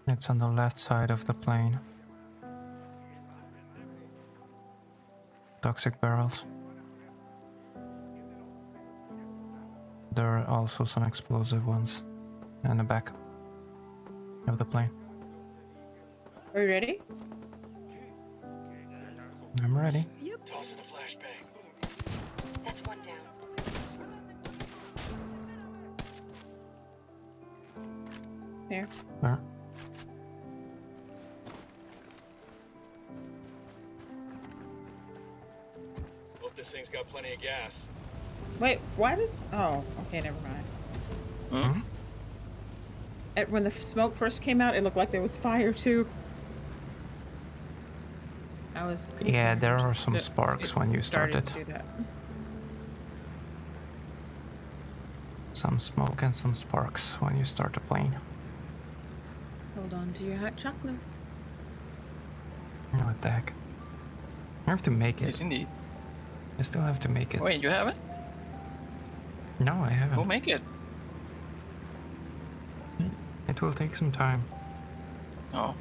It's on the left side of the plane. Toxic barrels. There are also some explosive ones in the back of the plane. Are you ready? I'm ready. Yep. Tossing a flashbang. That's one down. There. Where? Hope this thing's got plenty of gas. Wait, why did... Oh, okay, never mind. Hmm? When the smoke first came out, it looked like there was fire, too. I was concerned. Yeah, there are some that sparks it when you started. to do that. Some smoke and some sparks when you start the plane. Hold on to your hot chocolates. What the heck? I have to make it. Yes, indeed. I still have to make it. Wait, you haven't? No, I haven't. Go make it. It will take some time. Oh,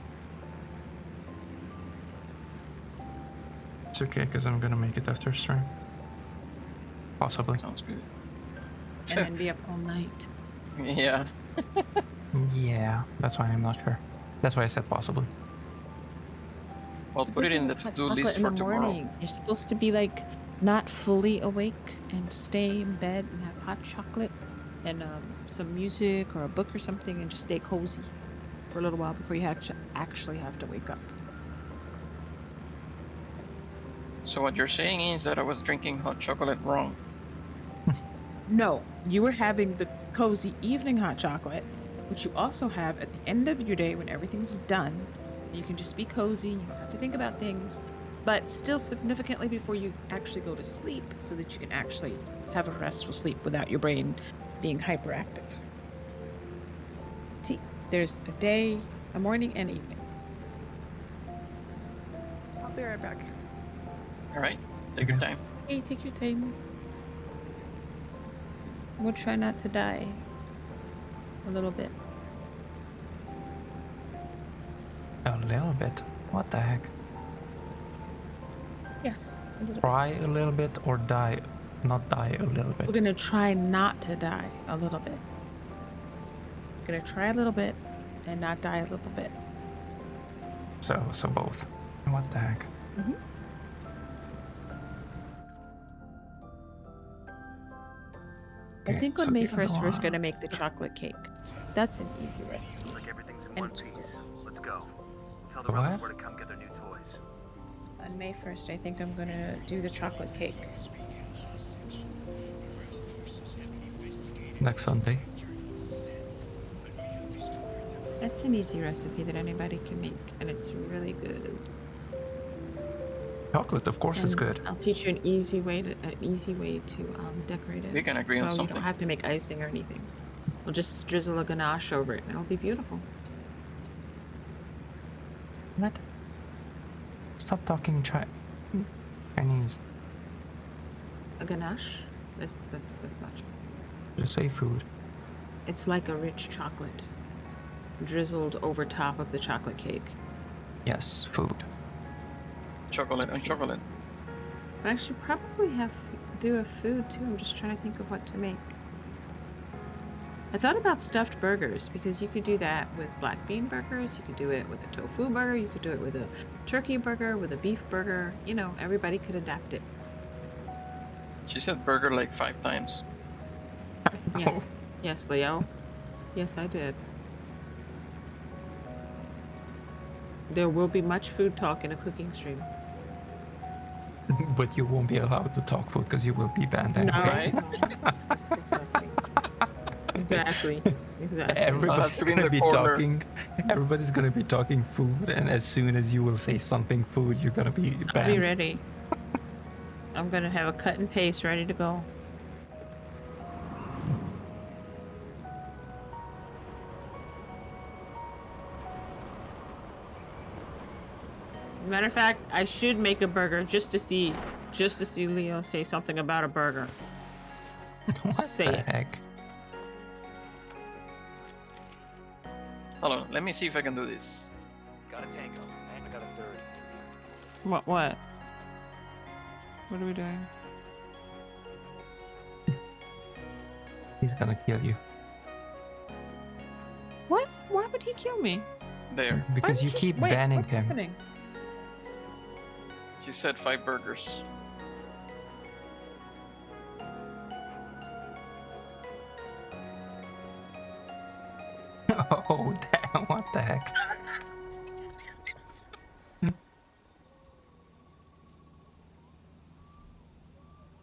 It's okay, because I'm gonna make it after stream. Possibly. sounds good. And then be up all night. Yeah. Yeah, that's why I'm not sure. That's why I said possibly. Well, put it in the to-do list in for the tomorrow. morning. You're supposed to be like not fully awake and stay in bed and have hot chocolate and some music or a book or something and just stay cozy for a little while before you actually have to wake up. So what you're saying is that I was drinking hot chocolate wrong. No, you were having the cozy evening hot chocolate, which you also have at the end of your day when everything's done. You can just be cozy, you don't have to think about things, but still significantly before you actually go to sleep so that you can actually have a restful sleep without your brain being hyperactive. See, there's a day, a morning, and evening. I'll be right back. All right, take your time. Hey, take your time. We'll try not to die. A little bit. A little bit? What the heck? Yes. Try a little bit or die? Not die a little bit. We're gonna try not to die a little bit. We're gonna try a little bit and not die a little bit. So both. What the heck? Mm-hmm. I Okay, think on so May the other 1st, we're one- gonna make the chocolate cake. That's an easy recipe. Like everything's in And one it's piece. good. Let's go. Tell the The brothers what? where to come get their new toys. On May 1st, I think I'm gonna do the chocolate cake. Next Sunday. That's an easy recipe that anybody can make, and it's really good. Chocolate, of course, is And good. I'll teach you an easy way to decorate it. We can agree on So you something. don't have to make icing or anything. We'll just drizzle a ganache over it, and it'll be beautiful. What? Stop talking Chinese. A ganache? That's not Chinese. Just say food. It's like a rich chocolate drizzled over top of the chocolate cake. Yes, food. Chocolate and chocolate. But I should probably do a food too. I'm just trying to think of what to make. I thought about stuffed burgers because you could do that with black bean burgers. You could do it with a tofu burger. You could do it with a turkey burger, with a beef burger. You know, everybody could adapt it. She said burger like 5 times. Yes. Yes, Leo. Yes, I did. There will be much food talk in a cooking stream. But you won't be allowed to talk food because you will be banned anyway. Exactly. Exactly. Everybody's to be in gonna the be corner. talking. Everybody's gonna be talking food, and as soon as you will say something food, you're gonna be I'll be banned. ready. I'm gonna have a cut and paste ready to go. Matter of fact, I should make a burger just to see Leo say something about a burger. What Say the it. heck? Hold on, let me see if I can do this. Got a tango. I got a third. What? What are we doing? He's gonna kill you. What? Why would he kill me? There. Because you keep Wait, banning what's him. happening? She said 5 burgers. Oh, damn, what the heck?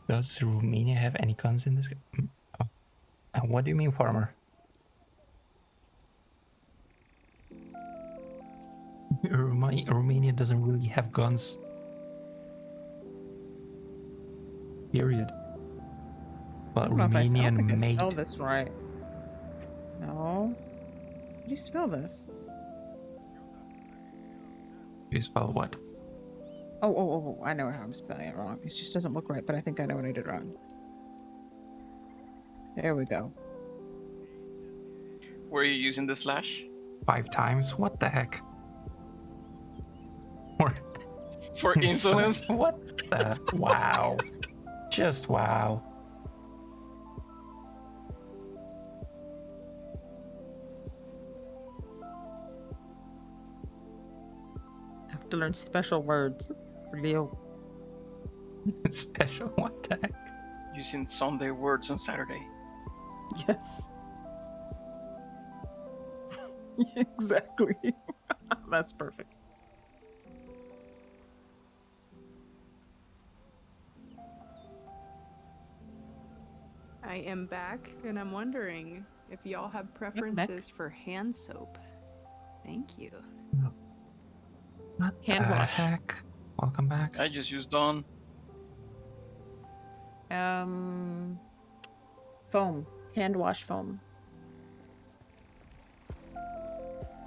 Does Romania have any guns in this game? Oh. What do you mean, farmer? Romania doesn't really have guns. Period. But I don't know if I Romanian made. spell this right. No. How do you spell this? You spell what? Oh, I know how I'm spelling it wrong. It just doesn't look right, but I think I know what I did wrong. There we go. Were you using the slash? 5 times? What the heck? Or For insolence? What the? Wow. Just wow. I have to learn special words for Leo. Special? What the heck? Using Sunday words on Saturday. Yes. Exactly. That's perfect. I am back, and I'm wondering if y'all have preferences for hand soap. Thank you. What Hand the wash. heck? Welcome back. I just used Dawn. Foam. Hand wash foam.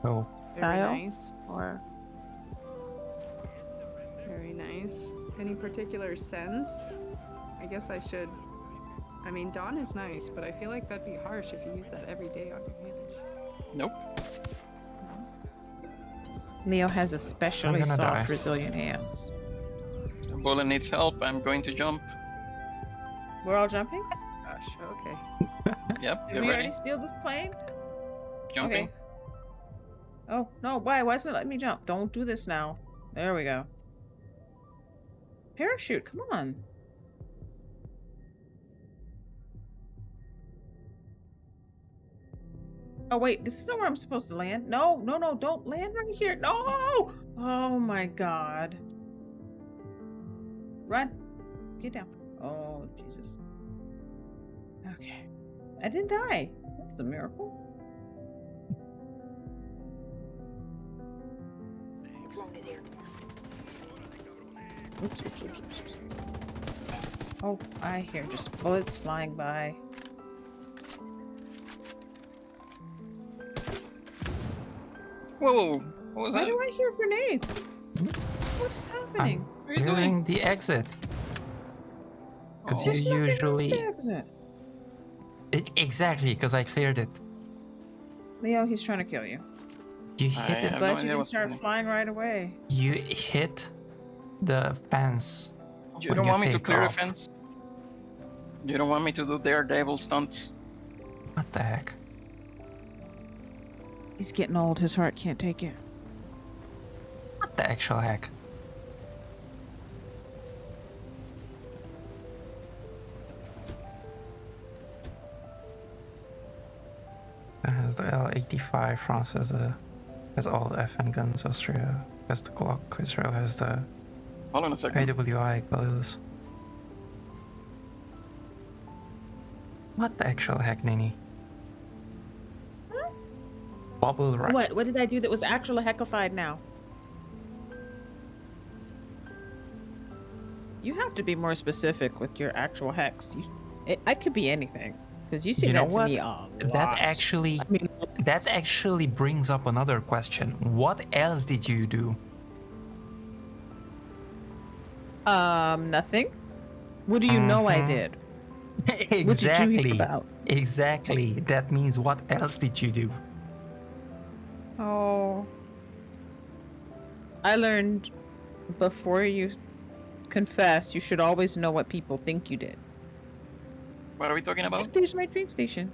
Oh. Very Style? nice. Or Very nice. Any particular scents? I guess I should. I mean, Dawn is nice, but I feel like that'd be harsh if you use that every day on your hands. Nope. Leo has especially I'm gonna soft, die. resilient hands. Bullet needs help. I'm going to jump. We're all jumping? Gosh, okay. Yep, Did get we ready. already steal this plane? Jumping. Okay. Oh, no, why isn't it letting me jump? Don't do this now. There we go. Parachute, come on. Oh, wait, this isn't where I'm supposed to land. No, no, no, don't land right here. No! Oh, my God. Run. Get down. Oh, Jesus. Okay. I didn't die. That's a miracle. Oops, oops, oops, oops, oops. Oh, I hear just bullets flying by. Whoa, what was Why that? do I hear grenades? What is happening? What are you Clearing doing? the exit. Because Oh. you There's nothing on usually... the exit. Exactly, because I cleared it. Leo, he's trying to kill you. You I hit it. have no Glad you idea didn't what's start happening. flying right away. You hit the fence. You when don't you want me to take clear off. the fence? You don't want me to do daredevil stunts? What the heck? He's getting old. His heart can't take it. What the actual heck? Has the L85, France has all the FN guns, Austria has the Glock, Israel has the Hold on a second. AWI Galils. What the actual heck, Nini? Bubble right. What did I do that was actually heckified now? You have to be more specific with your actual hex. I could be anything. Because you see You know that to what? me a lot. That actually brings up another question. What else did you do? Nothing. What do you know I did? Exactly. What did you hear about? Exactly. That means what else did you do? Oh. I learned before you confess, you should always know what people think you did. What are we talking about? There's my train station.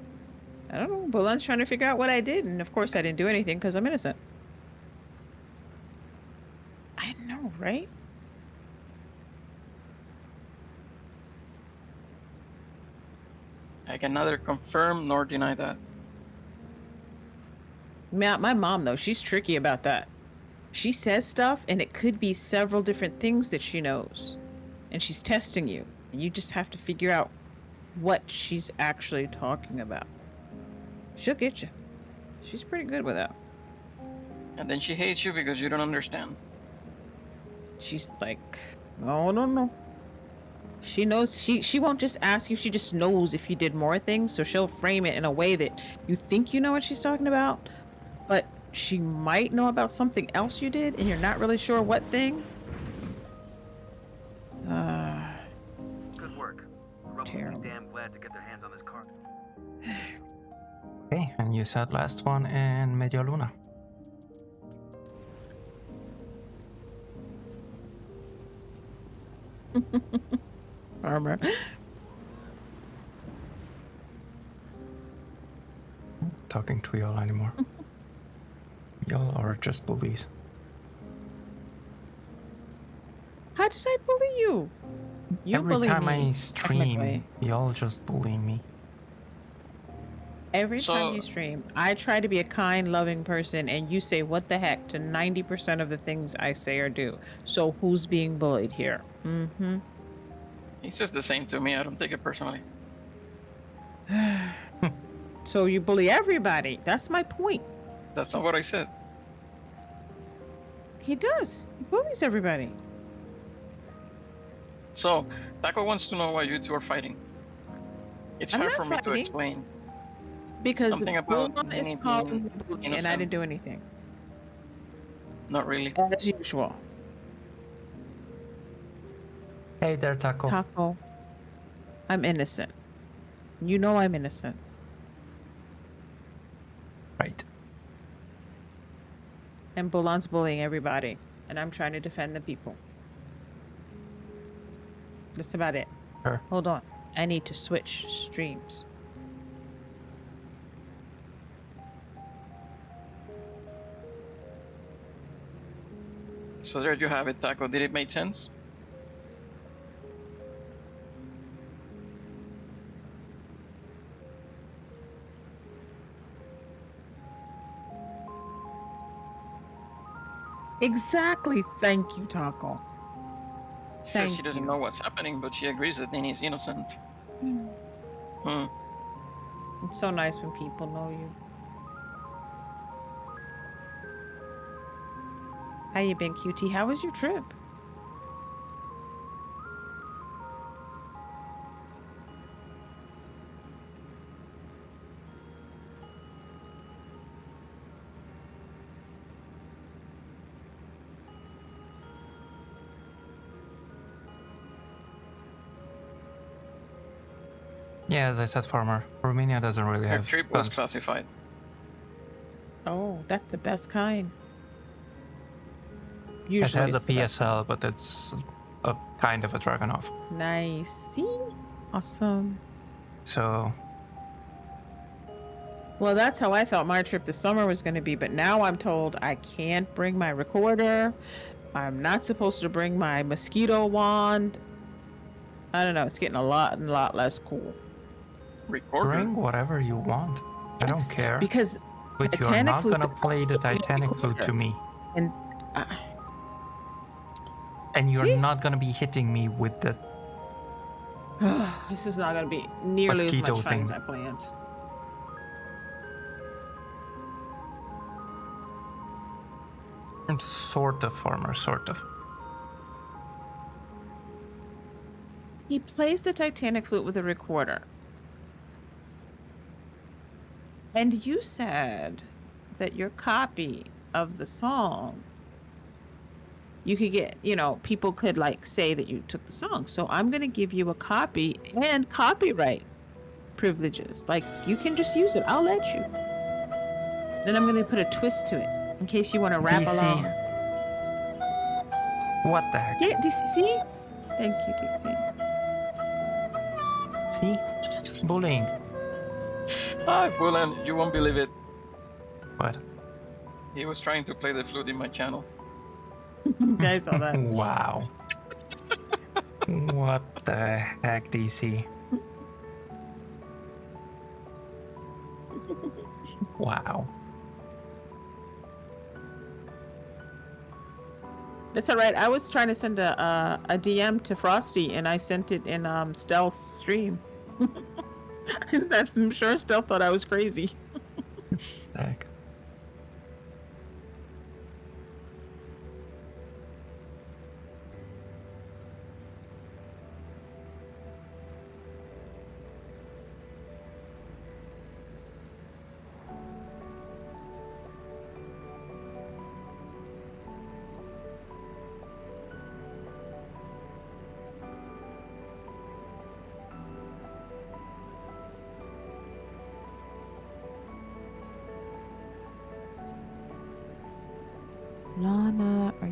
I don't know. Bolan's trying to figure out what I did, and of course I didn't do anything because I'm innocent. I know, right? I can neither confirm nor deny that. My mom, though, she's tricky about that. She says stuff, and it could be several different things that she knows. And she's testing you. And you just have to figure out what she's actually talking about. She'll get you. She's pretty good with that. And then she hates you because you don't understand. She's like, no. She knows, she won't just ask you, she just knows if you did more things, so she'll frame it in a way that you think you know what she's talking about, but she might know about something else you did, and you're not really sure what thing. Good work. The rebels will Terrible. be damn glad to get their hands on this car. Okay, I And you said last one in Media Luna. Armor. Talking to y'all anymore. Y'all are just bullies. How did I bully you? You Every bully time me, I stream, technically. y'all just bullying me. Every time you stream, I try to be a kind, loving person, and you say what the heck to 90% of the things I say or do. So who's being bullied here? Mm-hmm. He says the same to me. I don't take it personally. So you bully everybody. That's my point. That's not what I said. He does. He bullies everybody. So, Taco wants to know why you two are fighting. It's I'm hard not for me to fighting. explain. Because Something about Bulon is Nini calling being me a bully, and I innocent. didn't do anything. Not really. As usual. Hey there, Taco. Taco, I'm innocent. You know I'm innocent. Right. And Bulon's bullying everybody, and I'm trying to defend the people. That's about it. Sure. Hold on. I need to switch streams. So there you have it, Taco. Did it make sense? Exactly. Thank you, Taco. She says she doesn't know what's happening, but she agrees that Nini is innocent. Hmm. It's so nice when people know you. How you been, QT? How was your trip? Yeah, as I said, Farmer, Romania doesn't really Her have trip was guns. classified. Oh, that's the best kind. It Usually has a it's the best PSL, but it's a kind of a Dragunov. Nice. See? Awesome. So, Well, that's how I thought my trip this summer was going to be, but now I'm told I can't bring my recorder. I'm not supposed to bring my mosquito wand. I don't know. It's getting a lot less cool. Recorder? bring whatever you want. I don't care. Because but you're Titanic not flute gonna play the Titanic flute to me. And you're see? not gonna be hitting me with the This is not going to be nearly as mosquito much fun thing. as I planned. Sort of, Farmer, sort of. He plays the Titanic flute with a recorder. And you said that your copy of the song, you could get, people could like say that you took the song. So I'm going to give you a copy and copyright privileges. Like you can just use it. I'll let you. Then I'm going to put a twist to it in case you want to rap DC. along. What the heck? Yeah, DC. See? Thank you, DC. See? Bullying. Hi, Bullen. You won't believe it. What? He was trying to play the flute in my channel. I saw that. Wow. What the heck, DC? Wow. That's all right. I was trying to send a DM to Frosty, and I sent it in Stealth's stream. I'm sure Stealth thought I was crazy. Heck.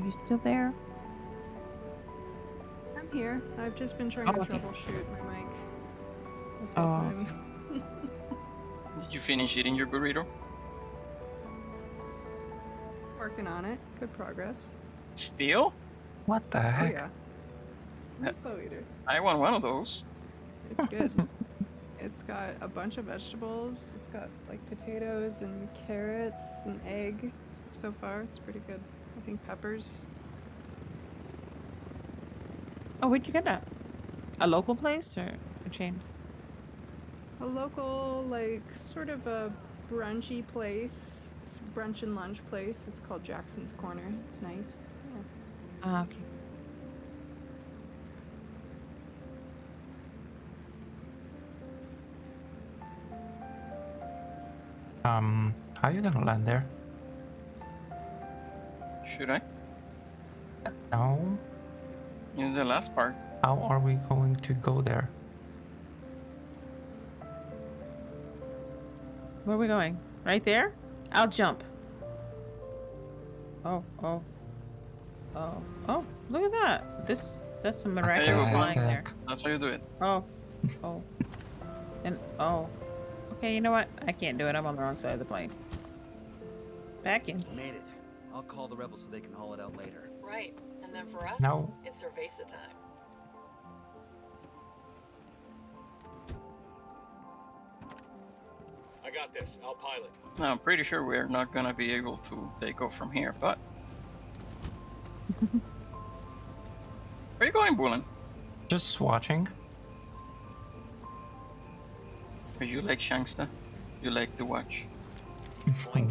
you still there? I'm here. I've just been trying to troubleshoot my mic this whole time. Did you finish eating your burrito? Working on it. Good progress. Still? What the Oh heck? yeah. I'm a slow eater. I want one of those. It's good. It's got a bunch of vegetables. It's got like potatoes and carrots and egg. So far, it's pretty good. I think peppers. Oh, where'd you get that? A local place or a chain? A local, like, sort of a brunchy place. It's a brunch and lunch place. It's called Jackson's Corner. It's nice. Yeah. Ah, okay. How are you gonna land there? Should I? No. In the last part. How are we going to go there? Where are we going? Right there? I'll jump. Oh. Look at that. That's some miraculous Okay, flying there. That's how you do it. Oh. Okay, you know what? I can't do it. I'm on the wrong side of the plane. Back in. Made it. I'll call the rebels so they can haul it out later. Right. And then for us, No. it's cerveza time. I got this. I'll pilot. Now, I'm pretty sure we're not gonna be able to take off from here, but... Where are you going, Bullen? Just watching. Are you like Shanksta? You like to watch?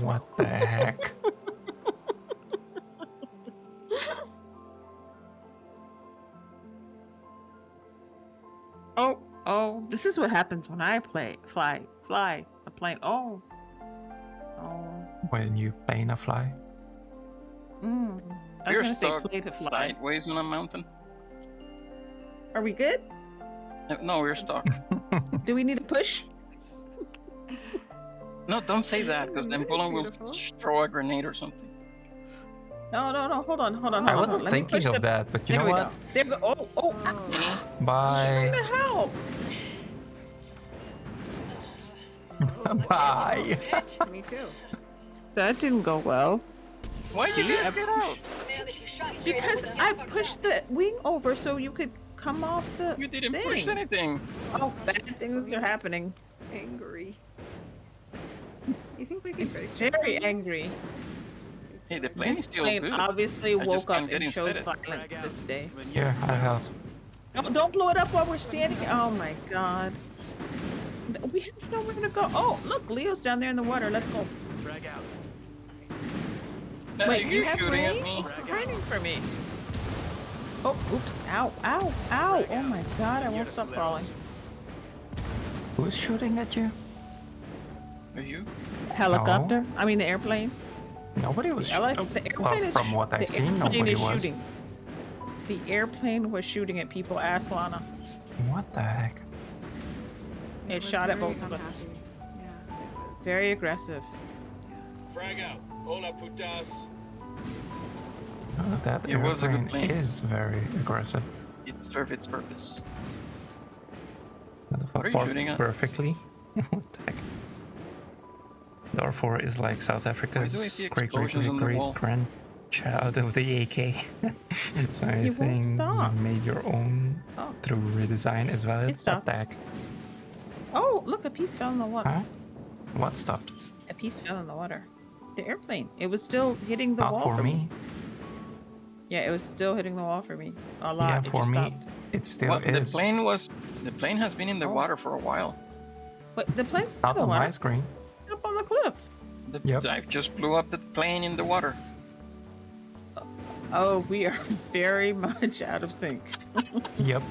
What the heck? Oh, this is what happens when I fly a plane. Oh. When you plane a fly? I was We're gonna say stuck play to fly. sideways on a mountain. Are we good? No, we're stuck. Do we need a push? No, don't say that, because then That's Bullen will beautiful. throw a grenade or something. No. Hold on. I wasn't Let me thinking push of the- that, but you There know we what? go. There we go. Oh. Trying Bye. to help. Bye. Me too. That didn't go well. Why did you guys get out? Man, if you shot straight Because up, I pushed the wing over so you could come off the You didn't thing. push anything. Oh, bad things are happening. Angry. You think we can It's face very angry. Hey, the plane is This still plane good. obviously I just woke up can't get and chose inside it. violence this day. Here, I'll help. No, don't blow it up while we're standing. Oh my god. We have nowhere to go. Oh, look, Leo's down there in the water. Let's go. Wait, you you have shooting at range? me? It's raining for me. Oh, oops. Ow. Oh my god, I won't stop falling. Who's shooting at you? Are you? Helicopter? I mean, the airplane. Nobody was The shooting. airplane is From what the I've seen, airplane nobody is was. shooting. The airplane was shooting at people. Ask Lana. What the heck? It shot at both of us. Very aggressive. Frag out. Hola, putas. That It was a good airplane plane. is very aggressive. It served its purpose. The What are you shooting at? perfectly. What the heck? Darfur is like South Why do I Africa's see great explosions on the wall? grandchild of the AK. So I It won't think stop. you made your own Oh. through redesign as well. It What stopped. the heck? Oh, look, a piece fell in the water. Huh? What stopped? A piece fell in the water. The airplane. It was still hitting the Not wall for me. Yeah, it was still hitting the wall for me. A lot. Yeah, It for just me, stopped. it still Well, is. the plane has been in the water for a while. But the plane's Not in the on water. my screen. Up on the cliff. Yep. I just blew up the plane in the water. Oh, we are very much out of sync. Yep.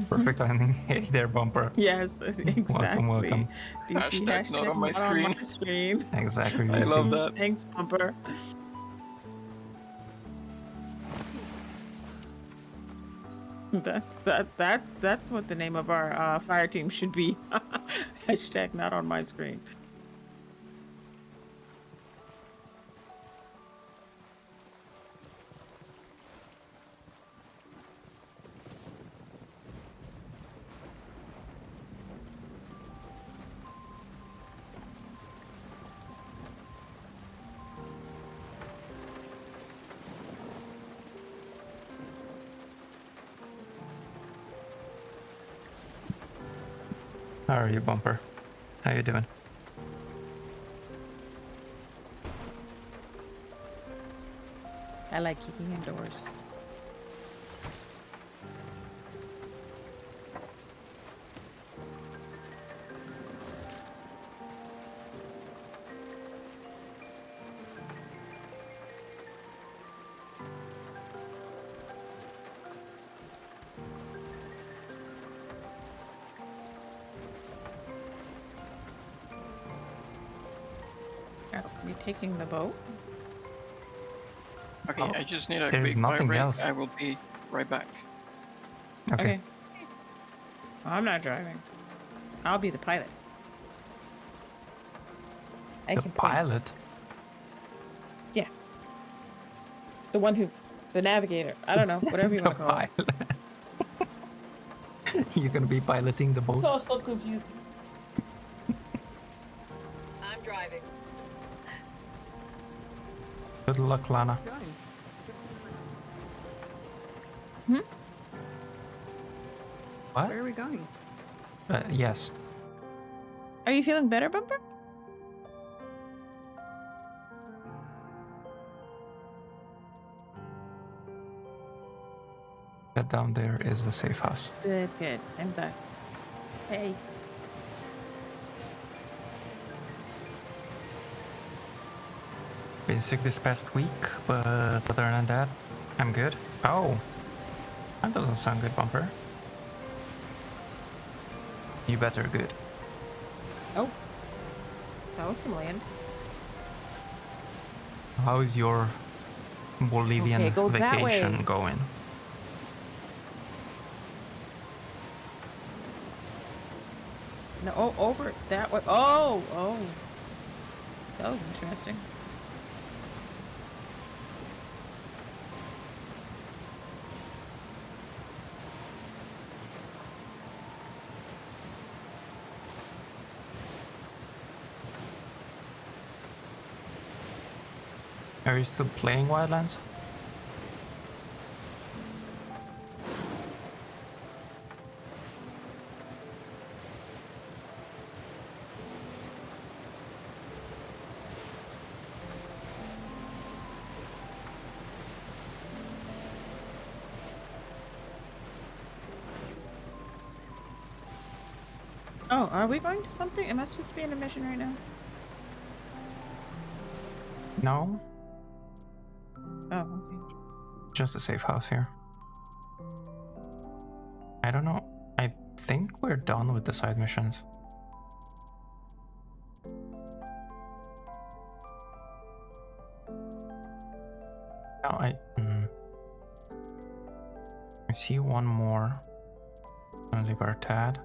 Perfect landing. Hey there, bumper. Yes, exactly. Welcome. DC Hashtag not on my screen. Exactly. I love Lizzie. that. Thanks, Bumper. That's what the name of our fire team should be. Hashtag not on my screen. How are you, Bumper? How you doing? I like kicking indoors. Are we taking the boat? Okay, Oh, I just need a there's quick bio nothing break. else. I will be right back. Okay. Well, I'm not driving. I'll be the pilot. I The can point. pilot? Yeah. The navigator. I don't know, whatever you The want to call it. pilot. You're gonna be piloting the boat? It's all so confusing. I'm driving. Good luck, Lana. What? Where are we going? Yes. Are you feeling better, Bumper? That down there is the safe house. Good, good. I'm done. Hey. Been sick this past week, but other than that, I'm good. Oh, that doesn't sound good, Bumper. You better good. Oh. That was some land. How's your Bolivian Okay, go that vacation way. going? No, oh, over that way. Oh, oh. That was interesting. Are you still playing Wildlands? Oh, are we going to something? Am I supposed to be in a mission right now? No, Oh, okay. just a safe house here. I don't know. I think we're done with the side missions. No, I see one more on Libertad.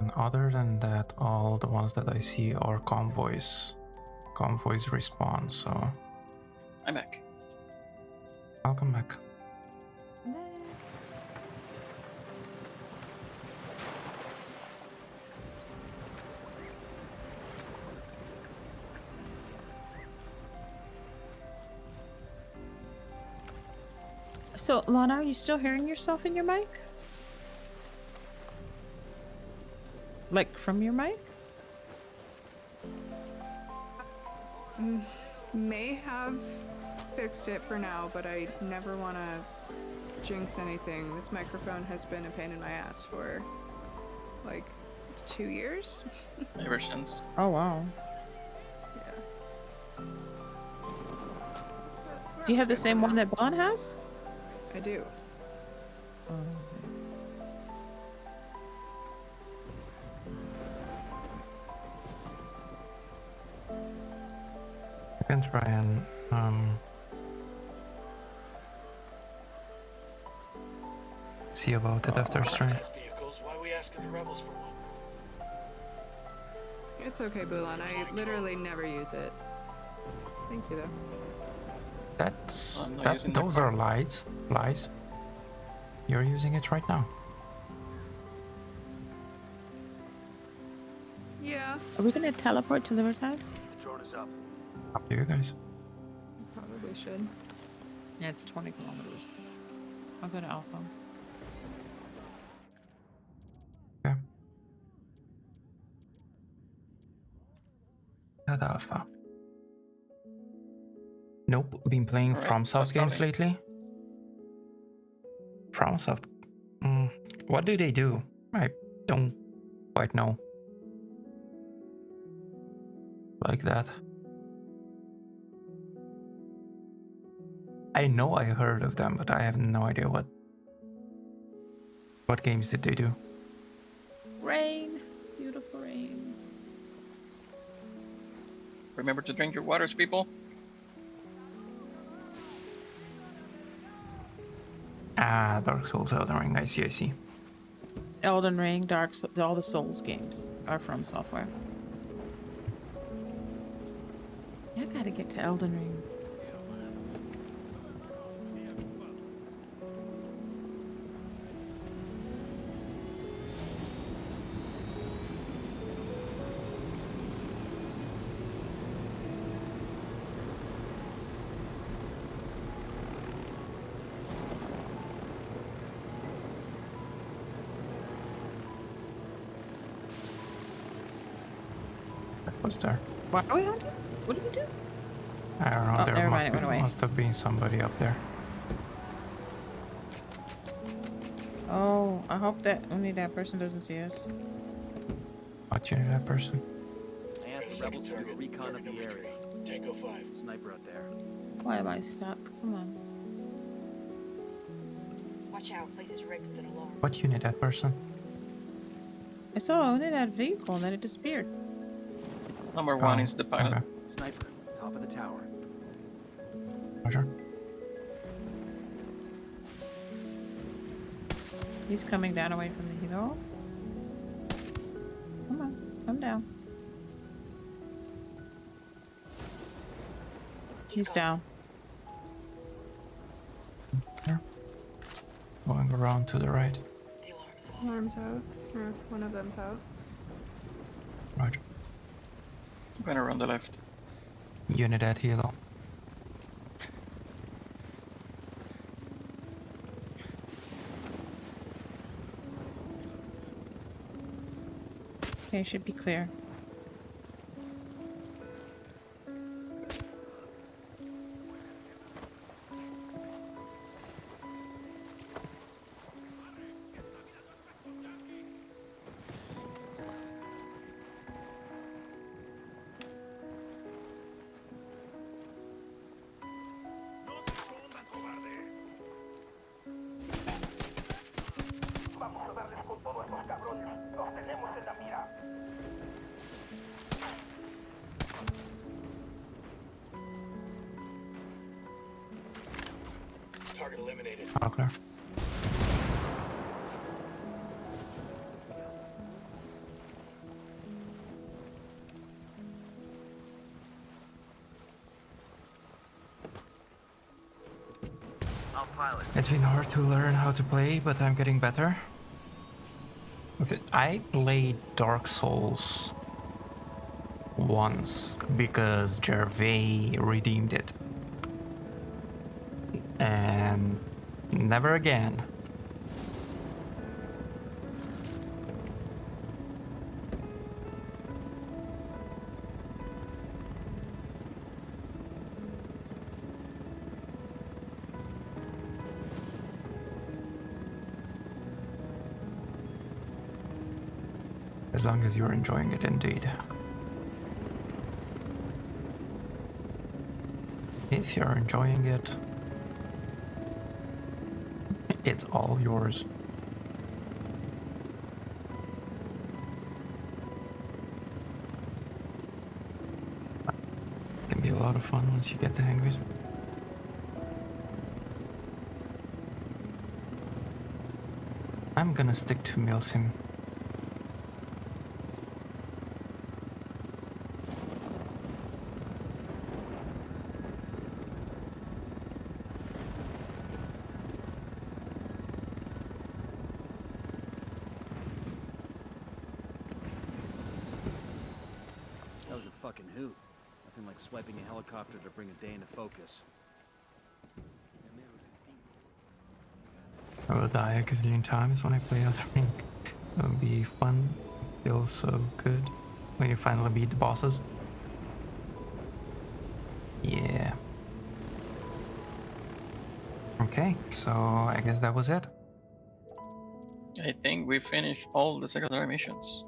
And other than that, all the ones that I see are convoys. Convoys respawn, so I'm back. welcome back. So, Lana, are you still hearing yourself in your mic? Like, from your mic? May have fixed it for now, but I never want to jinx anything. This microphone has been a pain in my ass for like 2 years. Ever since. Oh, wow. Yeah. Do you have the same one that Bon has? I do. Oh. I can try and see about it after stream. Vehicles, why are we asking the rebels for one? It's okay, Bulan. I literally never use it. Thank you, though. That's I'm not that. using the Those car. are lies. Lies. You're using it right now. Yeah. Are we gonna teleport to Libertad? The drone is up. Up to you guys. probably should. Yeah, it's 20 kilometers. I'll go to Alpha. Okay. At Alpha. Nope, been playing FromSoft games lately. FromSoft. What do they do? I don't quite know. Like that. I know I heard of them, but I have no idea what games did they do. Rain. Beautiful rain. Remember to drink your waters, people. Ah, Dark Souls, Elden Ring. I see. Elden Ring, Dark Souls, all the Souls games are from software. Yeah, I gotta get to Elden Ring. What's there? Why are we hunting? What did we do? I don't know. Oh, There never mind, it went away. must have been somebody up there. Oh, I hope that only that person doesn't see us. What you know that person? I asked the rebels to do a recon of the area. Tango 5. Sniper out there. Why am I stuck? Come on. Watch out, place is rigged with an alarm. What unit that person? I saw only that vehicle and then it disappeared. Number one is the pilot. Okay. Sniper, top of the tower. Roger. He's coming down away from the hero. Come on, come down. He's down. Here. Going around to the right. Alarm's out. Or one of them's out. Roger. Going around the left. Unit at helo. Okay, should be clear. Target eliminated. All clear. I'll pilot. It's been hard to learn how to play, but I'm getting better. I played Dark Souls once because Gervais redeemed it. And never again. As long as you're enjoying it, indeed. If you're enjoying it, it's all yours. It can be a lot of fun once you get the hang of it. I'm gonna stick to Milsim. That was a fucking hoot. Nothing like swiping a helicopter to bring a day into focus. will die a gazillion times when I play Elden Ring. It will be fun. It feels so good when you finally beat the bosses. Yeah. Okay, so I guess that was it. I think we finished all the secondary missions.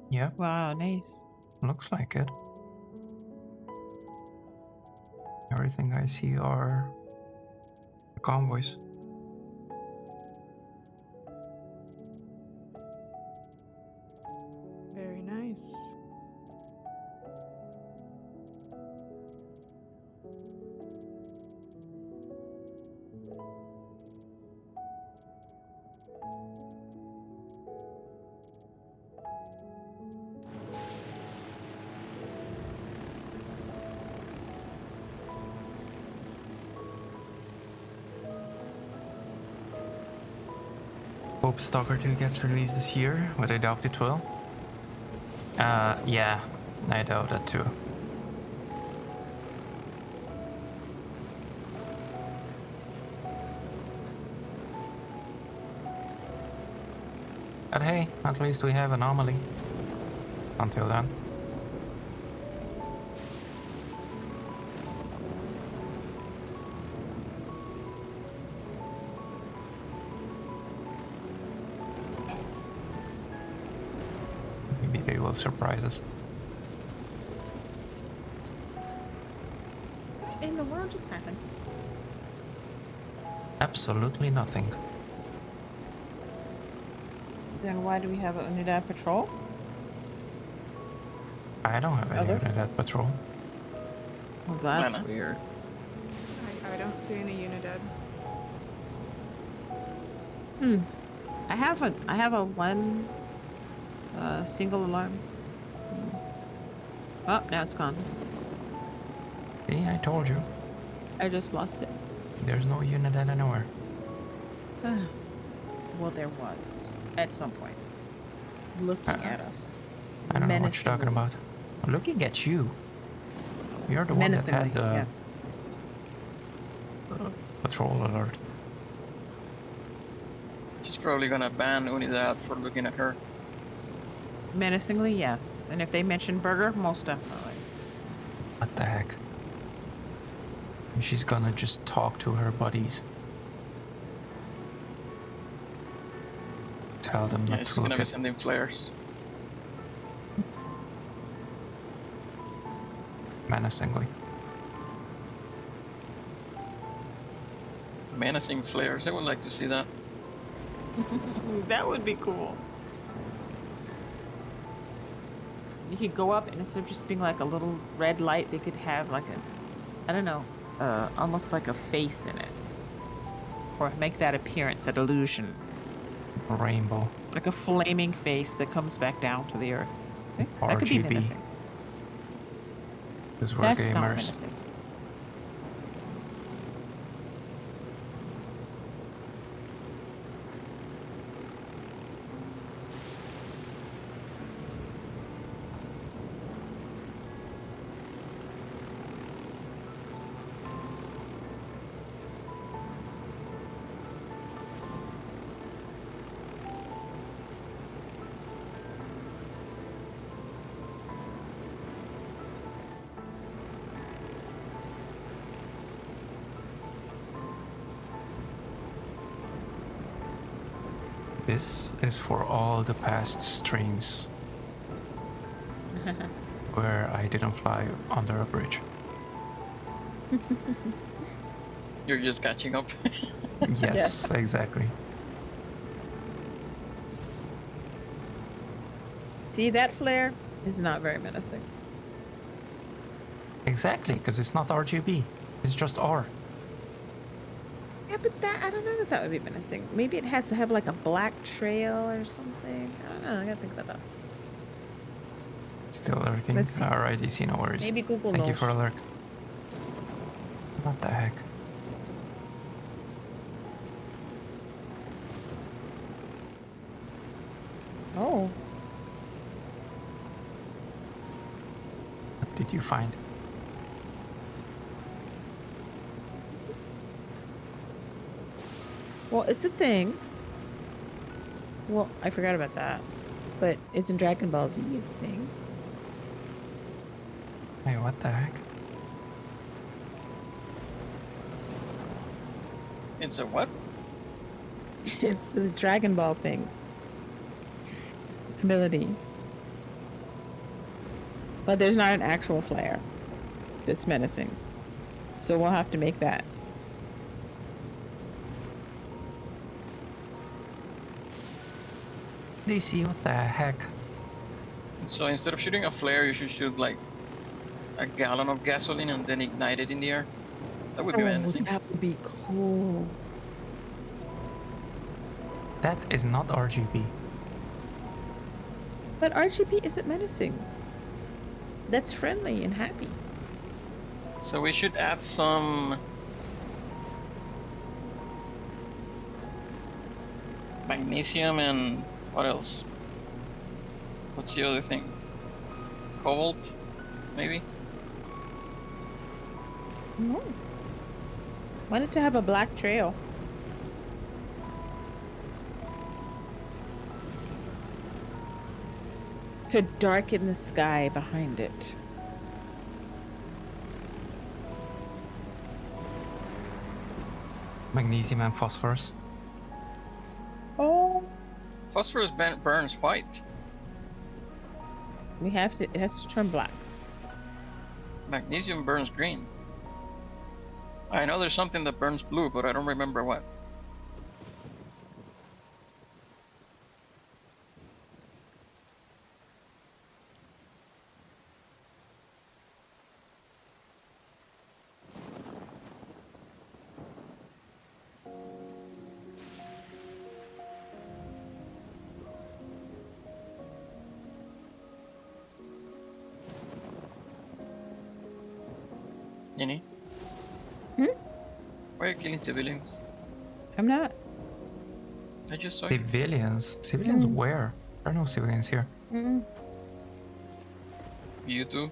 Yeah. Wow, nice. Looks like it. Everything I see are the convoys. Very nice. Hope Stalker 2 gets released this year, but I doubt it will. Yeah, I doubt that too. But hey, at least we have Anomaly. Until then. Maybe they will surprise us. What in the world just happened? Absolutely nothing. Then why do we have an Unidad patrol? I don't have any Other? Unidad patrol. Well, that's Mana. weird. I don't see any Unidad. I have a one single alarm. Oh, now it's gone. See, I told you. I just lost it. There's no Unidad anywhere. Well, there was at some point. Looking at us. I don't know what you're talking Menacingly. about. Looking at you. You're the one that had the Menacingly, patrol alert. She's probably gonna ban Unidad for looking at her. Menacingly, yes. And if they mention burger, most definitely. What the heck? She's gonna just talk to her buddies. Tell them Yeah, not she's to gonna look be at sending flares. menacingly. Menacing flares. I would like to see that. That would be cool. You could go up and instead of just being like a little red light, they could have like a, I don't know, almost like a face in it. Or make that appearance, that illusion. A rainbow. Like a flaming face that comes back down to the earth. Okay? That could be RGB. menacing. Because we're That's not gamers. menacing. This is for all the past streams where I didn't fly under a bridge. You're just catching up. Yes, exactly. See, that flare is not very menacing. Exactly, because it's not RGB. It's just R. Yeah, but that, I don't know that that would be menacing. Maybe it has to have like a black trail or something. I don't know. I gotta think about that. Still lurking. Let's see. Alright, DC, no worries. Maybe Google Thank you knows. for a lurk. What the heck? Oh. What did you find? Well, it's a thing. Well, I forgot about that. But it's in Dragon Ball Z, it's a thing. Hey, what the heck? It's a what? It's the Dragon Ball thing. Ability. But there's not an actual flare that's menacing. So we'll have to make that. DC, what the heck? So instead of shooting a flare, you should shoot like a gallon of gasoline and then ignite it in the air. That would be menacing. That would be cool. That is not RGB. But RGB isn't menacing. That's friendly and happy. So we should add some magnesium and what else? What's the other thing? Cobalt, maybe? No. Wanted to have a black trail. To darken the sky behind it. Magnesium and phosphorus. Oh. Phosphorus burns white. We have to, it has to turn black. Magnesium burns green. I know there's something that burns blue, but I don't remember what. Nini? Hmm? Why are you killing civilians? I'm not. I just saw you. Civilians? Civilians where? There are no civilians here. You too?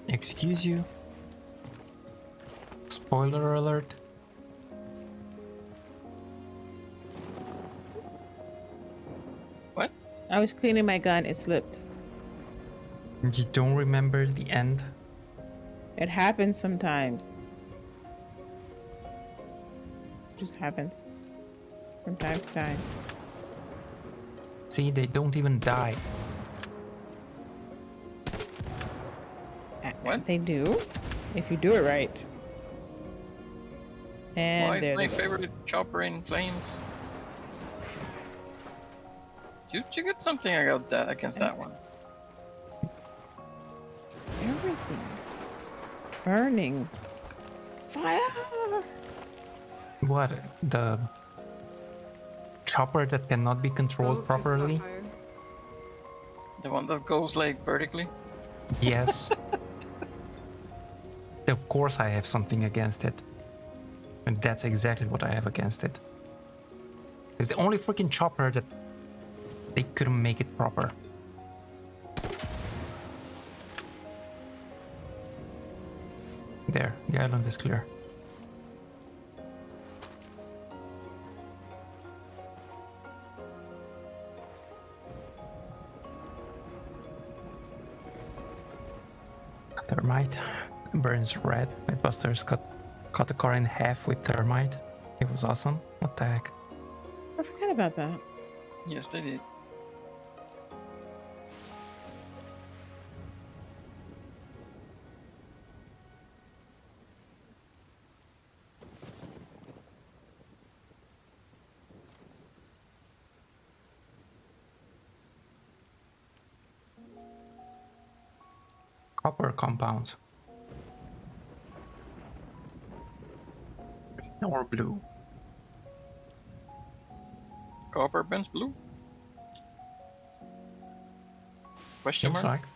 Excuse you? Spoiler alert. What? I was cleaning my gun, it slipped. You don't remember the end? It happens sometimes. Just happens. From time to time. See, they don't even die. What? They do? If you do it right. And Why is my they go. favorite chopper in flames? Did you get something I got that against that one? Everything's burning. Fire! What? The chopper that cannot be controlled properly? The one that goes like vertically? Yes. Of course I have something against it. And that's exactly what I have against it. It's the only freaking chopper that they couldn't make it proper. There, the island is clear. Thermite burns red. My busters cut the car in half with thermite. It was awesome. What the heck? I forgot about that. Yes, they did. Copper compounds. Green or blue? Copper burns blue? Question Seems mark? like.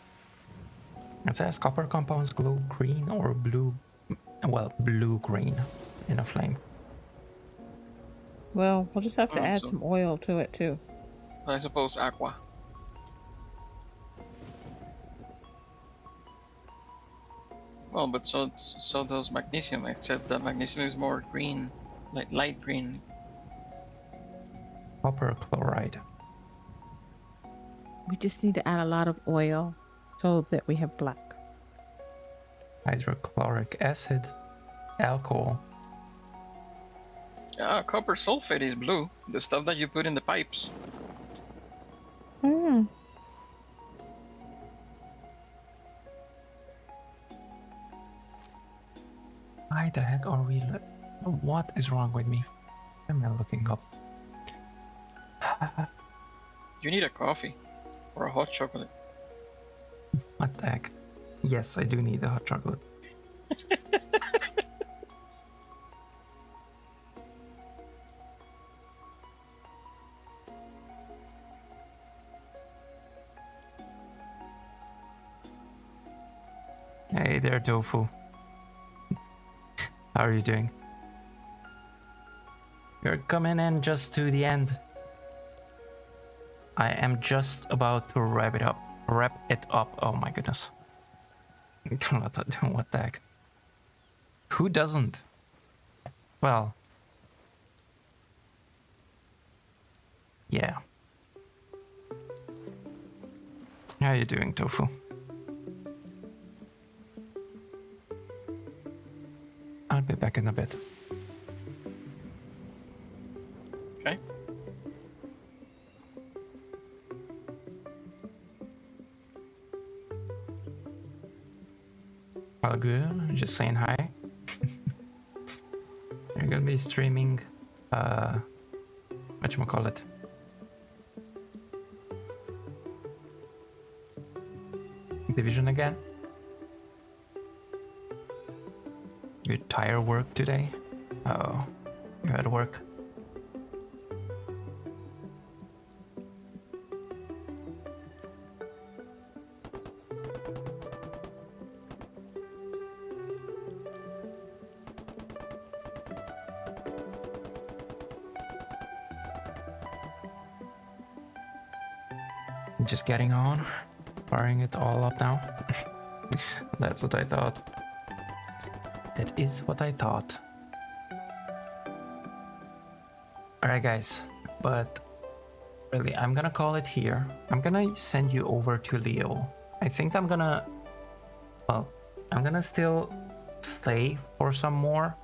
It says copper compounds glow green or blue. Well, blue-green in a flame. Well, we'll just have to Oh, add so- some oil to it too. I suppose aqua. Well, but so does magnesium, except that magnesium is more green, like light green. Copper chloride. We just need to add a lot of oil so that we have black. Hydrochloric acid. Alcohol. Yeah, copper sulfate is blue. The stuff that you put in the pipes. Oh. Why the heck are we... What is wrong with me? What am I looking up? You need a coffee. Or a hot chocolate. What the heck? Yes, I do need a hot chocolate. Hey there, Tofu. How are you doing? You're coming in just to the end. I am just about to wrap it up. Oh my goodness. What the heck? Who doesn't? Well. Yeah. How are you doing, Tofu? I'll be back in a bit. Okay. All good. Just saying hi. You're gonna be streaming whatchamacallit? Division again? You tired work today? Oh, you're at work? Just getting on, firing it all up now. That's what I thought. That is what I thought. Alright guys, but really I'm gonna call it here. I'm gonna send you over to Leo. I think I'm gonna still stay for some more,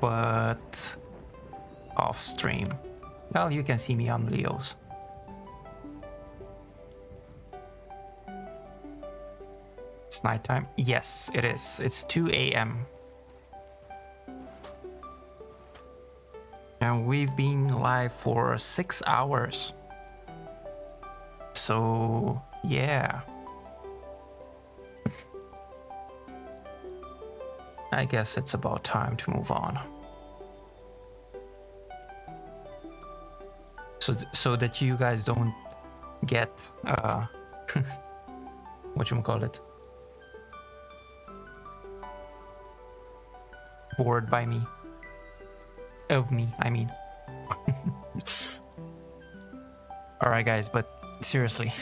but off stream. Well, you can see me on Leo's. It's nighttime. Yes, it is. It's 2 a.m. And we've been live for 6 hours. So, yeah. I guess it's about time to move on. So that you guys don't get whatchamacallit, bored by me. Of me, I mean. Alright guys, but seriously,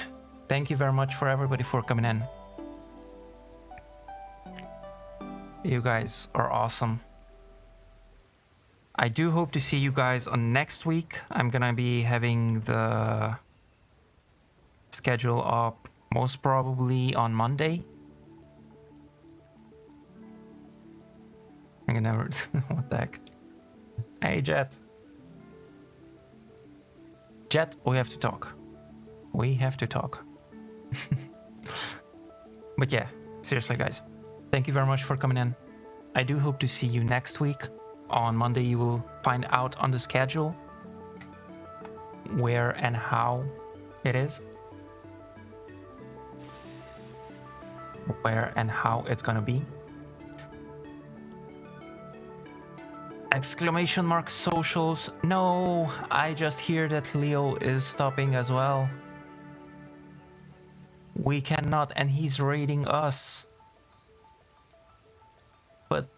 thank you very much for everybody for coming in. You guys are awesome. I do hope to see you guys on next week. I'm gonna be having the schedule up most probably on Monday. I'm gonna... what the heck? Hey, Jet. Jet, we have to talk. We have to talk. But yeah, seriously, guys. Thank you very much for coming in. I do hope to see you next week. On Monday, you will find out on the schedule where and how it is. Where and how it's gonna be. Exclamation mark socials. No, I just hear that Leo is stopping as well. We cannot, and he's raiding us. But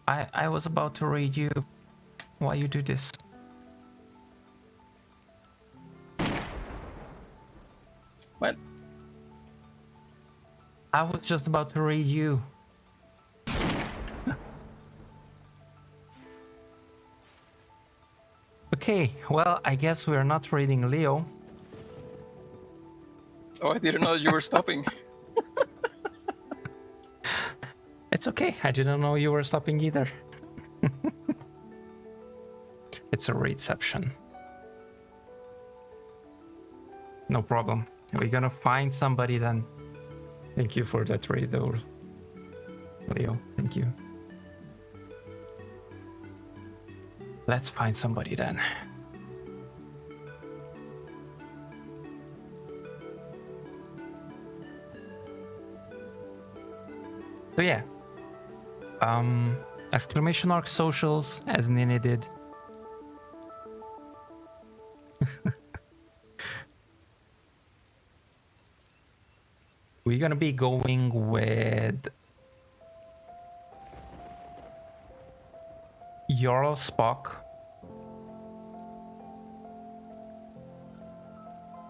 I was about to raid you. Why you do this? What? I was just about to raid you. Okay, well, I guess we're not raiding Leo. Oh, I didn't know you were stopping. It's okay, I didn't know you were stopping either. It's a raidception. No problem. We're gonna find somebody then. Thank you for that raid though, Leo. Thank you. Let's find somebody then. So yeah. Exclamation mark socials as Nini did. We're gonna be going with Jarl Spock.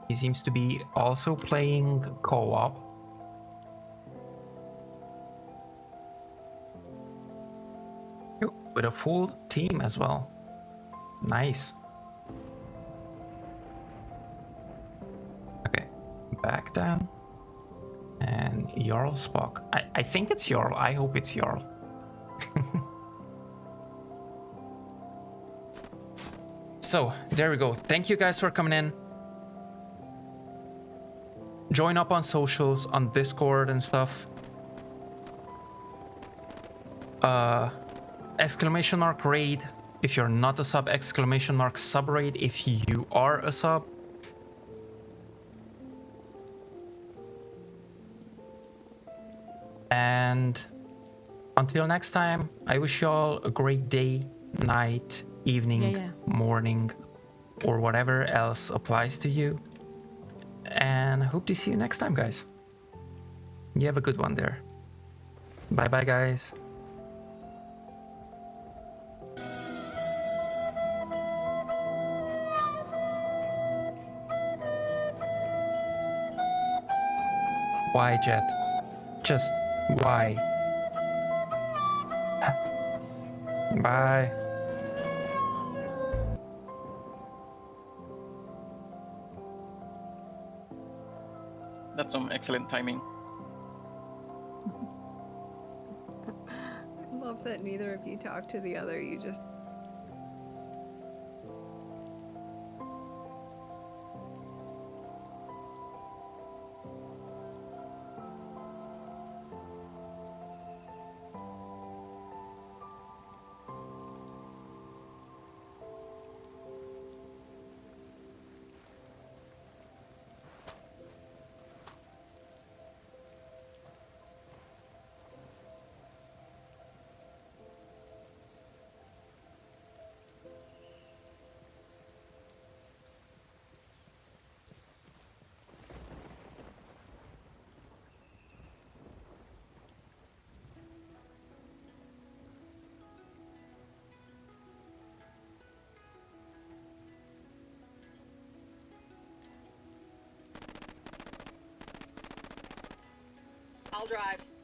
He seems to be also playing co-op. With a full team as well. Nice. Okay, back down. And Jarl Spock. I think it's Jarl. I hope it's Jarl. So, there we go. Thank you guys for coming in. Join up on socials, on Discord and stuff. Exclamation mark raid if you're not a sub. Exclamation mark sub raid if you are a sub. And until next time, I wish you all a great day, night, evening, morning, or whatever else applies to you. And hope to see you next time, guys. You have a good one there. Bye bye, guys. Why, Jet? Just why? Bye. That's some excellent timing. I love that neither of you talk to the other. You just I'll drive.